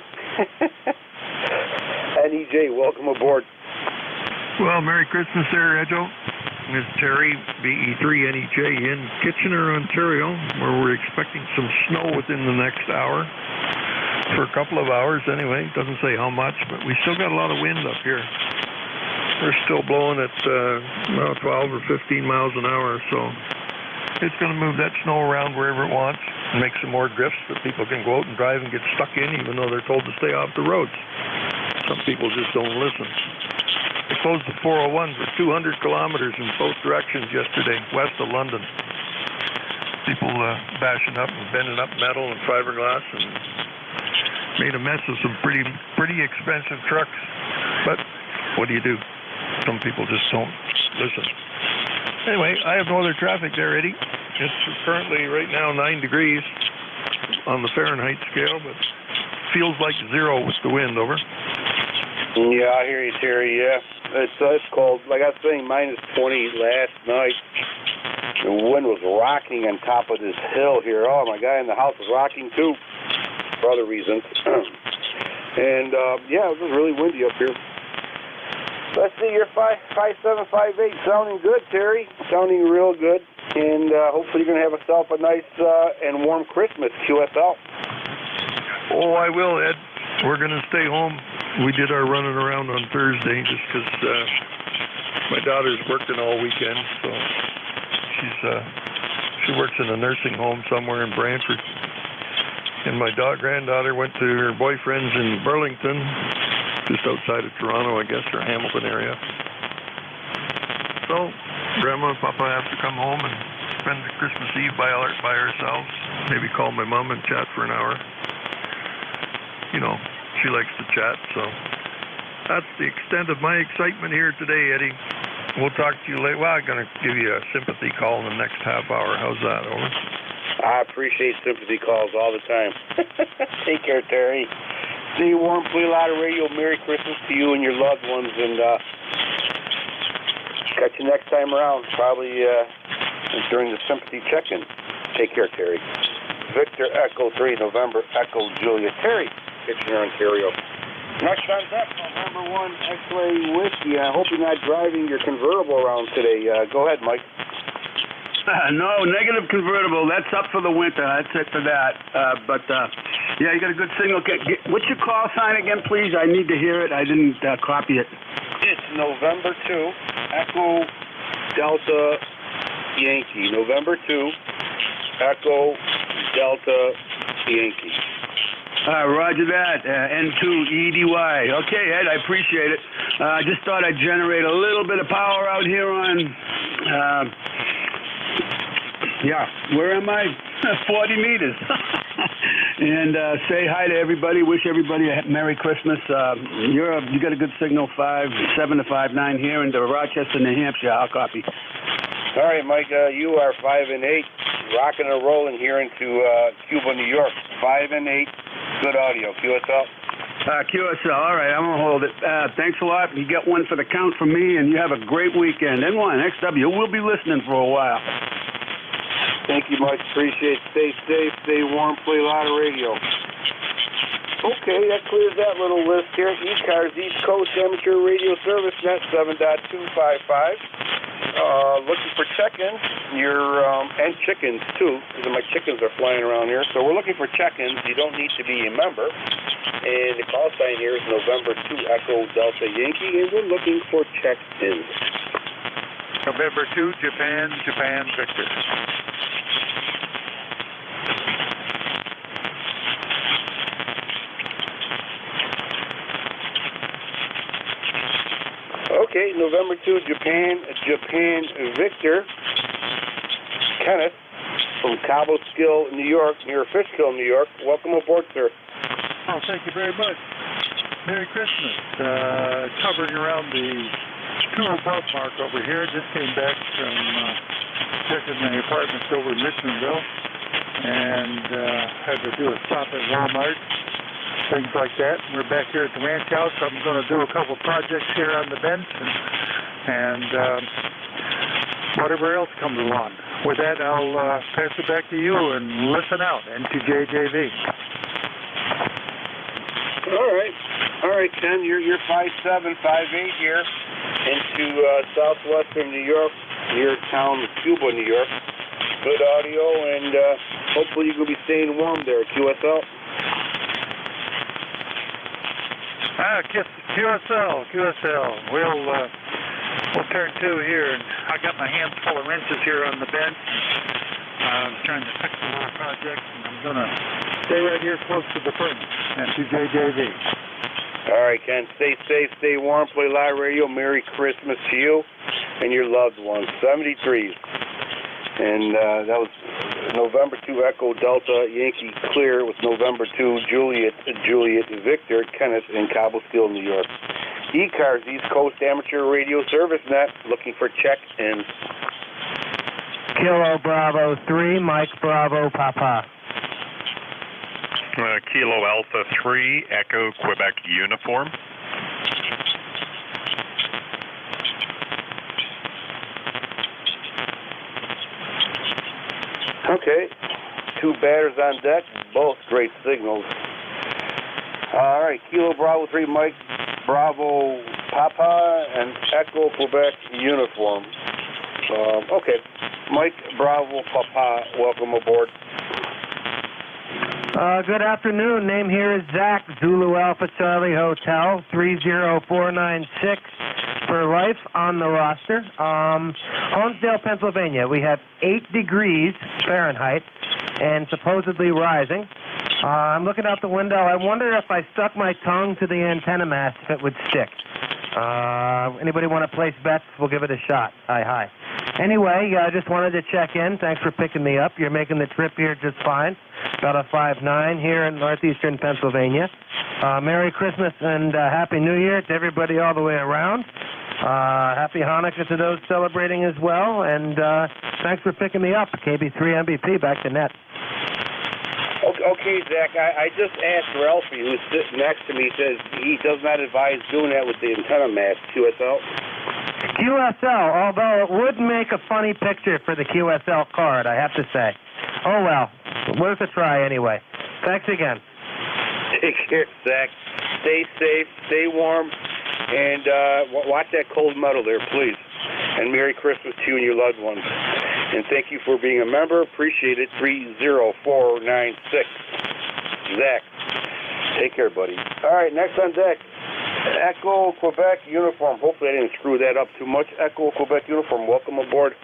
NEJ, welcome aboard. Well, Merry Christmas there, Edjo. It's Terry, BE3NEJ in Kitchener, Ontario, where we're expecting some snow within the next hour. For a couple of hours anyway. Doesn't say how much, but we still got a lot of wind up here. We're still blowing at 12 or 15 miles an hour, so it's going to move that snow around wherever it wants and make some more drifts that people can go out and drive and get stuck in, even though they're told to stay off the roads. Some people just don't listen. They closed the 401 for 200 kilometers in both directions yesterday, west of London. People bashing up and bending up metal and fiberglass and made a mess of some pretty expensive trucks. But what do you do? Some people just don't listen. Anyway, I have no other traffic there, Eddie. It's currently right now 9 degrees on the Fahrenheit scale, but feels like 0 with the wind, over. Yeah, I hear you, Terry, yeah. It's cold. Like I was saying, minus 20 last night. The wind was rocking on top of this hill here. Oh, my God, and the house was rocking, too, for other reasons. And, yeah, it was really windy up here. Let's see, you're 5.7, 5.8, sounding good, Terry. Sounding real good. And hopefully you're going to have yourself a nice and warm Christmas, QSL. Oh, I will, Ed. We're going to stay home we did our running around on Thursday just because my daughter's working all weekend, so she works in a nursing home somewhere in Brantford. And my granddaughter went to her boyfriend's in Burlington, just outside of Toronto, I guess, or Hamilton area. So Grandma and Papa have to come home and spend the Christmas Eve by ourselves. Maybe call my mom and chat for an hour. You know, she likes to chat, so that's the extent of my excitement here today, Eddie. We'll talk to you later. Well, I'm going to give you a sympathy call in the next half hour. How's that? Over. I appreciate sympathy calls all the time. Take care, Terry. Stay warm, play a lot of radio. Merry Christmas to you and your loved ones, and catch you next time around, probably during the sympathy check-in. Take care, Terry. Victor Echo 3, November Echo Julia. Terry, Kitchener, Ontario. Next on deck, November 1 X-Ray Whiskey. I hope you're not driving your convertible around today. Go ahead, Mike. No, negative convertible. That's up for the winter. That's it for that. Yeah, you got a good signal. What's your call sign again, please? I need to hear it. I didn't copy it. It's November 2, Echo Delta Yankee. November 2, Echo Delta Yankee. Roger that. N2EDY. Okay, Ed, I appreciate it. I just thought I'd generate a little bit of power out here on... where am I? 40 meters. And say hi to everybody. Wish everybody a Merry Christmas. You got a good signal, 7 to 5-9 here in Rochester, New Hampshire. I'll copy. All right, Mike, you are 5 and 8, rocking and rolling here into Cuba, New York. 5 and 8, good audio. QSL. QSL, all right, I'm going to hold it. Thanks a lot. You get one for the count from me, and you have a great weekend. N1, XW, we'll be listening for a while. Thank you, Mike. Appreciate it. Stay safe, stay warm, play a lot of radio. Okay, that clears that little list here. ECARS, East Coast Amateur Radio Service Net 7.255. Looking for check-ins, and chickens too, because my chickens are flying around here. So we're looking for check-ins. You don't need to be a member. And the call sign here is November 2 Echo Delta Yankee, and we're looking for check-ins. November 2, Japan Victor. Okay, November 2, Japan Victor. Kenneth from Cabo Skill, New York, near Fishkill, New York. Welcome aboard, sir. Oh, thank you very much. Merry Christmas. Covering around the tour above mark over here. Just came back from checking my apartments over in Richmondville and had to do a stop at Walmart, things like that. We're back here at the ranch house. I'm going to do a couple projects here on the bench and whatever else comes along. With that, I'll pass it back to you and listen out. N2JJV. All right, Ken, you're 5'7", 5'8" here into southwestern New York, near town of Cuba, New York. Good audio, and hopefully you're going to be staying warm there, QSL. QSL. We'll turn two here, and I got my hands full of wrenches here on the bench. I'm trying to fix a little project, and I'm going to stay right here close to the furnace. N2JJV. All right, Ken, stay safe, stay warm, play live radio. Merry Christmas to you and your loved ones. 73. And that was November 2 Echo Delta Yankee Clear with November 2 Juliet Victor Kenneth in Cabo Skill, New York. ECARS, East Coast Amateur Radio Service Net, looking for check-ins. Kilo Bravo 3, Mike Bravo Papa. Kilo Alpha 3, Echo Quebec Uniform. Okay, two batters on deck, both great signals. All right, Kilo Bravo 3, Mike Bravo Papa, and Echo Quebec Uniform. Okay, Mike Bravo Papa, welcome aboard. Good afternoon. Name here is Zach, Zulu Alpha Charlie Hotel, 30496 for life on the roster. Honesdale, Pennsylvania. We have 8 degrees Fahrenheit and supposedly rising. I'm looking out the window. I wonder if I stuck my tongue to the antenna mast if it would stick. Anybody want to place bets? We'll give it a shot. Hi. Anyway, I just wanted to check in. Thanks for picking me up. You're making the trip here just fine. About a 5'9" here in northeastern Pennsylvania. Merry Christmas and Happy New Year to everybody all the way around. Happy Hanukkah to those celebrating as well. And thanks for picking me up. KB3 MVP, back to net. Okay, Zach, I just asked Ralphie, who's sitting next to me, says he does not advise doing that with the antenna mast, QSL. QSL, although it would make a funny picture for the QSL card, I have to say. Oh, well, worth a try anyway. Thanks again. Take care, Zach. Stay safe, stay warm, and watch that cold metal there, please. And Merry Christmas to you and your loved ones. And thank you for being a member. Appreciate it. 30496. Zach. Take care, buddy. All right, next on deck. Echo Quebec uniform. Hopefully I didn't screw that up too much. Echo Quebec uniform. Welcome aboard.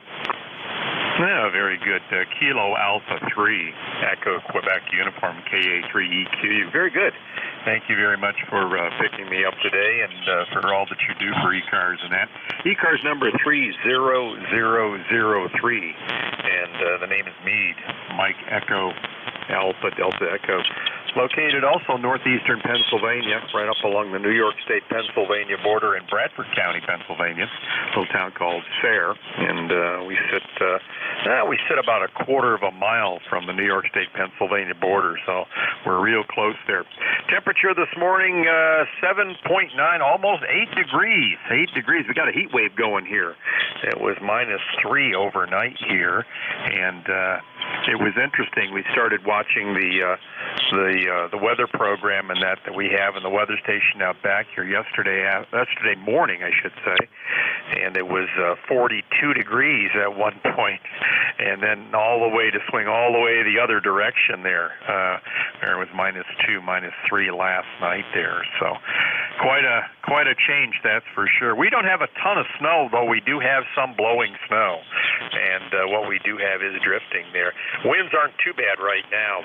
Yeah, very good. Kilo Alpha 3, Echo Quebec uniform, KA3EQ. Very good. Thank you very much for picking me up today and for all that you do for ECARS and that. ECARS number 30003, and the name is Meade, Mike Echo Alpha Delta Echo. Located also northeastern Pennsylvania, right up along the New York State-Pennsylvania border in Bradford County, Pennsylvania, a little town called Sayre, and we sit about a quarter of a mile from the New York State-Pennsylvania border, so we're real close there. Temperature this morning, 7.9, almost 8 degrees. 8 degrees. We got a heat wave going here. It was -3 overnight here, and it was interesting. We started watching the weather program and that we have in the weather station out back here yesterday morning, I should say, and it was 42 degrees at one point, and then all the way to swing all the way the other direction there. There was -2, -3 last night there, so quite a change, that's for sure. We don't have a ton of snow, though we do have some blowing snow, and what we do have is drifting there. Winds aren't too bad right now,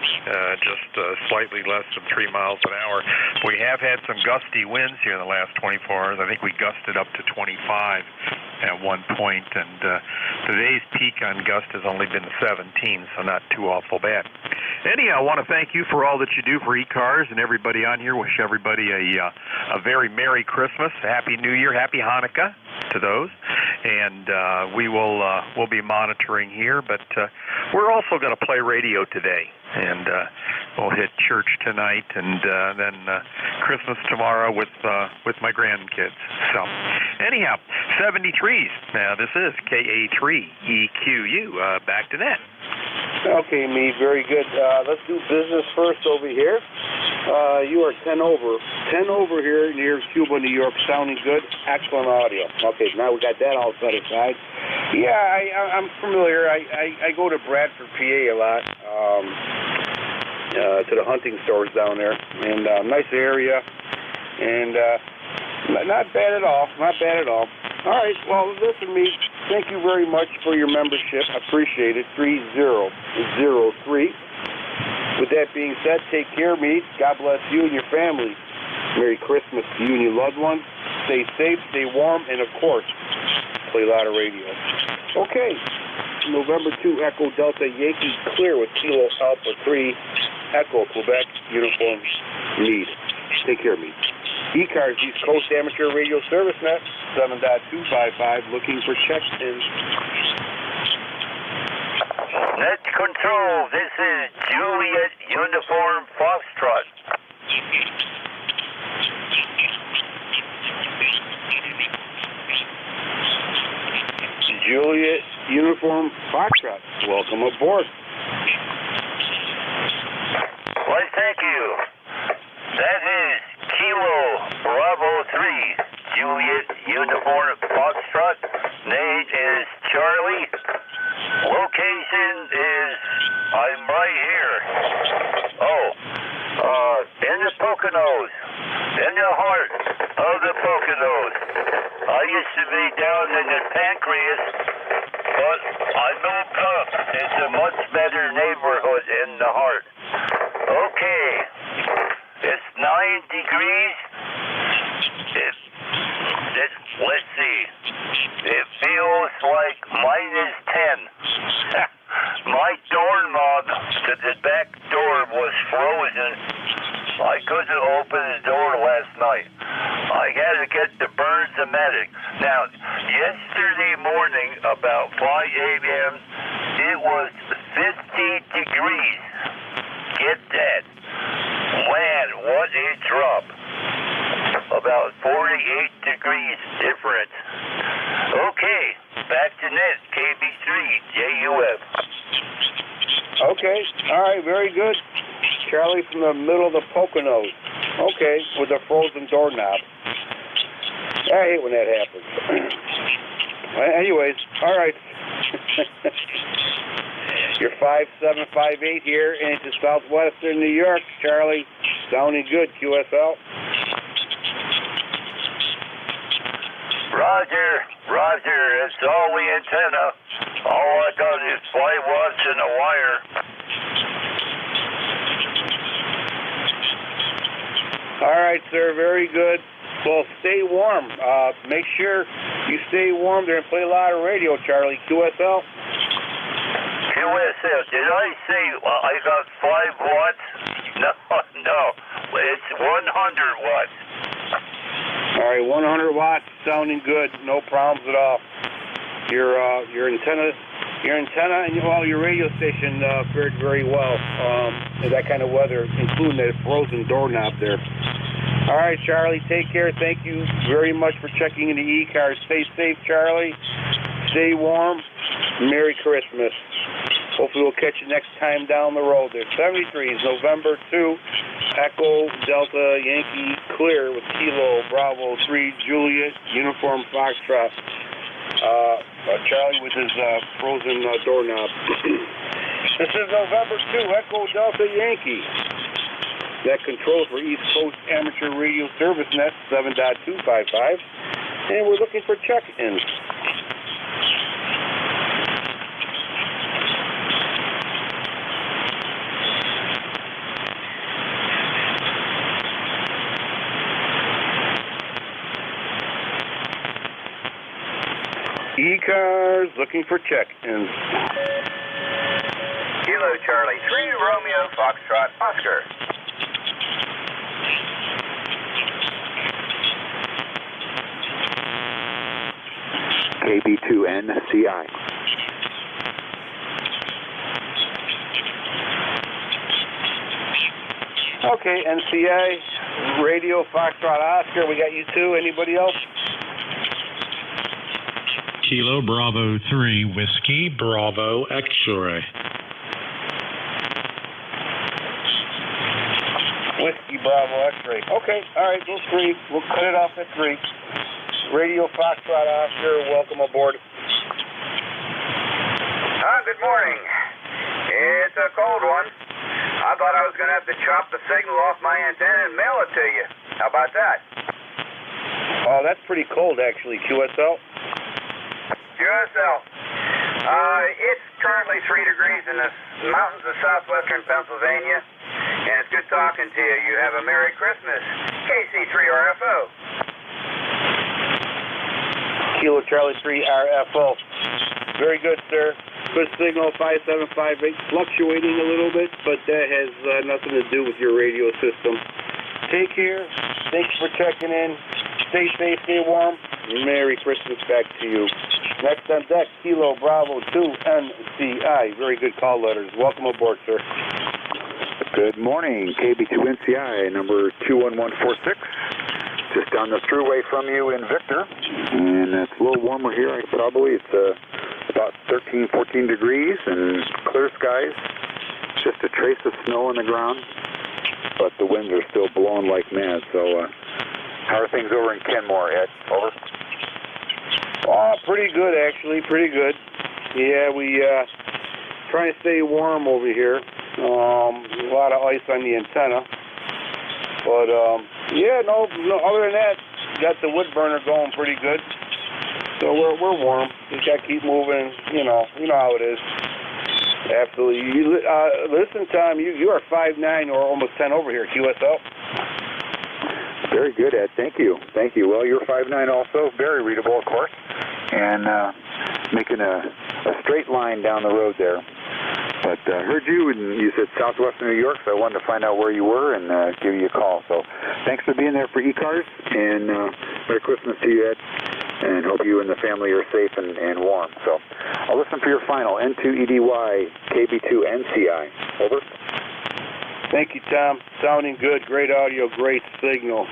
just slightly less than 3 miles an hour. We have had some gusty winds here in the last 24 hours. I think we gusted up to 25 at one point, and today's peak on gust has only been 17, so not too awful bad. Anyhow, I want to thank you for all that you do for ECARS and everybody on here. Wish everybody a very Merry Christmas, Happy New Year, Happy Hanukkah to those, and we'll be monitoring here, but we're also going to play radio today, and we'll hit church tonight, and then Christmas tomorrow with my grandkids. So anyhow, 73s. Now this is KA3EQU. Back to that. Okay, me, very good. Let's do business first over here. You are 10 over. 10 over here near Cuba, New York. Sounding good. Excellent audio. Okay, now we got that all set aside. Yeah, I'm familiar. I go to Bradford, PA a lot. To the hunting stores down there. And nice area. And not bad at all. Not bad at all. All right, well, listen, me. Thank you very much for your membership. I appreciate it. 3003. With that being said, take care of me. God bless you and your family. Merry Christmas to you and your loved ones. Stay safe, stay warm, and of course, play a lot of radio. Okay, November 2, Echo Delta Yankee clear with Kilo Alpha 3, Echo Quebec, uniform Meade. Take care of me. ECARS, East Coast Amateur Radio Service Net, 7.255, looking for check-ins. Net Control, this is Juliet Uniform Foxtrot. Juliet Uniform Foxtrot, welcome aboard. Why, thank you. That is Kilo Bravo 3, Juliet Uniform Foxtrot. Name is Charlie. Location is, I'm right here. Oh, Poconos, in the heart of the Poconos. I used to be down in the Pancreas, but I moved up. It's a much better neighborhood in the heart. Okay, it's 9 degrees. Let's see. It feels like -10. My doorknob to the back door was frozen. I couldn't open the door last night. I had to get the Burns-O-Matic. Now, yesterday morning, about 5 a.m., it was 50 degrees. Get that. Man, what a drop. About 48 degrees difference. Okay, back to net, KB3JUF. Okay, all right, very good. Charlie from the middle of the Poconos. Okay, with the frozen doorknob. I hate when that happens. Anyways, all right. You're 5758 here into southwestern New York, Charlie. Sounding good, QSL. Roger, it's all the antenna. All I got is 5 watts and a wire. All right, sir, very good. Well, stay warm. Make sure you stay warm there and play a lot of radio, Charlie. QSL? QSL, did I say I got 5 watts? No, it's 100 watts. All right, 100 watts, sounding good, no problems at all. Your antenna, and your radio station fared very well in that kind of weather, including that frozen doorknob there. All right, Charlie, take care. Thank you very much for checking into ECARS. Stay safe, Charlie. Stay warm. Merry Christmas. Hopefully we'll catch you next time down the road there. 73 is November 2, Echo Delta Yankee clear with Kilo Bravo 3 Juliet Uniform Foxtrot. Charlie with his frozen doorknob. This is November 2, Echo Delta Yankee. That controls for East Coast Amateur Radio Service Net 7.255. And we're looking for check-ins. ECARS looking for check-ins. Kilo Charlie 3 Romeo Foxtrot Oscar. KB2NCI. Okay, NCI, Radio Foxtrot Oscar. We got you too. Anybody else? Kilo Bravo 3 Whiskey Bravo X-Ray. Whiskey Bravo X-Ray. Okay, all right, those 3. We'll cut it off at 3. Radio Foxtrot Oscar, welcome aboard. Good morning. It's a cold one. I thought I was going to have to chop the signal off my antenna and mail it to you. How about that? Oh, that's pretty cold, actually. QSL? QSL. It's currently 3 degrees in the mountains of southwestern Pennsylvania, and it's good talking to you. You have a Merry Christmas. KC3RFO. Kilo Charlie 3 RFO. Very good, sir. Good signal, 5758, fluctuating a little bit, but that has nothing to do with your radio system. Take care. Thanks for checking in. Stay safe, stay warm. Merry Christmas back to you. Next on deck, Kilo Bravo 2 NCI. Very good call letters. Welcome aboard, sir. Good morning, KB2NCI, number 21146. Just down the thruway from you in Victor. And it's a little warmer here, probably. It's about 13, 14 degrees and clear skies. Just a trace of snow on the ground, but the winds are still blowing like mad. So, how are things over in Kenmore, Ed? Over? Pretty good, actually. Pretty good. Yeah, we trying to stay warm over here. A lot of ice on the antenna. But yeah, no. Other than that, got the wood burner going pretty good. So we're warm. Just got to keep moving. You know how it is. Absolutely. Listen, Tom, you are 5'9" or almost 10 over here at QSL. Very good, Ed. Thank you. Well, you're 5'9" also. Very readable, of course. And making a straight line down the road there. But heard you, and you said southwestern New York, so I wanted to find out where you were and give you a call. So thanks for being there for ECARS, and Merry Christmas to you, Ed, and hope you and the family are safe and warm. So I'll listen for your final, N2EDY, KB2NCI. Over. Thank you, Tom. Sounding good. Great audio, great signal.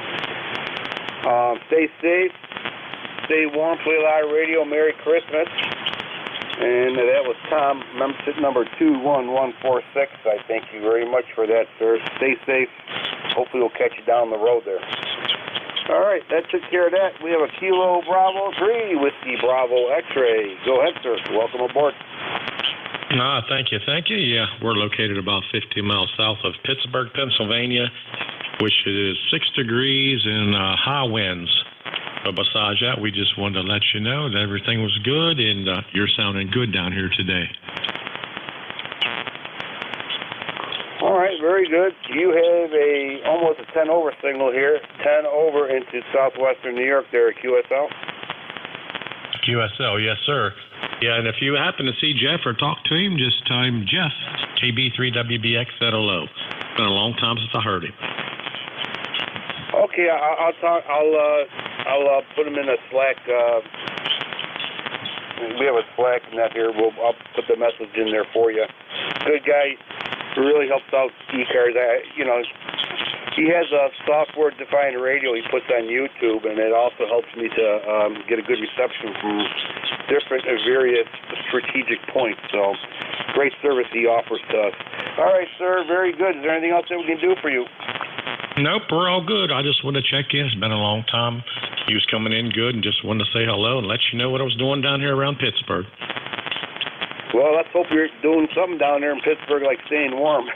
Stay safe. Stay warm. Play a lot of radio. Merry Christmas. And that was Tom, membership number 21146. I thank you very much for that, sir. Stay safe. Hopefully we'll catch you down the road there. All right, that took care of that. We have a Kilo Bravo 3 Whiskey Bravo X-Ray. Go ahead, sir. Welcome aboard. Thank you. Yeah, we're located about 50 miles south of Pittsburgh, Pennsylvania, which is 6 degrees and high winds. But besides that, we just wanted to let you know that everything was good, and you're sounding good down here today. All right, very good. You have almost a 10 over signal here, 10 over into southwestern New York there at QSL. QSL, yes, sir. Yeah, and if you happen to see Jeff or talk to him, just tell him Jeff, KB3WBX, said hello. It's been a long time since I heard him. Okay, I'll talk. I'll put him in a Slack. We have a Slack net here. I'll put the message in there for you. Good guy. Really helps out ECARS. He has a software-defined radio he puts on YouTube, and it also helps me to get a good reception from different various strategic points. So, great service he offers to us. All right, sir. Very good. Is there anything else that we can do for you? Nope, we're all good. I just wanted to check in. It's been a long time. He was coming in good and just wanted to say hello and let you know what I was doing down here around Pittsburgh. Well, let's hope you're doing something down there in Pittsburgh, like staying warm.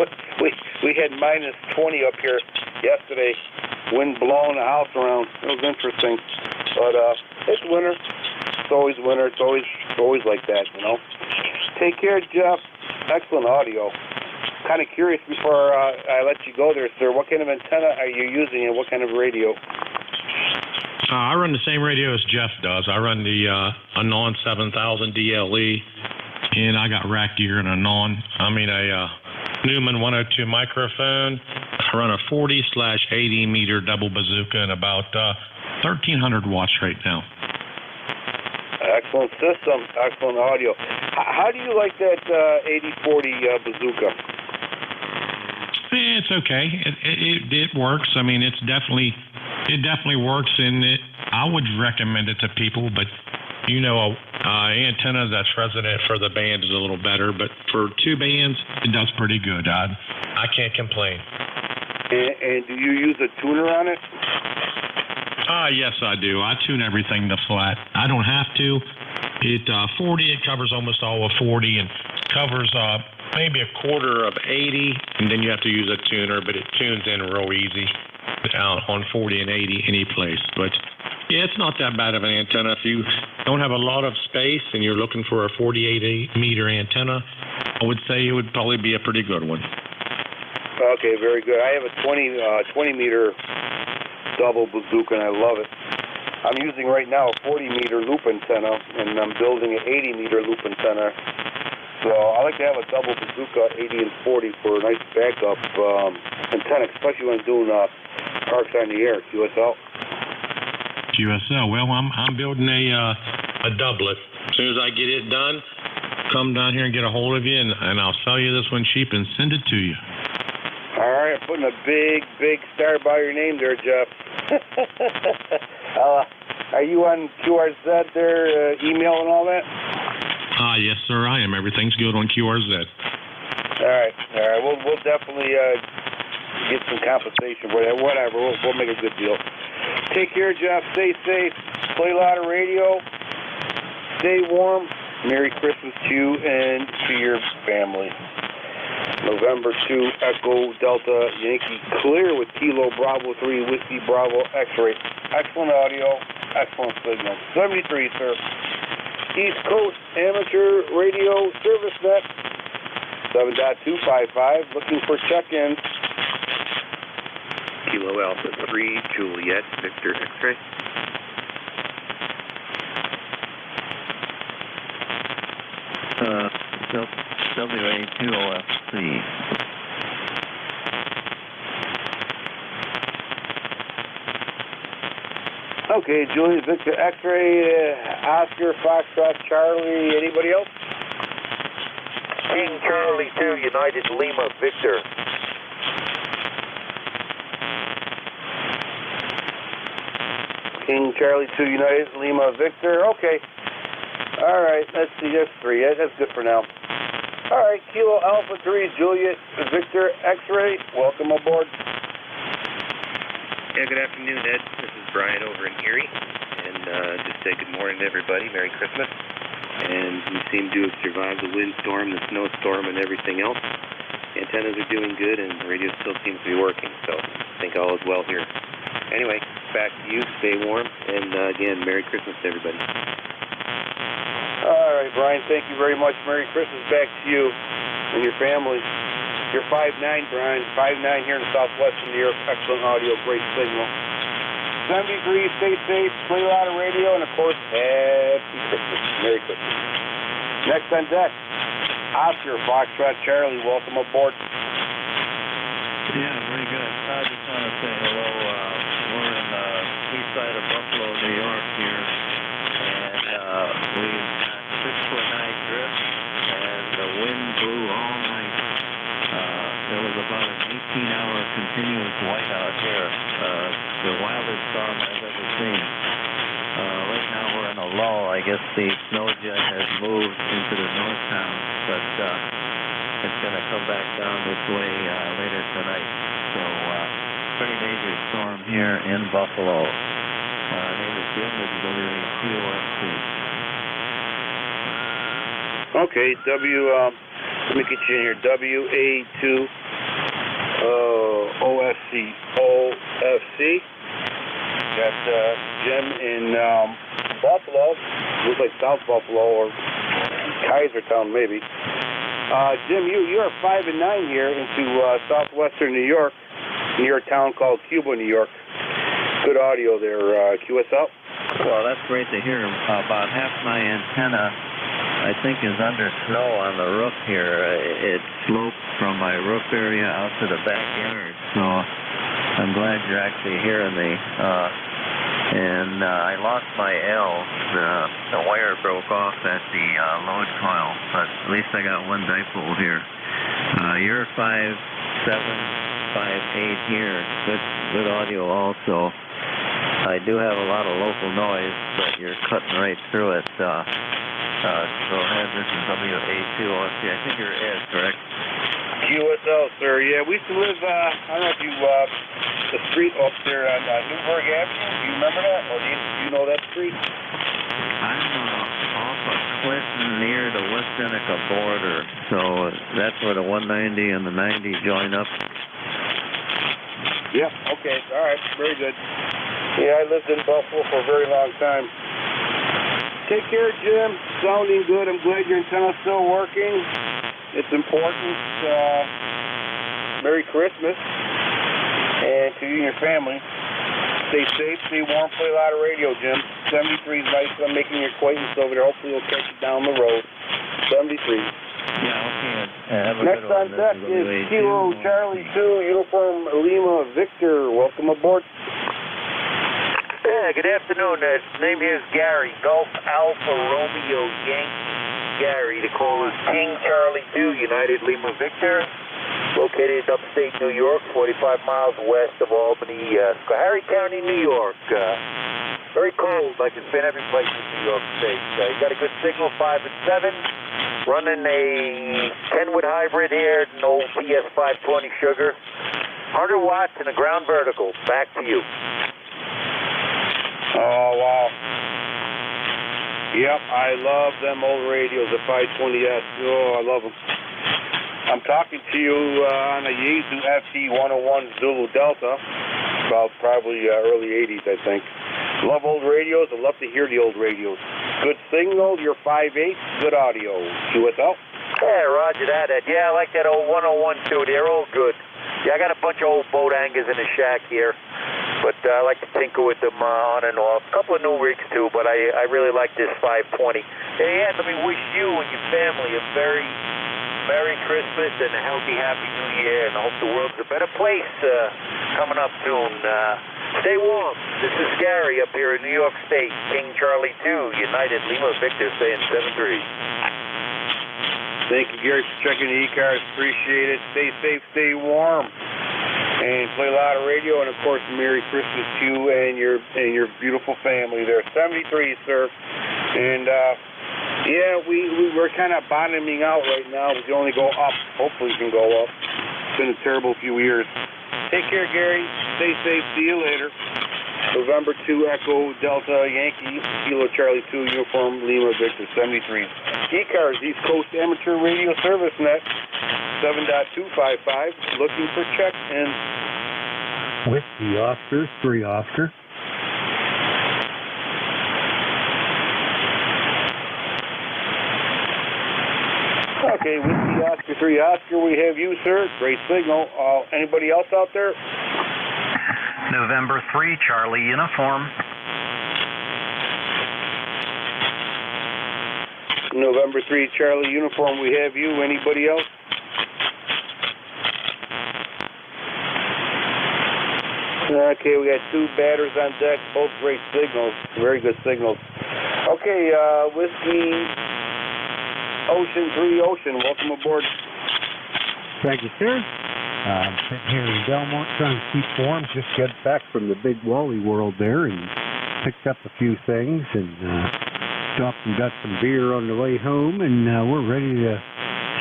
But we had minus 20 up here yesterday. Wind blowing the house around. It was interesting. But it's winter. It's always winter. It's always like that, you know. Take care, Jeff. Excellent audio. Kind of curious before I let you go there, sir. What kind of antenna are you using and what kind of radio? I run the same radio as Jeff does. I run the Anon 7000 DLE, and I got rack gear and a Newman 102 microphone. I run a 40/80 meter double bazooka and about 1,300 watts right now. Excellent system, excellent audio. How do you like that 80/40 bazooka? It's okay. It works. I mean, it definitely works, and I would recommend it to people. But antenna that's resident for the band is a little better. But for two bands, it does pretty good. I can't complain. And do you use a tuner on it? Yes, I do. I tune everything to flat. I don't have to. 40, it covers almost all of 40 and covers maybe a quarter of 80, and then you have to use a tuner, but it tunes in real easy on 40 and 80 any place. But yeah, it's not that bad of an antenna. If you don't have a lot of space and you're looking for a 48 meter antenna, I would say it would probably be a pretty good one. Okay, very good. I have a 20 meter double bazooka, and I love it. I'm using right now a 40 meter loop antenna, and I'm building an 80 meter loop antenna. So I like to have a double bazooka 80 and 40 for a nice backup antenna, especially when I'm doing parks on the air, QSL. QSL. Well, I'm building a doublet. As soon as I get it done, come down here and get a hold of you, and I'll sell you this one cheap and send it to you. All right, I'm putting a big star by your name there, Jeff. Are you on QRZ there, email and all that? Yes, sir, I am. Everything's good on QRZ. All right. We'll definitely get some compensation for that. Whatever. We'll make a good deal. Take care, Jeff. Stay safe. Play a lot of radio. Stay warm. Merry Christmas to you and to your family. November 2, Echo Delta Yankee, clear with Kilo Bravo 3, Whiskey Bravo X-ray. Excellent audio, excellent signal. 73, sir. East Coast Amateur Radio Service Net, 7.255, looking for check-in. Kilo Alpha 3, Juliet, Victor X-ray. WA2OFC. Okay, Juliet, Victor X-ray, Oscar, Foxtrot, Charlie, anybody else? King Charlie 2, United Lima, Victor. King Charlie 2, United Lima, Victor. Okay. All right, let's see, that's 3. That's good for now. All right, Kilo Alpha 3, Juliet, Victor X-ray, welcome aboard. Yeah, good afternoon, Ed. This is Brian over in Erie. And just say good morning to everybody. Merry Christmas. And we seem to have survived the windstorm, the snowstorm, and everything else. Antennas are doing good, and the radio still seems to be working. So I think all is well here. Anyway, back to you. Stay warm. And again, Merry Christmas to everybody. All right, Brian, thank you very much. Merry Christmas back to you and your family. You're 5'9", Brian. 5'9" here in southwestern New York. Excellent audio, great signal. 73, stay safe, play a lot of radio, and of course, happy Christmas. Merry Christmas. Next on deck, Oscar, Foxtrot, Charlie, welcome aboard. Yeah, very good. I just want to say hello. We're in the east side of Buffalo, New York here, and we've got 6-foot high drift, and the wind blew all night. There was about an 18-hour continuous whiteout here, the wildest storm I've ever seen. Right now we're in a lull. I guess the snow jet has moved into the north town, but it's going to come back down this way later tonight. So pretty major storm here in Buffalo. Name is Jim. This is WA2OFC. Okay, let me get you in here. WA2OFC. Got Jim in Buffalo. Looks like South Buffalo or Kaisertown, maybe. Jim, you are 5'9" here into southwestern New York, near a town called Cuba, New York. Good audio there, QSL. Well, that's great to hear. About half my antenna, I think, is under snow on the roof here. It sloped from my roof area out to the backyard, so I'm glad you're actually hearing me. And I lost my L. The wire broke off at the load coil, but at least I got one dipole here. You're 5'7", 5'8" here. Good audio also. I do have a lot of local noise, but you're cutting right through it. Go ahead, this is WA2OFC. I think you're Ed, correct? QSL, sir. Yeah, we used to live, I don't know if you, the street up there on Newburgh Avenue. Do you remember that? Or do you know that street? I'm off of Clinton near the West Seneca border, so that's where the 190 and the 90 join up. Yep, okay, all right, very good. Yeah, I lived in Buffalo for a very long time. Take care, Jim. Sounding good. I'm glad your antenna's still working. It's important. Merry Christmas. And to you and your family. Stay safe, stay warm, play a lot of radio, Jim. 73 is nice. I'm making your acquaintance over there. Hopefully we'll catch you down the road. 73. Yeah, okay. Next on deck is Kilo Charlie 2, Uniform Lima Victor. Welcome aboard. Yeah, good afternoon. Name here is Gary. Golf Alpha Romeo Yankee. Gary. The call is King Charlie 2, United Lima Victor. Located upstate New York, 45 miles west of Albany, Schoharie County, New York. Very cold, like it's been every place in New York State. You got a good signal, 5 and 7. Running a 10-watt hybrid here, no PS 520 sugar. 100 watts and a ground vertical. Back to you. Oh, wow. Yep, I love them old radios, the 520S. Oh, I love them. I'm talking to you on a Yaesu FT-101 Zulu Delta, about probably early 80s, I think. Love old radios. I love to hear the old radios. Good signal, you're 5'8", good audio. QSL? Yeah, roger that, Ed. Yeah, I like that old 101 too. They're all good. Yeah, I got a bunch of old boat anchors in the shack here, but I like to tinker with them on and off. A couple of new rigs too, but I really like this 520. Hey, Ed, let me wish you and your family a very Merry Christmas and a healthy, happy New Year, and I hope the world's a better place coming up soon. Stay warm. This is Gary up here in New York State, King Charlie 2, United Lima Victor, saying 7-3. Thank you, Gary, for checking the ECARS. Appreciate it. Stay safe, stay warm, and play a lot of radio. And of course, Merry Christmas to you and your beautiful family there. 73, sir. And yeah, we're kind of bottoming out right now. We can only go up. Hopefully, we can go up. It's been a terrible few years. Take care, Gary. Stay safe. See you later. November 2 Echo Delta Yankee Kilo Charlie 2 Uniform Lima Victor 73. ECARS East Coast Amateur Radio Service Net 7.255 looking for check-in. Whiskey Oscar 3 Oscar. Okay, Whiskey Oscar 3 Oscar, we have you, sir. Great signal. Anybody else out there? November 3 Charlie Uniform. November 3 Charlie Uniform, we have you. Anybody else? Okay, we got 2 batters on deck, both great signals, very good signals. Okay, Whiskey Ocean 3 Ocean, welcome aboard. Thank you, sir. I'm sitting here in Belmont trying to keep warm. Just got back from the big Wally World there and picked up a few things and stopped and got some beer on the way home, and we're ready to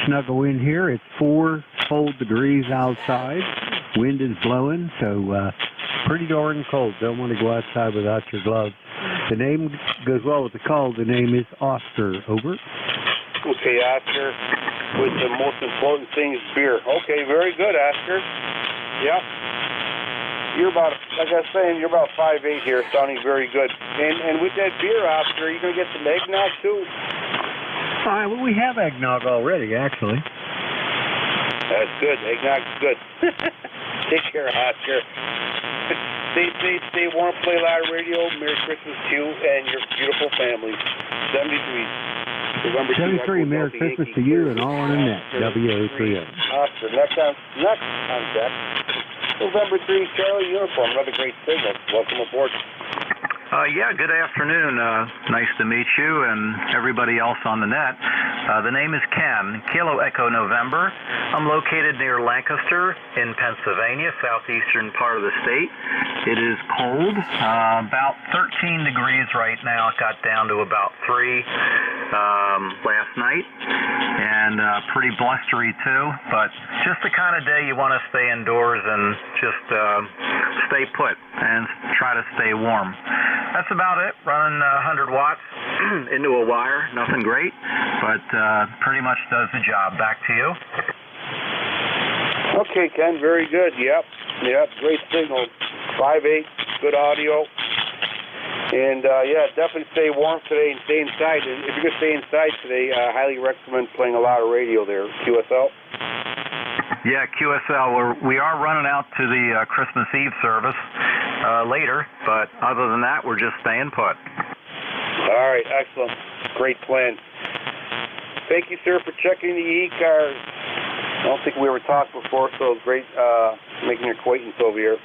snuggle in here. It's 4 cold degrees outside. Wind is blowing, so pretty darn cold. Don't want to go outside without your gloves. The name goes well with the call. The name is Oscar. Over. Okay, Oscar. With the most important thing is beer. Okay, very good, Oscar. Yep. You're about, like I was saying, you're about 5'8" here, sounding very good. And with that beer, Oscar, are you going to get some eggnog too? Well, we have eggnog already, actually. That's good. Eggnog's good. Take care, Oscar. Stay warm, play a lot of radio. Merry Christmas to you and your beautiful family. 73. November 73, Merry Christmas to you and all on the net. WO3O. Oscar, next on deck. November 3 Charlie Uniform, another great signal. Welcome aboard. Yeah, good afternoon. Nice to meet you and everybody else on the net. The name is Ken, Kilo Echo November. I'm located near Lancaster in Pennsylvania, southeastern part of the state. It is cold, about 13 degrees right now. It got down to about 3 last night, and pretty blustery too, but just the kind of day you want to stay indoors and just stay put and try to stay warm. That's about it. Running 100 watts into a wire. Nothing great, but pretty much does the job. Back to you. Okay, Ken, very good. Yep, great signal. 5'8", good audio. And, yeah, definitely stay warm today and stay inside. And if you're going to stay inside today, I highly recommend playing a lot of radio there. QSL? Yeah, QSL. We are running out to the Christmas Eve service later, but other than that, we're just staying put. All right, excellent. Great plan. Thank you, sir, for checking the ECARS. I don't think we ever talked before, so great making your acquaintance over here.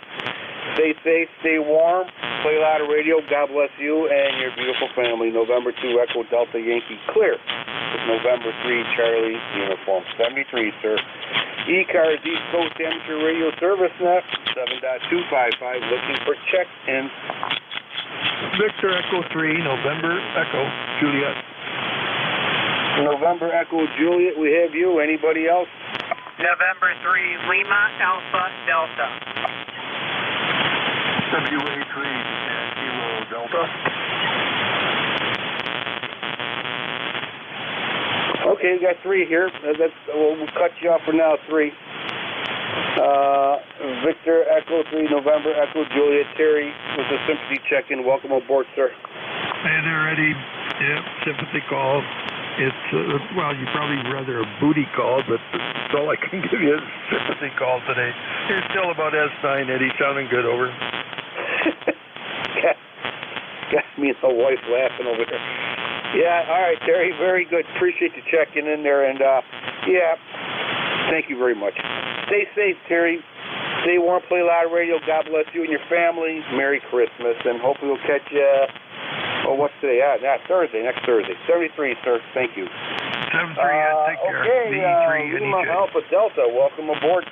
Stay safe, stay warm, play a lot of radio. God bless you and your beautiful family. November 2 Echo Delta Yankee clear with November 3 Charlie Uniform. 73, sir. ECARS East Coast Amateur Radio Service Net 7.255 looking for check-in. Victor Echo 3, November Echo Juliet. November Echo Juliet, we have you. Anybody else? November 3 Lima Alpha Delta. WA3 Kilo Delta. Okay, we got 3 here. We'll cut you off for now, 3. Victor, Echo 3, November, Echo, Juliet, Terry with the sympathy check-in. Welcome aboard, sir. Hey there, Eddie. Yeah, sympathy call. It's, well, you probably rather a booty call, but that's all I can give you is sympathy call today. You're still about S9, Eddie. Sounding good, over. Got me and my wife laughing over there. Yeah, all right, Terry. Very good. Appreciate you checking in there. And, yeah, thank you very much. Stay safe, Terry. Stay warm, play loud radio. God bless you and your family. Merry Christmas. And hopefully we'll catch you, what's today? Thursday, next Thursday. 73, sir. Thank you. 73, take care. Okay, Lima Alpha Delta, welcome aboard.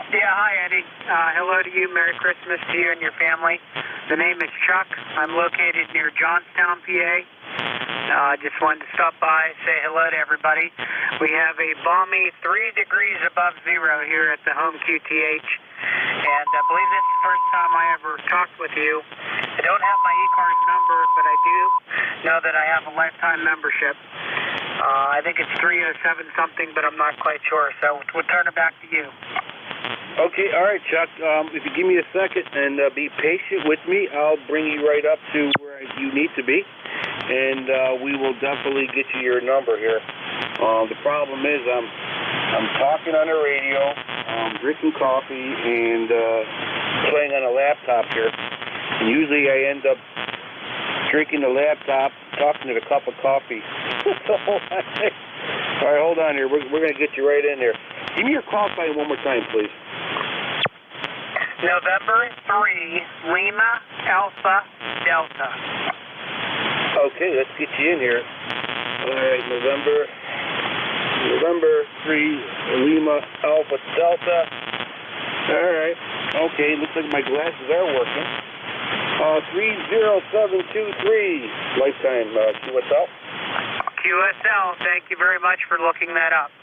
Yeah, hi, Eddie. Hello to you. Merry Christmas to you and your family. The name is Chuck. I'm located near Johnstown, PA. Just wanted to stop by, say hello to everybody. We have a balmy 3 degrees above zero here at the home QTH. And I believe this is the first time I ever talked with you. I don't have my ECARS number, but I do know that I have a lifetime membership. I think it's 307 something, but I'm not quite sure. So we'll turn it back to you. Okay, all right, Chuck. If you give me a second and be patient with me, I'll bring you right up to where you need to be, and we will definitely get you your number here. The problem is I'm talking on the radio, drinking coffee, and playing on a laptop here. And usually I end up drinking the laptop, talking to the cup of coffee. All right, hold on here. We're going to get you right in there. Give me your call sign one more time, please. November 3, Lima Alpha Delta. Okay, let's get you in here. All right, November 3, Lima Alpha Delta. All right. Okay, looks like my glasses are working. 30723, lifetime QSL. QSL, thank you very much for looking that up.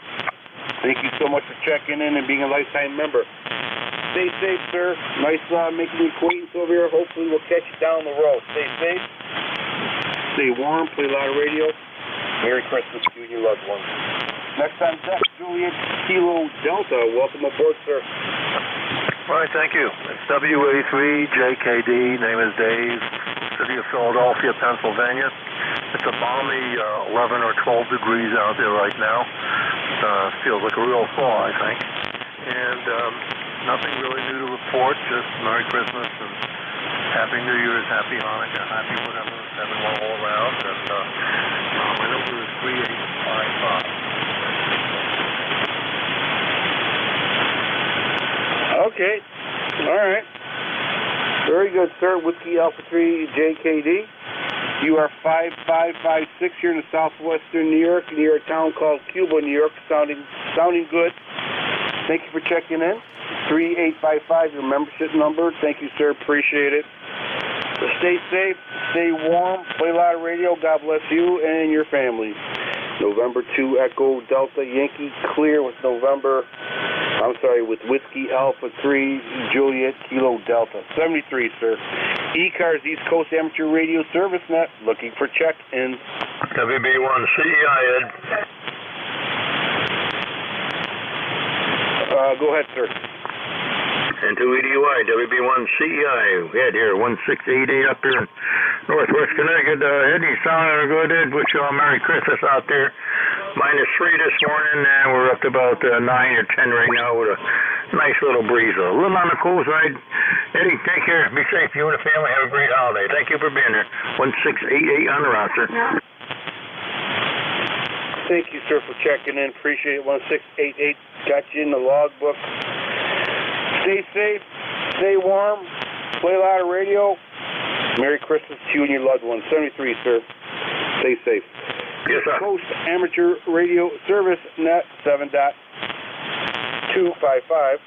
Thank you so much for checking in and being a lifetime member. Stay safe, sir. Nice making the acquaintance over here. Hopefully we'll catch you down the road. Stay safe. Stay warm. Play a lot of radio. Merry Christmas to you and your loved ones. Next time, Juliet Kilo Delta. Welcome aboard, sir. All right, thank you. It's WA3JKD. Name is Dave. City of Philadelphia, Pennsylvania. It's a balmy 11 or 12 degrees out there right now. Feels like a real fall, I think. And nothing really new to report, just Merry Christmas and Happy New Year's, Happy Hanukkah, Happy whatever, everyone all around. And my number is 3855. Okay. All right. Very good, sir. Whiskey Alpha 3 JKD. You are 5556 here in the southwestern New York, near a town called Cuba, New York. Sounding good. Thank you for checking in. 3855, your membership number. Thank you, sir. Appreciate it. So stay safe, stay warm, play a lot of radio. God bless you and your family. November 2 Echo Delta Yankee clear with Whiskey Alpha 3 Juliet Kilo Delta. 73, sir. ECARS East Coast Amateur Radio Service Net, looking for check-ins. WB1CEI, Ed. Go ahead, sir. And 2EDUI, WB1CEI. We had here 1688 up here in Northwest Connecticut. Eddie, sounding good, Ed. Wish you all Merry Christmas out there. -3 this morning, and we're up to about 9 or 10 right now with a nice little breeze. A little on the cool side. Eddie, take care. Be safe. You and the family have a great holiday. Thank you for being here. 1688 on the roster. Thank you, sir, for checking in. Appreciate it. 1688. Got you in the logbook. Stay safe. Stay warm. Play a lot of radio. Merry Christmas to you and your loved ones. 73, sir. Stay safe. Yes, sir. Coast Amateur Radio Service Net 7.255.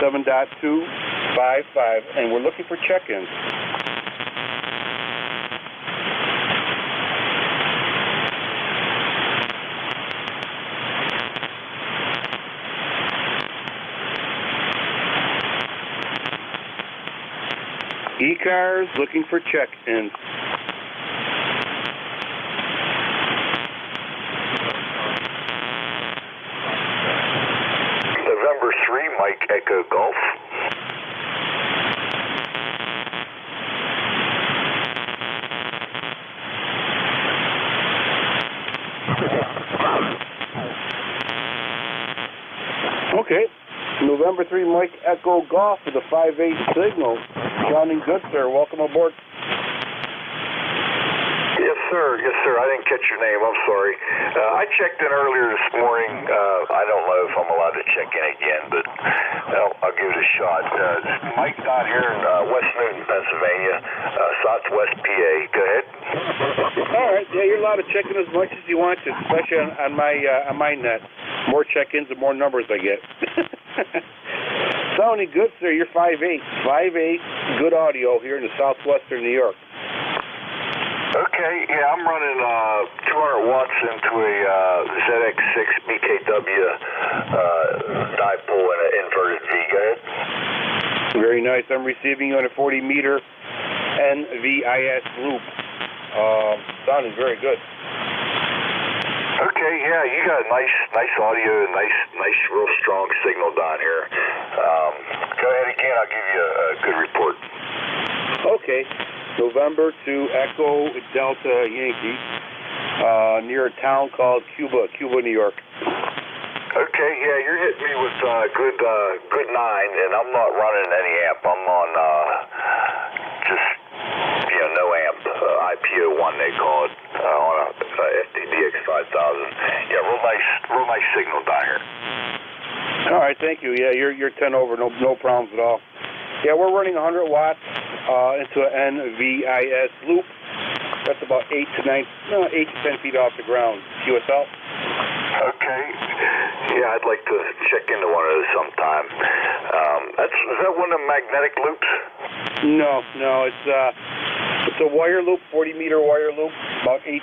7.255. And we're looking for check-ins. ECARS looking for check-ins. November 3, Mike Echo Golf. Okay. November 3, Mike Echo Golf with a 5-8 signal. Sounding good, sir. Welcome aboard. Yes, sir. Yes, sir. I didn't catch your name. I'm sorry. I checked in earlier this morning. I don't know if I'm allowed to check in again, but I'll give it a shot. Mike down here in West Newton, Pennsylvania, Southwest PA. Go ahead. All right. Yeah, you're allowed to check in as much as you want to, especially on my net. More check-ins, the more numbers I get. Sounding good, sir. You're 5'8". 5'8", good audio here in the southwestern New York. Okay, yeah, I'm running 200 watts into a ZX6 BKW dipole and an inverted V. Go ahead. Very nice. I'm receiving you on a 40-meter NVIS loop. Sounding very good. Okay, yeah, you got nice audio and nice, real strong signal down here. Go ahead again. I'll give you a good report. Okay. November to Echo Delta Yankee, near a town called Cuba, New York. Okay, yeah, you're hitting me with good 9, and I'm not running any amp. I'm on just no amp, IPO1 they call it, on a FTDX 5000. Yeah, real nice signal down here. All right, thank you. Yeah, you're 10 over, no problems at all. Yeah, we're running 100 watts into an NVIS loop. That's about 8 to 10 feet off the ground. QSL? Okay. Yeah, I'd like to check into one of those sometime. Is that one of the magnetic loops? No, it's a wire loop, 40-meter wire loop, about 8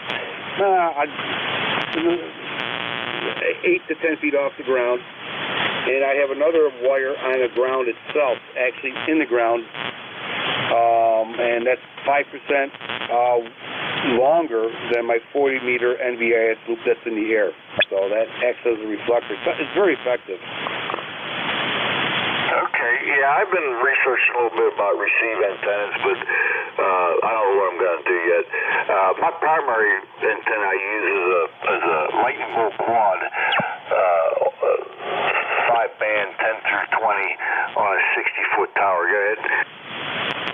to 10 feet off the ground. And I have another wire on the ground itself, actually in the ground, and that's 5% longer than my 40-meter NVIS loop that's in the air. So that acts as a reflector. It's very effective. Okay, yeah, I've been researching a little bit about receive antennas, but I don't know what I'm going to do yet. My primary antenna I use is a lightning bolt quad, 5-band, 10 through 20 on a 60-foot tower. Go ahead.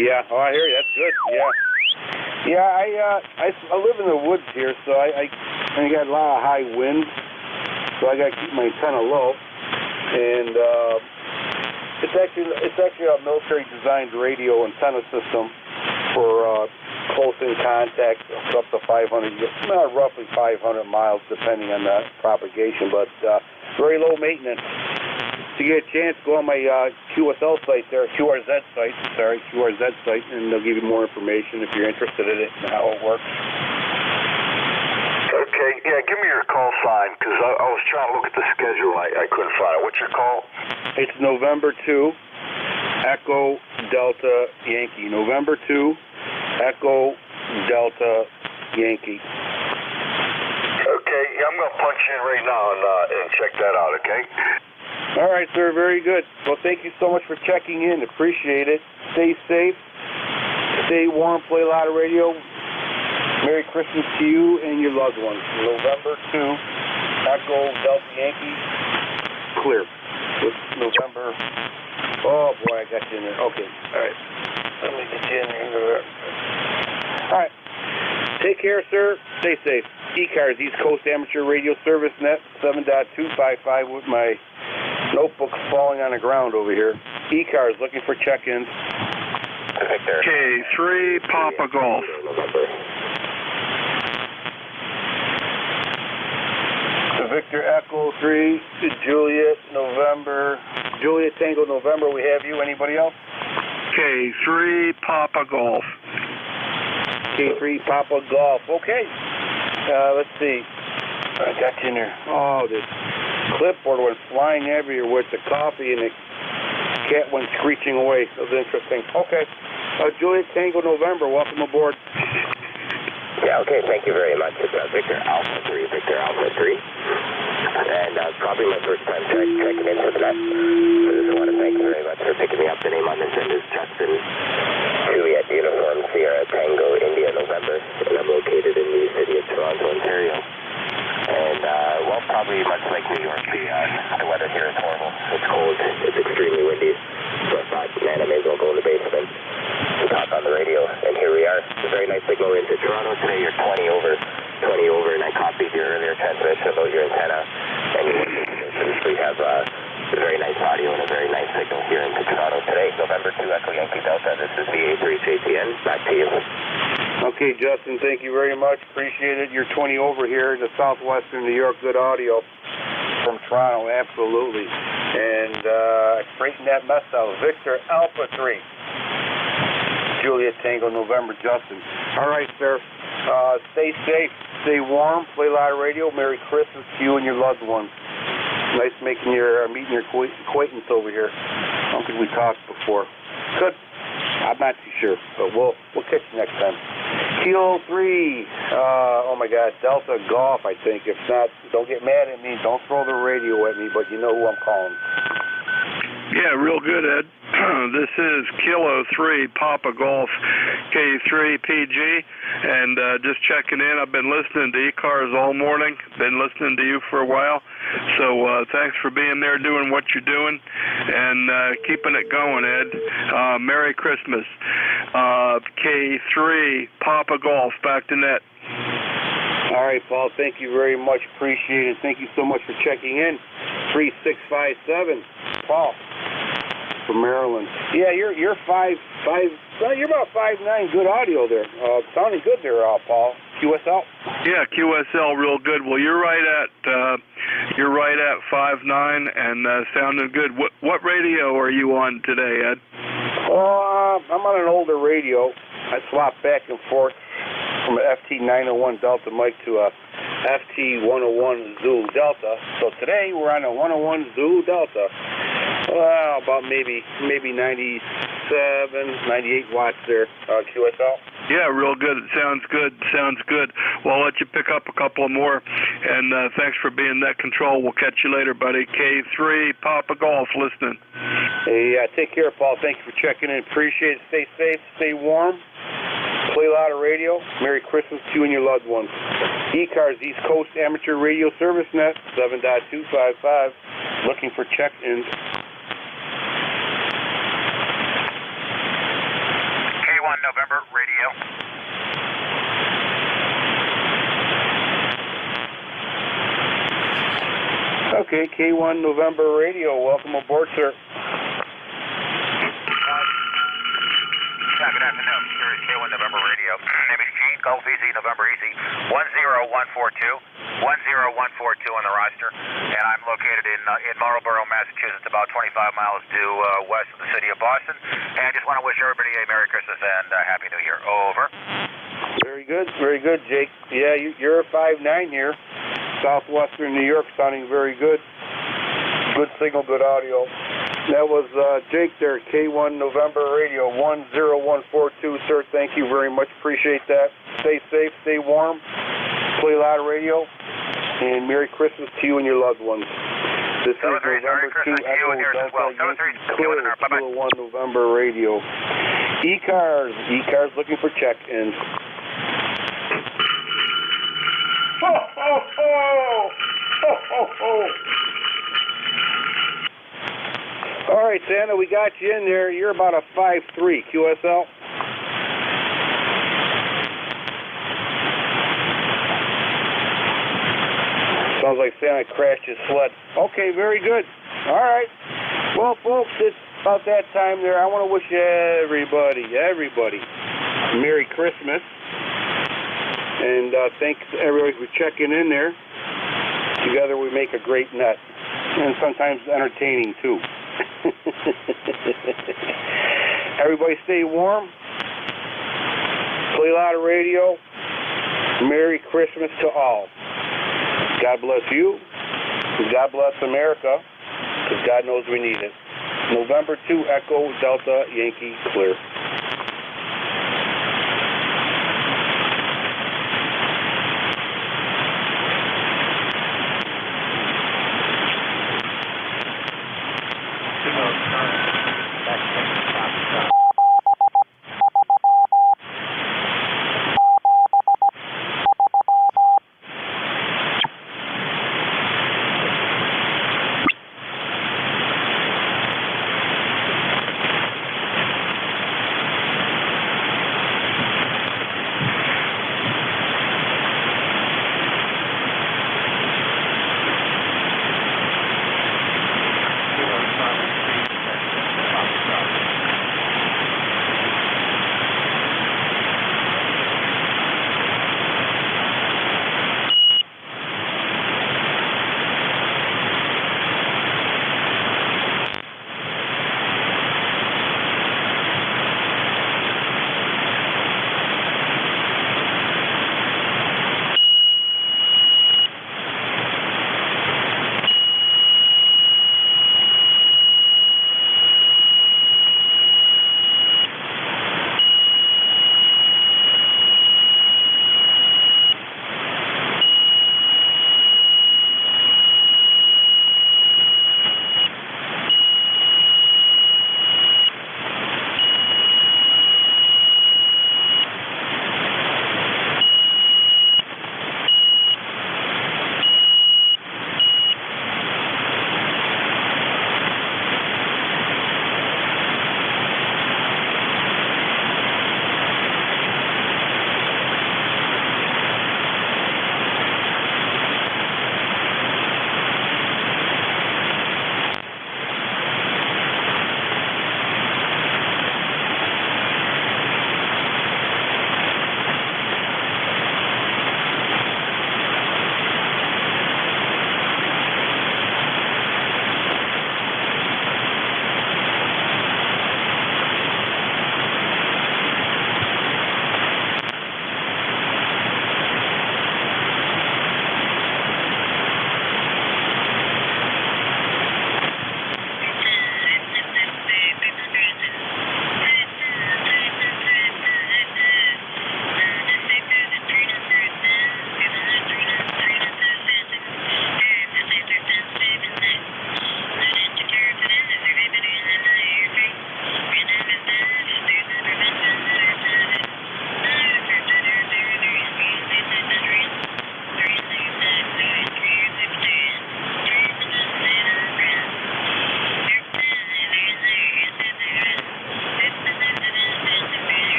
Yeah, I hear you. That's good. Yeah, I live in the woods here, so I got a lot of high winds, so I got to keep my antenna low, and it's actually a military-designed radio antenna system for close-in contact up to roughly 500 miles, depending on the propagation, but very low maintenance. To get a chance, go on my QSL site there, QRZ site, and they'll give you more information if you're interested in it and how it works. Okay, yeah, give me your call sign, because I was trying to look at the schedule. I couldn't find it. What's your call? It's November 2, Echo Delta Yankee. November 2, Echo Delta Yankee. Okay, yeah, I'm going to punch in right now and check that out, okay? All right, sir, very good. Well, thank you so much for checking in. Appreciate it. Stay safe. Stay warm. Play a lot of radio. Merry Christmas to you and your loved ones. November 2, Echo Delta Yankee. Clear. With November. Oh, boy, I got you in there. Okay. All right. Let me get you in there. All right. Take care, sir. Stay safe. ECARS, East Coast Amateur Radio Service Net, 7.255 with my notebook falling on the ground over here. ECARS, looking for check-ins. K3 Papa Golf. Victor Echo 3, Juliet Tango November, we have you. Anybody else? K3 Papa Golf. K3 Papa Golf. Okay. Let's see. I got you in there. Oh, this clipboard went flying everywhere with the coffee, and the cat went screeching away. That was interesting. Okay. Juliet Tango November, welcome aboard. Yeah, okay, thank you very much. It's Victor Alpha 3, and probably my first time checking in for the net. I just want to thank you very much for picking me up. The name on this end is Justin Juliet Uniform Sierra Tango India November, and I'm located in the city of Toronto, Ontario. And, well, probably much like New York, the weather here is horrible. It's cold, it's extremely windy, so I thought, man, I may as well go in the basement and talk on the radio. And here we are. It's a very nice signal into Toronto today. You're 20 over, and I copied your earlier transmission about your antenna and your conditions. We have a very nice audio and a very nice signal here into Toronto today. November 2 Echo Yankee Delta. This is VA3JTN. Back to you. Okay, Justin, thank you very much. Appreciate it. You're 20 over here to southwestern New York. Good audio from Toronto, absolutely. And straighten that mess out. Victor Alpha 3. Juliet Tango November, Justin. All right, sir. Stay safe, stay warm, play a lot of radio. Merry Christmas to you and your loved ones. Nice meeting your acquaintance over here. I don't think we talked before. Good. I'm not too sure, but we'll catch you next time. Kilo 3. Oh my God, Delta Golf, I think. If not, don't get mad at me. Don't throw the radio at me, but you know who I'm calling. Yeah, real good, Ed. This is Kilo 3, Papa Golf, K3 PG, and just checking in. I've been listening to ECARS all morning, been listening to you for a while, so thanks for being there, doing what you're doing, and keeping it going, Ed. Merry Christmas. K3, Papa Golf, back to net. All right, Paul, thank you very much. Appreciate it. Thank you so much for checking in. 3657, Paul from Maryland. Yeah, you're 5'5", you're about 5'9", good audio there. Sounding good there, Paul. QSL? Yeah, QSL, real good. Well, you're right at 5'9", and sounding good. What radio are you on today, Ed? I'm on an older radio. I swap back and forth from an FT901 Delta mic to a FT101 Zulu Delta. So today we're on a 101 Zulu Delta. Well, about maybe 97, 98 watts there, QSL. Yeah, real good. It sounds good. Well, I'll let you pick up a couple more, and thanks for being that control. We'll catch you later, buddy. K3, Papa Golf, listening. Hey, take care, Paul. Thank you for checking in. Appreciate it. Stay safe, stay warm. Play a lot of radio. Merry Christmas to you and your loved ones. ECARS, East Coast Amateur Radio Service Net, 7.255. Looking for check-ins. K1 November Radio. Okay, K1 November Radio. Welcome aboard, sir. Good afternoon. Here is K1 November Radio. Name is Gene, Golf Easy, November Easy, 10142. 10142 on the roster, and I'm located in Marlborough, Massachusetts, about 25 miles due west of the city of Boston. And I just want to wish everybody a Merry Christmas and Happy New Year. Over. Very good, Jake. Yeah, you're a 5'9" here. Southwestern New York, sounding very good. Good signal, good audio. That was Jake there, K1 November Radio, 10142. Sir, thank you very much. Appreciate that. Stay safe, stay warm. Play a lot of radio. And Merry Christmas to you and your loved ones. This is November 2 Echo Delta Yankee Clear, Kilo 1 November Radio. ECARS looking for check-ins. Ho, ho, ho! Ho, ho, ho! All right, Santa, we got you in there. You're about a 5'3", QSL. Sounds like Santa crashed his sled. Okay, very good. All right. Well, folks, it's about that time there. I want to wish everybody, Merry Christmas. And thanks, everybody, for checking in there. Together we make a great net. And sometimes entertaining, too. Everybody stay warm. Play a lot of radio. Merry Christmas to all. God bless you. God bless America. Because God knows we need it. November 2 Echo Delta Yankee Clear.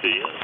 NJ2US.